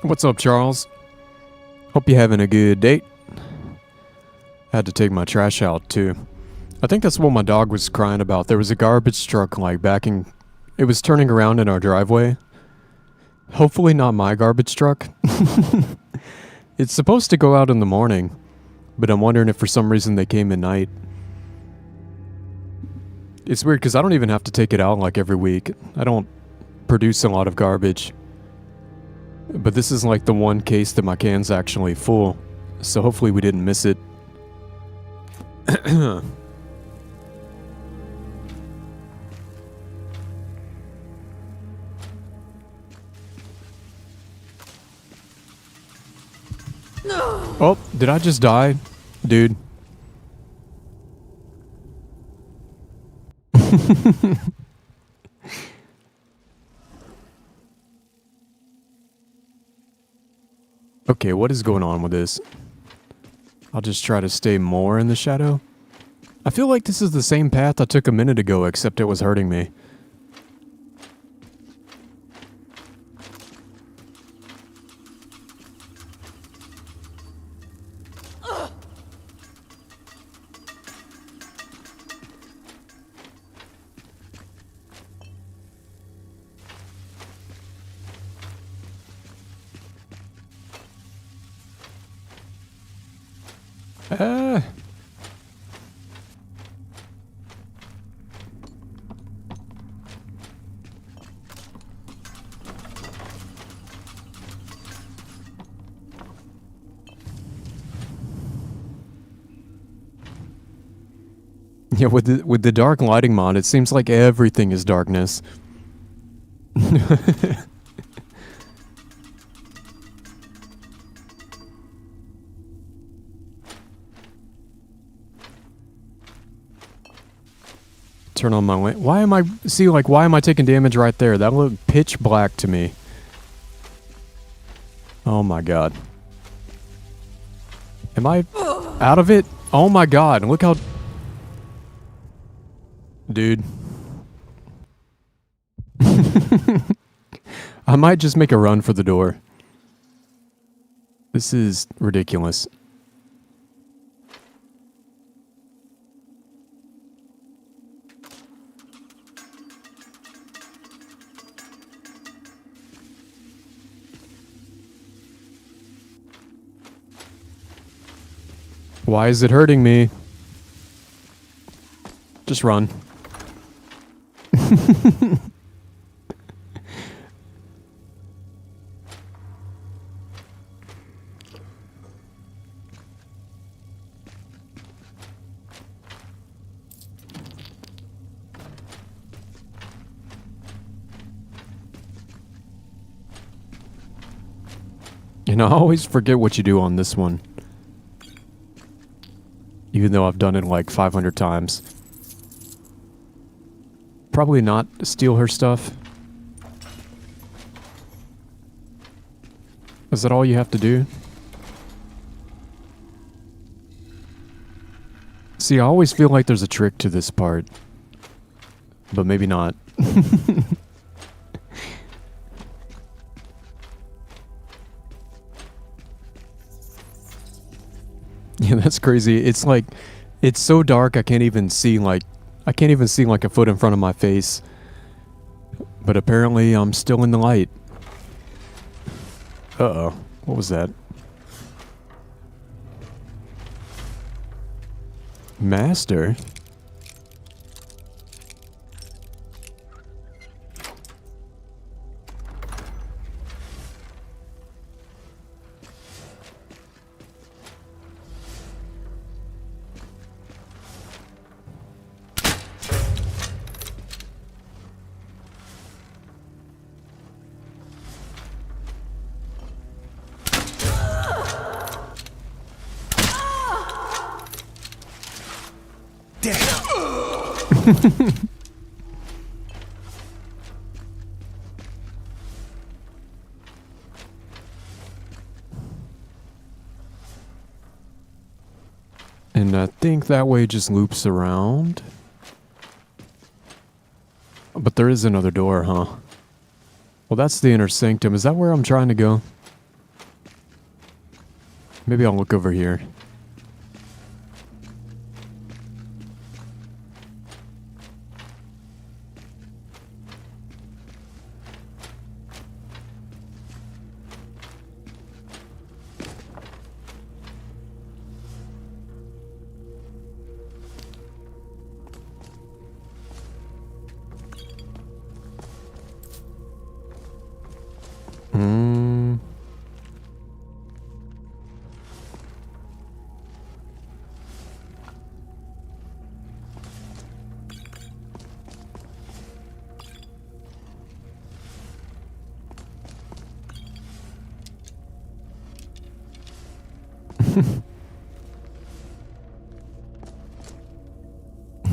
What's up, Charles? Hope you're having a good day. Had to take my trash out, too. I think that's what my dog was crying about. There was a garbage truck, like, backing... It was turning around in our driveway. Hopefully not my garbage truck. It's supposed to go out in the morning, but I'm wondering if for some reason they came at night. It's weird, because I don't even have to take it out, like, every week. I don't produce a lot of garbage. But this is, like, the one case that my can's actually full. So hopefully we didn't miss it. Oh, did I just die? Dude. Okay, what is going on with this? I'll just try to stay more in the shadow. I feel like this is the same path I took a minute ago, except it was hurting me. Yeah, with the dark lighting mod, it seems like everything is darkness. Turn on my light. Why am I why am I taking damage right there? That looked pitch black to me. Oh my god. Am I out of it? Oh my god, look how... Dude. I might just make a run for the door. This is ridiculous. Why is it hurting me? Just run. And I always forget what you do on this one. Even though I've done it like 500 times. Probably not steal her stuff. Is that all you have to do? See, I always feel like there's a trick to this part. But maybe not. Yeah, that's crazy. It's like, it's so dark I can't even see like a foot in front of my face. But apparently I'm still in the light. Uh-oh. What was that? Master? And I think that way just loops around. But there is another door, huh? Well, that's the inner sanctum. Is that where I'm trying to go? Maybe I'll look over here.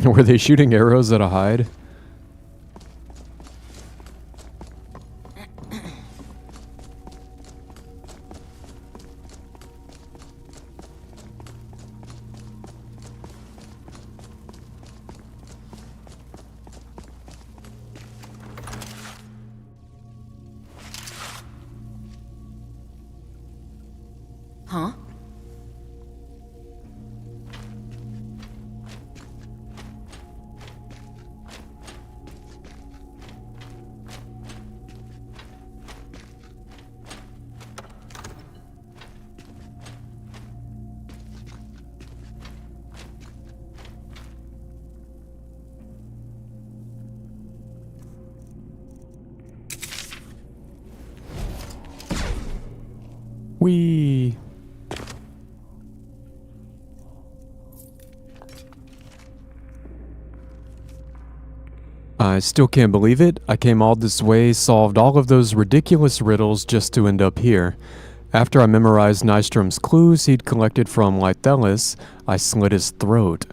Were they shooting arrows at a hide? Huh? Whee! I still can't believe it. I came all this way, solved all of those ridiculous riddles just to end up here. After I memorized Nystrom's clues he'd collected from Lythelis, I slit his throat.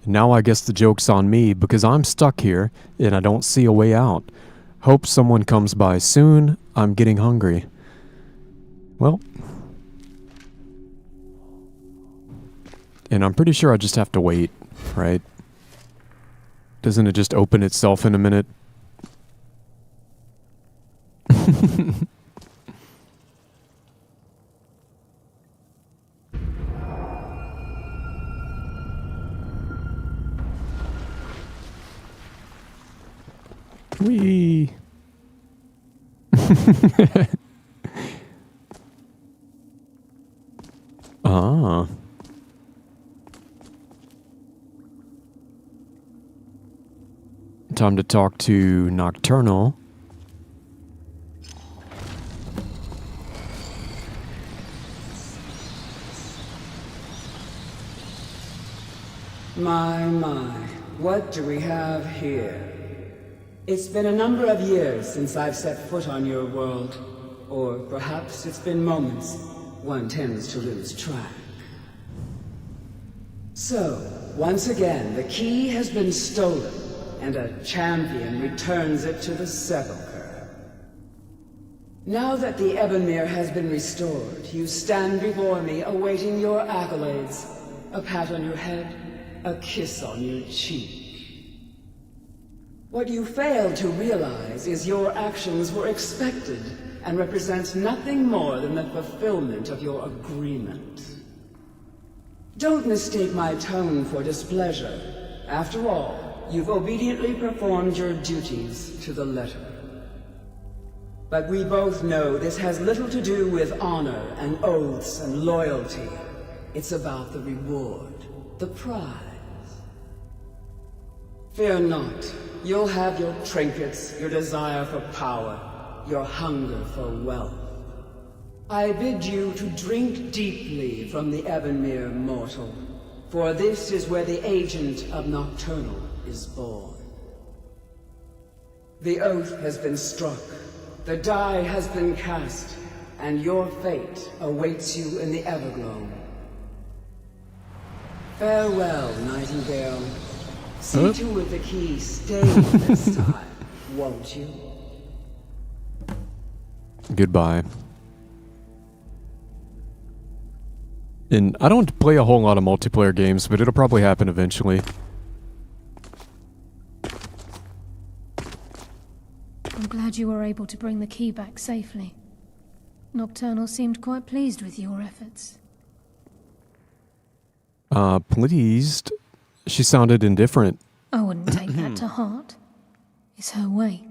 Now I guess the joke's on me because I'm stuck here and I don't see a way out. Hope someone comes by soon. I'm getting hungry. Well. And I'm pretty sure I just have to wait, right? Doesn't it just open itself in a minute? Whee! Ah. Time to talk to Nocturnal. My, what do we have here? It's been a number of years since I've set foot on your world. Or perhaps it's been moments. One tends to lose track. So, once again, the key has been stolen, and a champion returns it to the sepulchre. Now that the Ebonmere has been restored, you stand before me awaiting your accolades. A pat on your head, a kiss on your cheek. What you fail to realize is your actions were expected and represent nothing more than the fulfillment of your agreement. Don't mistake my tone for displeasure. After all, you've obediently performed your duties to the letter. But we both know this has little to do with honor and oaths and loyalty. It's about the reward, the prize. Fear not. You'll have your trinkets, your desire for power, your hunger for wealth. I bid you to drink deeply from the Ebonmere mortal, for this is where the agent of Nocturnal is born. The oath has been struck, the die has been cast, and your fate awaits you in the Everglow. Farewell, Nightingale. See to it the key stays this time, won't you? Goodbye. And I don't play a whole lot of multiplayer games, but it'll probably happen eventually. I'm glad you were able to bring the key back safely. Nocturnal seemed quite pleased with your efforts. Pleased? She sounded indifferent. I wouldn't take that to heart. It's her way.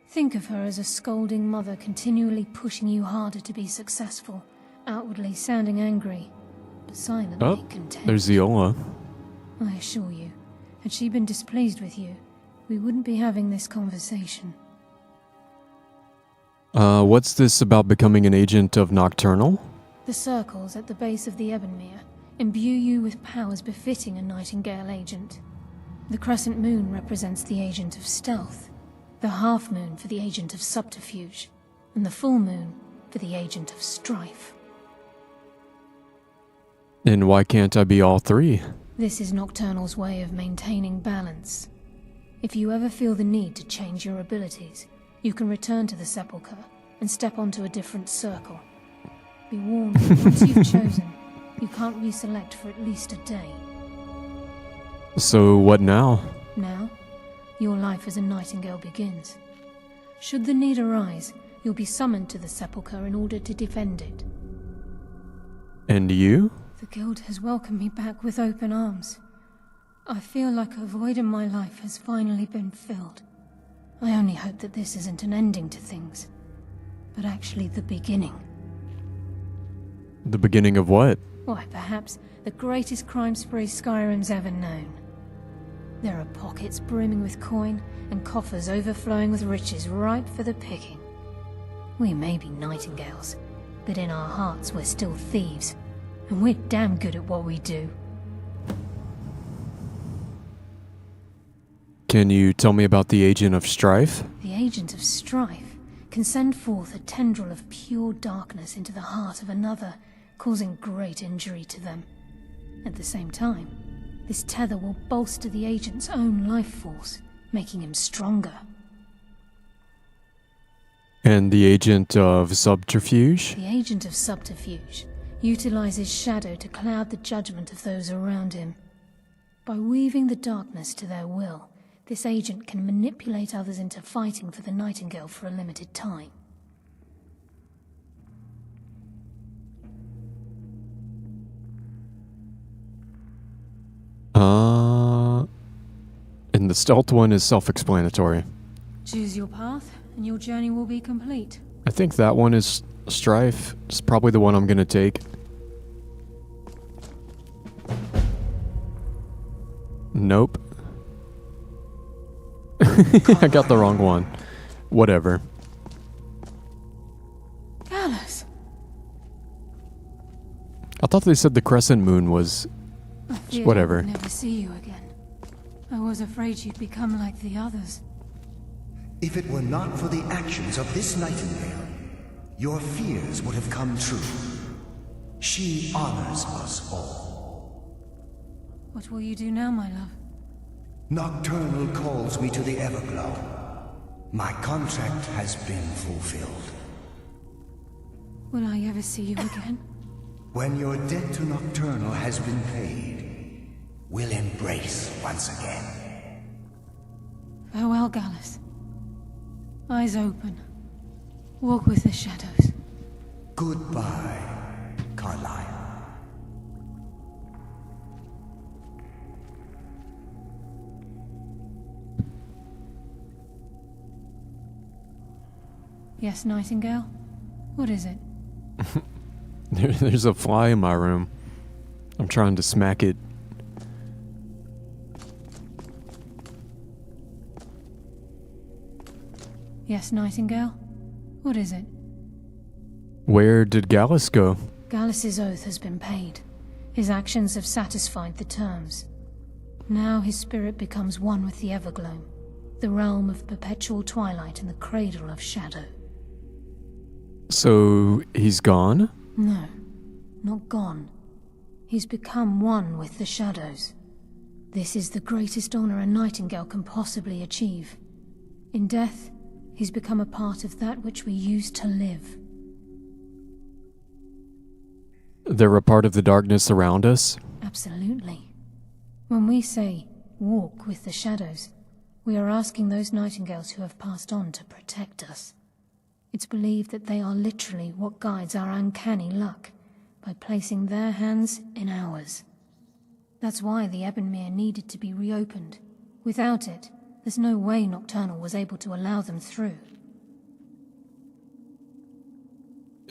Think of her as a scolding mother continually pushing you harder to be successful, outwardly sounding angry, but silently content. There's Viola. I assure you, had she been displeased with you, we wouldn't be having this conversation. What's this about becoming an agent of Nocturnal? The circles at the base of the Ebonmere imbue you with powers befitting a Nightingale agent. The crescent moon represents the agent of stealth, the half moon for the agent of subterfuge, and the full moon for the agent of strife. And why can't I be all three? This is Nocturnal's way of maintaining balance. If you ever feel the need to change your abilities, you can return to the Sepulchre and step onto a different circle. Be warned that once you've chosen, you can't reselect for at least a day. So what now? Now, your life as a Nightingale begins. Should the need arise, you'll be summoned to the Sepulchre in order to defend it. And you? The Guild has welcomed me back with open arms. I feel like a void in my life has finally been filled. I only hope that this isn't an ending to things, but actually the beginning. The beginning of what? Why, perhaps the greatest crime spree Skyrim's ever known. There are pockets brimming with coin and coffers overflowing with riches ripe for the picking. We may be Nightingales, but in our hearts we're still thieves, and we're damn good at what we do. Can you tell me about the Agent of Strife? The Agent of Strife can send forth a tendril of pure darkness into the heart of another, causing great injury to them. At the same time, this tether will bolster the agent's own life force, making him stronger. And the Agent of Subterfuge? The Agent of Subterfuge utilizes shadow to cloud the judgment of those around him. By weaving the darkness to their will, this agent can manipulate others into fighting for the Nightingale for a limited time. And the stealth one is self-explanatory. Choose your path, and your journey will be complete. I think that one is Strife. It's probably the one I'm gonna take. Nope. I got the wrong one. Whatever. Gallus! I thought they said the crescent moon was... I feared whatever. I would never see you again. I was afraid you'd become like the others. If it were not for the actions of this Nightingale, your fears would have come true. She honors us all. What will you do now, my love? Nocturnal calls me to the Everglow. My contract has been fulfilled. Will I ever see you again? When your debt to Nocturnal has been paid, we'll embrace once again. Farewell, Gallus. Eyes open. Walk with the shadows. Goodbye, Carlyle. Yes, Nightingale? What is it? There's a fly in my room. I'm trying to smack it. Yes, Nightingale? What is it? Where did Gallus go? Gallus's oath has been paid. His actions have satisfied the terms. Now his spirit becomes one with the Everglow, the realm of perpetual twilight and the cradle of shadow. So, he's gone? No, not gone. He's become one with the shadows. This is the greatest honor a Nightingale can possibly achieve. In death, he's become a part of that which we used to live. They're a part of the darkness around us? Absolutely. When we say, walk with the shadows, We are asking those nightingales who have passed on to protect us. It's believed that they are literally what guides our uncanny luck, by placing their hands in ours. That's why the Ebonmere needed to be reopened. Without it, there's no way Nocturnal was able to allow them through.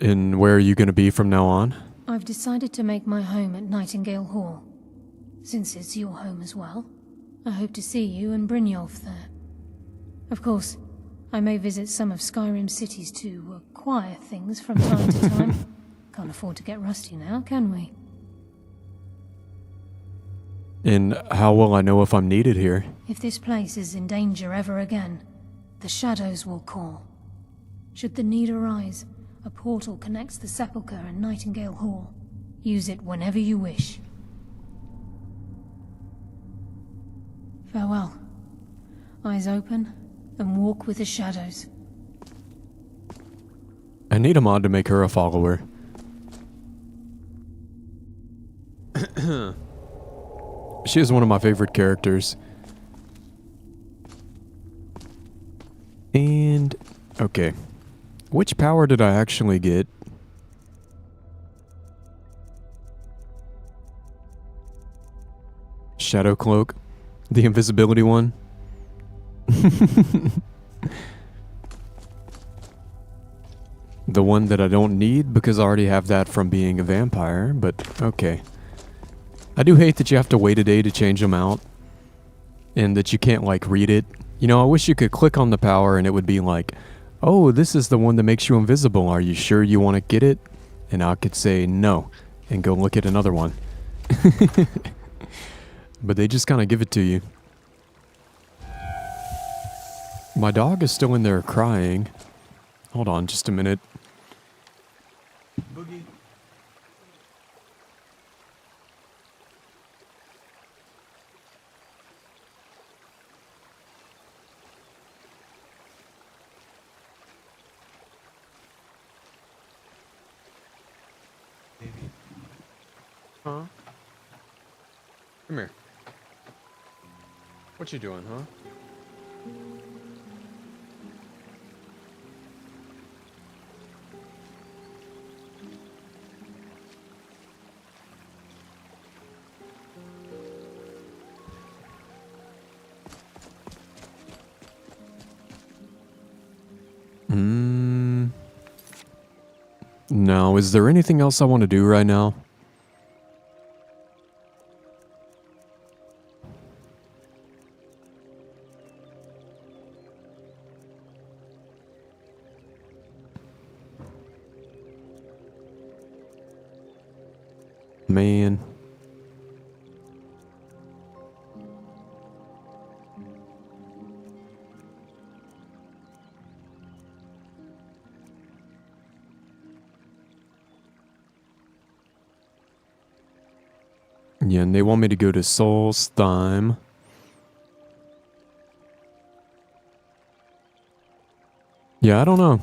And where are you going to be from now on? I've decided to make my home at Nightingale Hall. Since it's your home as well, I hope to see you and Brynjolf there. Of course, I may visit some of Skyrim cities to acquire things from time to time. Can't afford to get rusty now, can we? And how will I know if I'm needed here? If this place is in danger ever again, the shadows will call. Should the need arise, a portal connects the Sepulchre and Nightingale Hall. Use it whenever you wish. Farewell. Eyes open, and walk with the shadows. I need a mod to make her a follower. She is one of my favorite characters. And... okay. Which power did I actually get? Shadow Cloak? The invisibility one? The one that I don't need because I already have that from being a vampire, but okay. I do hate that you have to wait a day to change them out. And that you can't, like, read it. You know, I wish you could click on the power and it would be like, oh, this is the one that makes you invisible. Are you sure you want to get it? And I could say no and go look at another one. But they just kind of give it to you. My dog is still in there crying. Hold on just a minute. Boogie. Huh? Come here. What you doing, huh? No, is there anything else I want to do right now? Man. Yeah, and they want me to go to Solstheim. Yeah, I don't know.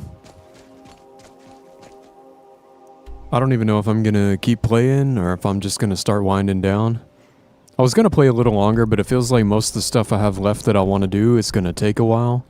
I don't even know if I'm gonna keep playing or if I'm just gonna start winding down. I was gonna play a little longer, but it feels like most of the stuff I have left that I want to do is gonna take a while.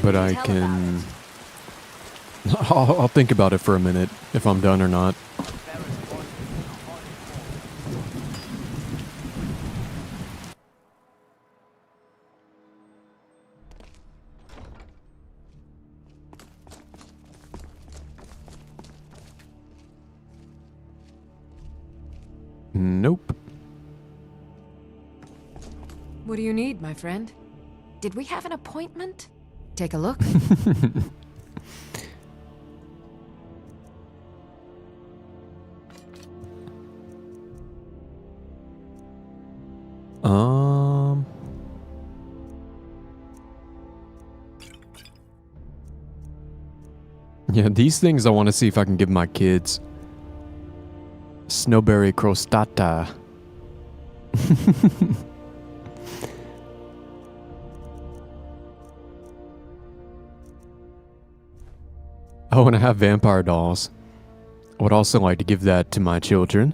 But I can... I'll think about it for a minute, if I'm done or not. Nope. What do you need, my friend? Did we have an appointment? Take a look. Yeah, these things I want to see if I can give my kids. Snowberry crostata. Oh, and I have vampire dolls. I would also like to give that to my children.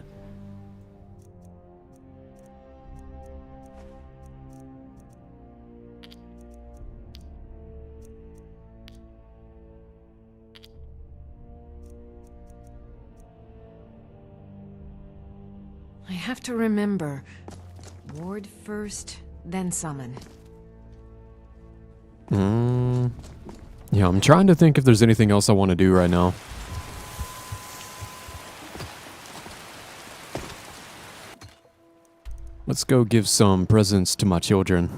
I have to remember. Ward first, then summon. Yeah, I'm trying to think if there's anything else I want to do right now. Let's go give some presents to my children.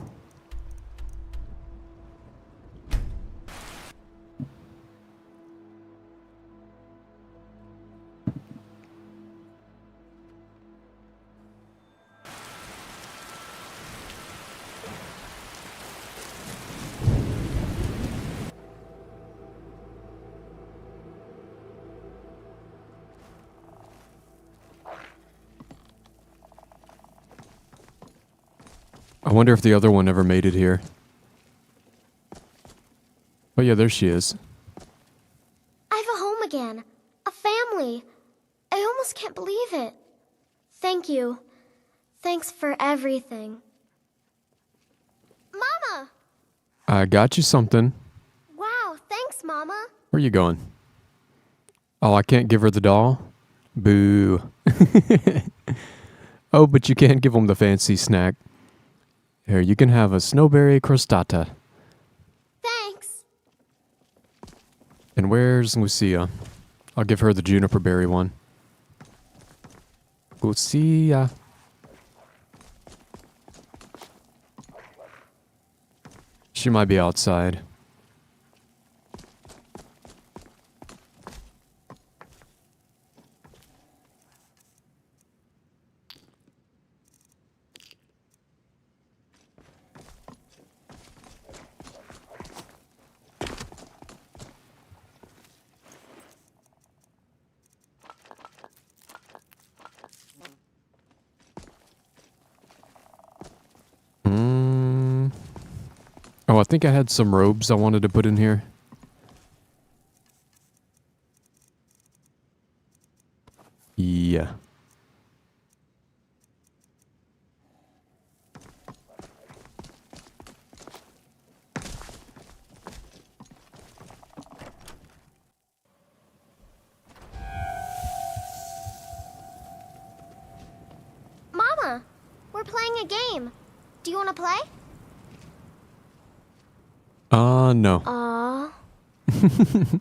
I wonder if the other one ever made it here. Oh yeah, there she is. I have a home again. A family. I almost can't believe it. Thank you. Thanks for everything. Mama! I got you something. Wow, thanks, Mama. Where you going? Oh, I can't give her the doll? Boo. Oh, but you can give them the fancy snack. Here, you can have a snowberry crostata. Thanks. And where's Lucia? I'll give her the juniper berry one. Lucia. She might be outside. Oh, I think I had some robes I wanted to put in here. Yeah. Mama, we're playing a game. Do you want to play? No. Aw.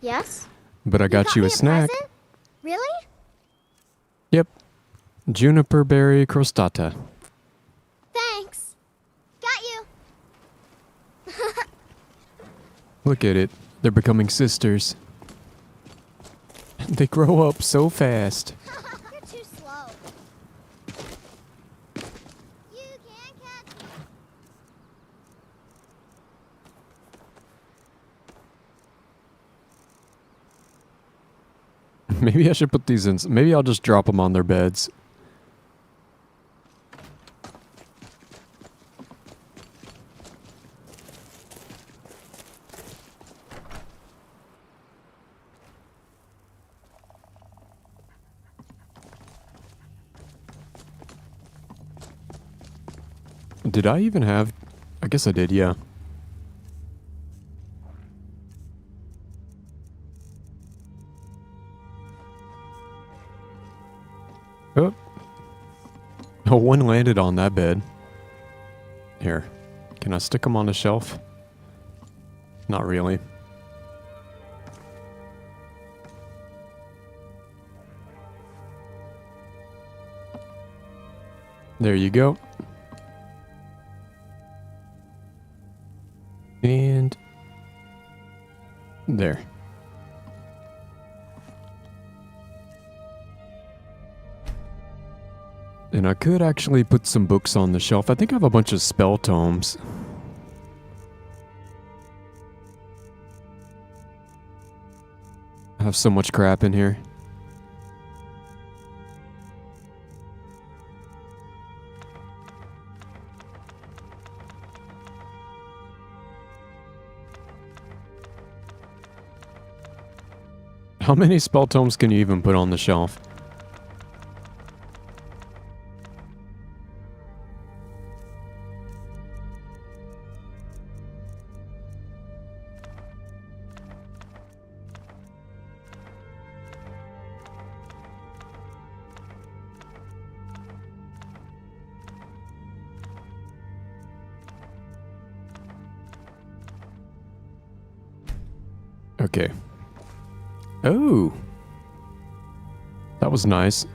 Yes? But I got you a snack. Present? Really? Yep. Juniper berry crostata. Thanks. Got you. Look at it. They're becoming sisters. They grow up so fast. You're too slow. You can't catch me. Maybe I should put these in. Maybe I'll just drop them on their beds. Did I even have... I guess I did, yeah. Oh. Oh, one landed on that bed. Here. Can I stick them on the shelf? Not really. There you go. And there. And I could actually put some books on the shelf. I think I have a bunch of spell tomes. I have so much crap in here. How many spell tomes can you even put on the shelf? Okay. Oh. That was nice.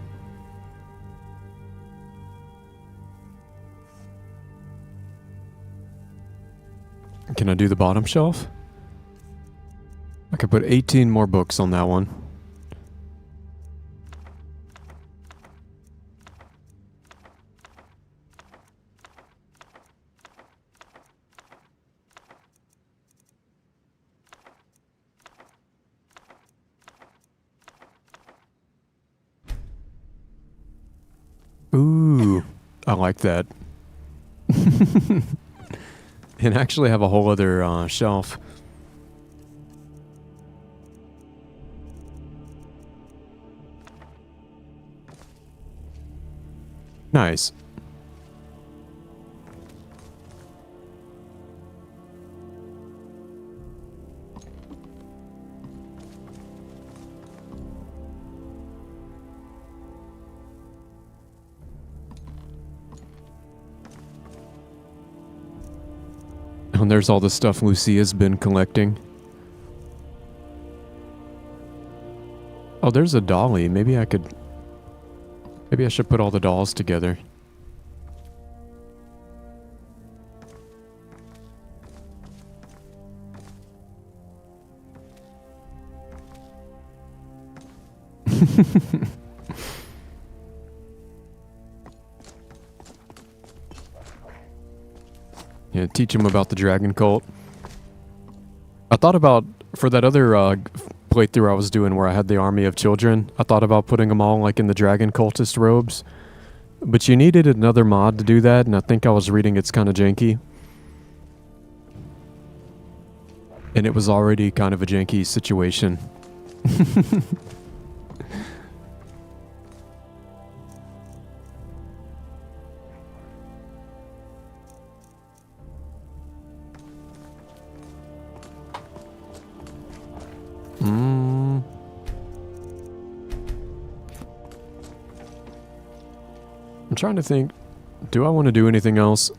Can I do the bottom shelf? I could put 18 more books on that one. Ooh, I like that. And actually have a whole other shelf. Nice. And there's all the stuff Lucia's been collecting. Oh, there's a dolly. Maybe I should put all the dolls together. Yeah, teach him about the dragon cult. I thought about, for that other playthrough I was doing where I had the army of children, I thought about putting them all like in the dragon cultist robes. But you needed another mod to do that, and I think I was reading it's kind of janky. And it was already kind of a janky situation. I'm trying to think, do I want to do anything else?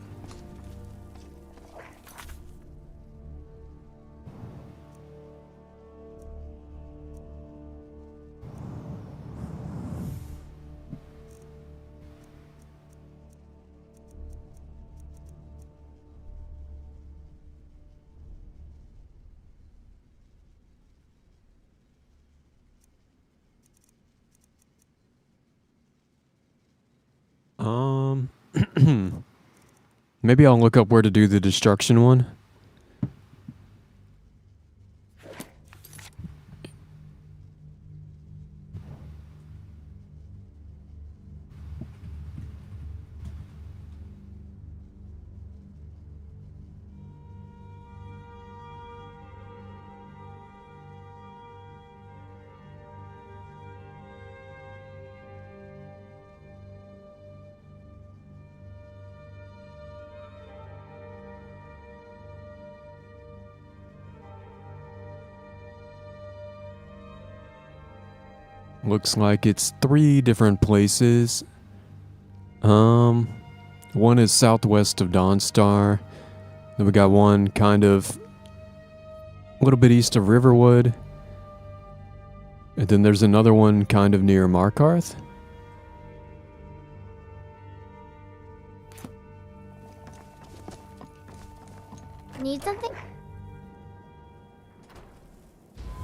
Maybe I'll look up where to do the destruction one. Looks like it's 3 different places. One is southwest of Dawnstar. Then we got one kind of a little bit east of Riverwood. And then there's another one kind of near Markarth. Need something?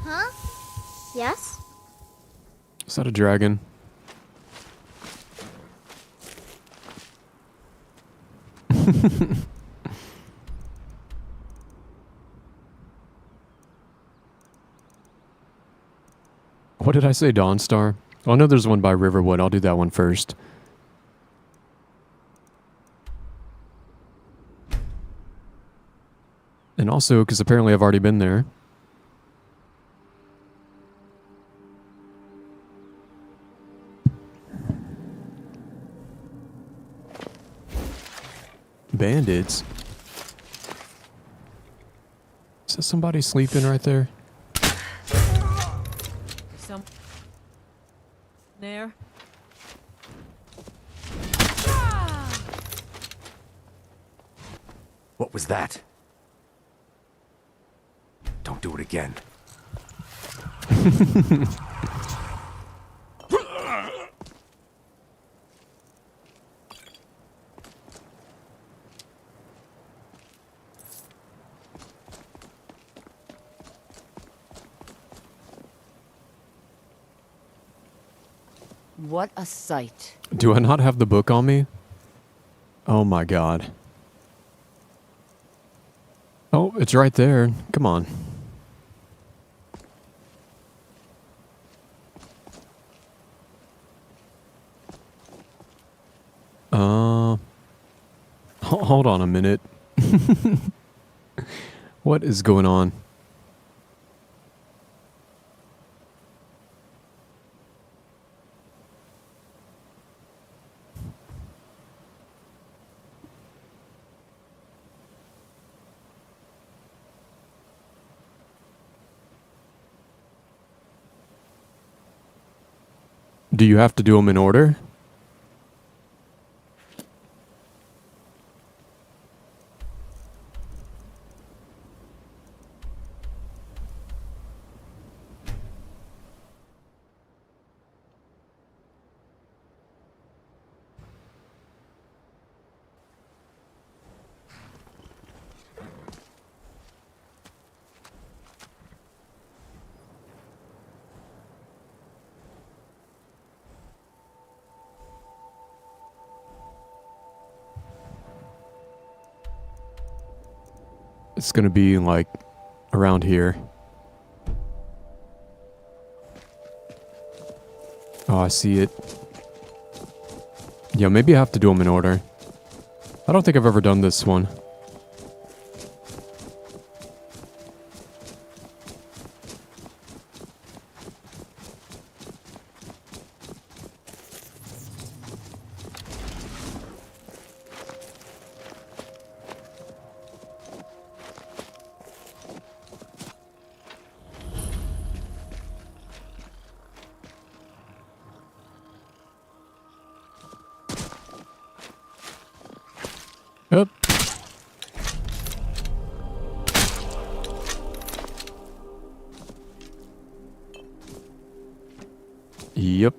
Huh? Yes? Is that a dragon? What did I say, Dawnstar? Oh, I know there's one by Riverwood. I'll do that one first. And also, because apparently I've already been there. Bandits? Is that somebody sleeping right there? Some there. What was that? Don't do it again. What a sight. Do I not have the book on me? Oh my god. Oh, it's right there. Come on. Hold on a minute. What is going on? Do you have to do them in order? It's gonna be like around here. Oh, I see it. Yeah, maybe I have to do them in order. I don't think I've ever done this one. Yep. Yep.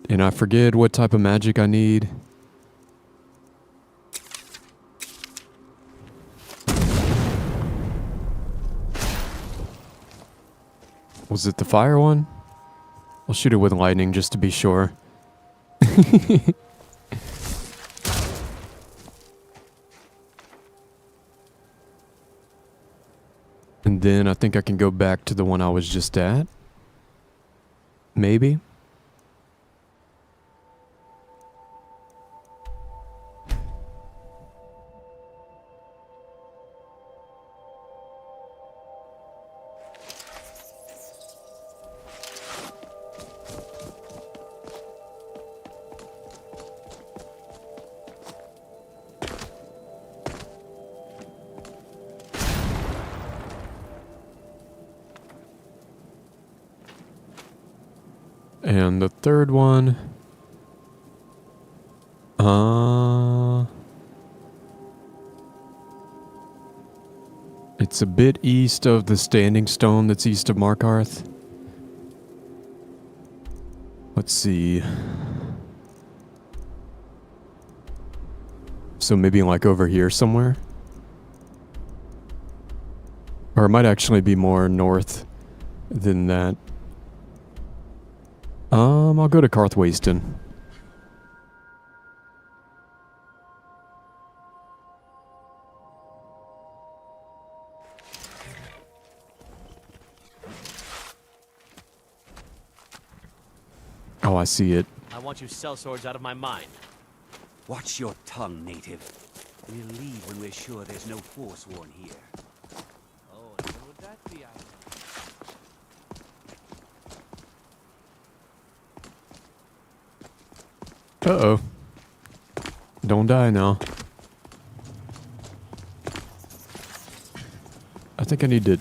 And I forget what type of magic I need. Was it the fire one? I'll shoot it with lightning just to be sure. And then I think I can go back to the one I was just at. Maybe. And the third one, it's a bit east of the Standing Stone that's east of Markarth. Let's see. So maybe like over here somewhere? Or it might actually be more north than that. I'll go to Karthwasten. Oh, I see it. I want you sellswords out of my mind. Watch your tongue, native. We'll leave when we're sure there's no Forsworn here. Oh, and when would that be? Uh-oh. Don't die now. I think I need to...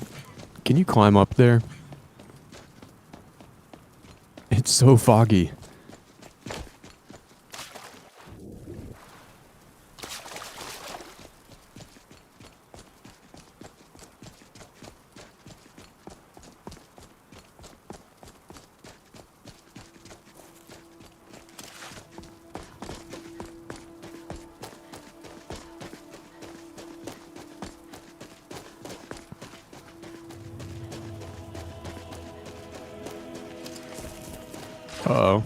Can you climb up there? It's so foggy. Uh-oh.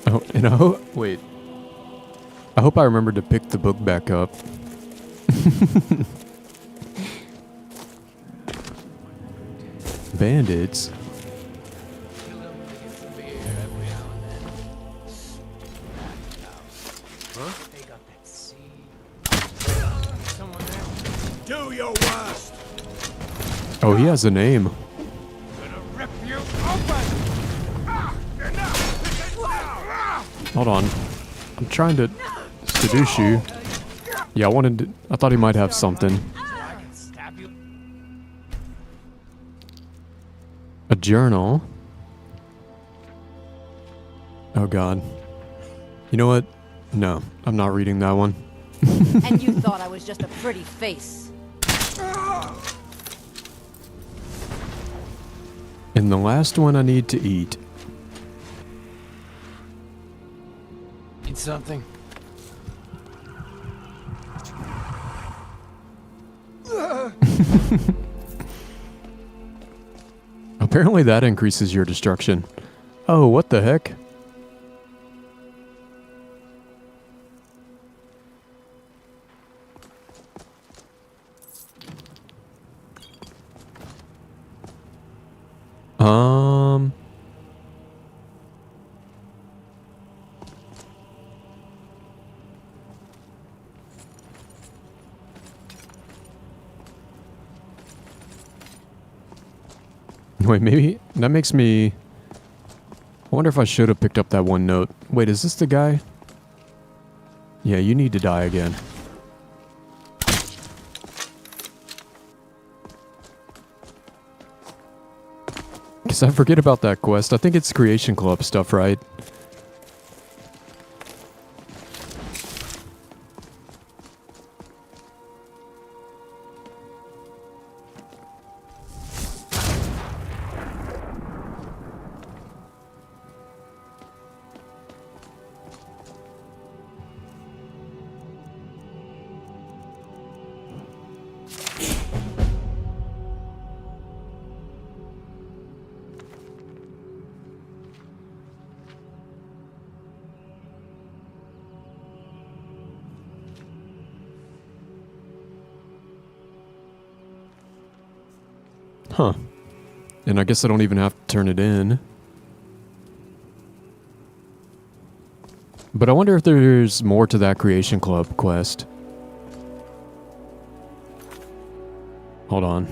Oh, and I hope... Wait. I hope I remembered to pick the book back up. Bandits? Do your worst. Oh, he has a name. Gonna rip you open. Hold on. I'm trying to seduce you. Yeah, I wanted to... I thought he might have something. A journal. Oh, God. You know what? No, I'm not reading that one. And you thought I was just a pretty face. And the last one I need to eat. Need something? Apparently that increases your destruction. Oh, what the heck? Wait, maybe that makes me... I wonder if I should have picked up that one note. Wait, is this the guy? Yeah, you need to die again. Because I forget about that quest. I think it's Creation Club stuff, right? Huh. And I guess I don't even have to turn it in. But I wonder if there's more to that Creation Club quest. Hold on.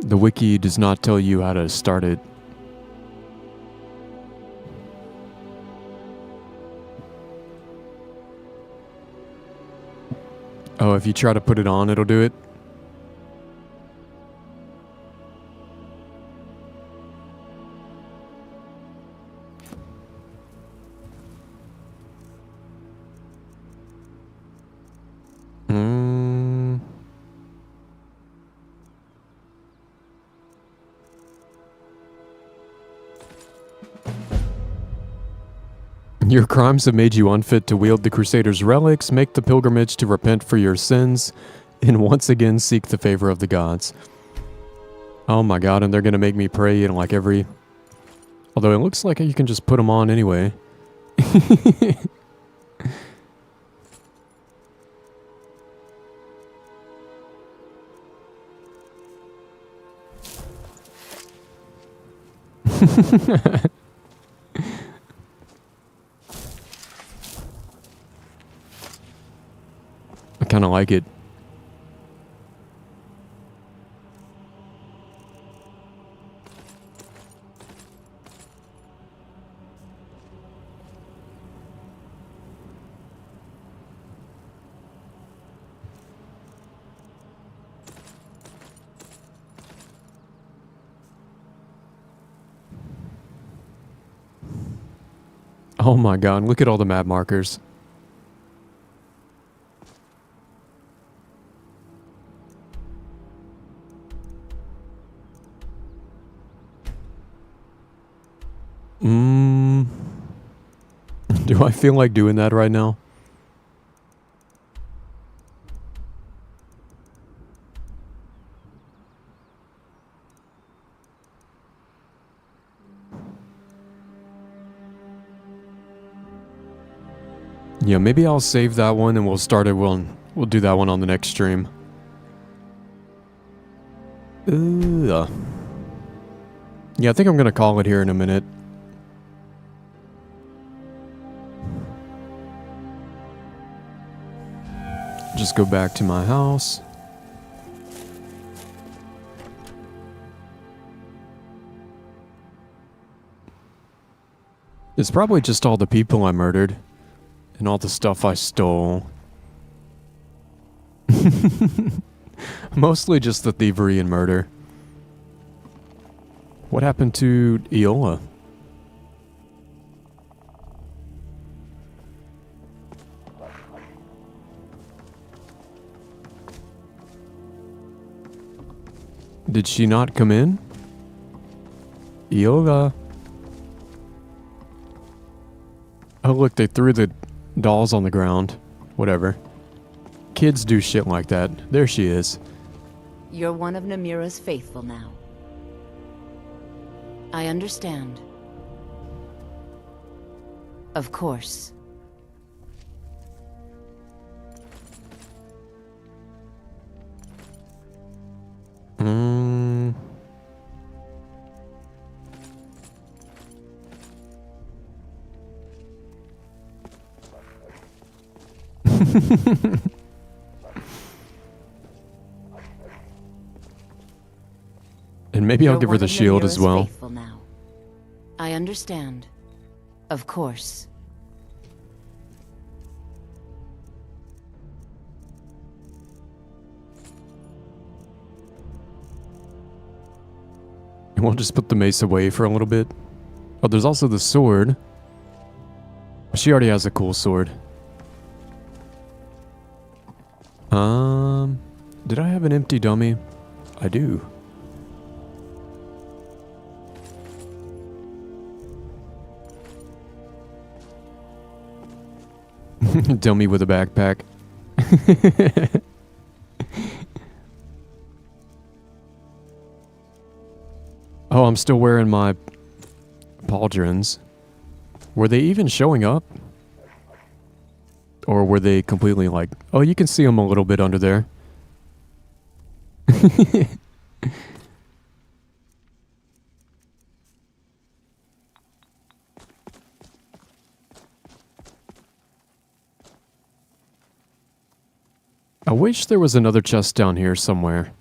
The wiki does not tell you how to start it. Oh, if you try to put it on, it'll do it? Your crimes have made you unfit to wield the Crusaders' relics. Make the pilgrimage to repent for your sins and once again seek the favor of the gods. Oh my god, and they're gonna make me pray in like every... Although it looks like you can just put them on anyway. I kind of like it. Oh my god, look at all the map markers. Do I feel like doing that right now? Yeah, maybe I'll save that one and we'll start it. We'll do that one on the next stream. Yeah, I think I'm gonna call it here in a minute. Just go back to my house. It's probably just all the people I murdered. And all the stuff I stole. Mostly just the thievery and murder. What happened to Eola? Did she not come in? Eola. Oh look, they threw the dolls on the ground. Whatever. Kids do shit like that. There she is. You're one of Namira's faithful now. I understand. Of course. And maybe I'll give her the shield as well. Now. I understand. Of course. And we'll just put the mace away for a little bit. Oh, there's also the sword. She already has a cool sword. Did I have an empty dummy? I do. Dummy with a backpack. Oh, I'm still wearing my pauldrons. Were they even showing up? Or were they completely like... Oh, you can see them a little bit under there. I wish there was another chest down here somewhere.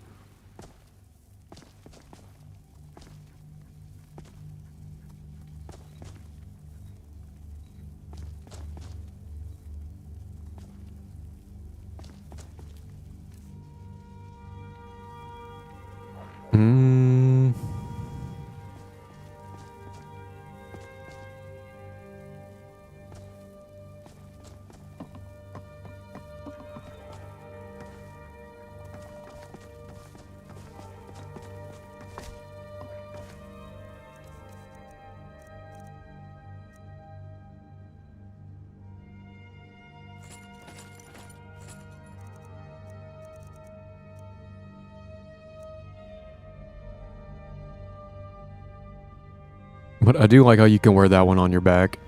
But I do like how you can wear that one on your back.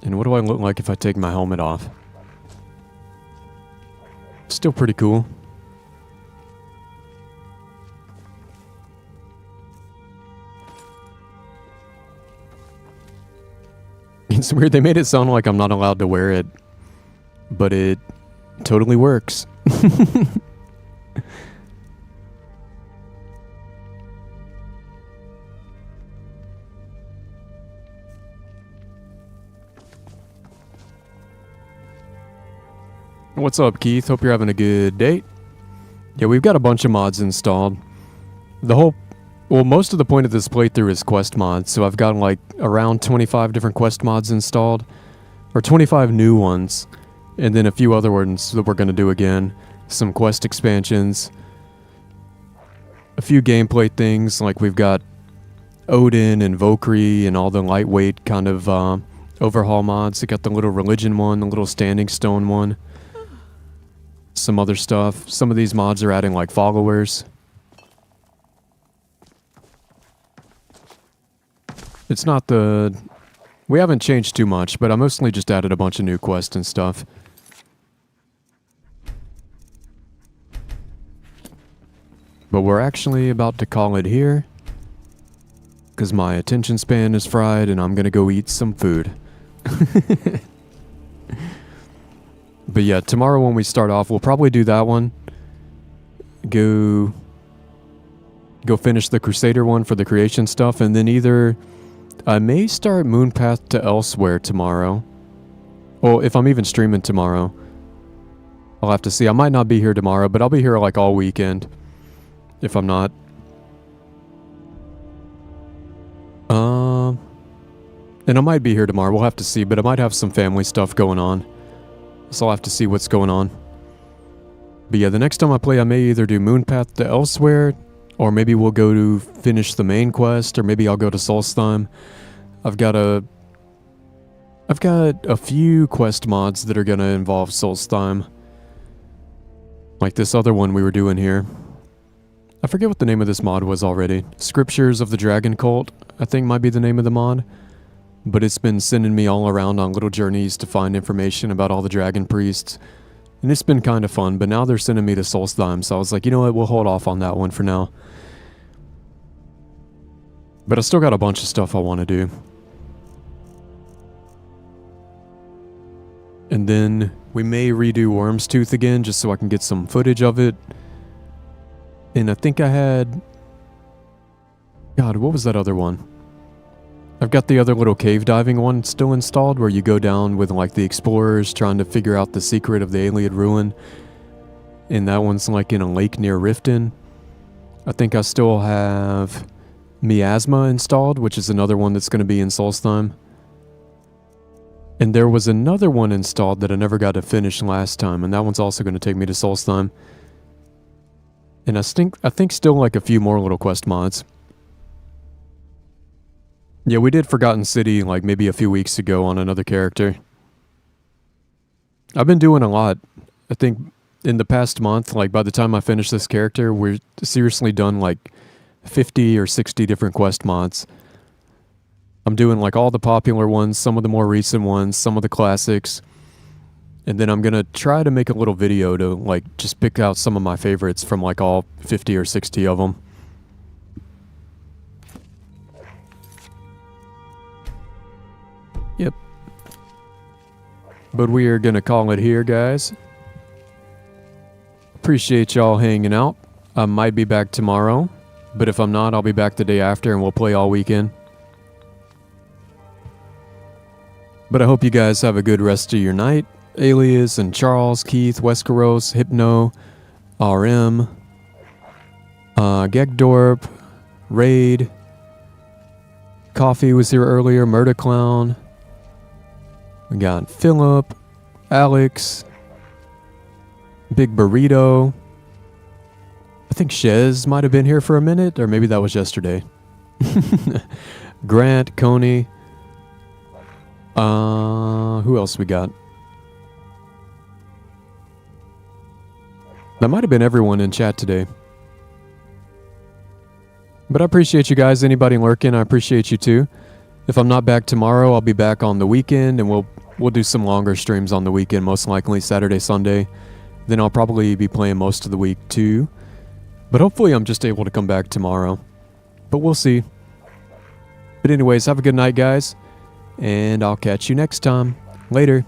And what do I look like if I take my helmet off? Still pretty cool. It's weird, they made it sound like I'm not allowed to wear it, but it totally works. What's up, Keith? Hope you're having a good day. Yeah, we've got a bunch of mods installed. Most of the point of this playthrough is quest mods, so I've got like around 25 different quest mods installed, or 25 new ones, and then a few other ones that we're going to do again. Some quest expansions, a few gameplay things, like we've got Odin and Valkyrie and all the lightweight kind of overhaul mods. We got the little religion one, the little standing stone one. Some other stuff. Some of these mods are adding like followers. It's not we haven't changed too much, but I mostly just added a bunch of new quests and stuff. But we're actually about to call it here, because my attention span is fried and I'm gonna go eat some food. But yeah, tomorrow when we start off, we'll probably do that one. Go finish the Crusader one for the creation stuff, and then either I may start Moonpath to Elsewhere tomorrow. Well, if I'm even streaming tomorrow. I'll have to see. I might not be here tomorrow, but I'll be here like all weekend. If I'm not. And I might be here tomorrow. We'll have to see, but I might have some family stuff going on. So I'll have to see what's going on. But yeah, the next time I play, I may either do Moonpath to Elsewhere, or maybe we'll go to finish the main quest, or maybe I'll go to Solstheim. I've got a few quest mods that are going to involve Solstheim. Like this other one we were doing here. I forget what the name of this mod was already. Scriptures of the Dragon Cult, I think might be the name of the mod. But it's been sending me all around on little journeys to find information about all the dragon priests. And it's been kind of fun, but now they're sending me to Solstheim, so I was like, you know what, we'll hold off on that one for now. But I still got a bunch of stuff I want to do. And then we may redo Worm's Tooth again, just so I can get some footage of it. And I think I had... God, what was that other one? I've got the other little cave diving one still installed, where you go down with like the explorers trying to figure out the secret of the Iliad ruin. And that one's like in a lake near Riften. I think I still have Miasma installed, which is another one that's going to be in Solstheim. And there was another one installed that I never got to finish last time, and that one's also going to take me to Solstheim. And I think still like a few more little quest mods. Yeah, we did Forgotten City like maybe a few weeks ago on another character. I've been doing a lot. I think in the past month, like by the time I finish this character, we're seriously done like 50 or 60 different quest mods. I'm doing like all the popular ones, some of the more recent ones, some of the classics. And then I'm going to try to make a little video to like just pick out some of my favorites from like all 50 or 60 of them. Yep. But we are going to call it here, guys. Appreciate y'all hanging out. I might be back tomorrow, but if I'm not, I'll be back the day after and we'll play all weekend. But I hope you guys have a good rest of your night. Alias and Charles, Keith, Westeros, Hypno, RM, Gegdorp, Raid, Coffee was here earlier, Murder Clown. We got Philip, Alex, Big Burrito. I think Shez might have been here for a minute, or maybe that was yesterday. Grant, Coney. Who else we got? That might have been everyone in chat today. But I appreciate you guys. Anybody lurking, I appreciate you too. If I'm not back tomorrow, I'll be back on the weekend, and we'll do some longer streams on the weekend, most likely Saturday, Sunday. Then I'll probably be playing most of the week too. But hopefully I'm just able to come back tomorrow. But we'll see. But anyways, have a good night, guys. And I'll catch you next time. Later.